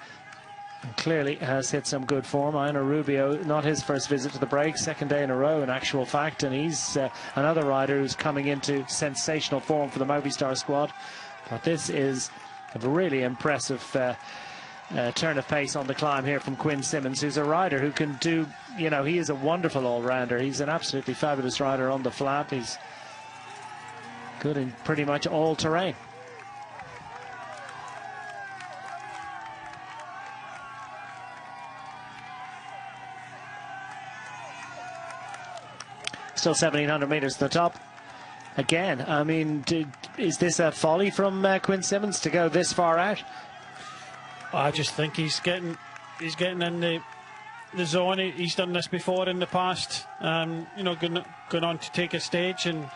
S2: and clearly has hit some good form. Aina Rubio, not his first visit to the break, second day in a row in actual fact, and he's another rider who's coming into sensational form for the Movistar squad. But this is a really impressive turn of pace on the climb here from Quinn Simmons, who's a rider who can do, you know, he is a wonderful all-rounder. He's an absolutely fabulous rider on the flat. He's good in pretty much all terrain. Still 1,700 metres to the top. Again, I mean, is this a folly from Quinn Simmons to go this far out?
S10: I just think he's getting in the zone. He's done this before in the past. You know, going on to take a stage, and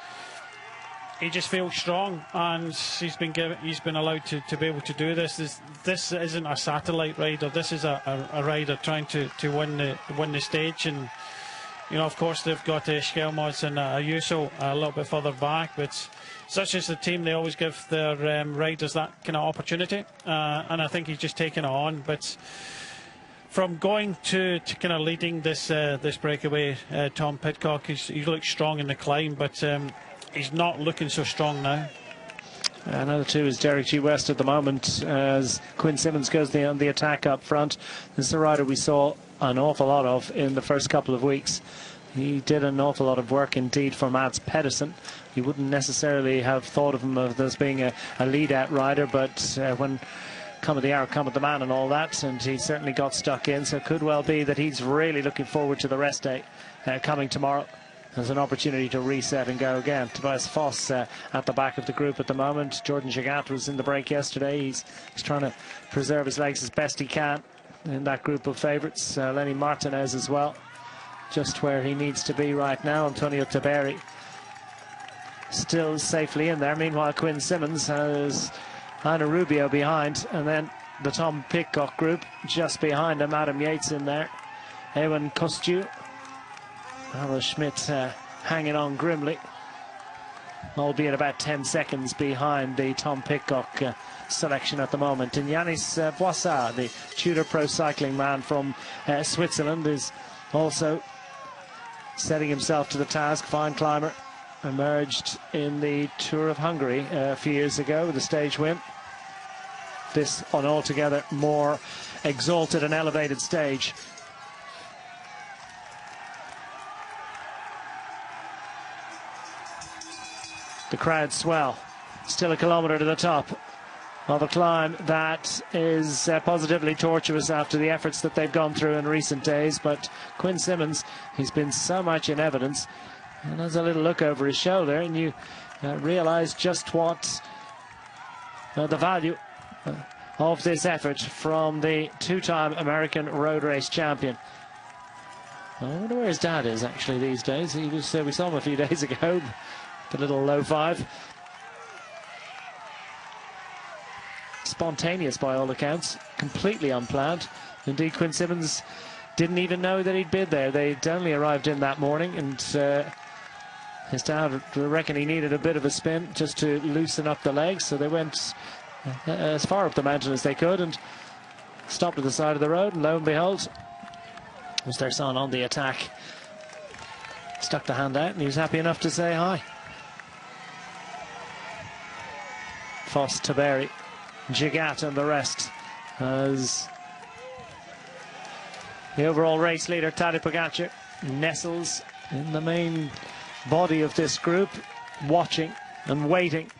S10: he just feels strong, and he's been allowed to be able to do this. This isn't a satellite rider. This is a rider trying to win the stage. And you know, of course, they've got Schelmos and Ayuso a little bit further back, but such as the team, they always give their riders that kind of opportunity, and I think he's just taken it on. But from going to kind of leading this breakaway, Tom Pidcock, he looks strong in the climb, but he's not looking so strong now.
S2: Another 2 is Derek G. West at the moment, as Quinn Simmons goes on the attack up front. This is a rider we saw an awful lot of in the first couple of weeks. He did an awful lot of work indeed for Mads Pedersen. You wouldn't necessarily have thought of him as being a lead-out rider, but when cometh the hour, cometh the man and all that, and he certainly got stuck in, so it could well be that he's really looking forward to the rest day coming tomorrow. There's an opportunity to reset and go again. Tobias Foss at the back of the group at the moment. Jordan Jagat was in the break yesterday. He's trying to preserve his legs as best he can in that group of favourites. Lenny Martinez as well, just where he needs to be right now. Antonio Taberi still safely in there. Meanwhile, Quinn Simmons has Aina Rubio behind, and then the Tom Pidcock group just behind him. Adam Yates in there. Ewan Kostu. Alan Schmidt hanging on grimly, albeit about 10 seconds behind the Tom Pidcock selection at the moment. And Yanis Boissard, the Tudor Pro Cycling man from Switzerland, is also setting himself to the task. Fine climber, emerged in the Tour of Hungary a few years ago with a stage win. This on altogether more exalted and elevated stage. The crowd swell. Still a kilometre to the top of a climb that is positively tortuous after the efforts that they've gone through in recent days. But Quinn Simmons, he's been so much in evidence, and there's a little look over his shoulder, and you realise just what the value of this effort from the two-time American road race champion. I wonder where his dad is actually these days. He was we saw him a few days ago. The little low 5. spontaneous by all accounts, completely unplanned. Indeed, Quinn Simmons didn't even know that he'd been there. They'd only arrived in that morning, and his dad reckoned he needed a bit of a spin just to loosen up the legs, so they went as far up the mountain as they could and stopped at the side of the road, and lo and behold, was their son on the attack. Stuck the hand out, and he was happy enough to say hi. Foss, Taberi, Gigat and the rest as the overall race leader Tadej Pogačar nestles in the main body of this group, watching and waiting.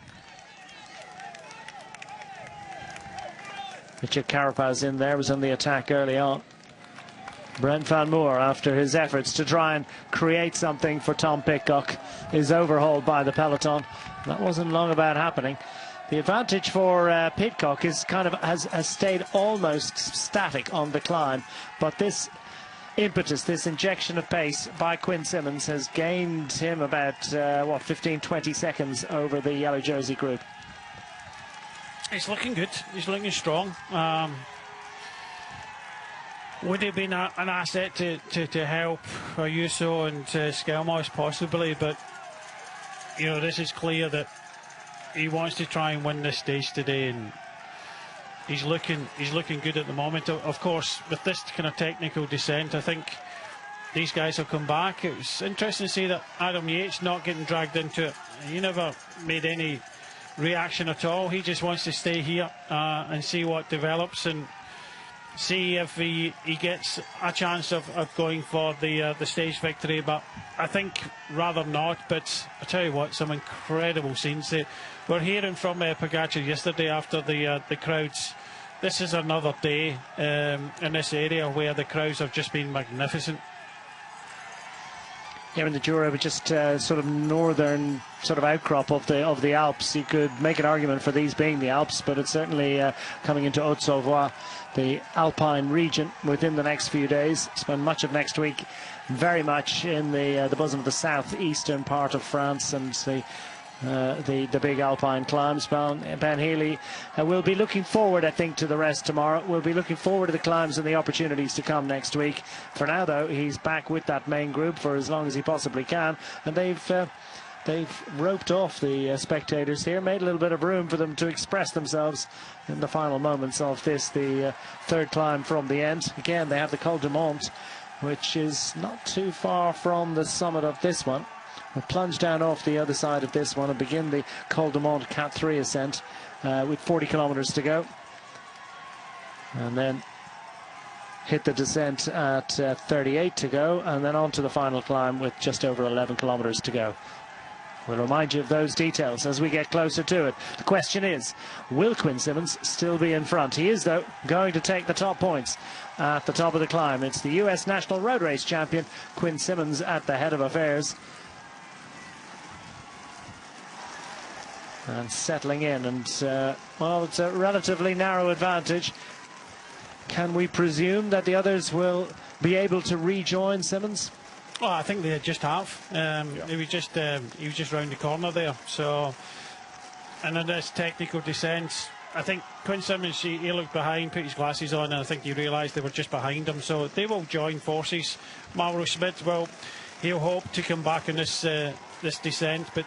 S2: Richard Carapaz in there, was on the attack early on. Brent Van Moor, after his efforts to try and create something for Tom Pidcock, is overhauled by the peloton. That wasn't long about happening. The advantage for Pidcock is has stayed almost static on the climb, but this impetus, this injection of pace by Quinn Simmons has gained him about 15-20 seconds over the yellow jersey group.
S10: He's looking good. He's looking strong. Would it have been an asset to help Ayuso and Skelmos possibly? But you know, this is clear that he wants to try and win this stage today, and he's looking good at the moment. Of course, with this kind of technical descent, I think these guys will come back. It was interesting to see that Adam Yates not getting dragged into it. He never made any reaction at all. He just wants to stay here and see what develops and see if he gets a chance of going for the stage victory. But I think rather not. But I tell you what, some incredible scenes. We're hearing from Pogačar yesterday after the crowds. This is another day in this area where the crowds have just been magnificent.
S2: Yeah, in the Jura, but just sort of northern sort of outcrop of the Alps. You could make an argument for these being the Alps, but it's certainly coming into Haute-Savoie, the Alpine region, within the next few days. Spend much of next week very much in the bosom of the southeastern part of France and the big Alpine climbs. Ben Healy will be looking forward, I think, to the rest tomorrow. We'll be looking forward to the climbs and the opportunities to come next week. For now, though, he's back with that main group for as long as he possibly can, and they've roped off the spectators here, made a little bit of room for them to express themselves in the final moments of this, the third climb from the end. Again, they have the Col du Mont, which is not too far from the summit of this one. We'll plunge down off the other side of this one and begin the Col du Mont Cat 3 ascent with 40 kilometers to go. And then hit the descent at 38 to go, and then on to the final climb with just over 11 kilometers to go. We'll remind you of those details as we get closer to it. The question is, will Quinn Simmons still be in front? He is, though, going to take the top points at the top of the climb. It's the US National Road Race champion, Quinn Simmons, at the head of affairs. And settling in, and well, it's a relatively narrow advantage. Can we presume that the others will be able to rejoin Simmons?
S10: Well, I think they just have. He was just round the corner there. So, and in this technical descent, I think Quinn Simmons, he looked behind, put his glasses on, and I think he realised they were just behind him. So they will join forces. Mauro Schmidt, well, he'll hope to come back in this descent, but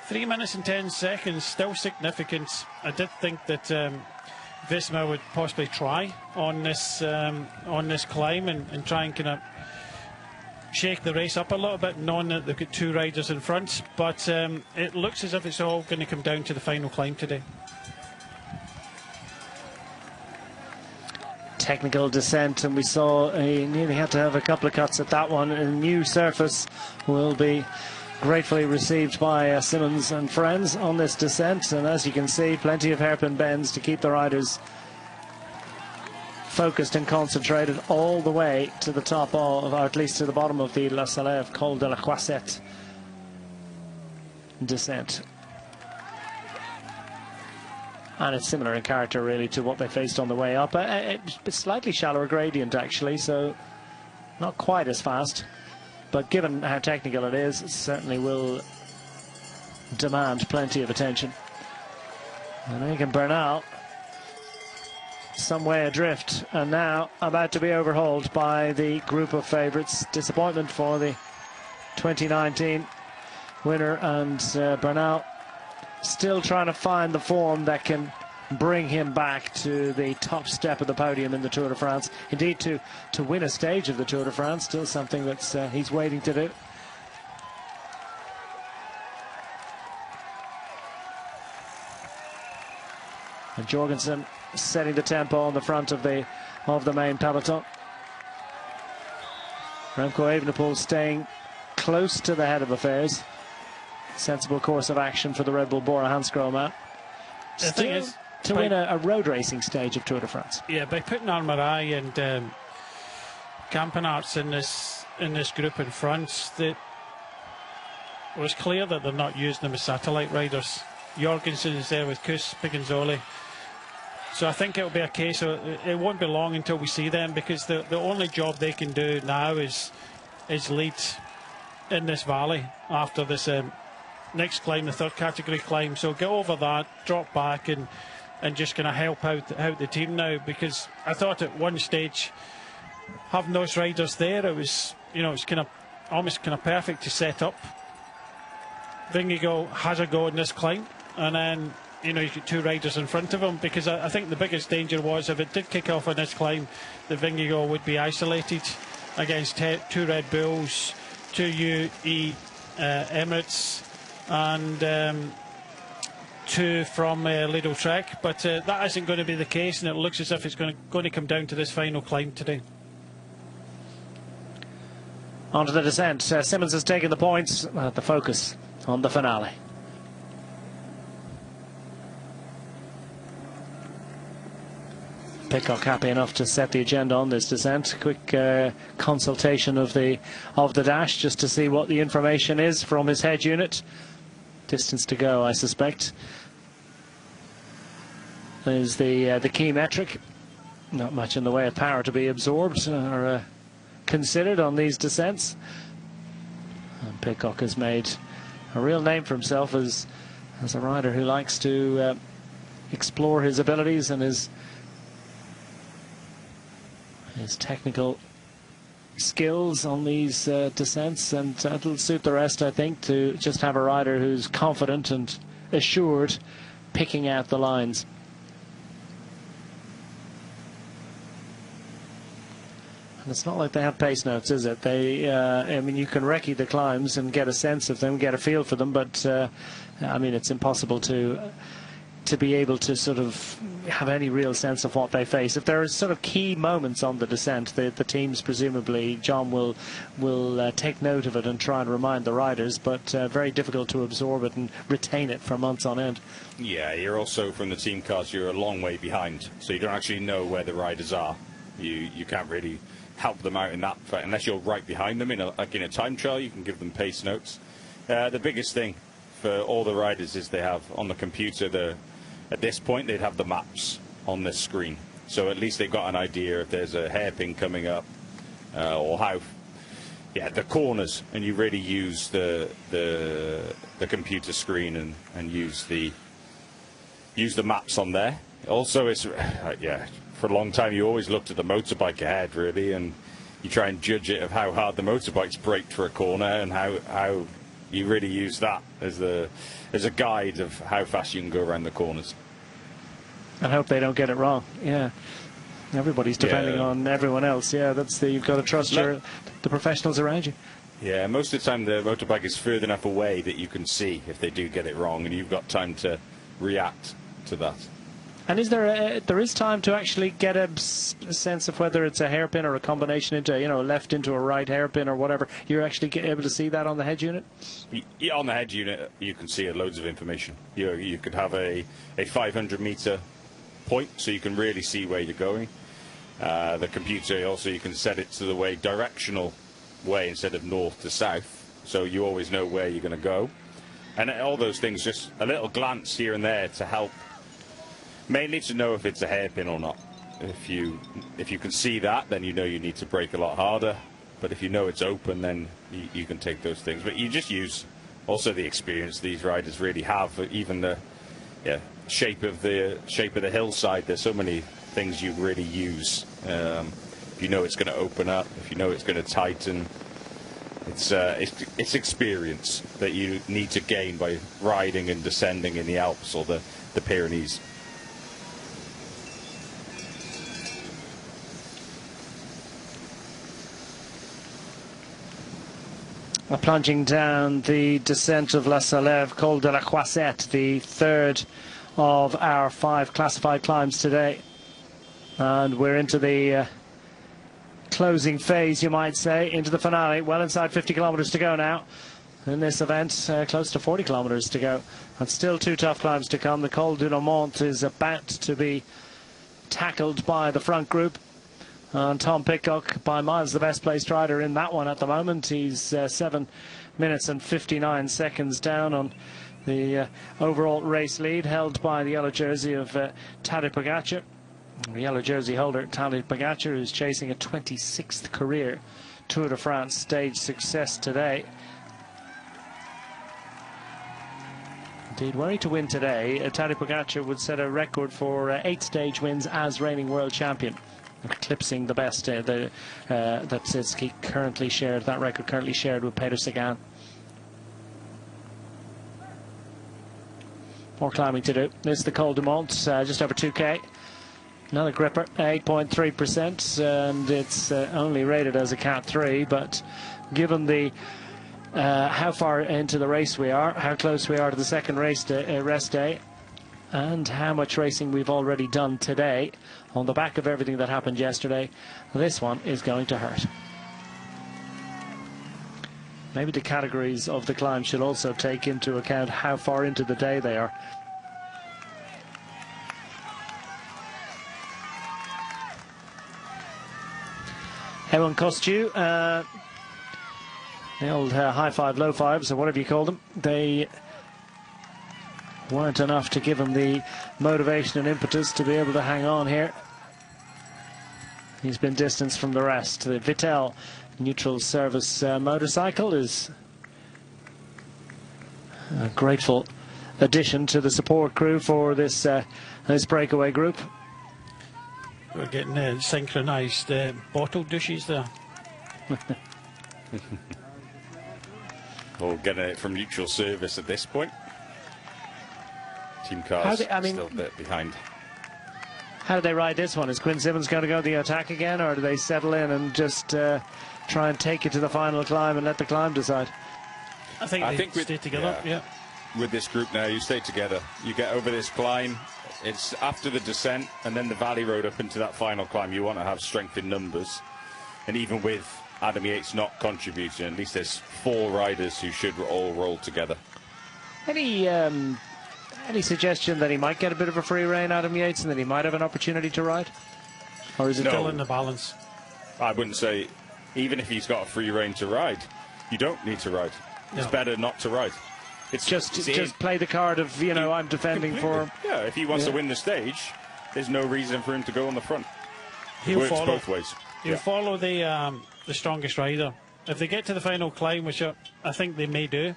S10: 3 minutes and 10 seconds, still significant. I did think that Visma would possibly try on this climb and try and kind of shake the race up a little bit, knowing that they've got two riders in front. But it looks as if it's all going to come down to the final climb today.
S2: Technical descent, and we saw he nearly had to have a couple of cuts at that one. A new surface will be gratefully received by Simmons and friends on this descent, and as you can see, plenty of hairpin bends to keep the riders focused and concentrated all the way to the top of, or at least to the bottom of the La Salève Col de la Croisette descent. And it's similar in character really to what they faced on the way up. A slightly shallower gradient actually, so not quite as fast. But given how technical it is, it certainly will demand plenty of attention. And Egan Bernal some way adrift, and now about to be overhauled by the group of favourites. Disappointment for the 2019 winner, and Bernal still trying to find the form that can bring him back to the top step of the podium in the Tour de France. Indeed, to win a stage of the Tour de France, still something that's he's waiting to do. And Jorgensen setting the tempo on the front of the main peloton. Remco Evenepoel staying close to the head of affairs. Sensible course of action for the Red Bull Bora Hansgrohe.
S10: The thing is,
S2: to win a road racing stage of Tour de France.
S10: Yeah, by putting Armarai and Campenarts in this group in France, it was clear that they're not using them as satellite riders. Jorgensen is there with Kuss, Piccanzoli. So I think it'll be a case of it won't be long until we see them, because the only job they can do now is lead in this valley after this next climb, the third category climb. So get over that, drop back, and just going to help out the team now, because I thought at one stage having those riders there, it was, you know, it's kind of almost kind of perfect to set up. Vingegaard has a go in this climb, and then, you know, you get two riders in front of him, because I think the biggest danger was if it did kick off on this climb, the Vingegaard would be isolated against two Red Bulls, two UAE Emirates, and two from Lido Trek. But that isn't going to be the case, and it looks as if it's going to come down to this final climb today.
S2: Onto the descent. Simmons has taken the points. The focus on the finale. Pidcock happy enough to set the agenda on this descent. Quick consultation of the dash, just to see what the information is from his head unit. Distance to go, I suspect, is the key metric. Not much in the way of power to be absorbed or considered on these descents. And Pidcock has made a real name for himself as a rider who likes to explore his abilities and his technical skills on these descents, and it'll suit the rest, I think, to just have a rider who's confident and assured, picking out the lines. And it's not like they have pace notes, is it? They, I mean, you can recce the climbs and get a sense of them, get a feel for them, but I mean, it's impossible to be able to sort of have any real sense of what they face. If there are sort of key moments on the descent, the teams, presumably, John will take note of it and try and remind the riders, but very difficult to absorb it and retain it for months on end.
S13: Yeah, you're also, from the team cars, you're a long way behind, so you don't actually know where the riders are. You can't really help them out in that fact, unless you're right behind them. Like in a time trial, you can give them pace notes. The biggest thing for all the riders is they have on the computer at this point, they'd have the maps on this screen. So at least they've got an idea if there's a hairpin coming up, or how, the corners, and you really use the computer screen and use the maps on there. Also, it's, for a long time you always looked at the motorbike ahead, really, and you try and judge it of how hard the motorbikes brake for a corner, and how you really use that as a guide of how fast you can go around the corners.
S2: And hope they don't get it wrong. Yeah, everybody's depending on everyone else. Yeah, you've got to trust the professionals around you.
S13: Yeah, most of the time the motorbike is further enough away that you can see if they do get it wrong, and you've got time to react to that.
S2: And is there is time to actually get a sense of whether it's a hairpin or a combination into a left into a right hairpin or whatever? You're actually able to see that on the head unit?
S13: Yeah, on the head unit you can see loads of information. You could have a 500-meter point, so you can really see where you're going. The computer also, you can set it to the directional way instead of north to south, so you always know where you're going to go. And all those things, just a little glance here and there to help. Mainly to know if it's a hairpin or not. If you can see that, then you know you need to brake a lot harder. But if you know it's open, then you can take those things. But you just use also the experience these riders really have. Even the shape of the hillside. There's so many things you really use. If you know it's going to open up, if you know it's going to tighten, it's experience that you need to gain by riding and descending in the Alps or the Pyrenees.
S2: Plunging down the descent of La Salève, Col de la Croisette, the third of our 5 classified climbs today. And we're into the closing phase, you might say, into the finale. Well inside 50 kilometres to go now in this event, close to 40 kilometres to go. And still 2 tough climbs to come. The Col du Mont is about to be tackled by the front group. And Tom Pidcock, by miles the best placed rider in that one at the moment. He's 7 minutes and 59 seconds down on the overall race lead, held by the yellow jersey of Tadej Pogačar. The yellow jersey holder, Tadej Pogačar, who's chasing a 26th career Tour de France stage success today. Indeed, were he to win today, Tadej Pogačar would set a record for 8 stage wins as reigning world champion, eclipsing the best that Sitski currently shared, that record currently shared with Peter Sagan. More climbing to do. This is the Col du Mont, just over 2k. Another gripper, 8.3%, and it's only rated as a Cat 3, but given the how far into the race we are, how close we are to the second rest day, and how much racing we've already done today, on the back of everything that happened yesterday, this one is going to hurt. Maybe the categories of the climb should also take into account how far into the day they are. Ewan Kostu, the old high five, low fives, or whatever you call them, they weren't enough to give him the motivation and impetus to be able to hang on here. He's been distanced from the rest. The Vittel neutral service motorcycle is a grateful addition to the support crew for this this breakaway group.
S10: We're getting synchronised bottle douches there.
S13: Or getting it from neutral service at this point. Team cars still a bit behind.
S2: How do they ride this one? Is Quinn Simmons going to go the attack again, or do they settle in and just try and take it to the final climb and let the climb decide?
S10: I think they stay together, yeah.
S13: With this group now, you stay together. You get over this climb. It's after the descent and then the valley road up into that final climb. You want to have strength in numbers. And even with Adam Yates not contributing, at least there's 4 riders who should all roll together.
S2: Any suggestion that he might get a bit of a free rein, Adam Yates, and that he might have an opportunity to ride? Or is it
S10: still in the balance?
S13: I wouldn't say, even if he's got a free rein to ride, you don't need to ride. No. It's better not to ride. It's
S2: just play the card of, you know, I'm defending for him.
S13: Yeah, if he wants to win the stage, there's no reason for him to go on the front. It
S10: He'll
S13: works
S10: follow,
S13: both ways.
S10: He'll follow the strongest rider. If they get to the final climb, which I think they may do,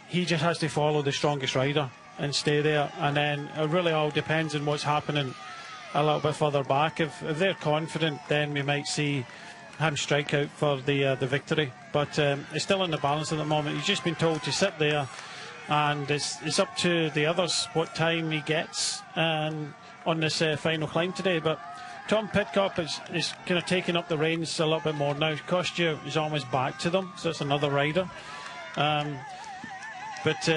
S10: he just has to follow the strongest rider and stay there. And then it really all depends on what's happening a little bit further back. If they're confident, then we might see him strike out for the victory. But it's still in the balance at the moment. He's just been told to sit there, and it's up to the others what time he gets on this final climb today. But Tom Pidcock is kind of taking up the reins a little bit more now. Kostya is almost back to them, so it's another rider. But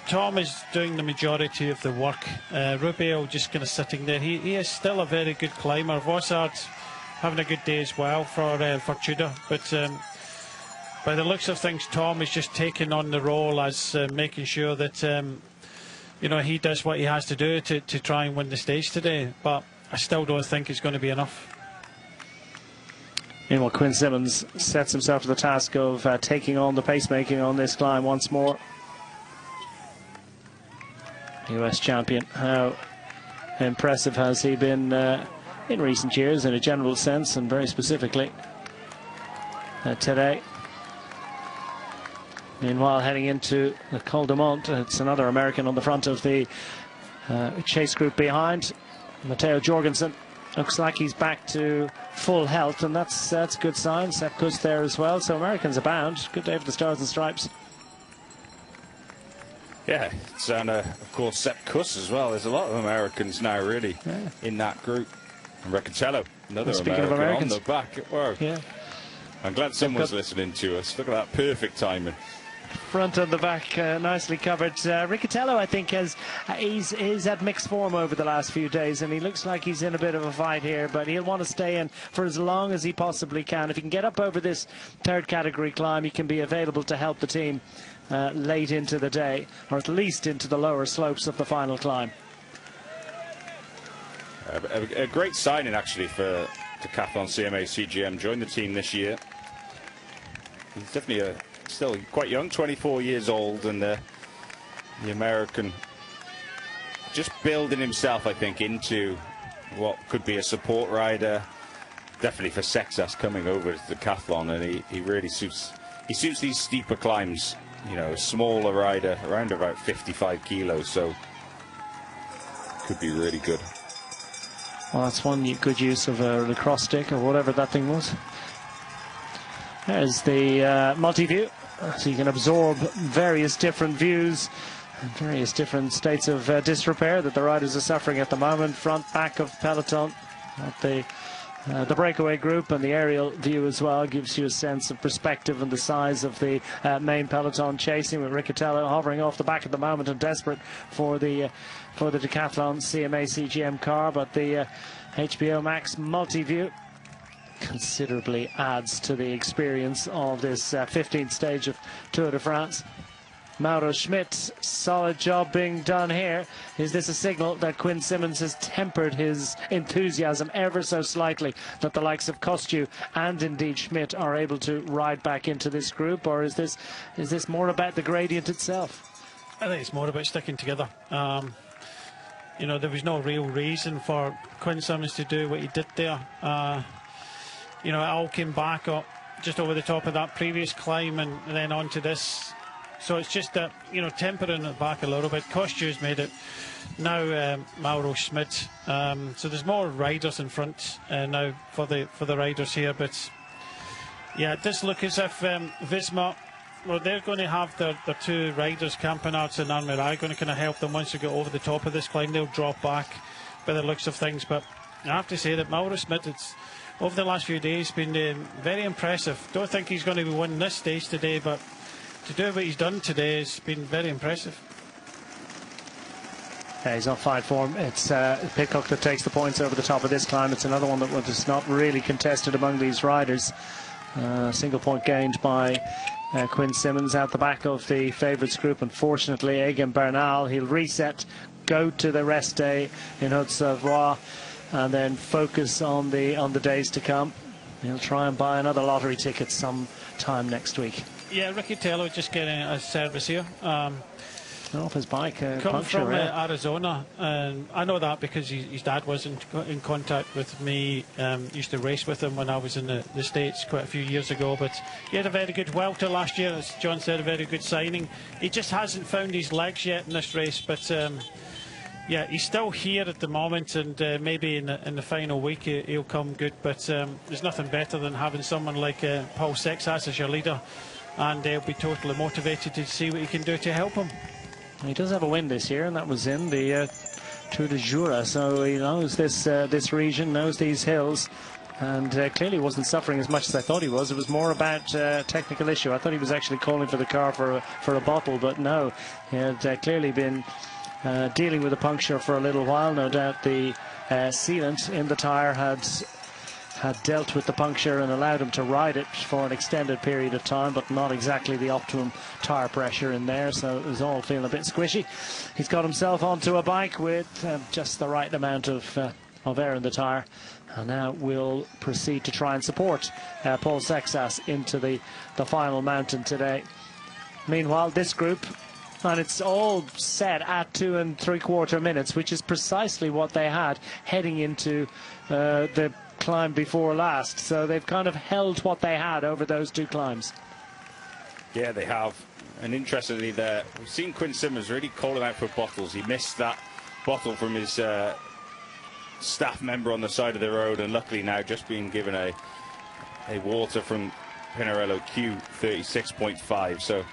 S10: Tom is doing the majority of the work. Rubio just kind of sitting there. He is still a very good climber. Vossard having a good day as well for Tudor. But by the looks of things, Tom is just taking on the role as making sure that you know, he does what he has to do to try and win the stage today. But I still don't think it's going to be enough.
S2: Meanwhile, Quinn Simmons sets himself to the task of taking on the pacemaking on this climb once more. US champion, how impressive has he been in recent years in a general sense, and very specifically today. Meanwhile, heading into the Col du Mont, it's another American on the front of the chase group behind. Matteo Jorgensen looks like he's back to full health, and that's a good sign. Sepp Kuss there as well, so Americans abound. Good day for the Stars and Stripes.
S13: Yeah, and of course Sepp Kuss as well. There's a lot of Americans now really in that group. And Riccitello, another American on the back. Wow.
S2: Yeah.
S13: I'm glad someone's listening to us. Look at that perfect timing.
S2: Front and the back nicely covered. Riccitello, I think, he's had mixed form over the last few days, and he looks like he's in a bit of a fight here, but he'll want to stay in for as long as he possibly can. If he can get up over this third category climb, he can be available to help the team late into the day, or at least into the lower slopes of the final climb.
S13: A great signing actually for Decathlon CMA CGM. Joined the team this year. He's definitely still quite young, 24 years old, and the American just building himself, I think, into what could be a support rider. Definitely for Sexas coming over to Decathlon, and he really suits these steeper climbs. You know, a smaller rider, around about 55 kilos, so could be really good.
S2: Well, that's one good use of a lacrosse stick or whatever that thing was. There's the multi-view, so you can absorb various different views and various different states of disrepair that the riders are suffering at the moment. Front, back of peloton, the breakaway group, and the aerial view as well gives you a sense of perspective and the size of the main peloton chasing, with Riccitello hovering off the back at the moment and desperate for the Decathlon CMA CGM car. But the HBO Max multi-view considerably adds to the experience of this 15th stage of Tour de France. Mauro Schmidt, solid job being done here. Is this a signal that Quinn Simmons has tempered his enthusiasm ever so slightly, that the likes of Kostju and indeed Schmidt are able to ride back into this group, or is this more about the gradient itself?
S10: I think it's more about sticking together. You know, there was no real reason for Quinn Simmons to do what he did there. You know, it all came back up just over the top of that previous climb and then onto this. So it's just that, you know, tempering it back a little bit. Kostju's made it. Now Mauro Schmidt. So there's more riders in front now for the riders here. But yeah, it does look as if Visma, well, they're going to have their two riders, Campenaerts and Armirai, going to kind of help them once they get over the top of this climb. They'll drop back by the looks of things. But I have to say that Mauro Schmidt, over the last few days, been very impressive. Don't think he's going to be winning this stage today, but to do what he's done today has been very impressive.
S2: Yeah, he's on fine form. It's Pidcock that takes the points over the top of this climb. It's another one that was not really contested among these riders. Single point gained by Quinn Simmons out the back of the favourites group. Unfortunately, Egan Bernal, he'll reset, go to the rest day in Haute-Savoie, and then focus on the days to come. He'll try and buy another lottery ticket sometime next week.
S10: Yeah, Riccitello just getting a service here.
S2: Off his bike,
S10: come from Arizona, and I know that because his dad was in contact with me. Used to race with him when I was in the States quite a few years ago. But he had a very good welter last year, as John said, a very good signing. He just hasn't found his legs yet in this race, but yeah, he's still here at the moment, and maybe in the final week he'll come good. But there's nothing better than having someone like Paul Sexas as your leader, and they'll be totally motivated to see what he can do to help him.
S2: He does have a win this year, and that was in the Tour de Jura, so he knows this region, knows these hills, and clearly wasn't suffering as much as I thought he was. It was more about technical issue. I thought he was actually calling for the car for a bottle, but no, he had clearly been dealing with a puncture for a little while. No doubt the sealant in the tyre had dealt with the puncture and allowed him to ride it for an extended period of time, but not exactly the optimum tyre pressure in there, so it was all feeling a bit squishy. He's got himself onto a bike with just the right amount of air in the tyre, and now we'll proceed to try and support Paul Sexas into the final mountain today. Meanwhile, this group, and it's all set at 2 3/4 minutes, which is precisely what they had heading into the climb before last. So they've kind of held what they had over those two climbs.
S13: Yeah, they have. And interestingly there, we've seen Quinn Simmons really calling out for bottles. He missed that bottle from his staff member on the side of the road, and luckily now just being given a water from Pinarello Q36.5. So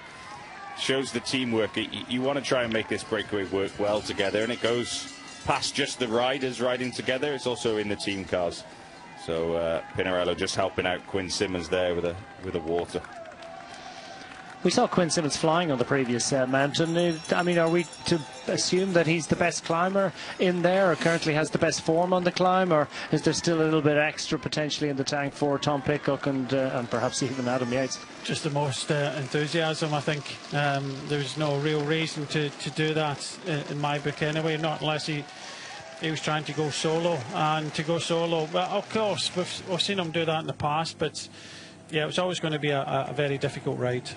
S13: shows the teamwork. You want to try and make this breakaway work well together, and it goes past just the riders riding together. It's also in the team cars. So Pinarello just helping out Quinn Simmons there with a water.
S2: We saw Quinn Simmons flying on the previous mountain. I mean, are we to assume that he's the best climber in there, or currently has the best form on the climb, or is there still a little bit extra potentially in the tank for Tom Pidcock and perhaps even Adam Yates?
S10: Just the most enthusiasm, I think. There's no real reason to do that in my book anyway, not unless he was trying to go solo. And to go solo, well, of course, we've seen him do that in the past, but yeah, it was always going to be a very difficult ride.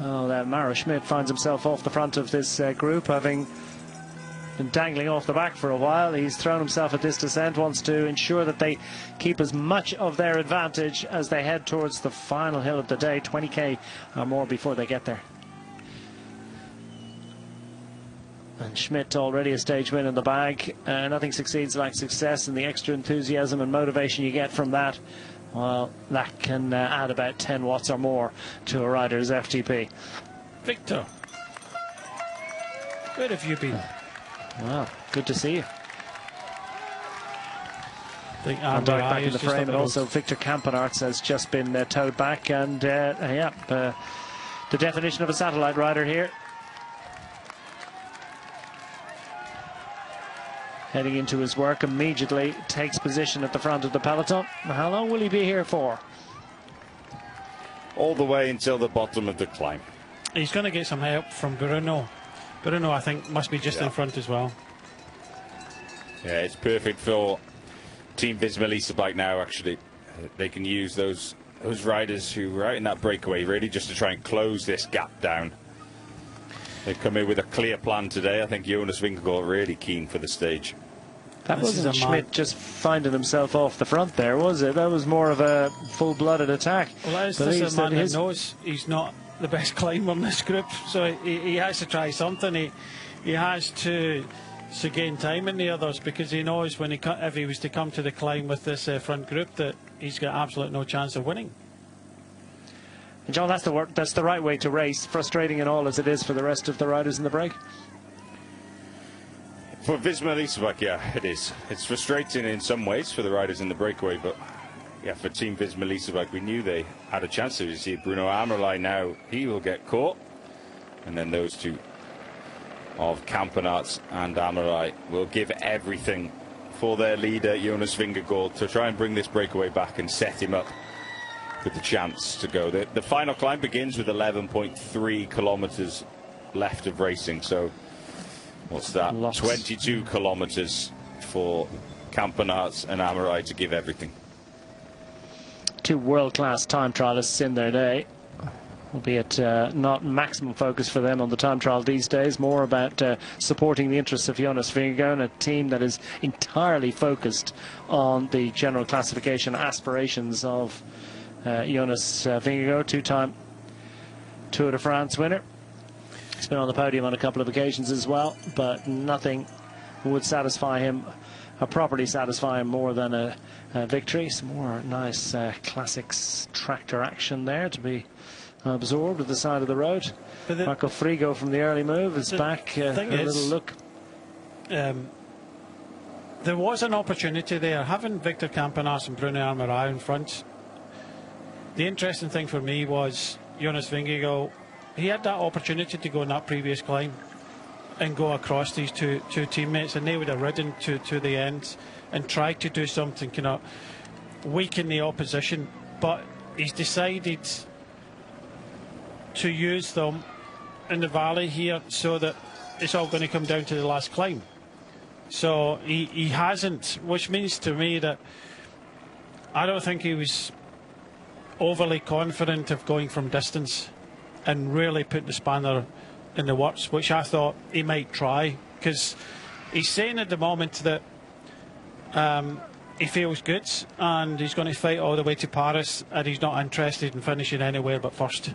S2: Well, Mauro Schmidt finds himself off the front of this group, having been dangling off the back for a while. He's thrown himself at this descent, wants to ensure that they keep as much of their advantage as they head towards the final hill of the day, 20k or more before they get there. And Schmidt already a stage win in the bag. Nothing succeeds like success, and the extra enthusiasm and motivation you get from that, well, that can add about 10 watts or more to a rider's FTP.
S10: Victor, where have you been?
S2: Well, good to see you.
S10: And
S2: back in the frame, and also Victor Campenaerts has just been towed back, and the definition of a satellite rider here. Heading into his work, immediately takes position at the front of the peloton. How long will he be here for?
S13: All the way until the bottom of the climb.
S10: He's going to get some help from Bruno. Bruno, I think, must be just in front as well.
S13: Yeah, it's perfect for Team Visma Lease Bike now, actually. They can use those riders who were out in that breakaway, really, just to try and close this gap down. They've come in with a clear plan today. I think Jonas Vingegaard really keen for the stage.
S2: That wasn't Schmidt just finding himself off the front there, was it? That was more of a full-blooded attack.
S10: Well, this is a man that knows he's not the best climber in this group, so he has to try something. He has to gain time in the others, because he knows when if he was to come to the climb with this front group, that he's got absolutely no chance of winning.
S2: And John, that's the right way to race, frustrating and all as it is for the rest of the riders in the break.
S13: For Visma Lease Bike, yeah, it is. It's frustrating in some ways for the riders in the breakaway, but yeah, for Team Visma Lease Bike, we knew they had a chance. You see Bruno Amerlai now, he will get caught, and then those two of Campenaerts and Amerlai will give everything for their leader Jonas Vingegaard to try and bring this breakaway back and set him up with the chance to go. The final climb begins with 11.3 kilometers left of racing, so what's that? 22 kilometers for Campenaerts and Amerlai to give everything.
S2: Two world-class time trialists in their day, albeit not maximum focus for them on the time trial these days, more about supporting the interests of Jonas Vingegaard, a team that is entirely focused on the general classification aspirations of Jonas Vingegaard, two-time Tour de France winner. He's been on the podium on a couple of occasions as well, but nothing would satisfy him, or properly satisfy him, more than a victory. Some more nice classics tractor action there to be absorbed at the side of the road. Marco Frigo from the early move is back. A little look.
S10: There was an opportunity there, having Victor Campenaerts and Bruno Amerlai in front. The interesting thing for me was Jonas Vingegaard. He had that opportunity to go in that previous climb and go across these two teammates, and they would have ridden to the end and tried to do something, kind of weaken the opposition. But he's decided to use them in the valley here, so that it's all going to come down to the last climb. So he hasn't, which means to me that I don't think he was overly confident of going from distance and really put the spanner in the works, which I thought he might try, because he's saying at the moment that he feels good and he's going to fight all the way to Paris, and he's not interested in finishing anywhere but first.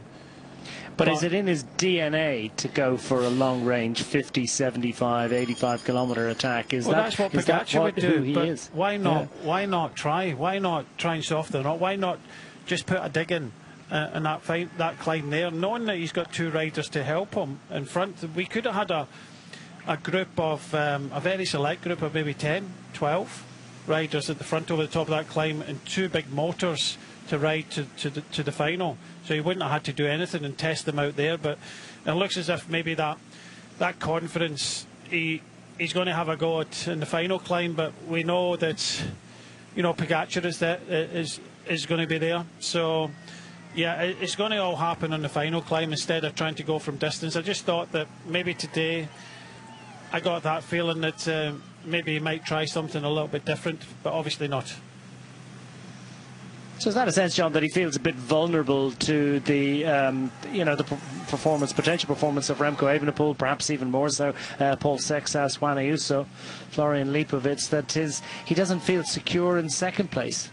S2: But is it in his DNA to go for a long-range 50, 75, 85-kilometre attack?
S10: Well, that's what Pogacar would do. But
S2: is?
S10: Why not? Yeah. Why not try? Why not try and soften it? Why not just put a dig in that climb there, knowing that he's got two riders to help him in front? We could have had a group of a very select group of maybe 10, 12 riders at the front over the top of that climb, and two big motors to ride to the final. So he wouldn't have had to do anything and test them out there. But it looks as if maybe that confidence he's going to have a go at in the final climb. But we know that, you know, Pogacar is going to be there. So yeah, it's going to all happen on the final climb instead of trying to go from distance. I just thought that maybe today I got that feeling that maybe he might try something a little bit different, but obviously not.
S2: So is that a sense, John, that he feels a bit vulnerable to the, you know, the potential performance of Remco Evenepoel, perhaps even more so, Paul Sexas, Juan Ayuso, Florian Lipovic, that he doesn't feel secure in second place?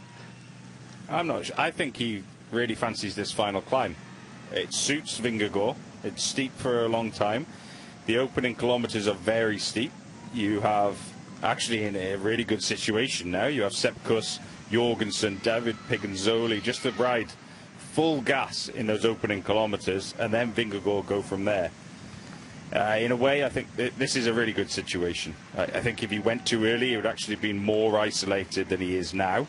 S13: I'm not sure. I think he really fancies this final climb. It suits Vingegaard. It's steep for a long time. The opening kilometres are very steep. You have actually in a really good situation now. You have Sepp Kuss, Jorgensen, David Pigenzoli just to ride full gas in those opening kilometres, and then Vingegaard go from there. In a way, I think this is a really good situation. I think if he went too early, he would actually be more isolated than he is now.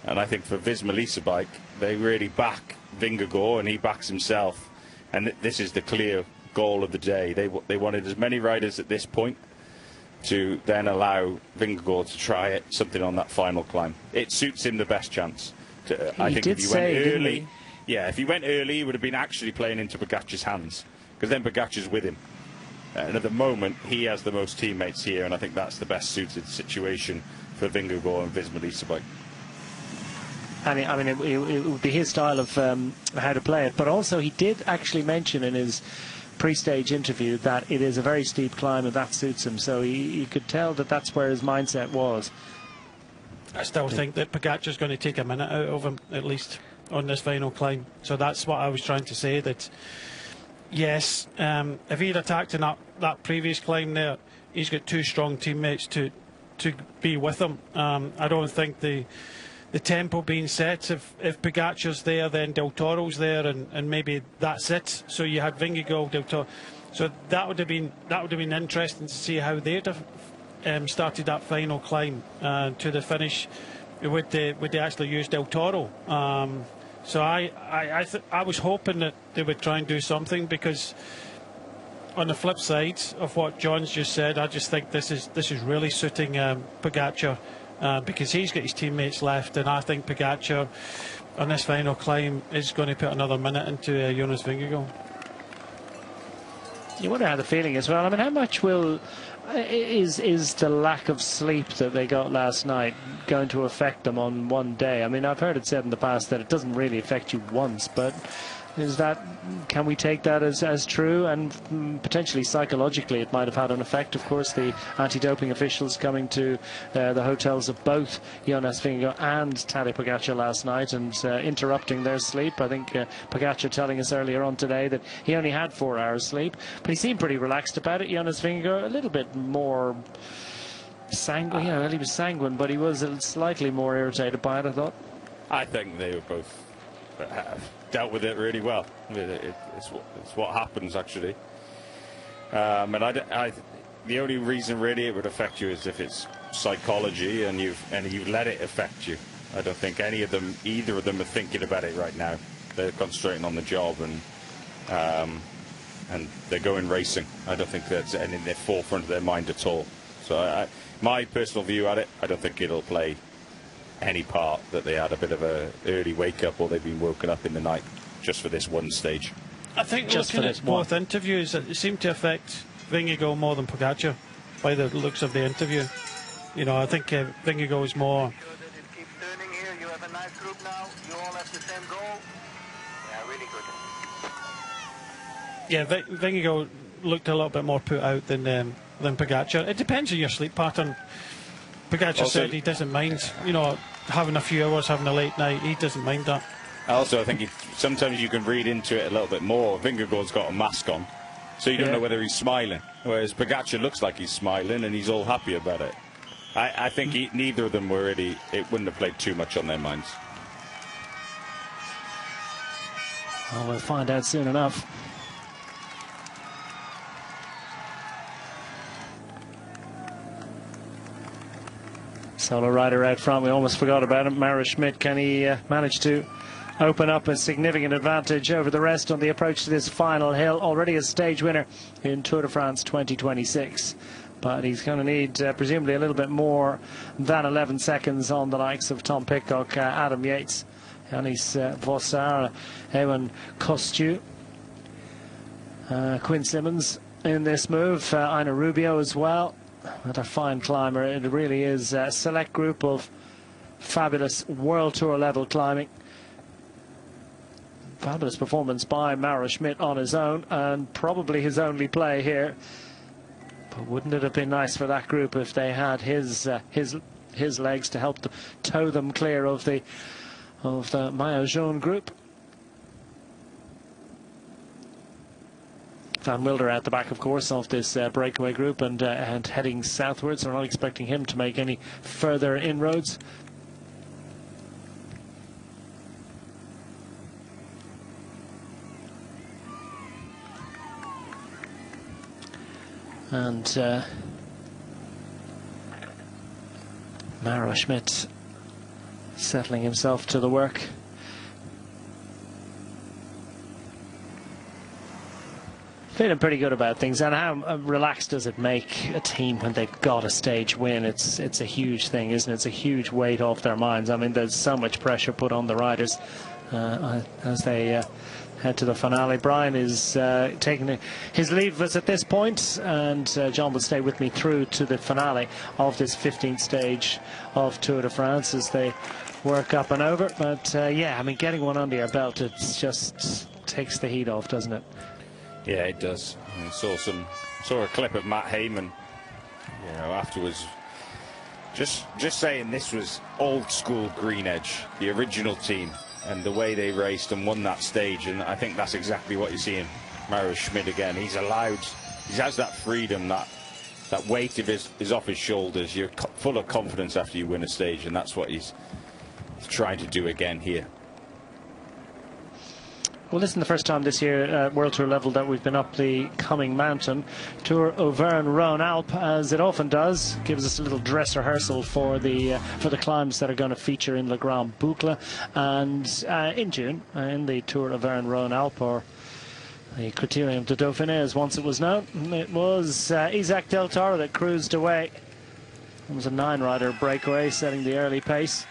S13: And I think for Visma Lease Bike, they really back Vingegaard, and he backs himself. And this is the clear goal of the day. They wanted as many riders at this point to then allow Vingegaard to try something on that final climb. It suits him the best chance. I think if he went early, yeah, if he went early, he would have been actually playing into Pogacar's hands, because then Pogacar's with him. And at the moment, he has the most teammates here, and I think that's the best suited situation for Vingegaard and Visma Lease Bike.
S2: And I mean, it would be his style of how to play it. But also, he did actually mention in his pre-stage interview that it is a very steep climb and that suits him. So you could tell that that's where his mindset was.
S10: I still think that Pogacar's going to take a minute out of him, at least, on this final climb. So that's what I was trying to say, that, yes, if he'd attacked in that previous climb there, he's got two strong teammates to be with him. I don't think the tempo being set, if Pogacar's there, then Del Toro's there, and maybe that's it. So you had Vingegaard, Del Toro. So that would have been interesting to see how they'd have started that final climb to the finish. Would they actually use Del Toro? So I was hoping that they would try and do something, because on the flip side of what John's just said, I just think this is really suiting Pogacar. Because he's got his teammates left, and I think Pogacar on this final climb is going to put another minute into Jonas Vingegaard.
S2: You wonder how the feeling as well. I mean, how much is the lack of sleep that they got last night going to affect them on one day? I mean, I've heard it said in the past that it doesn't really affect you once, but can we take that as true? And potentially psychologically it might have had an effect. Of course, the anti-doping officials coming to the hotels of both Jonas Vingegaard and Tadej Pogacar last night and interrupting their sleep. I think Pogacar telling us earlier on today that he only had 4 hours sleep, but he seemed pretty relaxed about it. Jonas Vingegaard a little bit more sanguine. You know, he was sanguine, but he was slightly more irritated by it, I thought.
S13: I think they were both dealt with it really well. It's what happens, actually. And the only reason really it would affect you is if it's psychology and you've let it affect you. I don't think either of them are thinking about it right now. They're concentrating on the job and they're going racing. I don't think that's in the forefront of their mind at all. So my personal view at it, I don't think it'll play any part that they had a bit of a early wake up or they've been woken up in the night just for this one stage.
S10: I think just looking at both interviews, it seemed to affect Vingegaard more than Pogacar by the looks of the interview. You know, I think Vingegaard was more.
S9: Keep turning here. You have a nice group now. You all have the same goal. Yeah, really good.
S10: Yeah, Vingegaard looked a little bit more put out than Pogacar. It depends on your sleep pattern. Pogacar said he doesn't mind, you know, having a few hours, having a late night. He doesn't mind that.
S13: Also, I think sometimes you can read into it a little bit more. Vingegaard's got a mask on, so you don't know whether he's smiling. Whereas Pogačar looks like he's smiling and he's all happy about it. I think neither of them were really, it wouldn't have played too much on their minds.
S2: Well, we'll find out soon enough. Solo rider out front, we almost forgot about him. Mauro Schmid, can he manage to open up a significant advantage over the rest on the approach to this final hill? Already a stage winner in Tour de France 2026. But he's going to need presumably a little bit more than 11 seconds on the likes of Tom Pidcock, Adam Yates, Yanis Vossar, Ewan Kostu, Quinn Simmons in this move, Ina Rubio as well. Another fine climber. It really is a select group of fabulous World Tour level climbing. Fabulous performance by Mauro Schmid on his own, and probably his only play here. But wouldn't it have been nice for that group if they had his legs to help tow them clear of the Maillot Jaune group? Van Wilder at the back, of course, of this breakaway group, and heading southwards. We're not expecting him to make any further inroads. And Mauro Schmid settling himself to the work. Feeling pretty good about things. And how relaxed does it make a team when they've got a stage win? It's a huge thing, isn't it? It's a huge weight off their minds. I mean, there's so much pressure put on the riders as they head to the finale. Brian is taking his leave at this point, and John will stay with me through to the finale of this 15th stage of Tour de France as they work up and over. But yeah, I mean, getting one under your belt, it just takes the heat off, doesn't it?
S13: Yeah, it does. I saw a clip of Matt Hayman, afterwards, just saying this was old school Green Edge, the original team, and the way they raced and won that stage. And I think that's exactly what you see in Mauro Schmid again. He has that freedom, that weight is off his shoulders. You're full of confidence after you win a stage, and that's what he's trying to do again here.
S2: Well, this is the first time this year, World Tour level, that we've been up the coming mountain. Tour Auvergne-Rhône-Alpes, as it often does, gives us a little dress rehearsal for the climbs that are going to feature in Le Grand Boucle. And in June, in the Tour Auvergne-Rhône-Alpes, or the Critérium de Dauphiné, as once it was known, it was Isaac Del Toro that cruised away. It was a 9-rider breakaway, setting the early pace.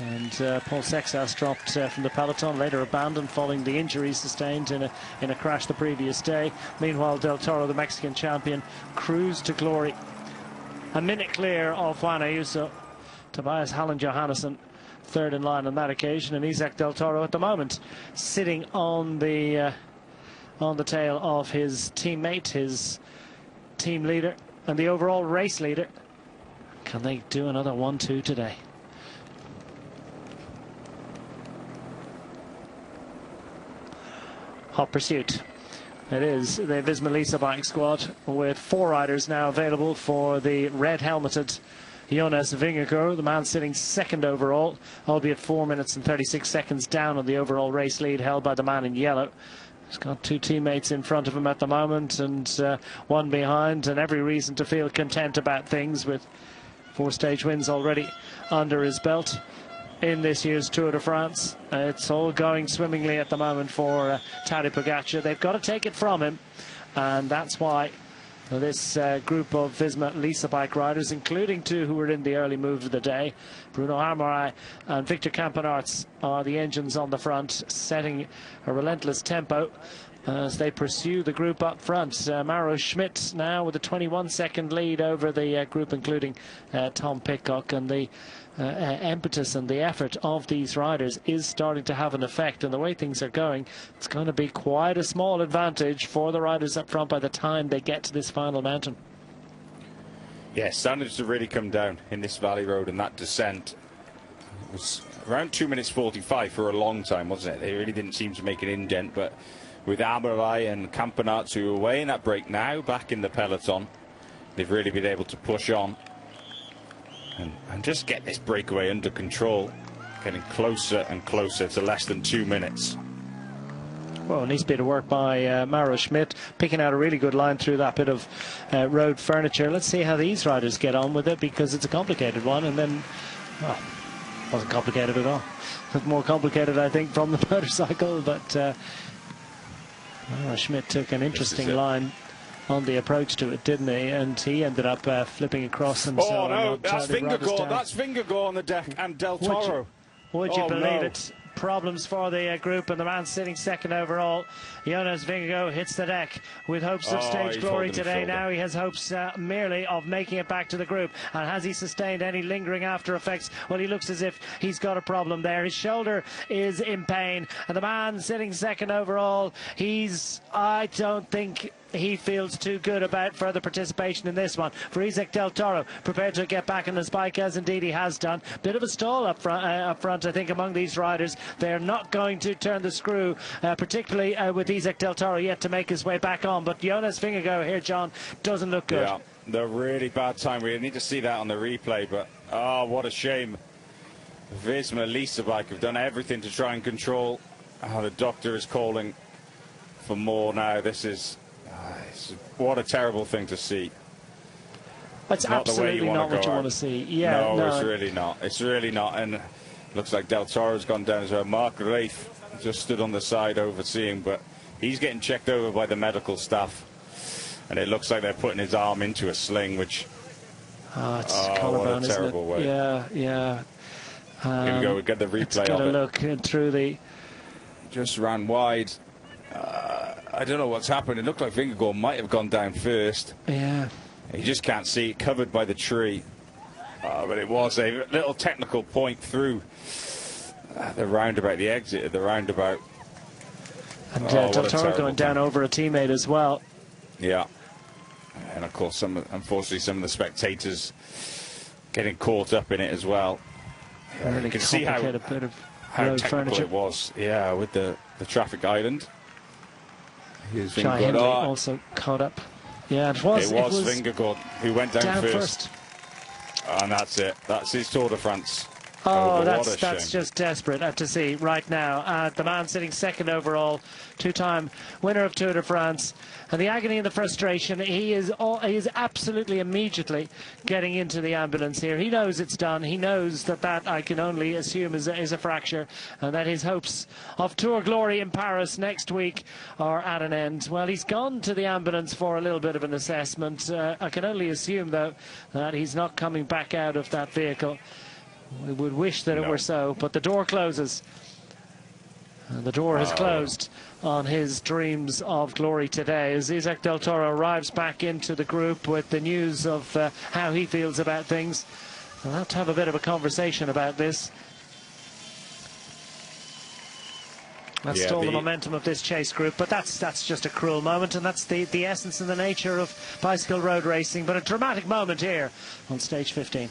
S2: And Paul Sexas dropped from the peloton, later abandoned following the injuries sustained in a crash the previous day. Meanwhile, Del Toro, the Mexican champion, cruised to glory. A minute clear of Juan Ayuso. Tobias Hallen-Johannesson third in line on that occasion, and Isaac Del Toro at the moment sitting on the tail of his teammate, his team leader, and the overall race leader. Can they do another 1-2 today? Hot pursuit. It is the Visma Lease a Bike squad with 4 riders now available for the red helmeted Jonas Vingegaard, the man sitting second overall, albeit 4 minutes and 36 seconds down on the overall race lead held by the man in yellow. He's got 2 teammates in front of him at the moment and 1 behind, and every reason to feel content about things with 4 stage wins already under his belt in this year's Tour de France. It's all going swimmingly at the moment for Tadej Pogačar. They've got to take it from him, and that's why this group of Visma Lease a Bike riders, including 2 who were in the early move of the day, Bruno Armorai and Victor Campenaerts, are the engines on the front, setting a relentless tempo as they pursue the group up front. Mauro Schmid now with a 21-second lead over the group, including Tom Pidcock, and the impetus and the effort of these riders is starting to have an effect, and the way things are going, it's going to be quite a small advantage for the riders up front by the time they get to this final mountain.
S13: Yeah, standards have really come down in this valley road, and that descent was around 2 minutes 45 for a long time, wasn't it? They really didn't seem to make an indent, but with Aberlai and Campenaerts, who are away in that break now, back in the peloton, they've really been able to push on and just get this breakaway under control, getting closer and closer to less than 2 minutes.
S2: Well, needs a bit of work by Mauro Schmidt, picking out a really good line through that bit of road furniture. Let's see how these riders get on with it, because it's a complicated one, and then, well, wasn't complicated at all. More complicated, I think, from the motorcycle, but Mauro Schmidt took an interesting line on the approach to it, didn't he? And he ended up flipping across himself.
S13: Oh no, that's Vingegaard. That's Vingegaard on the deck, and Del Toro.
S2: Would you believe it? Problems for the group, and the man sitting second overall, Jonas Vingegaard, hits the deck with hopes of stage glory today. Now he has hopes merely of making it back to the group. And has he sustained any lingering after effects? Well, he looks as if he's got a problem there. His shoulder is in pain, and the man sitting second overall, I don't think he feels too good about further participation in this one. For Isaac Del Toro, prepared to get back on his bike, as indeed he has done. Bit of a stall up front, I think, among these riders. They're not going to turn the screw, particularly with Isaac Del Toro yet to make his way back on. But Jonas Vingegaard here, John, doesn't look good.
S13: Yeah, the really bad time. We need to see that on the replay, but oh, what a shame. Visma Lease Bike have done everything to try and control. The doctor is calling for more now. This is what a terrible thing to see.
S2: It's absolutely not what you want to see.
S13: Yeah, no, it's really not. It's really not. And looks like Del Toro's gone down as well. Mark Rafe just stood on the side overseeing, but he's getting checked over by the medical staff. And it looks like they're putting his arm into a sling, which...
S2: it's collarbone,
S13: what a terrible way.
S2: Yeah.
S13: Here we go, we get the replay of it.
S2: Look through the...
S13: Just ran wide. I don't know what's happened. It looked like Vingegaard might have gone down first.
S2: Yeah.
S13: You just can't see it, covered by the tree. But it was a little technical point through the roundabout, the exit of the roundabout.
S2: And Del Toro going down over a teammate as well.
S13: Yeah. And of course, unfortunately, some of the spectators getting caught up in it as well.
S2: Really
S13: you can see how technical
S2: furniture
S13: it was. Yeah, with the traffic island. Here's
S2: Shai Hindley also caught up. Yeah, it was
S13: Vingegaard who went down first. And that's it. That's his Tour de France.
S2: Oh, that's just desperate to see right now. The man sitting second overall, two-time winner of Tour de France, and the agony and the frustration. He is absolutely immediately getting into the ambulance here. He knows it's done. He knows that I can only assume is a fracture, and that his hopes of Tour glory in Paris next week are at an end. Well, he's gone to the ambulance for a little bit of an assessment. I can only assume, though, that he's not coming back out of that vehicle. We would wish that it were so, but the door closes. And the door has closed on his dreams of glory today as Isaac Del Toro arrives back into the group with the news of how he feels about things. We'll have to have a bit of a conversation about this. That's stole the momentum of this chase group, but that's just a cruel moment, and that's the essence and the nature of bicycle road racing. But a dramatic moment here on stage 15.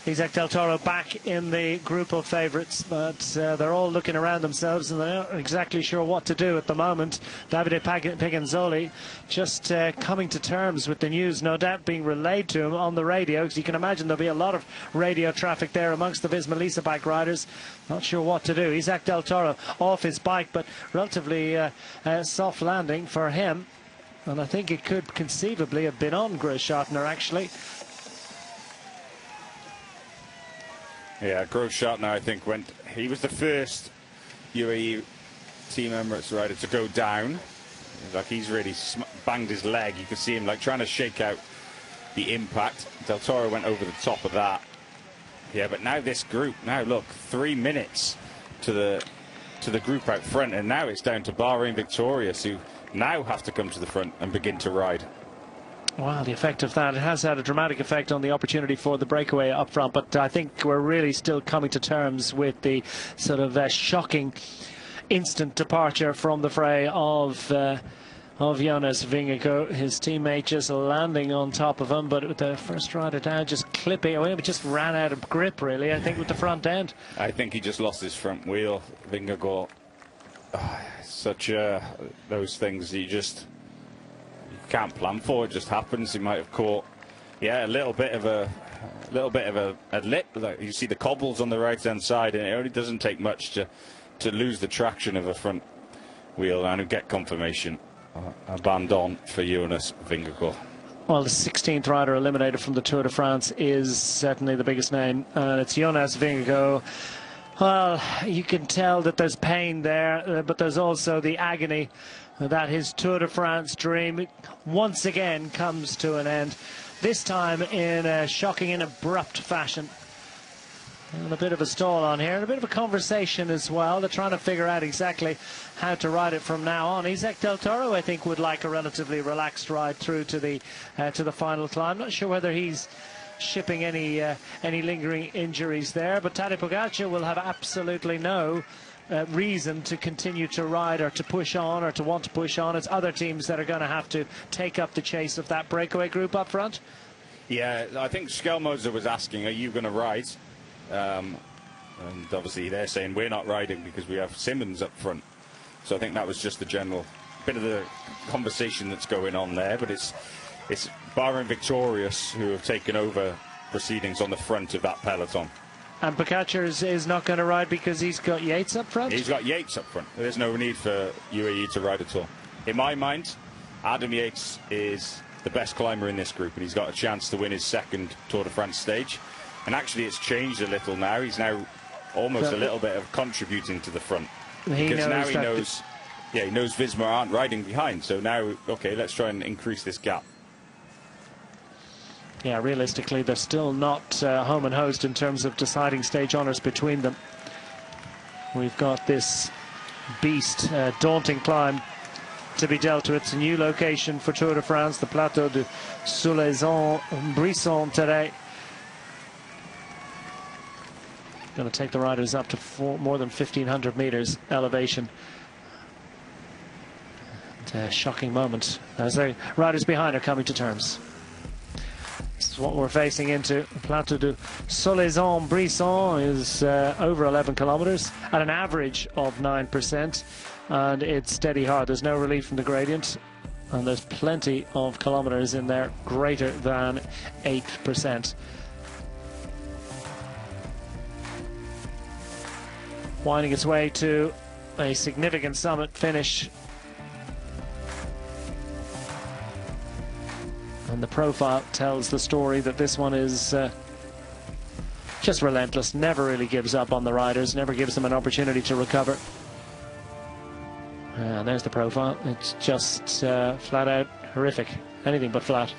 S2: Isaac Del Toro back in the group of favourites, but they're all looking around themselves and they're not exactly sure what to do at the moment. Davide Pagenzoli just coming to terms with the news, no doubt being relayed to him on the radio, because you can imagine there'll be a lot of radio traffic there amongst the Visma Lease bike riders. Not sure what to do. Isaac Del Toro off his bike, but relatively soft landing for him. And I think it could conceivably have been on Grossschartner, actually.
S13: Yeah, Grossschartner, I think, he was the first UAE Team Emirates rider to go down. Like, he's really banged his leg. You could see him like trying to shake out the impact. Del Toro went over the top of that. Yeah, but now this group, look, 3 minutes to the group out front, and now it's down to Bahrain Victorious, who now have to come to the front and begin to ride.
S2: Wow, the effect of that. It has had a dramatic effect on the opportunity for the breakaway up front, but I think we're really still coming to terms with the sort of shocking instant departure from the fray of of Jonas Vingegaard. His teammate just landing on top of him, but with the first rider down, just clipping away, but just ran out of grip, really, I think, with the front end.
S13: I think he just lost his front wheel, Vingegaard. Such those things you can't plan for. It just happens. He might have caught, a little bit of a lip. Like you see the cobbles on the right-hand side, and it only doesn't take much to lose the traction of a front wheel and get confirmation. Abandon for Jonas Vingegaard.
S2: Well, the 16th rider eliminated from the Tour de France is certainly the biggest name, and it's Jonas Vingegaard. Well, you can tell that there's pain there, but there's also the agony that his Tour de France dream once again comes to an end. This time in a shocking and abrupt fashion. And a bit of a stall on here, and a bit of a conversation as well. They're trying to figure out exactly how to ride it from now on. Isaac Del Toro, I think, would like a relatively relaxed ride through to the final climb. Not sure whether he's shipping any lingering injuries there, but Tadej Pogačar will have absolutely no reason to continue to ride or to push on or to want to push on. It's other teams that are going to have to take up the chase of that breakaway group up front.
S13: Yeah, I think Skelmoser was asking, are you going to ride? And obviously they're saying we're not riding because we have Simmons up front. So I think that was just the general bit of the conversation that's going on there. But it's Bahrain and Victorious who have taken over proceedings on the front of that peloton.
S2: And Pogačar is not going to ride because he's got Yates up front?
S13: He's got Yates up front. There's no need for UAE to ride at all. In my mind, Adam Yates is the best climber in this group, and he's got a chance to win his second Tour de France stage. And actually it's changed a little now. He's now almost a little bit of contributing to the front. Because now he knows Visma aren't riding behind. So now, okay, let's try and increase this gap.
S2: Yeah, realistically, they're still not home and host in terms of deciding stage honours between them. We've got this beast, daunting climb to be dealt with. It's a new location for Tour de France, the Plateau de Soulaizon-Brisson today. Going to take the riders up to more than 1,500 meters elevation. It's a shocking moment as the riders behind are coming to terms. This is what we're facing into. The Plateau de Soulaizon-Brisson is over 11 kilometers at an average of 9%, and it's steady hard. There's no relief from the gradient, and there's plenty of kilometers in there greater than 8%. Winding its way to a significant summit finish. And the profile tells the story that this one is just relentless, never really gives up on the riders, never gives them an opportunity to recover. And there's the profile. It's just flat out horrific, anything but flat.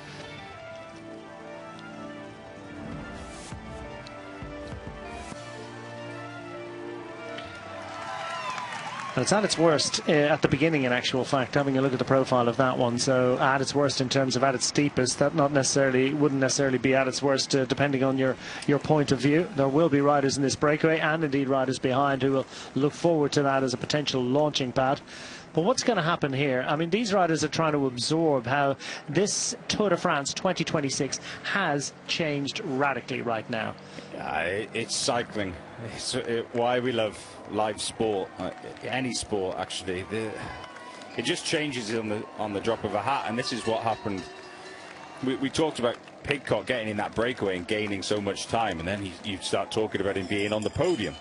S2: And it's at its worst at the beginning, in actual fact, having a look at the profile of that one. So at its worst in terms of at its steepest, that wouldn't necessarily be at its worst depending on your point of view. There will be riders in this breakaway and indeed riders behind who will look forward to that as a potential launching pad. But what's going to happen here? I mean, these riders are trying to absorb how this Tour de France 2026 has changed radically right now.
S13: It's cycling. It's why we love live sport, any sport actually. It just changes on the drop of a hat, and this is what happened. We talked about Pidcock getting in that breakaway and gaining so much time, and then you start talking about him being on the podium,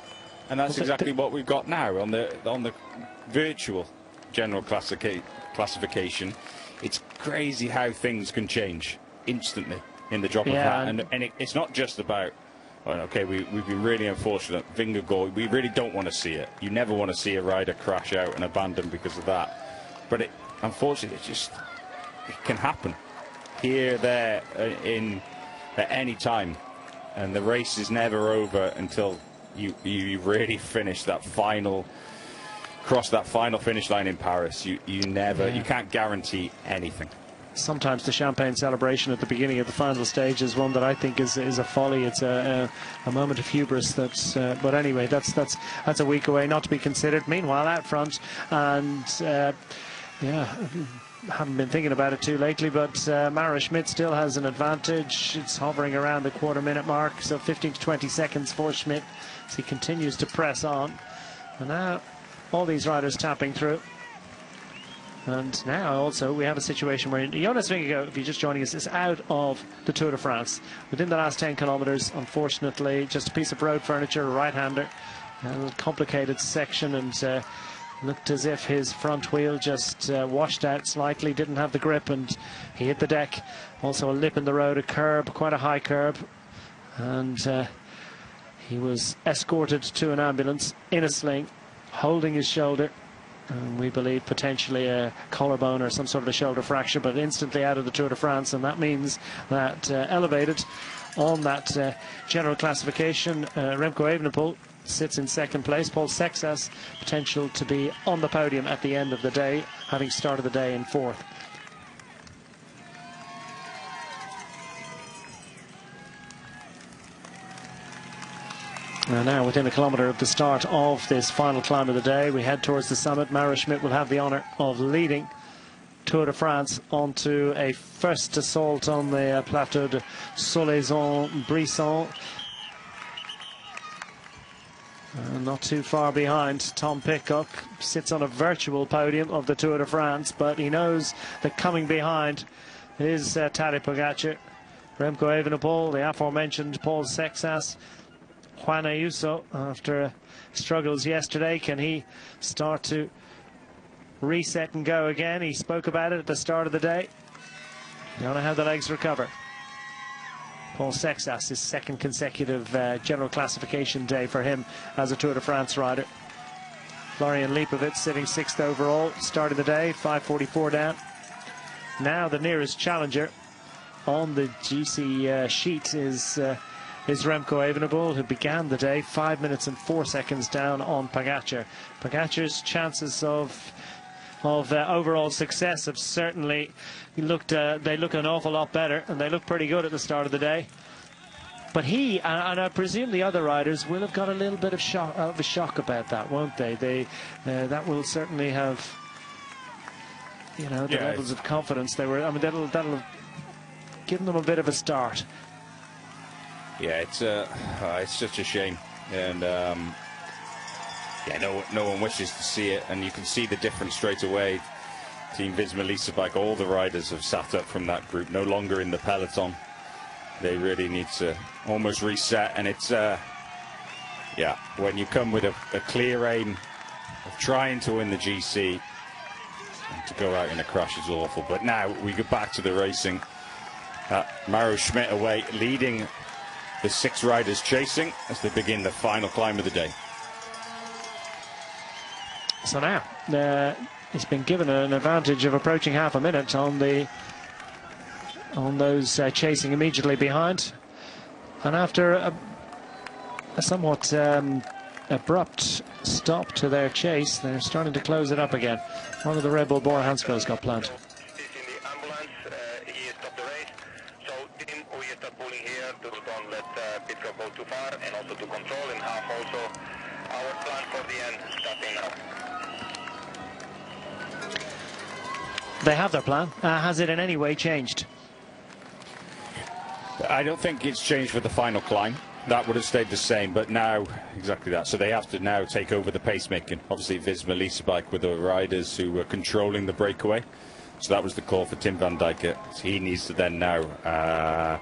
S13: and that's exactly what we've got now on the virtual general classification. It's crazy how things can change instantly in the drop of a hat, and it's not just about, okay, we've been really unfortunate. Vingegaard, we really don't want to see it. You never want to see a rider crash out and abandon because of that. But unfortunately, it can happen here, there, at any time. And the race is never over until you really finish that cross that final finish line in Paris. You can't guarantee anything.
S2: Sometimes the champagne celebration at the beginning of the final stage is one that I think is a folly. It's a moment of hubris. But anyway, that's a week away, not to be considered. Meanwhile, out front, and haven't been thinking about it too lately, but Mara Schmidt still has an advantage. It's hovering around the quarter-minute mark, so 15 to 20 seconds for Schmidt as he continues to press on. And now all these riders tapping through. And now also we have a situation where Jonas Vingegaard, if you're just joining us, is out of the Tour de France. Within the last 10 kilometres, unfortunately, just a piece of road furniture, a right-hander, a little complicated section, and looked as if his front wheel just washed out slightly, didn't have the grip, and he hit the deck. Also a lip in the road, a curb, quite a high curb, and he was escorted to an ambulance in a sling, holding his shoulder. We believe potentially a collarbone or some sort of a shoulder fracture, but instantly out of the Tour de France, and that means that elevated on that general classification, Remco Evenepoel sits in second place. Paul Sexas potential to be on the podium at the end of the day, having started the day in fourth. Now within a kilometre of the start of this final climb of the day, we head towards the summit. Mara Schmidt will have the honour of leading Tour de France onto a first assault on the Plateau de Solaizon-Brisson. Not too far behind, Tom Pidcock sits on a virtual podium of the Tour de France, but he knows that coming behind is Tadej Pogacar, Remco Evenepoel, the aforementioned Paul Sexas, Juan Ayuso, after struggles yesterday. Can he start to reset and go again? He spoke about it at the start of the day. You want to have the legs recover. Paul Sexas, his second consecutive general classification day for him as a Tour de France rider. Florian Leibowitz sitting sixth overall, started the day, 5:44 down. Now the nearest challenger on the GC sheet is Remco Evenepoel, who began the day 5 minutes and 4 seconds down on Pogacar. Pogacar's chances of overall success have certainly looked, they look an awful lot better, and they look pretty good at the start of the day. But he, and I presume the other riders, will have got a little bit of a shock about that, won't they? That will certainly have, you know, the levels of confidence they were. I mean, that'll have given them a bit of a start.
S13: Yeah, it's such a shame, and yeah, no one wishes to see it, and you can see the difference straight away. Team Visma Lease Bike, all the riders have sat up from that group, no longer in the peloton. They really need to almost reset, and it's yeah, when you come with a clear aim of trying to win the GC, and to go out in a crash is awful. But now we go back to the racing. Mara Schmidt away, leading the 6 riders chasing as they begin the final climb of the day.
S2: So now he's been given an advantage of approaching half a minute on those chasing immediately behind, and after a somewhat abrupt stop to their chase, they're starting to close it up again. One of the Red Bull Bora Hansgrohe's got planned.
S9: Too far, and also to control in half. Also our plan for the end starting now.
S2: They have their plan. Has it in any way changed?
S13: I don't think it's changed for the final climb. That would have stayed the same, but now exactly that. So they have to now take over the pacemaking. Obviously Visma Lease Bike were the riders who were controlling the breakaway, so that was the call for Tim van Dijk. He needs to then now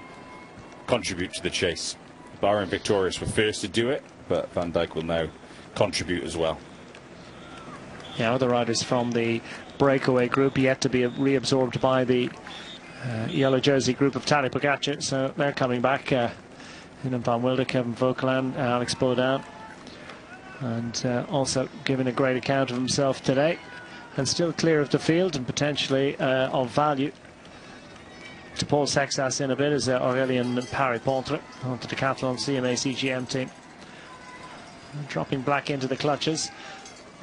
S13: contribute to the chase. Bahrain Victorious were first to do it, but Van Dijk will now contribute as well.
S2: Yeah, other riders from the breakaway group yet to be reabsorbed by the yellow jersey group of Tadej Pogacar, so they're coming back. Van Wilder, Kevin Vauquelin, Alex Baudin, and also giving a great account of himself today, and still clear of the field and potentially of value to Paul Sexas in a bit is Aurélien Paré-Pontre on the Decathlon CMA CGM team. Dropping Black into the clutches,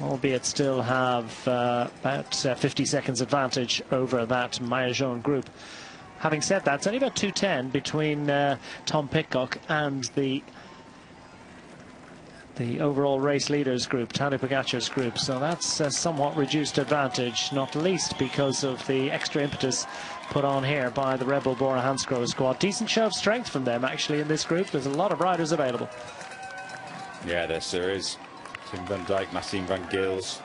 S2: albeit still have about 50 seconds advantage over that Maillot Jaune group. Having said that, it's only about 2:10 between Tom Pidcock and the the overall race leaders group, Tadej Pogacar's group. So that's a somewhat reduced advantage, not least because of the extra impetus put on here by the Red Bull Bora Hansgrohe squad. Decent show of strength from them actually in this group. There's a lot of riders available.
S13: Yeah, there is. Tim van Dijk, Maxime van Gils,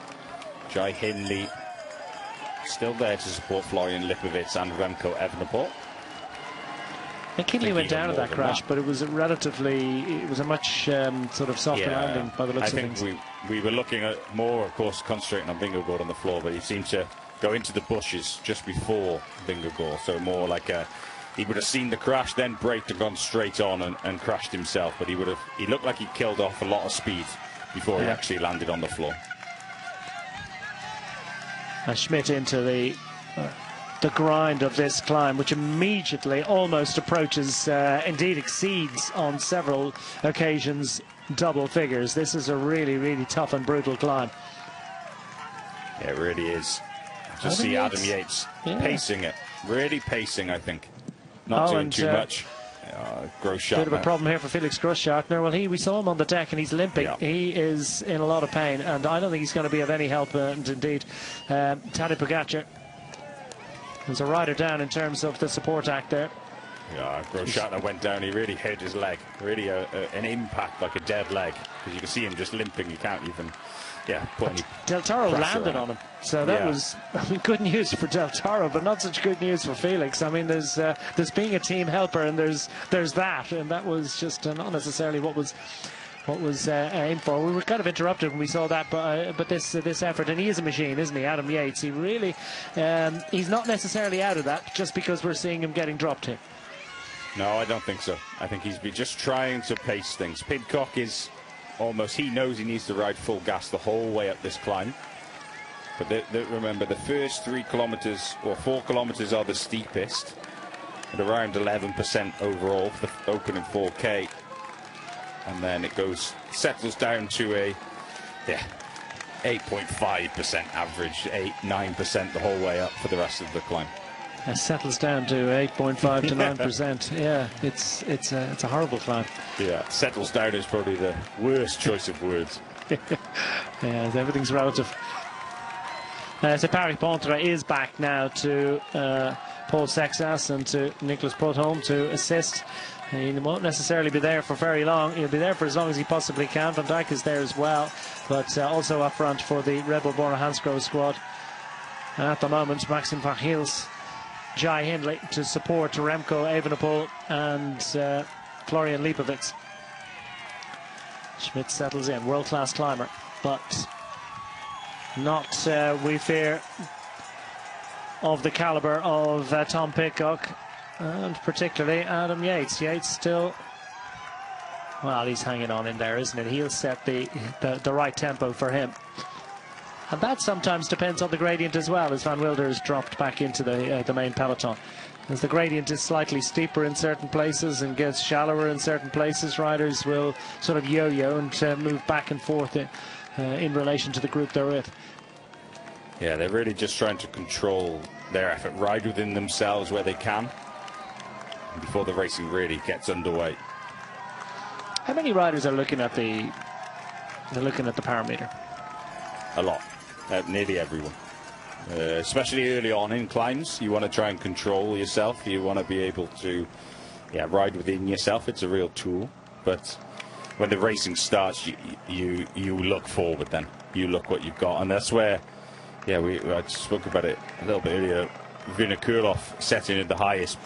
S13: Jai Hindley still there to support Florian Lipovic and Remco Evenepoel.
S2: McKinley went down in that crash, but it was a much sort of softer landing by the looks of things.
S13: I think we were looking at more, of course, concentrating on Vingegaard on the floor, but he seemed to go into the bushes just before Vingegaard, so more like he would have seen the crash, then braked and gone straight on and crashed himself, but he looked like he killed off a lot of speed before he actually landed on the floor.
S2: And Schmidt into the grind of this climb, which immediately almost approaches, indeed exceeds on several occasions, double figures. This is a really, really tough and brutal climb.
S13: Yeah, it really is. Just see Adam Yates pacing it, really pacing, I think. Not doing too much. Großschartner.
S2: Bit of a problem here for Felix Großschartner. Well, we saw him on the deck and he's limping. Yeah. He is in a lot of pain, and I don't think he's going to be of any help. And indeed, Tadej Pogacar, there's a rider down in terms of the support act there.
S13: Yeah, Großschartner went down. He really hit his leg. Really an impact, like a dead leg. Because you can see him just limping. You can't even, put any
S2: Del Toro landed on him. So that was good news for Del Toro, but not such good news for Felix. I mean, there's being a team helper, and there's that, and that was just not necessarily what was aimed for. We were kind of interrupted when we saw that, but this effort, and he is a machine, isn't he, Adam Yates? He really, he's not necessarily out of that just because we're seeing him getting dropped here.
S13: No, I don't think so. I think he's just trying to pace things. Pidcock is almost, he knows he needs to ride full gas the whole way up this climb. But remember, the first 3 kilometres or 4 kilometres are the steepest, at around 11% overall for the opening 4K. And then it settles down to a 8.5% average, 8-9% the whole way up for the rest of the climb.
S2: It settles down to 8.5 to 9%. Yeah, it's a horrible climb.
S13: Yeah, settles down is probably the worst choice of words.
S2: Yeah, everything's relative. So Paris Pontre is back now to Paul Sexas and to Nicolas Prudhomme to assist. He won't necessarily be there for very long. He'll be there for as long as he possibly can. Van Dijk is there as well, but also up front for the Red Bull Bora Hansgrohe squad. And at the moment, Maxime van Gils, Jai Hindley to support Remco Evenepoel and Florian Lipovic. Schmidt settles in, world-class climber, but not, we fear, of the caliber of Tom Pidcock, and particularly Adam Yates. Yates still, well, he's hanging on in there, isn't it? He'll set the right tempo for him. And that sometimes depends on the gradient as well, as Van Wilder has dropped back into the main peloton. As the gradient is slightly steeper in certain places and gets shallower in certain places, riders will sort of yo-yo and move back and forth in relation to the group they're with.
S13: Yeah, they're really just trying to control their effort, ride within themselves where they can, before the racing really gets underway.
S2: How many riders are looking at the parameter?
S13: A lot. Nearly everyone. Especially early on in climbs, you want to try and control yourself. You want to be able to ride within yourself. It's a real tool. But when the racing starts, you look forward then. You look what you've got. And that's where, I spoke about it a little bit earlier, Vinokurov setting at the highest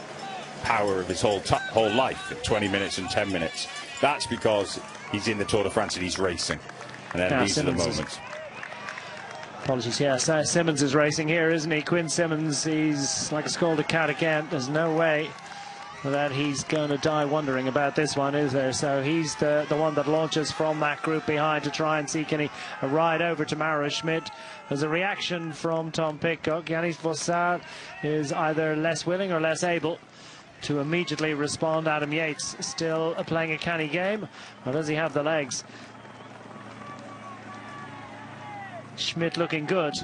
S13: power of his whole life at 20 minutes and 10 minutes. That's because he's in the Tour de France and he's racing. And then these are the moments.
S2: Apologies, yes. Simmons is racing here, isn't he? Quinn Simmons, he's like a scalded cat again. There's no way that he's going to die wondering about this one, is there? So he's the one that launches from that group behind to try and see can he ride over to Mauro Schmidt. There's a reaction from Tom Pidcock. Yanis Vossard is either less willing or less able to immediately respond. Adam Yates still playing a canny game, or does he have the legs? Schmidt looking good.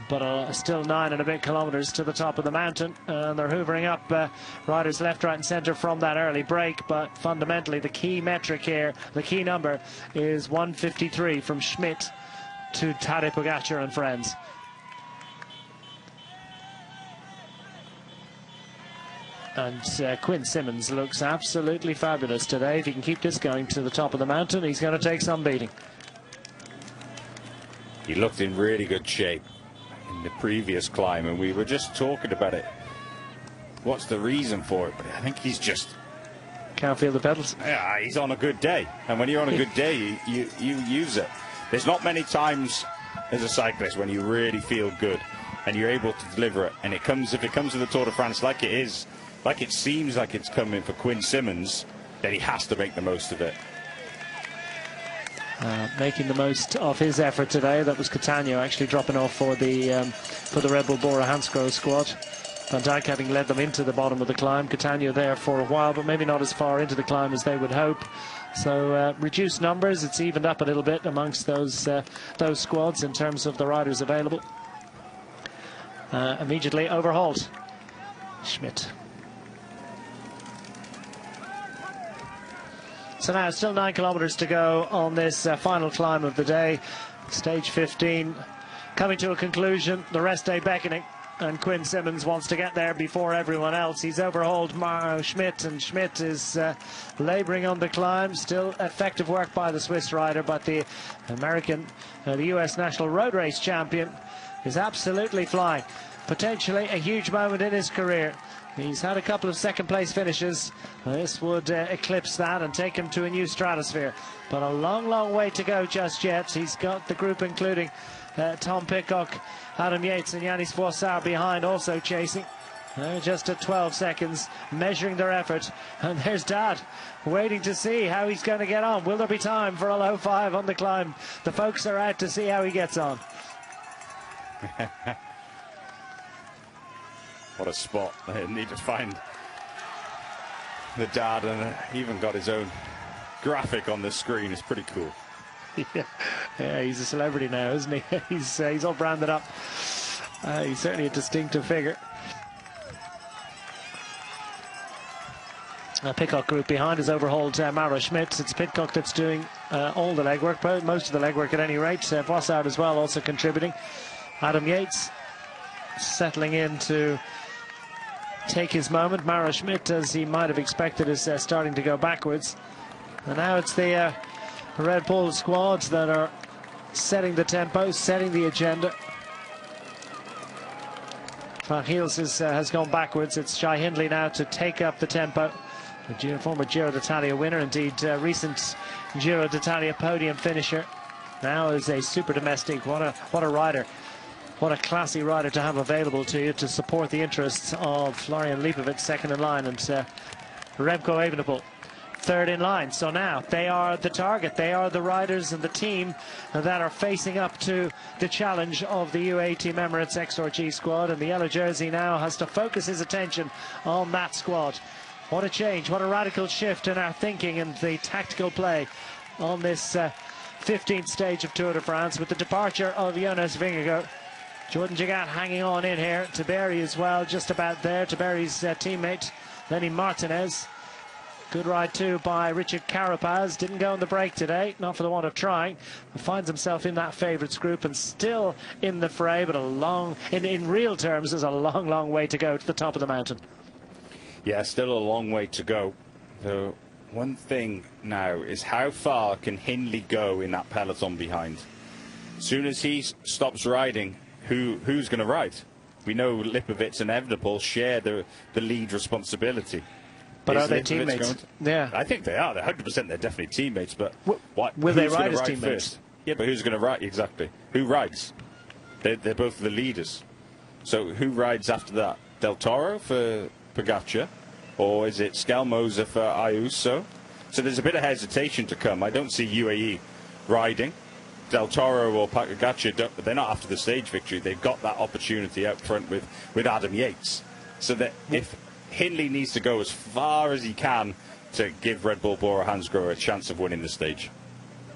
S2: but still 9 and a bit kilometres to the top of the mountain, and they're hoovering up riders left, right and centre from that early break. But fundamentally the key metric here, the key number, is 1:53 from Schmidt to Tadej Pogačar and friends. And Quinn Simmons looks absolutely fabulous today. If he can keep this going to the top of the mountain, he's going to take some beating.
S13: He looked in really good shape in the previous climb, and we were just talking about it. What's the reason for it? But I think he's just...
S2: Can't feel the pedals.
S13: Yeah, he's on a good day. And when you're on a good day, you use it. There's not many times as a cyclist when you really feel good and you're able to deliver it. And it comes, if it comes to the Tour de France like it is, like it seems like it's coming for Quinn Simmons, then he has to make the most of it.
S2: Making the most of his effort today. That was Catania actually dropping off for the Red Bull Bora Hansgrohe squad. Van Dijk having led them into the bottom of the climb. Catania there for a while, but maybe not as far into the climb as they would hope. So reduced numbers. It's evened up a little bit amongst those squads in terms of the riders available. Immediately overhauled. Schmidt. So now still 9 kilometres to go on this final climb of the day. Stage 15 coming to a conclusion. The rest day beckoning. And Quinn Simmons wants to get there before everyone else. He's overhauled Schmidt, and Schmidt is labouring on the climb. Still effective work by the Swiss rider, but the the US National Road Race champion is absolutely flying. Potentially a huge moment in his career. He's had a couple of second-place finishes. This would eclipse that and take him to a new stratosphere. But a long, long way to go just yet. He's got the group including Tom Pidcock, Adam Yates and Yanis Vossard behind, also chasing. Just at 12 seconds, measuring their effort. And there's Dad, waiting to see how he's going to get on. Will there be time for a low 5 on the climb? The folks are out to see how he gets on.
S13: What a spot. They need to find the Dad, and even got his own graphic on the screen. It's pretty cool.
S2: Yeah, he's a celebrity now, isn't he? He's all branded up. He's certainly a distinctive figure. Pidcock group behind has overhauled Mara Schmidt. It's Pidcock that's doing all the legwork, most of the legwork at any rate. Vossard as well, also contributing. Adam Yates settling in to take his moment. Mara Schmidt, as he might have expected, is starting to go backwards. And now it's the Red Bull squads that are setting the tempo, setting the agenda. Van Giels has gone backwards. It's Shai Hindley now to take up the tempo. The former Giro d'Italia winner, indeed recent Giro d'Italia podium finisher. Now is a super domestic. What a rider. What a classy rider to have available to you to support the interests of Florian Lipovic, second in line, and Remco Evenepoel third in line. So now they are the target. They are the riders and the team that are facing up to the challenge of the UAE Team Emirates XRG squad, and the yellow jersey now has to focus his attention on that squad. What a change, what a radical shift in our thinking and the tactical play on this 15th stage of Tour de France, with the departure of Jonas Vingegaard. Jordan Jagat hanging on in here. Tiberi as well, just about there. Tiberi's teammate, Lenny Martinez. Good ride too by Richard Carapaz. Didn't go on the break today, not for the want of trying. Finds himself in that favourites group and still in the fray, but in real terms, there's a long, long way to go to the top of the mountain.
S13: Yeah, still a long way to go. The one thing now is how far can Hindley go in that peloton behind? As soon as he stops riding, who's going to ride? We know Lipovic and Evenepoel share the lead responsibility.
S2: But are they teammates? Yeah,
S13: I think they are. They're 100%. They're definitely teammates. But
S2: will they ride as teammates?
S13: First? Yeah, but who's going to ride? Exactly. Who rides? They're both the leaders. So who rides after that? Del Toro for Pogačar, or is it Scalmoza for Ayuso? So there's a bit of hesitation to come. I don't see UAE riding. Del Toro or Pogačar, they're not after the stage victory. They've got that opportunity out front with Adam Yates. So that if Hindley needs to go as far as he can to give Red Bull Bora Hansgrohe a chance of winning the stage.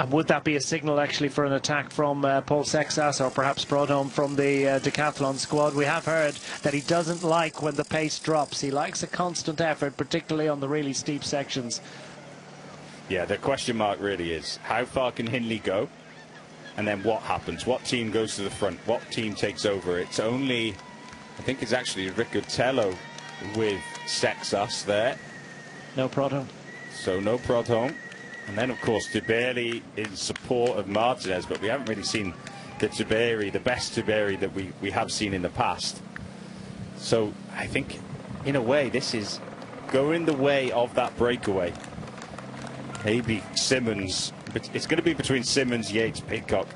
S2: And would that be a signal actually for an attack from Paul Sexas or perhaps Prudhomme from the decathlon squad? We have heard that he doesn't like when the pace drops. He likes a constant effort, particularly on the really steep sections.
S13: Yeah, the question mark really is, how far can Hindley go? And then what happens? What team goes to the front? What team takes over? It's only, I think it's actually Riccatello with Sexas there.
S2: No Prudhomme.
S13: So no Prudhomme. And then, of course, Tiberi in support of Martinez, but we haven't really seen the Tiberi, the best Tiberi that we have seen in the past. So I think, in a way, this is going the way of that breakaway. Maybe Simmons, but it's going to be between Simmons, Yates, Pidcock.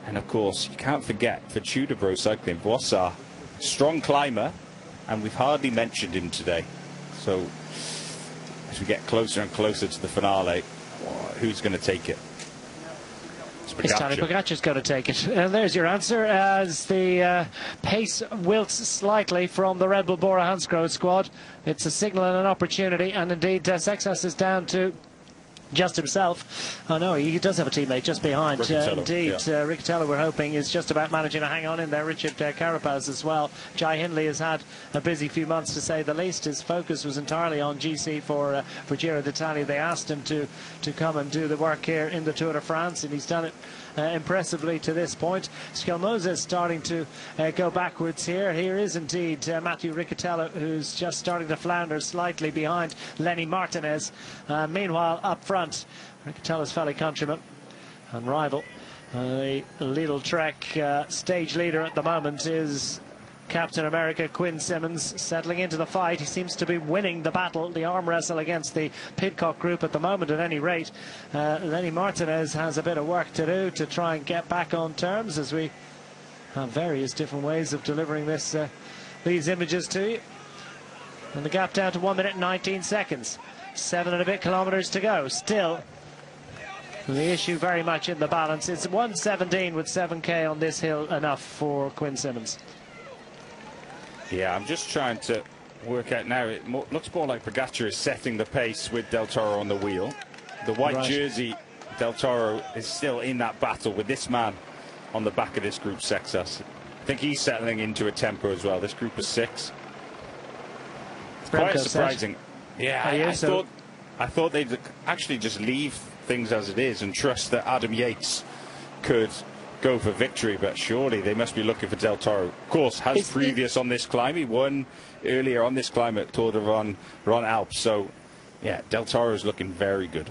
S13: And, of course, you can't forget, for Tudor Pro Cycling, Boissard, strong climber, and we've hardly mentioned him today. So as we get closer and closer to the finale, who's going to take it?
S2: It's Tadej Pogacar's going to take it. And there's your answer, as the pace wilts slightly from the Red Bull Bora Hansgrohe squad. It's a signal and an opportunity, and indeed Sexas is down to just himself. Oh no, he does have a teammate just behind. Indeed, Riccatello, we're hoping, is just about managing to hang on in there. Richard Carapaz as well. Jai Hindley has had a busy few months, to say the least. His focus was entirely on GC for Giro d'Italia. They asked him to come and do the work here in the Tour de France, and he's done it impressively to this point. Schelmoza is starting to go backwards here. Here is indeed Matthew Riccatello, who's just starting to flounder slightly behind Lenny Martinez. Meanwhile, up front, Riccatello's fellow countryman and rival, the Lidl Trek stage leader at the moment, is Captain America Quinn Simmons, settling into the fight. He seems to be winning the battle, the arm wrestle against the Pidcock group at the moment, at any rate. Lenny Martinez has a bit of work to do to try and get back on terms, as we have various different ways of delivering this these images to you. And the gap down to 1 minute and 19 seconds. 7 and a bit kilometres to go. Still, the issue very much in the balance. It's 1:17 with 7k on this hill enough for Quinn Simmons.
S13: Yeah, I'm just trying to work out now. It looks more like Pogacar is setting the pace with Del Toro on the wheel. The white jersey, Del Toro, is still in that battle with this man on the back of this group, Sexas. I think he's settling into a tempo as well. This group of 6. It's quite surprising. Yeah, I thought they'd actually just leave things as it is and trust that Adam Yates could go for victory, but surely they must be looking for Del Toro. Of course, has previous on this climb. He won earlier on this climb at Tour de Ron Alps. So, yeah, Del Toro is looking very good.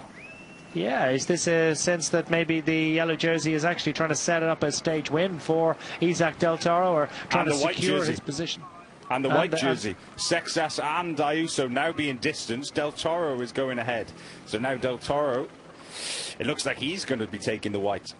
S2: Yeah, is this a sense that maybe the yellow jersey is actually trying to set it up as stage win for Isaac Del Toro, or trying to secure his position?
S13: And the white jersey, Sexas and Ayuso now being distanced. Del Toro is going ahead. So now Del Toro, it looks like he's going to be taking the white.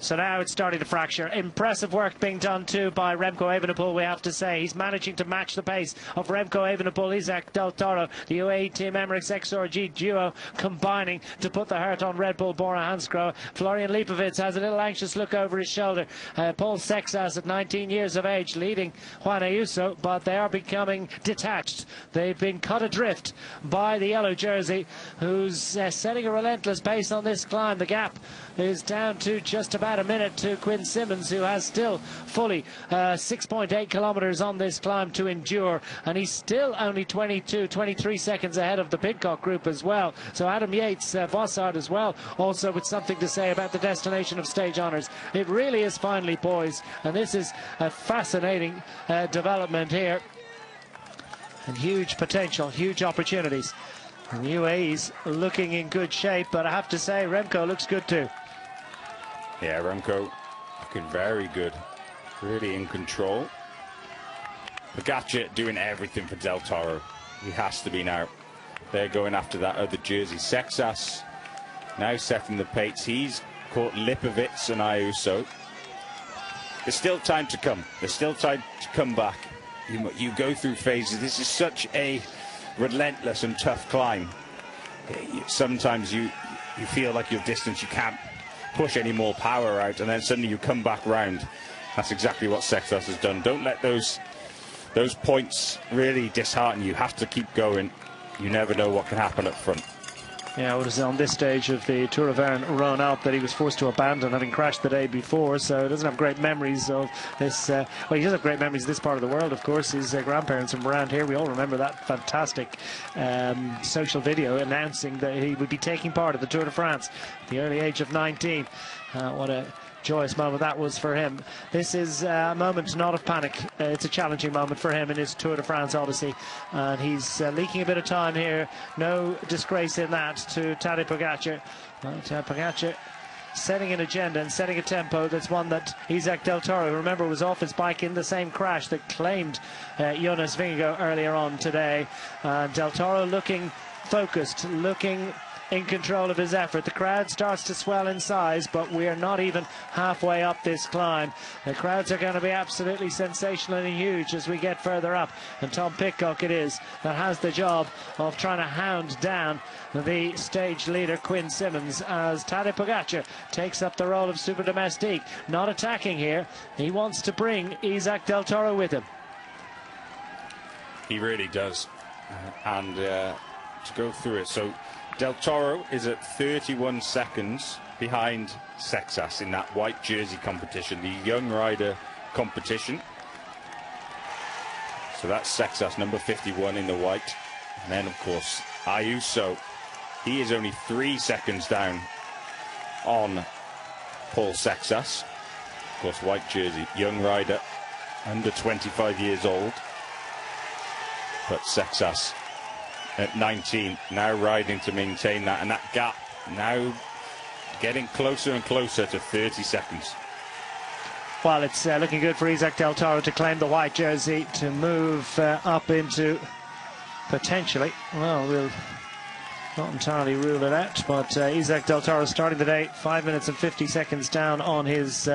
S2: So now it's starting to fracture. Impressive work being done too by Remco Evenepoel, we have to say. He's managing to match the pace of Remco Evenepoel, Isaac Del Toro, the UAE Team Emirates XRG duo combining to put the hurt on Red Bull Bora Hansgrohe. Florian Lipovic has a little anxious look over his shoulder. Paul Sexas at 19 years of age leading Juan Ayuso, but they are becoming detached. They've been cut adrift by the yellow jersey, who's setting a relentless pace on this climb. The gap is down to just about a minute to Quinn Simmons, who has still fully 6.8 kilometres on this climb to endure, and he's still only 23 seconds ahead of the Pidcock group as well. So Adam Yates, Boissard as well, also with something to say about the destination of stage honours. It really is finally poised, and this is a fascinating development here, and huge potential, huge opportunities. And UAE's looking in good shape, but I have to say Remco looks good too.
S13: Yeah, Remco looking very good, really in control. Pogacar doing everything for Del Toro. He has to be now. They're going after that other jersey. Sexas now setting the pace. He's caught Lipovic and Ayuso. There's still time to come. There's still time to come back. You go through phases. This is such a relentless and tough climb. Sometimes you feel like you're distant, you can't push any more power out, and then suddenly you come back round. That's exactly what Sexas has done. Don't let those points really dishearten you. You have to keep going. You never know what can happen up front.
S2: Yeah, it was on this stage of the Tour of Erin Rhône-Alpes that he was forced to abandon, having crashed the day before, so he doesn't have great memories of this. Well, he does have great memories of this part of the world, of course. His grandparents from around here, we all remember that fantastic social video announcing that he would be taking part of the Tour de France at the early age of 19. What a joyous moment that was for him. This is a moment not of panic. It's a challenging moment for him in his Tour de France odyssey, and he's leaking a bit of time here. No disgrace in that to Tadej Pogacar. Pogacar setting an agenda and setting a tempo that's one that Isaac Del Toro, remember, was off his bike in the same crash that claimed Jonas Vingegaard earlier on today. Del Toro looking focused, looking in control of his effort. The crowd starts to swell in size, but we're not even halfway up this climb. The crowds are going to be absolutely sensational and huge as we get further up, and Tom Pidcock it is that has the job of trying to hound down the stage leader Quinn Simmons as Tadej Pogacar takes up the role of Super Domestique, not attacking here. He wants to bring Isaac Del Toro with him.
S13: He really does, and to go through it, so Del Toro is at 31 seconds behind Sexas in that white jersey competition, the young rider competition. So that's Sexas, number 51 in the white. And then, of course, Ayuso. He is only 3 seconds down on Paul Sexas. Of course, white jersey, young rider, under 25 years old. But Sexas at 19, now riding to maintain that, and that gap now getting closer and closer to 30 seconds.
S2: Well, it's looking good for Isaac Del Toro to claim the white jersey, to move up into potentially, well, we'll not entirely rule it out, but Isaac Del Toro starting the day 5 minutes and 50 seconds down on his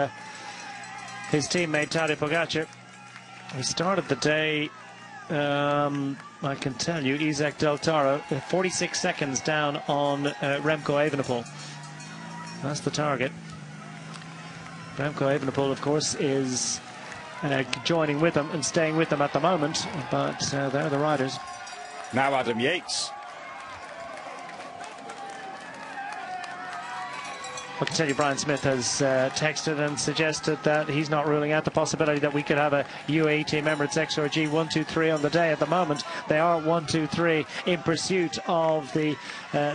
S2: teammate Tadej Pogacar. We started the day, I can tell you, Isaac Del Toro 46 seconds down on Remco Evenepoel. That's the target. Remco Evenepoel, of course, is joining with them and staying with them at the moment, but they're the riders.
S13: Now Adam Yates.
S2: I can tell you Brian Smith has texted and suggested that he's not ruling out the possibility that we could have a UAE Team Emirates XRG 1-2-3 on the day. At the moment, they are 1-2-3 in pursuit of the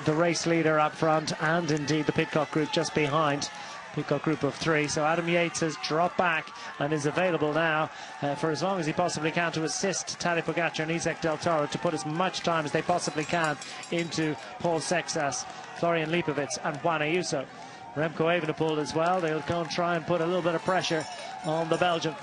S2: race leader up front, and indeed the Pidcock group just behind. Pidcock group of 3. So Adam Yates has dropped back and is available now for as long as he possibly can to assist Tadej Pogacar and Isaac Del Toro to put as much time as they possibly can into Paul Sexas, Florian Lipovic and Juan Ayuso. Remco Evenepoel as well. They'll go and try and put a little bit of pressure on the Belgian.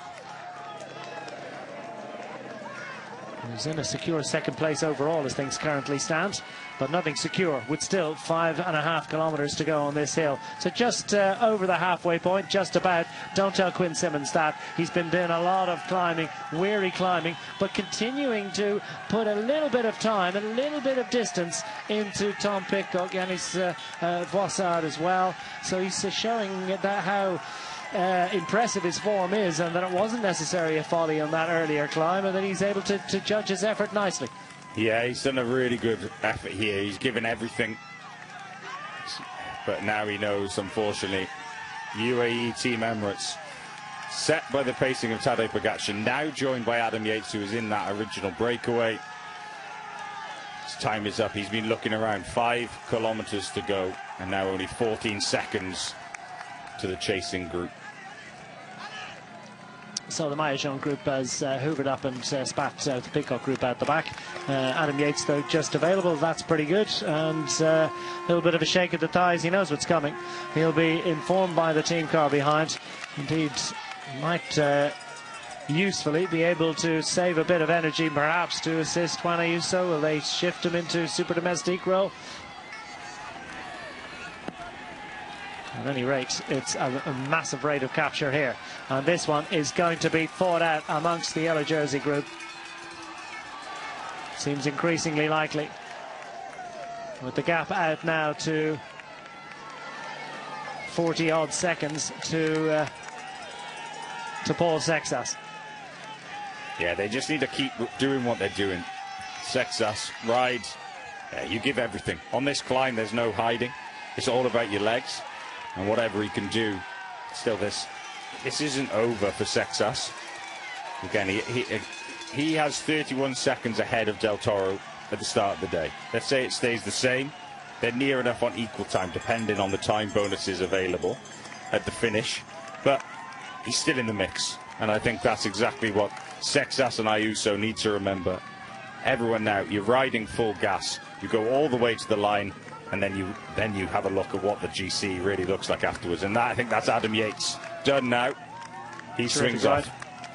S2: He's in a secure second place overall as things currently stand, but nothing secure with still 5.5 kilometres to go on this hill. So just over the halfway point, just about. Don't tell Quinn Simmons that. He's been doing a lot of climbing, weary climbing, but continuing to put a little bit of time, a little bit of distance into Tom Pidcock and his Voissard as well. So he's showing that how impressive his form is, and that it wasn't necessarily a folly on that earlier climb, and that he's able to judge his effort nicely.
S13: Yeah, he's done a really good effort here. He's given everything, but now he knows, unfortunately, UAE Team Emirates set by the pacing of Tadej Pogacar, now joined by Adam Yates, who was in that original breakaway. His time is up. He's been looking around. 5 kilometres to go, and now only 14 seconds to the chasing group.
S2: So the Maillot group has hoovered up and spat the Pidcock group out the back. Adam Yates, though, just available. That's pretty good. And a little bit of a shake of the thighs. He knows what's coming. He'll be informed by the team car behind. Indeed, might usefully be able to save a bit of energy, perhaps, to assist Juan Ayuso. Will they shift him into Super Domestique role? At any rate, it's a massive rate of capture here, and this one is going to be fought out amongst the yellow jersey group. Seems increasingly likely, with the gap out now to 40-odd seconds to Paul Sexas.
S13: Yeah, they just need to keep doing what they're doing. Sexas rides Yeah, you give everything. On this climb, there's no hiding. It's all about your legs and whatever he can do. Still, this isn't over for Sexas. Again, he has 31 seconds ahead of Del Toro at the start of the day. Let's say it stays the same. They're near enough on equal time, depending on the time bonuses available at the finish. But he's still in the mix. And I think that's exactly what Sexas and Ayuso need to remember. Everyone now, you're riding full gas. You go all the way to the line, and then you have a look at what the GC really looks like afterwards. And I think that's Adam Yates done now. He swings off.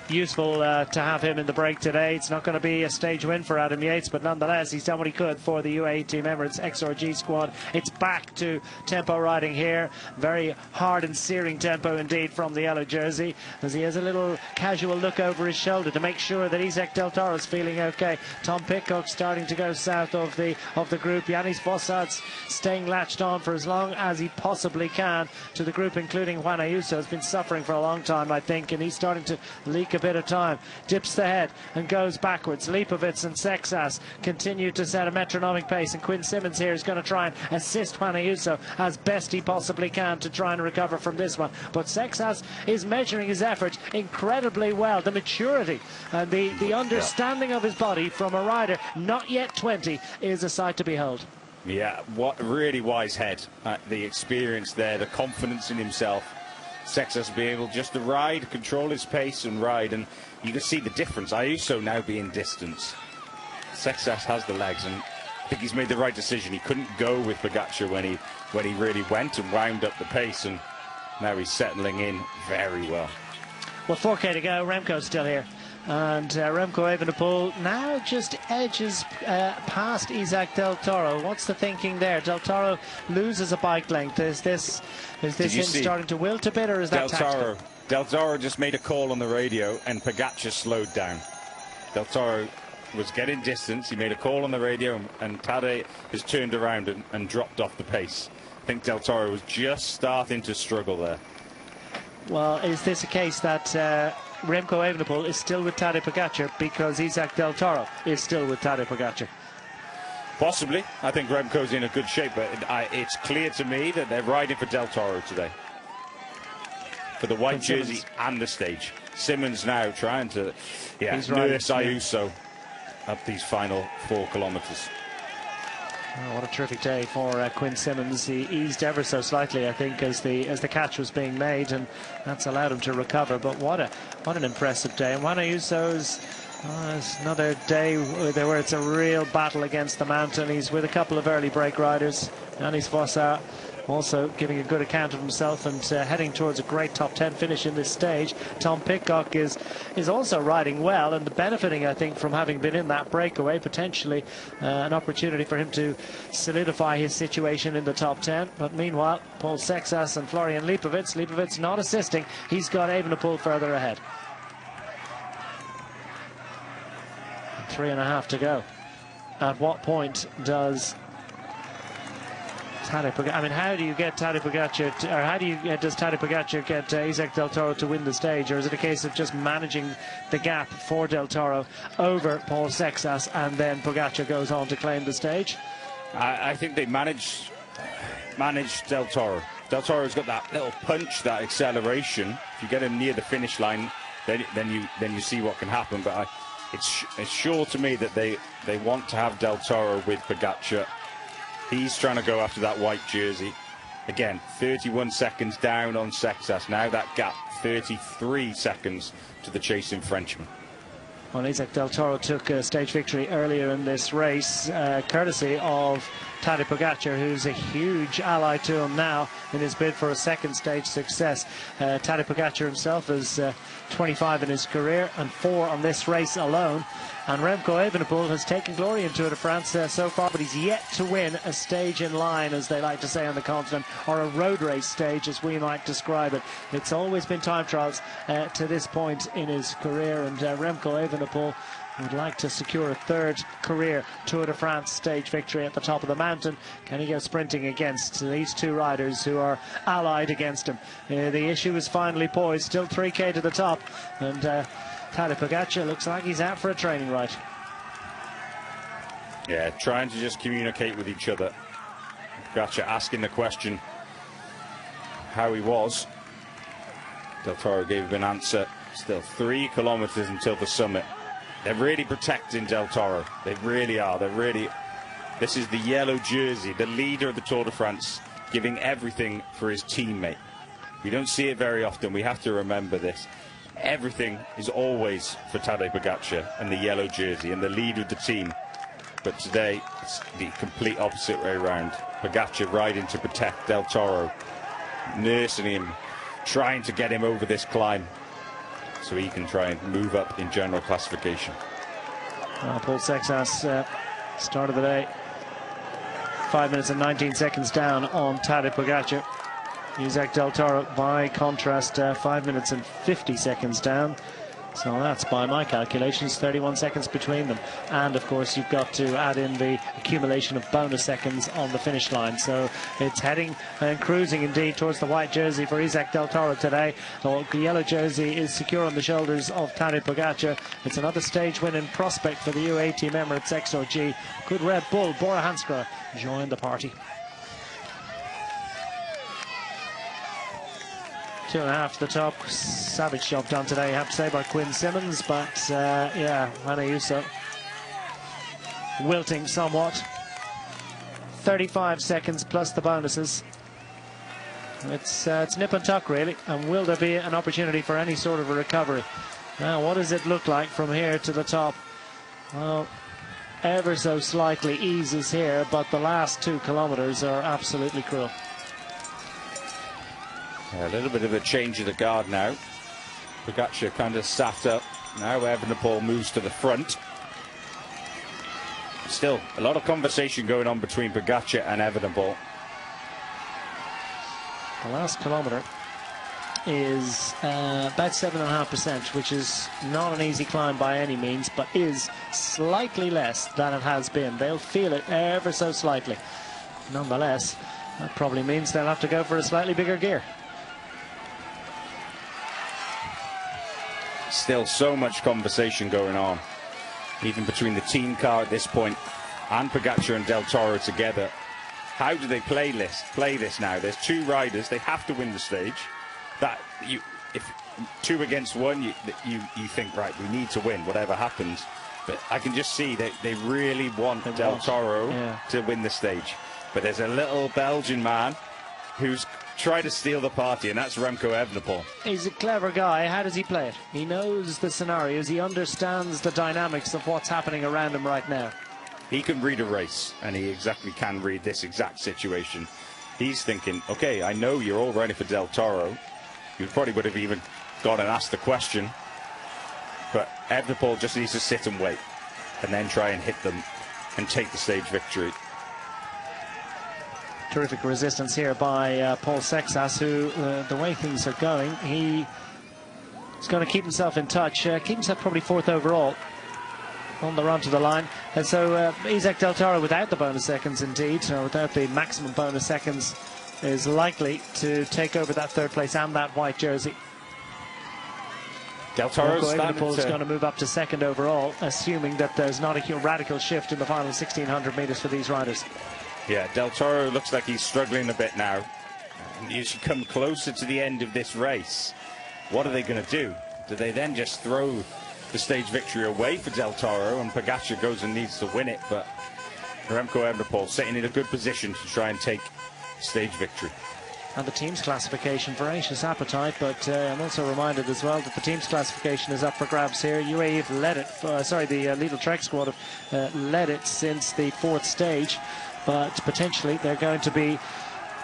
S2: Useful to have him in the break today. It's not going to be a stage win for Adam Yates, but nonetheless, he's done what he could for the UAE Team Emirates XRG squad. It's back to tempo riding here. Very hard and searing tempo indeed from the yellow jersey, as he has a little casual look over his shoulder to make sure that Isaac Del Toro is feeling okay. Tom Pidcock starting to go south of the group. Yanis Vossart's staying latched on for as long as he possibly can to the group, including Juan Ayuso, has been suffering for a long time, I think, and he's starting to leak a bit of time. Dips the head and goes backwards. Lipovic and Sexas continue to set a metronomic pace, and Quinn Simmons here is going to try and assist Juan Ayuso as best he possibly can to try and recover from this one. But Sexas is measuring his efforts incredibly well. The maturity and the understanding of his body from a rider not yet 20 is a sight to behold.
S13: Yeah, what really wise head. The experience there, the confidence in himself. Sexas will be able just to ride, control his pace and ride, and you can see the difference. Ayuso now being distance. Sexas has the legs, and I think he's made the right decision. He couldn't go with Pogačar when he really went and wound up the pace, and now he's settling in very well.
S2: Well, 4K to go. Remco's still here. And Remco Evenepoel now just edges past Isaac Del Toro. What's the thinking there? Del Toro loses a bike length. Is this him starting to wilt a bit, or is that tactical?
S13: Del Toro just made a call on the radio, and Pogačar slowed down. Del Toro was getting distance. He made a call on the radio, and Tadej has turned around and dropped off the pace. I think Del Toro was just starting to struggle there.
S2: Well, is this a case that Remco Evenepoel is still with Tadej Pogačar because Isaac Del Toro is still with Tadej Pogačar?
S13: Possibly. I think Remco's in a good shape, but it's clear to me that they're riding for Del Toro today. For the white jersey and the stage. Simmons now trying to nurse Ayuso up these final 4 kilometres.
S2: Oh, what a terrific day for Quinn Simmons. He eased ever so slightly, I think, as the catch was being made, and that's allowed him to recover. But what an impressive day. And Juan Ayuso's another day where it's a real battle against the mountain. He's with a couple of early break riders. Yanis Vossart also giving a good account of himself and heading towards a great top 10 finish in this stage. Tom Pidcock is also riding well and benefiting, I think, from having been in that breakaway. Potentially an opportunity for him to solidify his situation in the top 10. But meanwhile, Paul Sexas and Florian Lipovic not assisting. He's got Evenepoel further ahead. 3.5 to go. At what point does Tadej Pogačar, I mean, how do you get Tadej Pogačar, or how does Tadej Pogačar get Isaac Del Toro to win the stage, or is it a case of just managing the gap for Del Toro over Paul Sexas, and then Pogačar goes on to claim the stage?
S13: I think they managed Del Toro. Del Toro's got that little punch, that acceleration. If you get him near the finish line, then you see what can happen. But it's sure to me that they want to have Del Toro with Pogačar. He's trying to go after that white jersey. Again, 31 seconds down on Sexas. Now that gap, 33 seconds to the chasing Frenchman.
S2: Well, Isaac Del Toro took a stage victory earlier in this race, courtesy of Tadej Pogačar, who's a huge ally to him now in his bid for a second stage success. Tadej Pogačar himself is 25 in his career and 4 on this race alone. And Remco Evenepoel has taken glory in Tour de France so far, but he's yet to win a stage in line, as they like to say on the continent, or a road race stage, as we might describe it. It's always been time trials to this point in his career, and Remco Evenepoel would like to secure a 3rd career Tour de France stage victory at the top of the mountain. Can he go sprinting against these 2 riders who are allied against him? The issue is finally poised, still 3K to the top, and Tadej Pogačar looks like he's out for a training ride.
S13: Yeah, trying to just communicate with each other. Pogačar asking the question how he was. Del Toro gave him an answer. Still 3 kilometers until the summit. They're really protecting Del Toro. They really are. This is the yellow jersey, the leader of the Tour de France, giving everything for his teammate. We don't see it very often. We have to remember this. Everything is always for Tadej Pogačar and the yellow jersey and the leader of the team. But today, it's the complete opposite way around. Pogačar riding to protect Del Toro, nursing him, trying to get him over this climb so he can try and move up in general classification.
S2: Paul Sexas, start of the day, 5 minutes and 19 seconds down on Tadej Pogačar. Izak Del Toro, by contrast, 5 minutes and 50 seconds down. So that's, by my calculations, 31 seconds between them. And, of course, you've got to add in the accumulation of bonus seconds on the finish line. So it's heading and cruising, indeed, towards the white jersey for Izak Del Toro today. The yellow jersey is secure on the shoulders of Tadej Pogačar. It's another stage win in prospect for the UAE Team Emirates XRG. Could Red Bull, Bora Hansgrohe, join the party? 2.5 to the top. Savage job done today, I have to say, by Quinn Simmons, but yeah, Hannah Ayuso wilting somewhat. 35 seconds plus the bonuses. It's nip and tuck, really, and will there be an opportunity for any sort of a recovery? Now, what does it look like from here to the top? Well, ever so slightly eases here, but the last 2 kilometers are absolutely cruel.
S13: A little bit of a change of the guard now. Pogačar kind of sat up. Now Evenepoel moves to the front. Still, a lot of conversation going on between Pogačar and Evenepoel.
S2: The last kilometre is about 7.5%, which is not an easy climb by any means, but is slightly less than it has been. They'll feel it ever so slightly. Nonetheless, that probably means they'll have to go for a slightly bigger gear.
S13: Still so much conversation going on, even between the team car at this point and Pogačar and Del Toro together. How do they play this now? There's 2 riders, they have to win the stage. If 2 against 1, you think, right, we need to win whatever happens. But I can just see that they really want Del Toro to win the stage. But there's a little Belgian man who's tried to steal the party, and that's Remco Evenepoel.
S2: He's a clever guy. How does he play it? He knows the scenarios. He understands the dynamics of what's happening around him right now.
S13: He can read a race, and he exactly can read this exact situation. He's thinking, okay, I know you're all ready for Del Toro. You probably would have even gone and asked the question. But Evenepoel just needs to sit and wait, and then try and hit them and take the stage victory.
S2: Terrific resistance here by Paul Sexas, who, the way things are going, he's going to keep himself in touch, keep himself probably 4th overall on the run to the line. And so Izak Del Toro, without the bonus seconds indeed, or without the maximum bonus seconds, is likely to take over that 3rd place and that white jersey.
S13: Del Toro's
S2: going to move up to 2nd overall, assuming that there's not a radical shift in the final 1,600 metres for these riders.
S13: Yeah, Del Toro looks like he's struggling a bit now. As you come closer to the end of this race, what are they going to do? Do they then just throw the stage victory away for Del Toro and Pogačar goes and needs to win it? But Remco Evenepoel sitting in a good position to try and take stage victory.
S2: And the team's classification, voracious appetite, but I'm also reminded as well that the team's classification is up for grabs here. UAE have led it, the Lidl Trek squad have led it since the 4th stage. But potentially they're going to be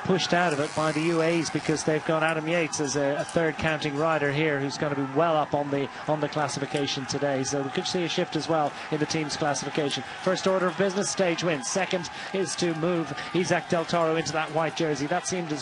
S2: pushed out of it by the UAEs because they've got Adam Yates as a 3rd counting rider here who's going to be well up on the classification today. So we could see a shift as well in the team's classification. First order of business, stage win. Second is to move Izak Del Toro into that white jersey. That seems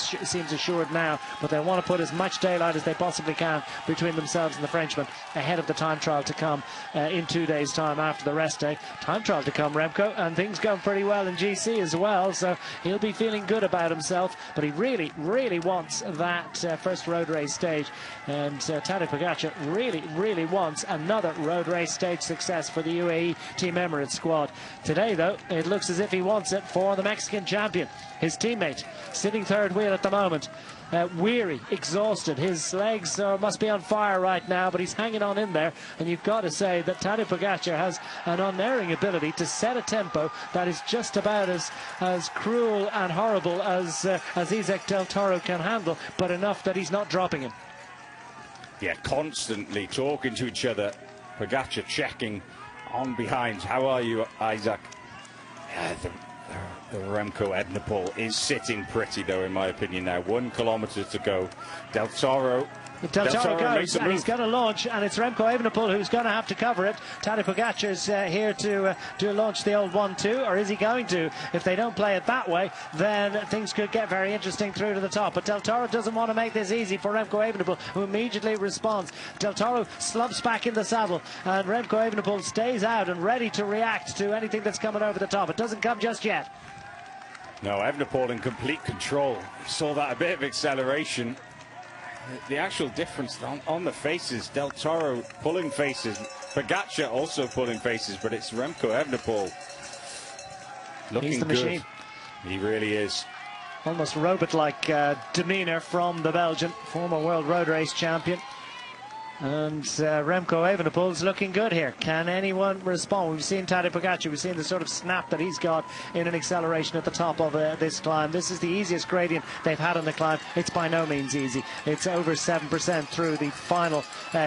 S2: assured now, but they want to put as much daylight as they possibly can between themselves and the Frenchman ahead of the time trial to come in 2 days' time after the rest day. Time trial to come, Remco, and things going pretty well in GC as well, so he'll be feeling good about himself. himself, but he really, really wants that first road race stage. And Tadej Pogačar really, really wants another road race stage success for the UAE Team Emirates squad. Today, though, it looks as if he wants it for the Mexican champion, his teammate, sitting third wheel at the moment. Weary, exhausted, his legs must be on fire right now, but he's hanging on in there. And you've got to say that Tadej Pogačar has an unerring ability to set a tempo that is just about as cruel and horrible as Isaac Del Toro can handle, but enough that he's not dropping him.
S13: Yeah, constantly talking to each other. Pogačar checking on behind. How are you, Isaac? The Remco Evenepoel is sitting pretty, though, in my opinion now. 1 kilometre to go. Del Toro
S2: goes, and he's going to launch, and it's Remco Evenepoel who's going to have to cover it. Tadej Pogačar's here to launch the old 1-2, or is he going to? If they don't play it that way, then things could get very interesting through to the top. But Del Toro doesn't want to make this easy for Remco Evenepoel, who immediately responds. Del Toro slumps back in the saddle, and Remco Evenepoel stays out and ready to react to anything that's coming over the top. It doesn't come just yet.
S13: No, Evenepoel in complete control. Saw that a bit of acceleration. The actual difference on the faces, Del Toro pulling faces, Pogačar also pulling faces, but it's Remco Evenepoel looking
S2: He's the
S13: good.
S2: machine.
S13: He really is.
S2: Almost robot-like demeanour from the Belgian, former world road race champion. And Remco Evenepoel's looking good here. Can anyone respond? We've seen Tadej Pogačar. We've seen the sort of snap that he's got in an acceleration at the top of this climb. This is the easiest gradient they've had on the climb. It's by no means easy. It's over 7% through the final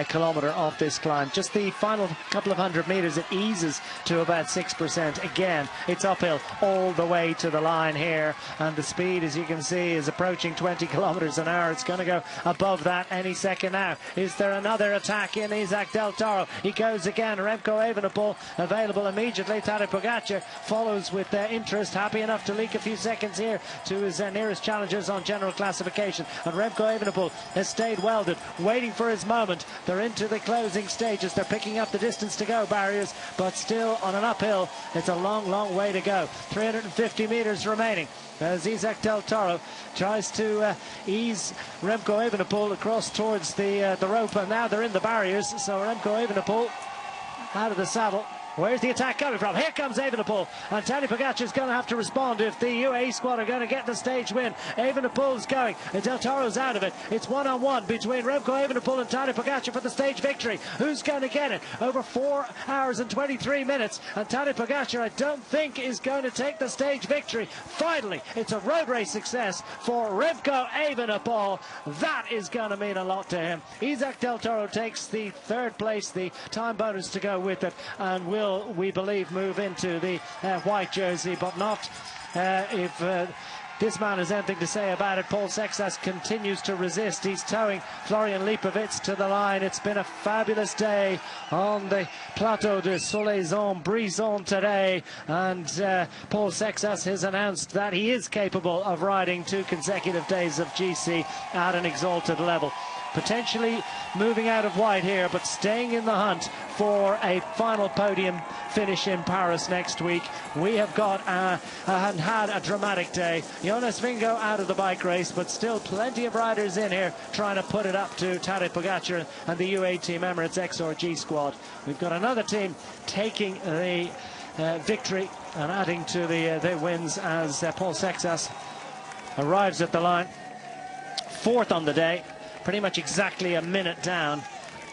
S2: kilometre of this climb. Just the final couple of 100 metres, it eases to about 6%. Again, it's uphill all the way to the line here. And the speed, as you can see, is approaching 20 kilometres an hour. It's going to go above that any second now. Is there another attack in Isaac Del Toro? He goes again. Remco Evenepoel available immediately. Tadej Pogačar follows with interest, happy enough to leak a few seconds here to his nearest challengers on general classification. And Remco Evenepoel has stayed welded, waiting for his moment. They're into the closing stages. They're picking up the distance to go barriers, but still on an uphill. It's a long, long way to go. 350 metres remaining as Isaac Del Toro tries to ease Remco Evenepoel across towards the rope, and now they're in the barriers. So Remco Evenepoel out of the saddle. Where's the attack coming from? Here comes Evenepoel, and Tadej Pogačar is going to have to respond if the UAE squad are going to get the stage win. Evenepoel's going, and Del Toro's out of it. It's one-on-one between Remco Evenepoel and Tadej Pogačar for the stage victory. Who's going to get it? Over 4 hours and 23 minutes, and Tadej Pogačar, I don't think, is going to take the stage victory. Finally, it's a road race success for Remco Evenepoel. That is going to mean a lot to him. Isaac Del Toro takes the third place, the time bonus to go with it, and will, we believe, move into the white jersey, but not if this man has anything to say about it. Paul Sexas continues to resist. He's towing Florian Lipovic to the line. It's been a fabulous day on the Plateau de Solaizon-Brison today, and Paul Sexas has announced that he is capable of riding 2 consecutive days of GC at an exalted level. Potentially moving out of white here, but staying in the hunt for a final podium finish in Paris next week. We have got had a dramatic day. Jonas Vingegaard out of the bike race, but still plenty of riders in here trying to put it up to Tadej Pogačar and the UAE Team Emirates XRG squad. We've got another team taking the victory and adding to the wins as Paul Sexas arrives at the line. 4th on the day. Pretty much exactly a minute down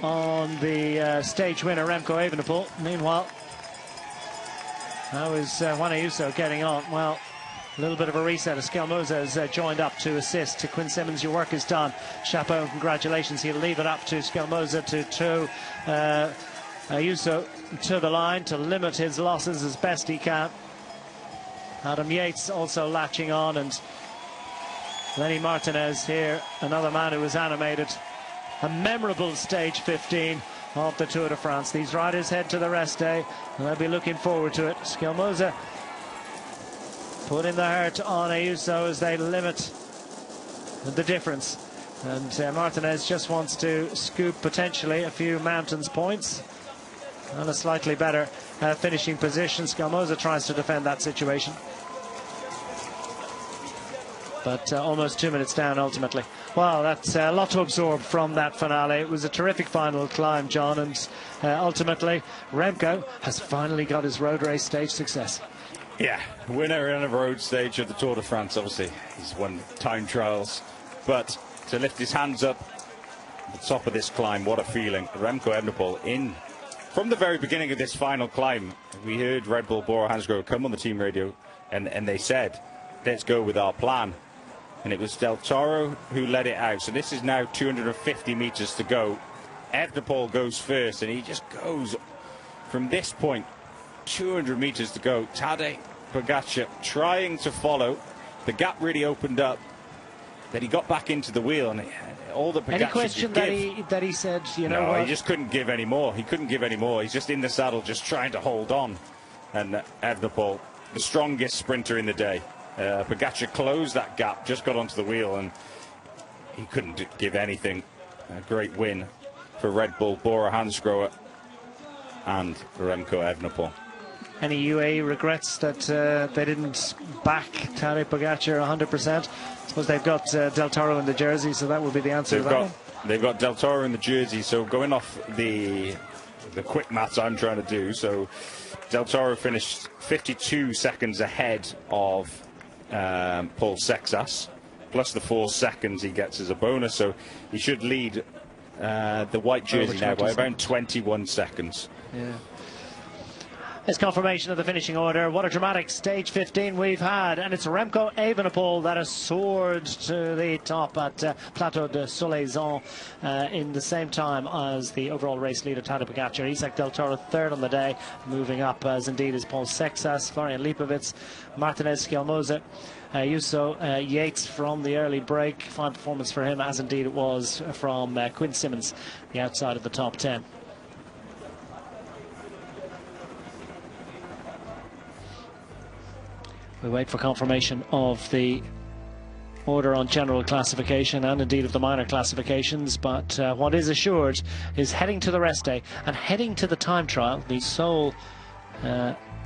S2: on the stage winner, Remco Evenepoel. Meanwhile, how is Juan Ayuso getting on? Well, a little bit of a reset as Skelmoza has joined up to assist. To Quinn Simmons, your work is done. Chapeau, congratulations. He'll leave it up to Skelmoza to tow Ayuso to the line to limit his losses as best he can. Adam Yates also latching on, and Lenny Martinez here, another man who was animated. A memorable stage 15 of the Tour de France. These riders head to the rest day, and they'll be looking forward to it. Skelmoza putting the hurt on Ayuso as they limit the difference. And Martinez just wants to scoop potentially a few mountains points and a slightly better finishing position. Skelmoza tries to defend that situation. but almost 2 minutes down ultimately. Wow, that's a lot to absorb from that finale. It was a terrific final climb, John, and ultimately Remco has finally got his road race stage success.
S13: Yeah, winner on a road stage of the Tour de France, obviously. He's won time trials, but to lift his hands up at the top of this climb, what a feeling. Remco Evenepoel in from the very beginning of this final climb. We heard Red Bull Bora Hansgrohe come on the team radio, and they said, let's go with our plan. And it was Del Toro who led it out. So this is now 250 meters to go. Evenepoel goes first, and he just goes from this point, 200 meters to go. Tadej Pogačar trying to follow. The gap really opened up. Then he got back into the wheel, and all the Pogačar
S2: Any question that he said, you know what?
S13: He just couldn't give any more. He couldn't give any more. He's just in the saddle, just trying to hold on. And Evenepoel, the strongest sprinter in the day. Pogačar closed that gap, just got onto the wheel, and he couldn't give anything. A great win for Red Bull Bora Hansgrohe and Remco Evenepoel.
S2: Any UAE regrets that they didn't back Tadej Pogačar 100%? I suppose they've got Del Toro in the jersey, so that would be the answer to that one.
S13: They've got Del Toro in the jersey, so going off the quick maths I'm trying to do, so Del Toro finished 52 seconds ahead of Paul Sexas, plus the 4 seconds he gets as a bonus, so he should lead the white jersey now by about 21 seconds.
S2: Yeah. It's confirmation of the finishing order. What a dramatic stage 15 we've had, and it's Remco Evenepoel that has soared to the top at Plateau de Solaizon in the same time as the overall race leader Tadej Pogačar. Isaac Del Toro third on the day, moving up as indeed is Paul Sexas, Florian Lipovic, Martinez Schialmoze, Yuso Yates from the early break. Fine performance for him, as indeed it was from Quinn Simmons, the outside of the top 10. We wait for confirmation of the order on general classification and indeed of the minor classifications, but what is assured is heading to the rest day and heading to the time trial, the sole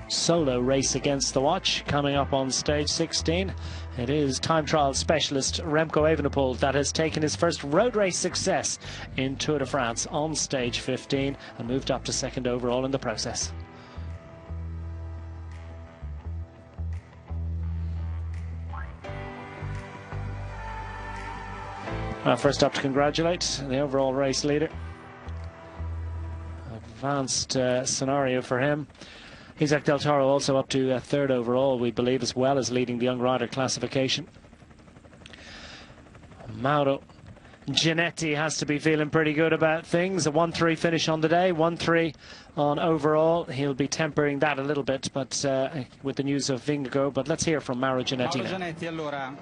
S2: solo race against the watch coming up on stage 16. It is time trial specialist Remco Evenepoel that has taken his first road race success in Tour de France on stage 15 and moved up to second overall in the process. First up to congratulate the overall race leader. Advanced scenario for him. Isaac Del Toro also up to third overall, we believe, as well as leading the young rider classification. Mauro Gianetti has to be feeling pretty good about things. A 1-3 finish on the day, 1-3 on overall. He'll be tempering that a little bit, but with the news of Vingegaard. But let's hear from Mauro Gianetti.
S5: Mauro Gianetti, allora,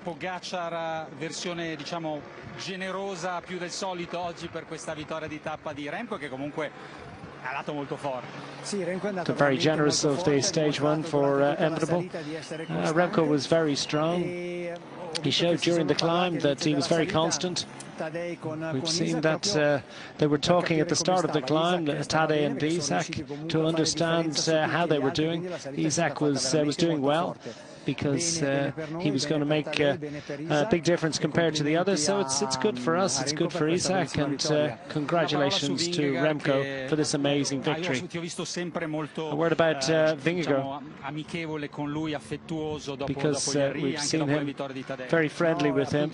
S5: Pogačar versione diciamo generosa più del solito oggi per questa vittoria di tappa di Remco, che comunque ha dato molto forte.
S2: Very generous of the stage one for Evenepoel. Remco was very strong. He showed during the climb that he was very constant. We've seen that they were talking at the start of the climb, Tadej and Isaac, to understand how they were doing. Isaac was doing well, because he was going to make a big difference compared to the others. So it's good for us, it's good for Isaac, and congratulations to Remco for this amazing victory. A word about Vingegaard, because we've seen him very friendly with him.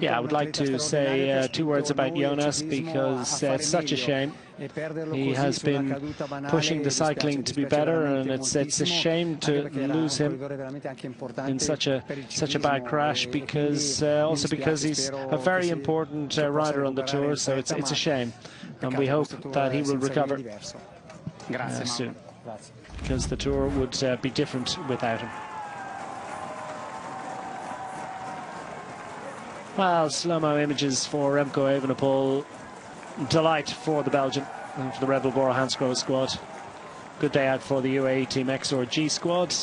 S2: Yeah, I would like to say 2 words about Jonas, because it's such a shame. He has been pushing the cycling to be better, and it's a shame to lose him in such a bad crash, because also because he's a very important rider on the tour. So it's a shame, and we hope that he will recover soon, because the tour would be different without him. Well, slow-mo images for Remco Evenepoel. Delight for the Belgian and for the Red Bull Bora Hansgrohe squad. Good day out for the UAE Team XRG squad.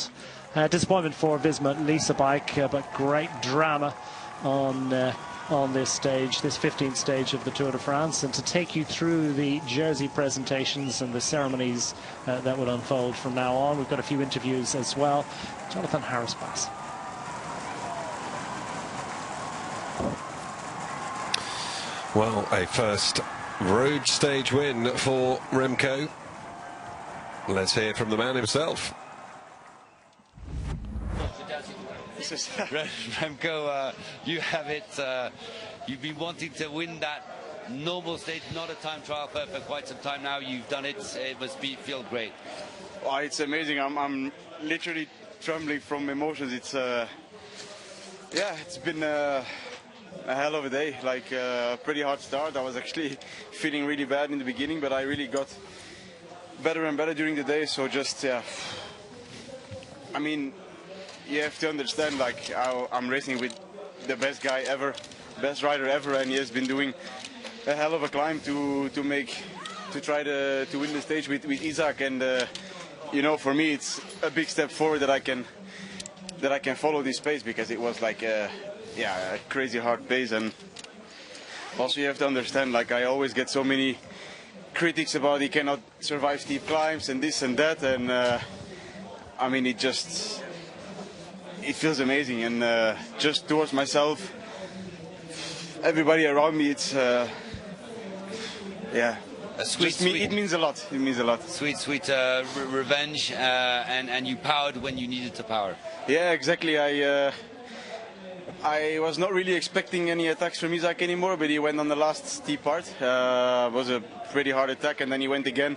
S2: Disappointment for Visma Lease a Bike, but great drama on on this stage, this 15th stage of the Tour de France, and to take you through the jersey presentations and the ceremonies that will unfold from now on. We've got a few interviews as well. Jonathan Harris-Bass.
S1: Well, a first road stage win for Remco. Let's hear from the man himself.
S21: This is Remco, you have it. You've been wanting to win that normal stage, not a time trial for quite some time now. You've done it. It must feel great.
S22: Oh, it's amazing. I'm literally trembling from emotions. It's yeah, it's been a hell of a day. Like a pretty hard start. I was actually feeling really bad in the beginning, but I really got better and better during the day. So just yeah, I mean, you have to understand, like, I'm racing with the best guy ever, best rider ever, and he has been doing a hell of a climb to try to win the stage with Isaac. And you know, for me, it's a big step forward that I can follow this pace, because it was like a crazy hard pace. And also you have to understand, like, I always get so many critics about he cannot survive steep climbs and this and that, and I mean, it feels amazing. And just towards myself, everybody around me, it's yeah, it means a lot. It means a lot.
S21: Sweet revenge, and you powered when you needed to power.
S22: Yeah, exactly. I was not really expecting any attacks from Isaac anymore, but he went on the last steep part. It was a pretty hard attack, and then he went again.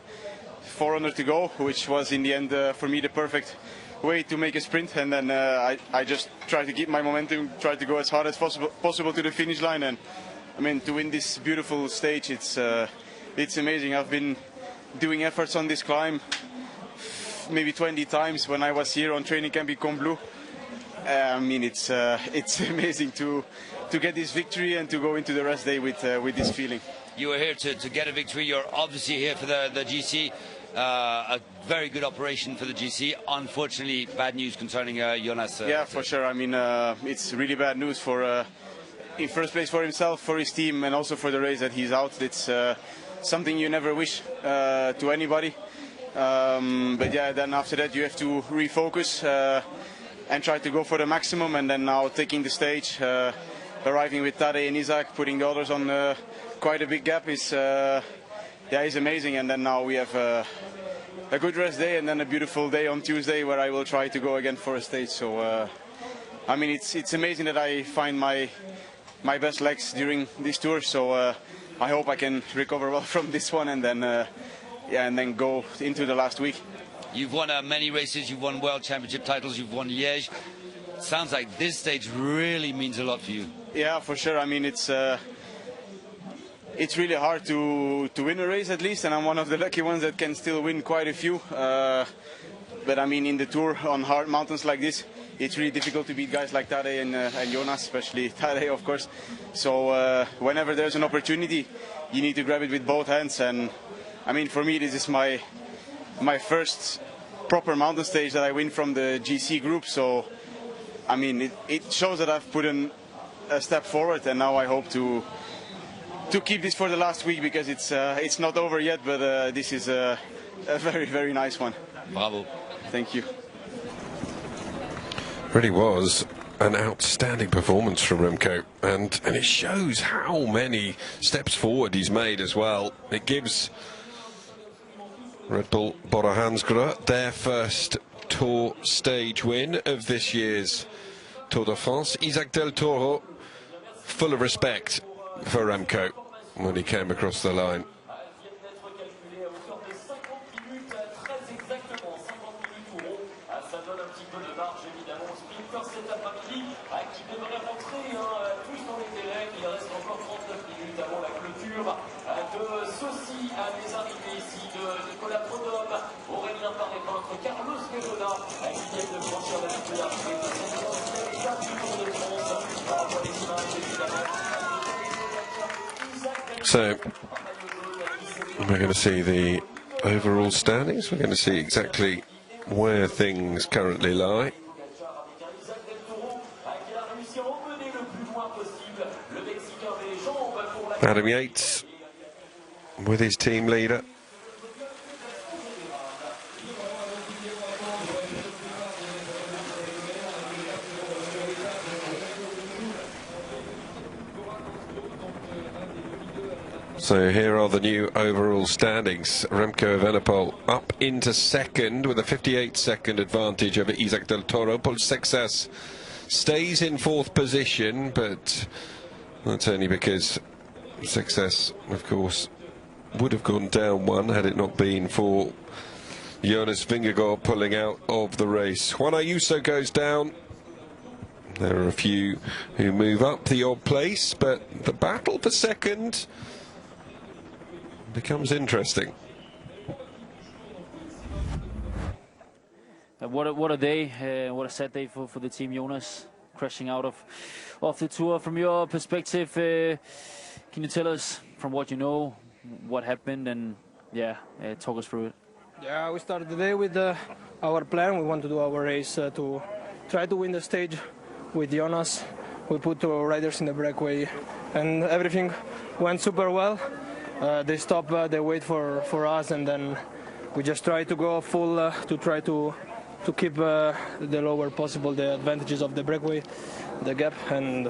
S22: 400 to go, which was in the end for me the perfect way to make a sprint. And then I just tried to keep my momentum, tried to go as hard as possible to the finish line. And I mean, to win this beautiful stage, it's amazing. I've been doing efforts on this climb maybe 20 times when I was here on training camp in Combloux. I mean, it's amazing to get this victory and to go into the rest day with this feeling.
S21: You are here to get a victory. You're obviously here for the GC. A very good operation for the GC. Unfortunately, bad news concerning Jonas.
S22: Yeah, for sure. I mean, it's really bad news for, in first place, for himself, for his team, and also for the race that he's out. It's something you never wish to anybody. But yeah, then after that you have to refocus and try to go for the maximum. And then now taking the stage, arriving with Tadej and Isaac, putting the others on quite a big gap is amazing. And then now we have a good rest day, and then a beautiful day on Tuesday where I will try to go again for a stage. So I mean, it's amazing that I find my best legs during this tour. So I hope I can recover well from this one, and then and then go into the last week.
S21: You've won many races. You've won World Championship titles. You've won Liège. Sounds like this stage really means a lot for you. Yeah,
S22: for sure. I mean, it's really hard to win a race, at least, and I'm one of the lucky ones that can still win quite a few. But I mean, in the tour on hard mountains like this, it's really difficult to beat guys like Tadej and Jonas, especially Tadej, of course. So whenever there's an opportunity, you need to grab it with both hands. And I mean, for me, this is my first proper mountain stage that I win from the GC group. So I mean, it shows that I've put a step forward, and now I hope to keep this for the last week, because it's not over yet, but this is a very, very nice one.
S21: Bravo.
S22: Thank you.
S1: Really was an outstanding performance from Remco, and it shows how many steps forward he's made as well. It gives Red Bull Bora Hansgrohe their first Tour stage win of this year's Tour de France. Isaac Del Toro, full of respect for Remco when he came across the line. So we're going to see the overall standings. We're going to see exactly where things currently lie. Adam Yates with his team leader. So here are the new overall standings. Remco Evenepoel up into second with a 58-second advantage over Isaac Del Toro. Pol Sexas stays in fourth position, but that's only because Sexas, of course, would have gone down one had it not been for Jonas Vingegaard pulling out of the race. Juan Ayuso goes down. There are a few who move up the odd place, but the battle for second becomes interesting.
S6: What a day, what a sad day for the team. Jonas crashing out of the tour. From your perspective, can you tell us, from what you know, what happened, and talk us through it?
S4: Yeah, we started the day with our plan. We want to do our race to try to win the stage with Jonas. We put 2 riders in the breakaway and everything went super well. They stop, they wait for us, and then we just try to go full to try to keep the lower possible the advantages of the breakaway, the gap, and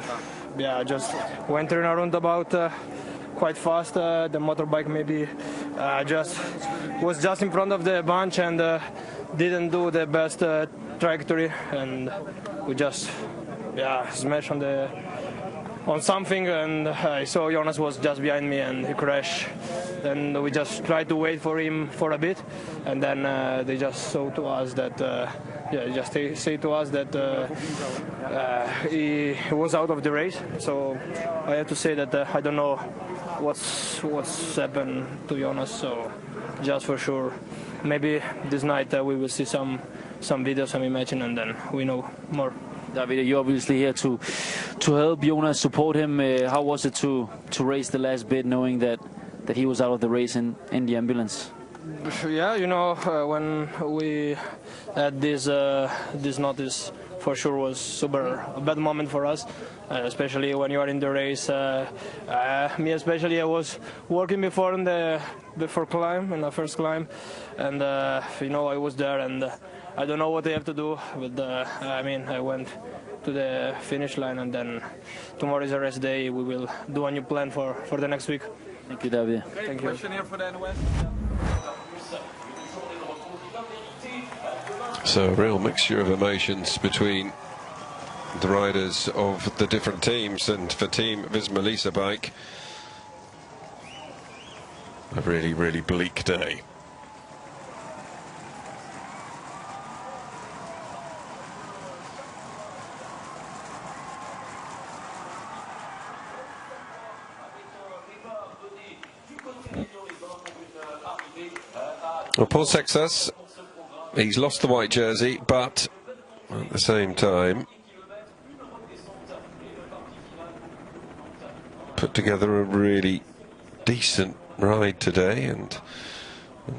S4: just went in a roundabout quite fast. The motorbike maybe was just in front of the bunch and didn't do the best trajectory, and we just smashed on something, and I saw Jonas was just behind me and he crashed. Then we just tried to wait for him for a bit, and then they just saw to us that say to us that he was out of the race. So I have to say that I don't know what's happened to Jonas. So just for sure, maybe this night we will see some videos, I imagine, and then we know more.
S6: David, you're obviously here to help Jonas, support him. How was it to race the last bit, knowing that he was out of the race in the ambulance?
S4: Yeah, when we had this notice, for sure was super a bad moment for us, especially when you are in the race. Me especially, I was working before in the first climb, and I was there, and I don't know what I have to do, but I went to the finish line, and then tomorrow is a rest day. We will do a new plan for the next week.
S6: Thank you, David.
S4: Okay, thank you.
S7: Question here for Dan West.
S1: So a real mixture of emotions between the riders of the different teams, and for Team Visma Lease Bike, a really, really bleak day. Well, Pol Sexas, he's lost the white jersey, but at the same time put together a really decent ride today, and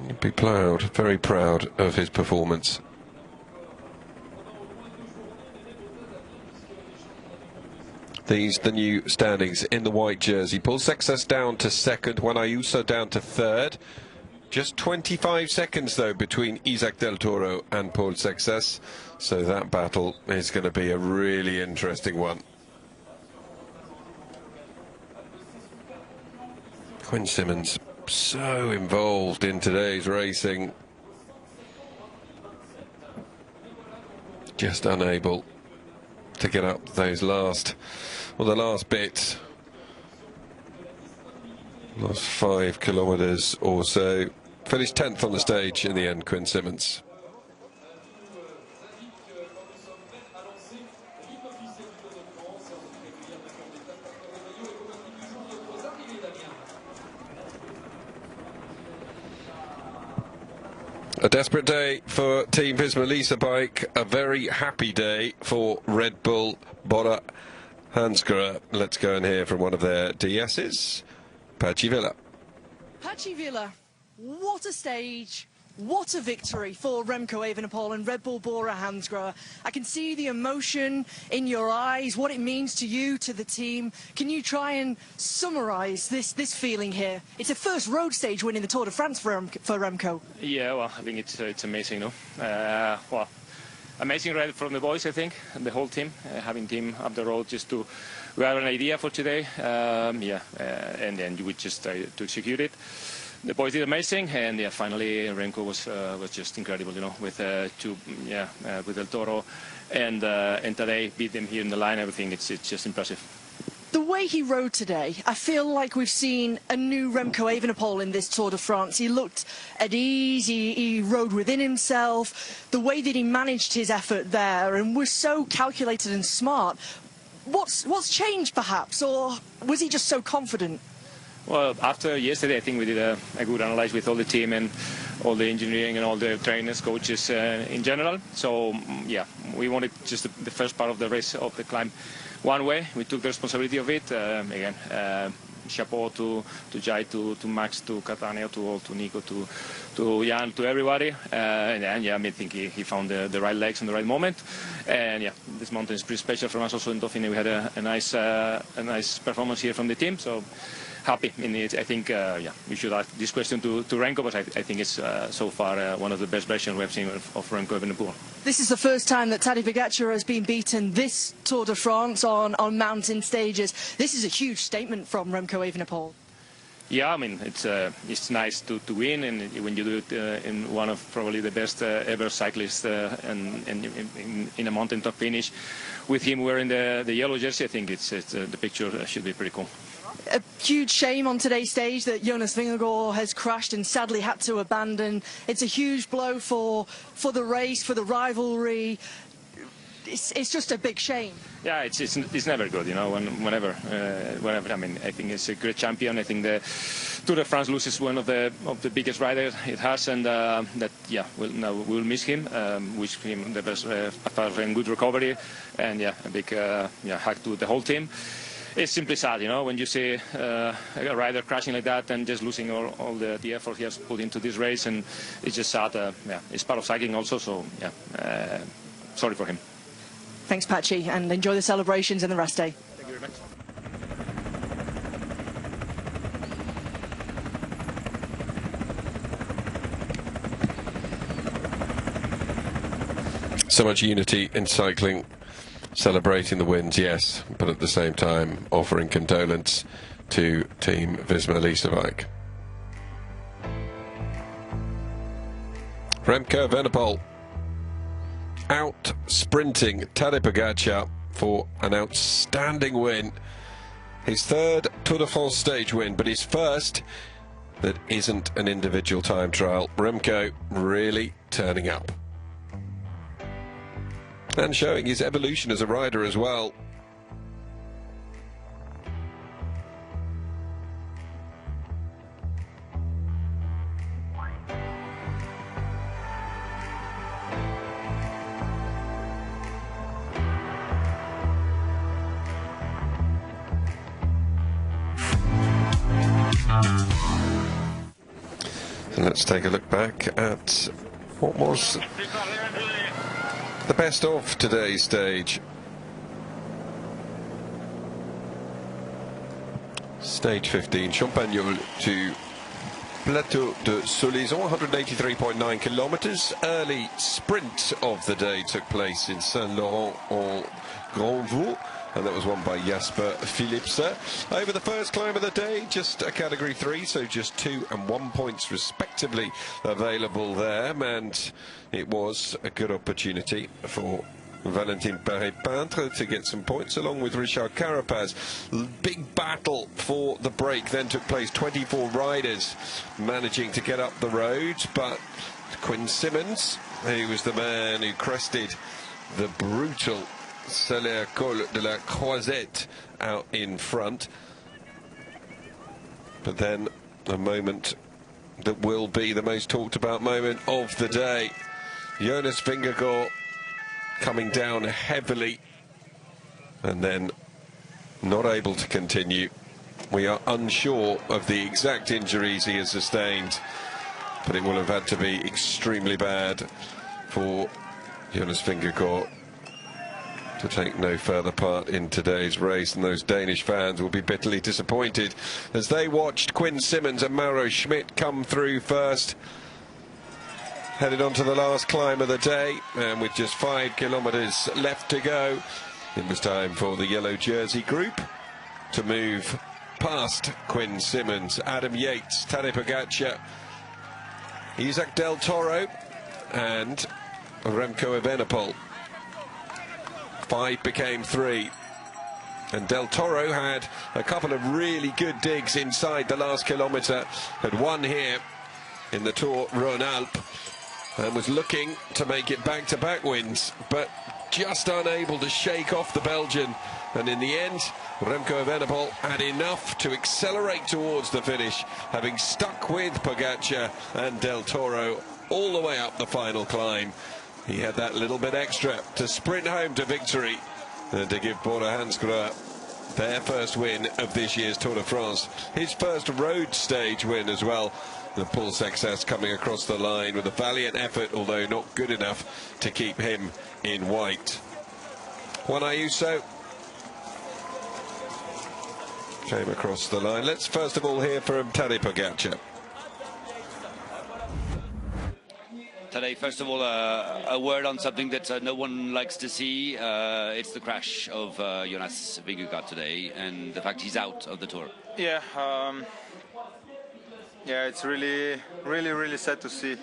S1: you'd be proud, very proud of his performance. These the new standings in the white jersey. Pol Sexas down to second, Juan Ayuso down to third. Just 25 seconds, though, between Isaac Del Toro and Pol Sexas. So that battle is going to be a really interesting one. Quinn Simmons, so involved in today's racing. Just unable to get up those the last bit. Last 5 kilometres or so. Finished 10th on the stage in the end, Quinn Simmons. A desperate day for Team Visma Lease Bike, a very happy day for Red Bull Bora Hansgrohe. Let's go and hear from one of their DS's, Pachi Villa.
S8: Pachi Villa, what a stage, What a victory for Remco Evenepoel and Red Bull Bora Hansgrohe. I can see the emotion in your eyes, what it means to you, to the team. Can you try and summarise this feeling here? It's a first road stage win in the Tour de France for Remco.
S3: Yeah, well, I think it's amazing, no? Well, amazing ride from the boys, I think, and the whole team, having team up the road just to have an idea for today. And then we just tried to execute it. The boys did amazing, and yeah, finally Remco was just incredible, you know, with with El Toro, and today beat them here in the line. Everything, it's just impressive.
S8: The way he rode today, I feel like we've seen a new Remco Evenepoel in this Tour de France. He looked at ease, he rode within himself. The way that he managed his effort there and was so calculated and smart. What's changed, perhaps, or was he just so confident?
S3: Well, after yesterday, I think we did a good analysis with all the team and all the engineering and all the trainers, coaches in general. So, yeah, we wanted just the first part of the race, of the climb, one way. We took the responsibility of it. Again, chapeau to Jai, to Max, to Catania, to Nico, to Jan, to everybody. And then, yeah, I think he found the right legs in the right moment. And yeah, this mountain is pretty special for us also in Dauphiné. We had a nice performance here from the team. So happy. I think, we should ask this question to Remco, but I think it's so far one of the best versions we have seen of Remco Evenepoel.
S8: This is the first time that Tadej Pogačar has been beaten this Tour de France on mountain stages. This is a huge statement from Remco Evenepoel.
S3: Yeah, I mean, it's nice to win, and when you do it in one of probably the best ever cyclists and in a mountaintop finish, with him wearing the yellow jersey, I think the picture should be pretty cool.
S8: A huge shame on today's stage that Jonas Vingegaard has crashed and sadly had to abandon. It's a huge blow for the race, for the rivalry. It's just a big shame.
S3: Yeah, it's never good, you know. Whenever. I mean, I think it's a great champion. I think the Tour de France loses one of the biggest riders it has, and we'll miss him. Wish him the best, and good recovery, and yeah, a big hug to the whole team. It's simply sad, you know, when you see a rider crashing like that and just losing all the effort he has put into this race, and it's just sad. It's part of cycling also, so yeah, sorry for him.
S8: Thanks, Patchy, and enjoy the celebrations and the rest day.
S3: Thank you very much.
S1: So much unity in cycling. Celebrating the wins, yes, but at the same time offering condolence to Team Visma Leasebike. Remco Evenepoel out sprinting Tadej Pogačar for an outstanding win. His third Tour de France stage win, but his first that isn't an individual time trial. Remco really turning up. And showing his evolution as a rider as well. So let's take a look back at what was the best of today's stage. Stage 15, Champagnole to Plateau de Solaison, 183.9 kilometres. Early sprint of the day took place in Saint-Laurent-en-Grandvaux, and that was won by Jasper Philipsen. Over the first climb of the day, just a category 3, so just 2 and 1 points respectively available there, and it was a good opportunity for Valentin Perret-Peintre to get some points along with Richard Carapaz. Big battle for the break then took place. 24 riders managing to get up the road, but Quinn Simmons, who was the man who crested the brutal Salaire Col de la Croisette out in front. But then a moment that will be the most talked about moment of the day. Jonas Vingegaard coming down heavily and then not able to continue. We are unsure of the exact injuries he has sustained, but it will have had to be extremely bad for Jonas Vingegaard to take no further part in today's race, and those Danish fans will be bitterly disappointed as they watched Quinn Simmons and Mauro Schmidt come through first. Headed on to the last climb of the day, and with just 5 kilometres left to go, it was time for the yellow jersey group to move past Quinn Simmons, Adam Yates, Tadej Pogačar, Isaac Del Toro and Remco Evenepoel. 5 became 3, and Del Toro had a couple of really good digs inside the last kilometre, had won here in the Tour Rhône-Alpes and was looking to make it back-to-back wins, but just unable to shake off the Belgian. And in the end, Remco Evenepoel had enough to accelerate towards the finish, having stuck with Pogačar and Del Toro all the way up the final climb. He had that little bit extra to sprint home to victory and to give Bora Hansgrohe their first win of this year's Tour de France. His first road stage win as well. And Paul Sexas coming across the line with a valiant effort, although not good enough to keep him in white. Juan Ayuso came across the line. Let's first of all hear from Tadej Pogačar.
S21: Tadej, first of all, a word on something that no one likes to see. It's the crash of Jonas Vingegaard today, and the fact he's out of the Tour.
S12: Yeah, yeah, it's really sad to see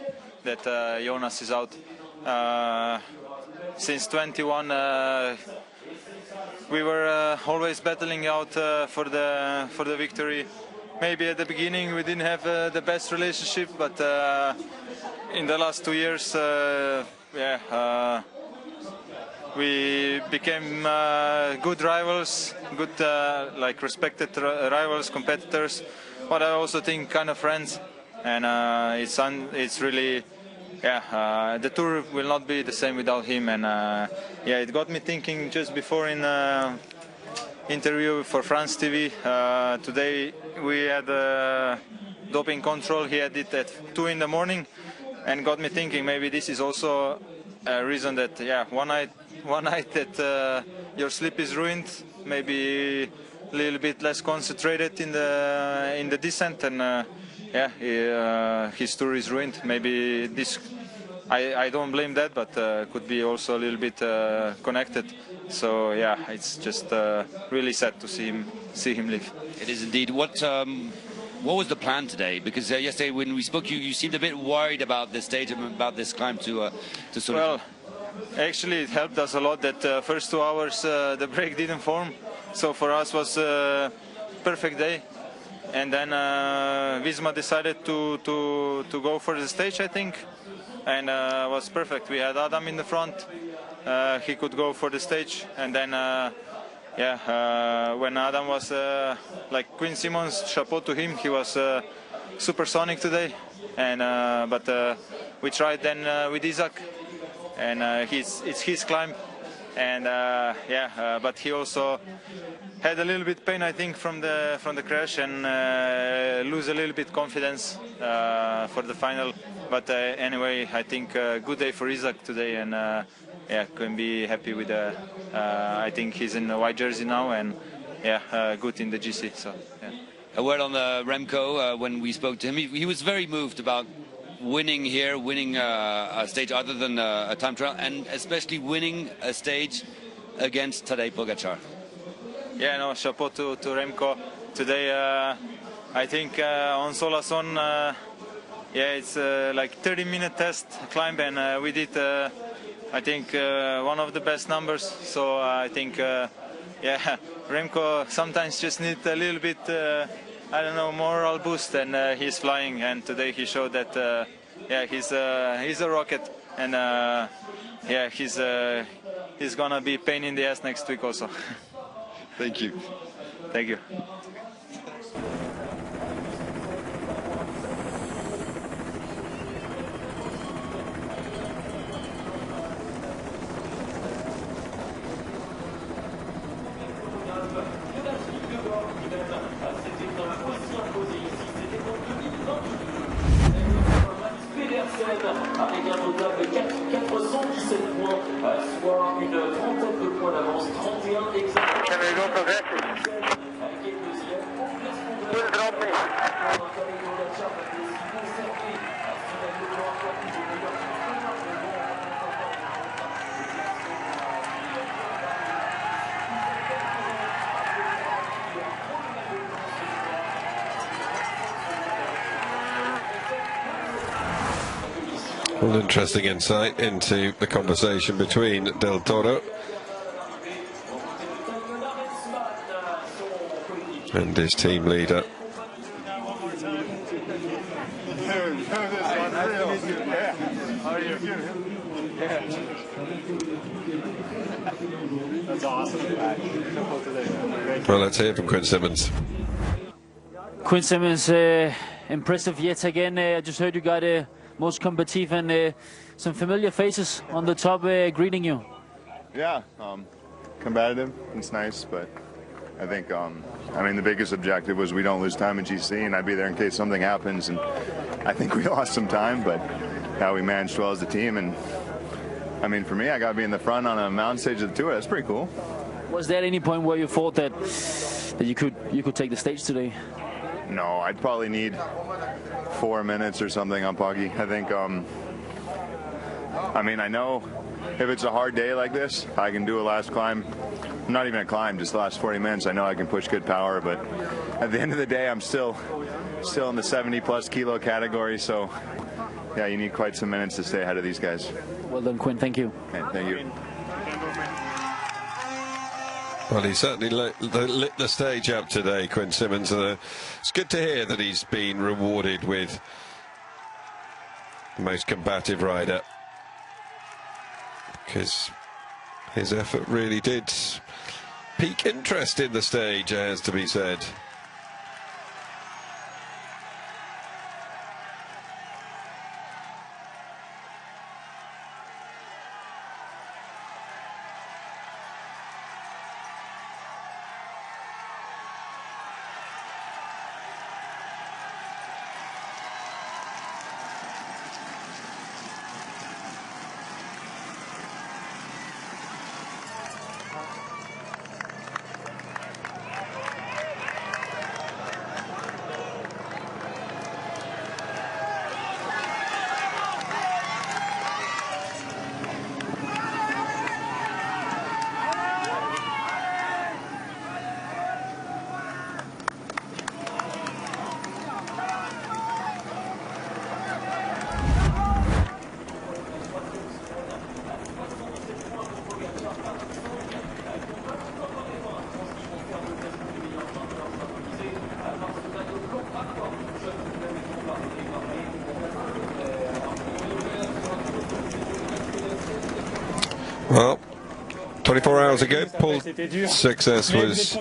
S12: that Jonas is out. Since 21, we were always battling out for the victory. Maybe at the beginning we didn't have the best relationship, but in the last 2 years, we became good rivals, good like respected rivals, competitors, but I also think kind of friends. And it's really, the Tour will not be the same without him. And it got me thinking just before in interview for France TV. Today we had doping control. He had it at 2 in the morning, and got me thinking maybe this is also a reason that one night that your sleep is ruined, maybe a little bit less concentrated in the descent, and his tour is ruined. Maybe this, I don't blame that, but could be also a little bit connected. So it's just really sad to see him leave.
S21: It is indeed. What was the plan today? Because yesterday when we spoke, you seemed a bit worried about this stage and about this climb to sort of.
S12: Well, actually it helped us a lot that first 2 hours the break didn't form. So for us was a perfect day. And then Visma decided to go for the stage, I think, and was perfect. We had Adam in the front. He could go for the stage, and then when Adam was like Quinn Simmons, chapeau to him. He was supersonic today, and but we tried then with Isaac, and it's his climb, and but he also had a little bit pain, I think, from the crash, and lose a little bit confidence for the final. But anyway, I think good day for Isaac today, and can be happy with I think he's in the white jersey now, and good in the GC. So
S21: a word on Remco. When we spoke to him, he was very moved about winning here, winning a stage other than a time trial, and especially winning a stage against Tadej Pogačar.
S12: Chapeau to Remco today. I think on Solasson, it's like 30-minute test climb, and we did I think one of the best numbers. So I think Remco sometimes just needs a little bit I don't know, moral boost, and he's flying, and today he showed that he's a rocket, and he's gonna be a pain in the ass next week also.
S21: Thank you.
S12: Thank you.
S7: 17 points, soit une trentaine de points d'avance, 31 exactement.
S1: Well, interesting insight into the conversation between Del Toro and his team leader.
S11: That's awesome.
S1: Well, let's hear from Quinn Simmons.
S6: Quinn Simmons, impressive yet again. I just heard you got most competitive and some familiar faces on the top greeting you.
S23: Yeah, combative. It's nice, but I think, I mean, the biggest objective was we don't lose time in GC, and I'd be there in case something happens. And I think we lost some time, but how we managed well as a team. And I mean, for me, I got to be in the front on a mountain stage of the tour. That's pretty cool.
S6: Was there any point where you thought that you could take the stage today?
S23: No, I'd probably need 4 minutes or something on Poggy. I think, I mean, I know if it's a hard day like this, I can do a last climb. Not even a climb, just the last 40 minutes. I know I can push good power, but at the end of the day, I'm still in the 70+ kilo category. So, yeah, you need quite some minutes to stay ahead of these guys.
S6: Well done, Quinn. Thank you.
S23: Okay, thank you.
S1: Well, he certainly lit the stage up today, Quinn Simmons. It's good to hear that he's been rewarded with the most combative rider, because his effort really did pique interest in the stage, has to be said. Well, 24 hours ago, Paul Success was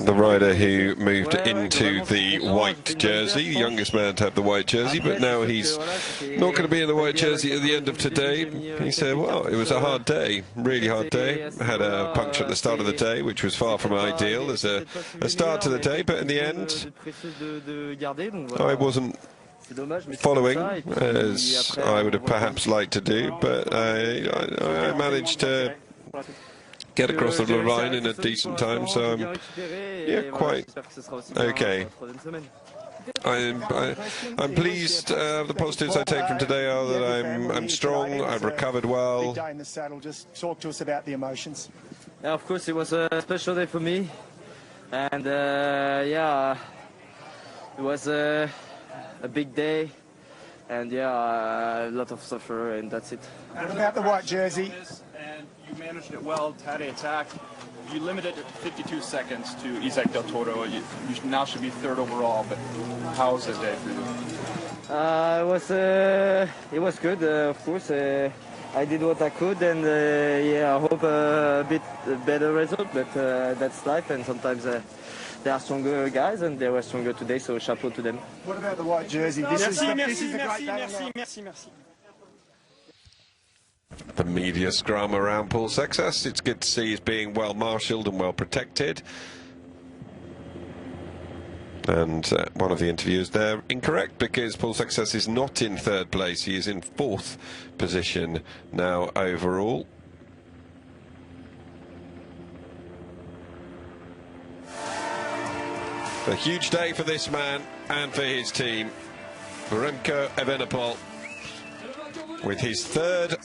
S1: the rider who moved into the white jersey, the youngest man to have the white jersey, but now he's not going to be in the white jersey at the end of today. He said, well, it was a hard day, really hard day. Had a puncture at the start of the day, which was far from ideal as a start to the day, but in the end, I wasn't following as I would have perhaps liked to do, but I managed to get across the line in a decent time, so I'm quite okay. I'm pleased. The positives I take from today are that I'm strong, I've recovered well.
S24: Big day in the saddle. Just talk to us about the emotions.
S25: Yeah, of course, it was a special day for me, and yeah, it was a big day, and yeah, a lot of suffer, and that's it.
S24: What about the white jersey?
S26: And you managed it well, had an attack. You limited 52 seconds to Isaac Del Toro. You now should be third overall, but how was that day for you?
S25: It was good, of course. I did what I could, and yeah, I hope a bit better result, but that's life, and sometimes there are stronger guys, and they were stronger today, so chapeau to them.
S24: What about the white jersey? This is the great day.
S1: The media scrum around Paul Success. It's good to see he's being well marshalled and well protected. And one of the interviewers there incorrect, because Paul Success is not in third place. He is in fourth position now overall. A huge day for this man and for his team. Remco Evenepoel with his third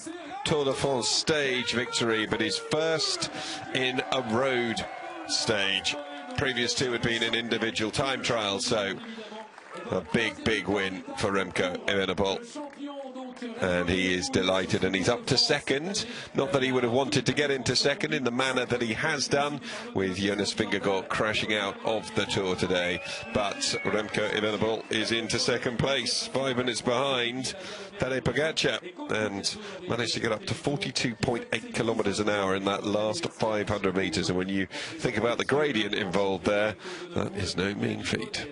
S1: Tour de France stage victory, but his first in a road stage. Previous two had been in individual time trials, so a big win for Remco Evenepoel. And he is delighted, and he's up to second. Not that he would have wanted to get into second in the manner that he has done, with Jonas Vingegaard crashing out of the Tour today. But Remco Evenepoel is into second place, 5 minutes behind Tadej Pogačar, and managed to get up to 42.8 kilometers an hour in that last 500 meters. And when you think about the gradient involved there, that is no mean feat.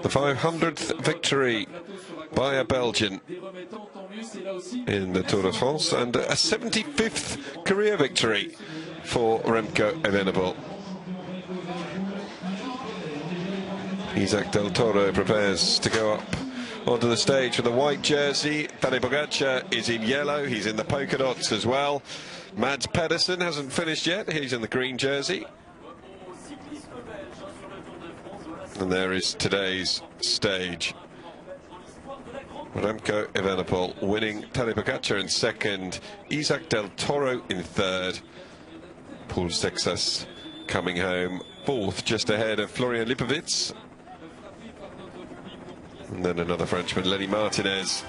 S1: The 500th victory by a Belgian in the Tour de France, and a 75th career victory for Remco Evenepoel. Isaac Del Toro prepares to go up onto the stage with a white jersey. Tadej Pogačar is in yellow, he's in the polka dots as well. Mads Pedersen hasn't finished yet, he's in the green jersey. And there is today's stage. Remco Evenepoel winning, Tadej Pogačar in second, Isaac Del Toro in third, Paul Success coming home fourth, just ahead of Florian Lipovitz. And then another Frenchman, Lenny Martinez.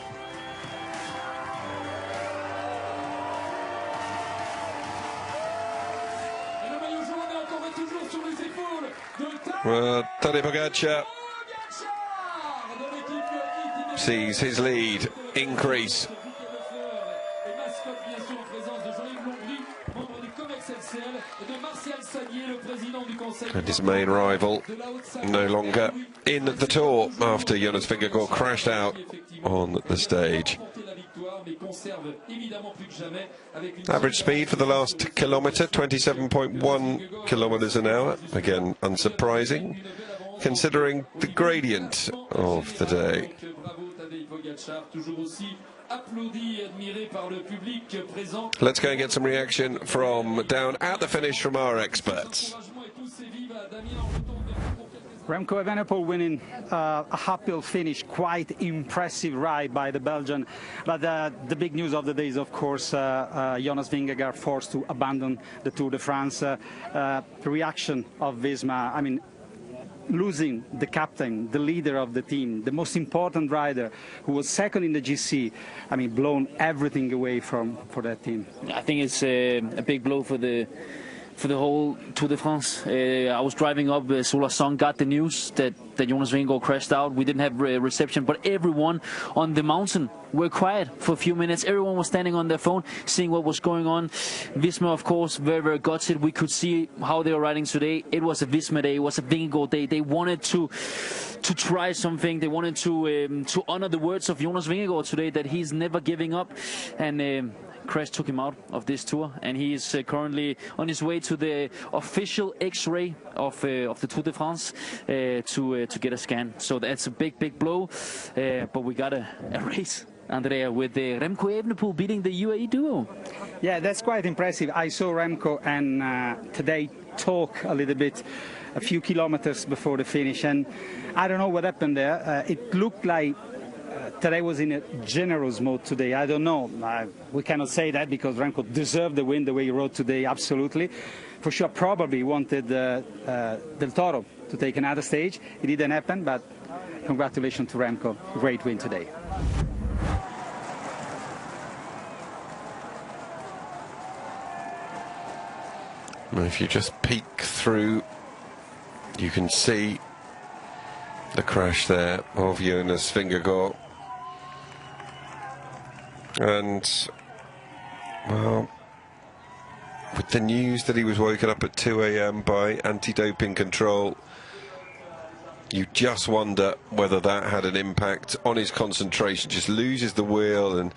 S1: Well, Tadej Pogačar sees his lead increase. And his main rival no longer in the Tour after Jonas Vingegaard crashed out on the stage. Average speed for the last kilometre, 27.1 kilometres an hour. Again, unsurprising, considering the gradient of the day. Let's go and get some reaction from down at the finish from our experts.
S5: Remco Evenepoel winning a uphill finish, quite impressive ride by the Belgian. But the big news of the day is, of course, Jonas Vingegaard forced to abandon the Tour de France. The reaction of Visma, I mean, losing the captain, the leader of the team, the most important rider, who was second in the GC, I mean, blown everything away for that team.
S6: I think it's a big blow for the whole Tour de France. I was driving up, Solasson got the news that Jonas Vingegaard crashed out. We didn't have reception, but everyone on the mountain were quiet for a few minutes. Everyone was standing on their phone, seeing what was going on. Visma, of course, very gutted. We could see how they were riding today. It was a Visma day. It was a Vingegaard day. They wanted to try something. They wanted to honor the words of Jonas Vingegaard today, that he's never giving up. And crash took him out of this tour, and he is currently on his way to the official X-ray of the Tour de France to get a scan. So that's a big blow, but we got a race, Andrea, with Remco Evenepoel beating the UAE duo.
S5: Yeah, that's quite impressive. I saw Remco and today talk a little bit a few kilometers before the finish, and I don't know what happened there. It looked like Tadej was in a generous mode today. I don't know. We cannot say that, because Remco deserved the win the way he rode today, absolutely. For sure, probably wanted Del Toro to take another stage. It didn't happen, but congratulations to Remco. Great win today.
S1: If you just peek through, you can see the crash there of Jonas Vingegaard. And, well, with the news that he was woken up at 2 AM by anti-doping control, you just wonder whether that had an impact on his concentration. Just loses the wheel, and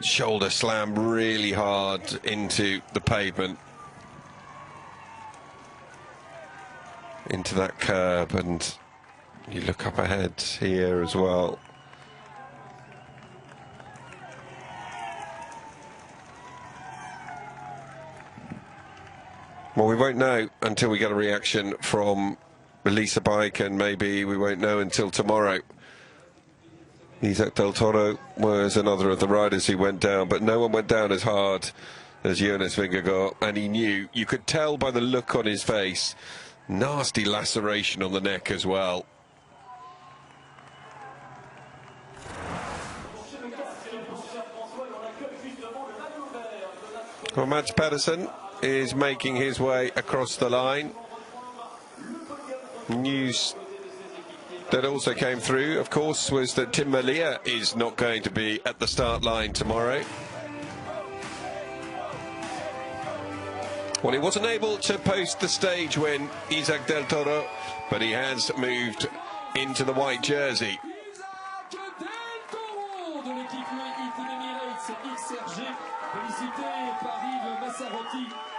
S1: shoulder slam really hard into the pavement, into that curb, and you look up ahead here as well. Well, we won't know until we get a reaction from Melissa Bike, and maybe we won't know until tomorrow. Isaac Del Toro was another of the riders who went down, but no one went down as hard as Jonas Vingegaard, and he knew. You could tell by the look on his face. Nasty laceration on the neck as well. Well, Mats Pedersen is making his way across the line. News that also came through, of course, was that Tim Merlier is not going to be at the start line tomorrow. Well, he wasn't able to post the stage when Isaac Del Toro, but he has moved into the white jersey.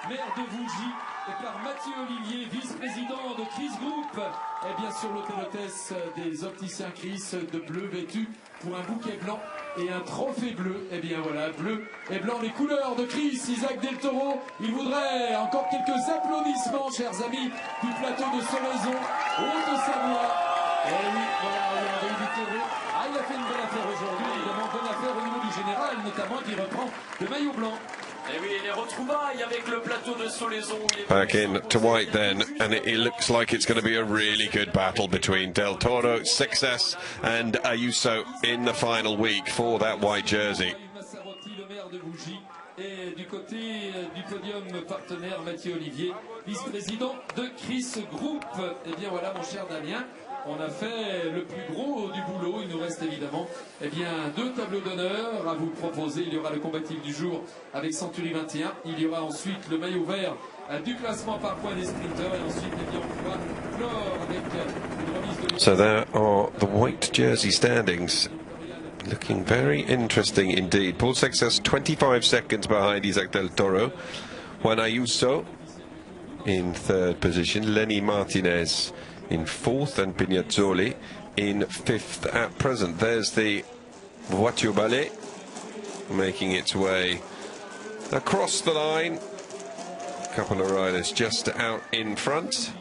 S7: Maire de Vougy, et par Mathieu Olivier, vice-président de Chris Group, et bien sûr l'hôtesse des opticiens Chris, de bleu vêtu pour un bouquet blanc et un trophée bleu. Et bien voilà, bleu et blanc, les couleurs de Chris, Isaac Del Toro. Il voudrait encore quelques applaudissements, chers amis, du plateau de Solaison, Haute-Savoie. Et oui, voilà, regardez, du Toro. Ah, il a fait une bonne affaire aujourd'hui, évidemment, bonne affaire au niveau du général, notamment qui reprend le maillot blanc. Et oui, les retrouvailles avec le plateau de Solaison.
S1: Back in to white then, and it looks like it's going to be a really good battle between Del Toro, Success and Ayuso in the final week for that white jersey.
S7: Et du côté du podium partenaire Mathieu Olivier, vice-président de Chris Group. Et bien voilà, mon cher Damien, on a fait le plus gros du boulot. Il nous reste évidemment deux tableaux d'honneur à vous proposer. Il y aura le combatif du jour avec Century 21. Il y aura ensuite le maillot vert du classement par points des sprinters. Et ensuite, on pourra clore avec une remise de...
S1: So there are the white jersey standings. Looking very interesting indeed. Paul Success 25 seconds behind Isaac Del Toro. Juan Ayuso in third position. Lenny Martinez in fourth, and Pignazzoli in fifth at present. There's the Voiture Ballet making its way across the line. A couple of riders just out in front.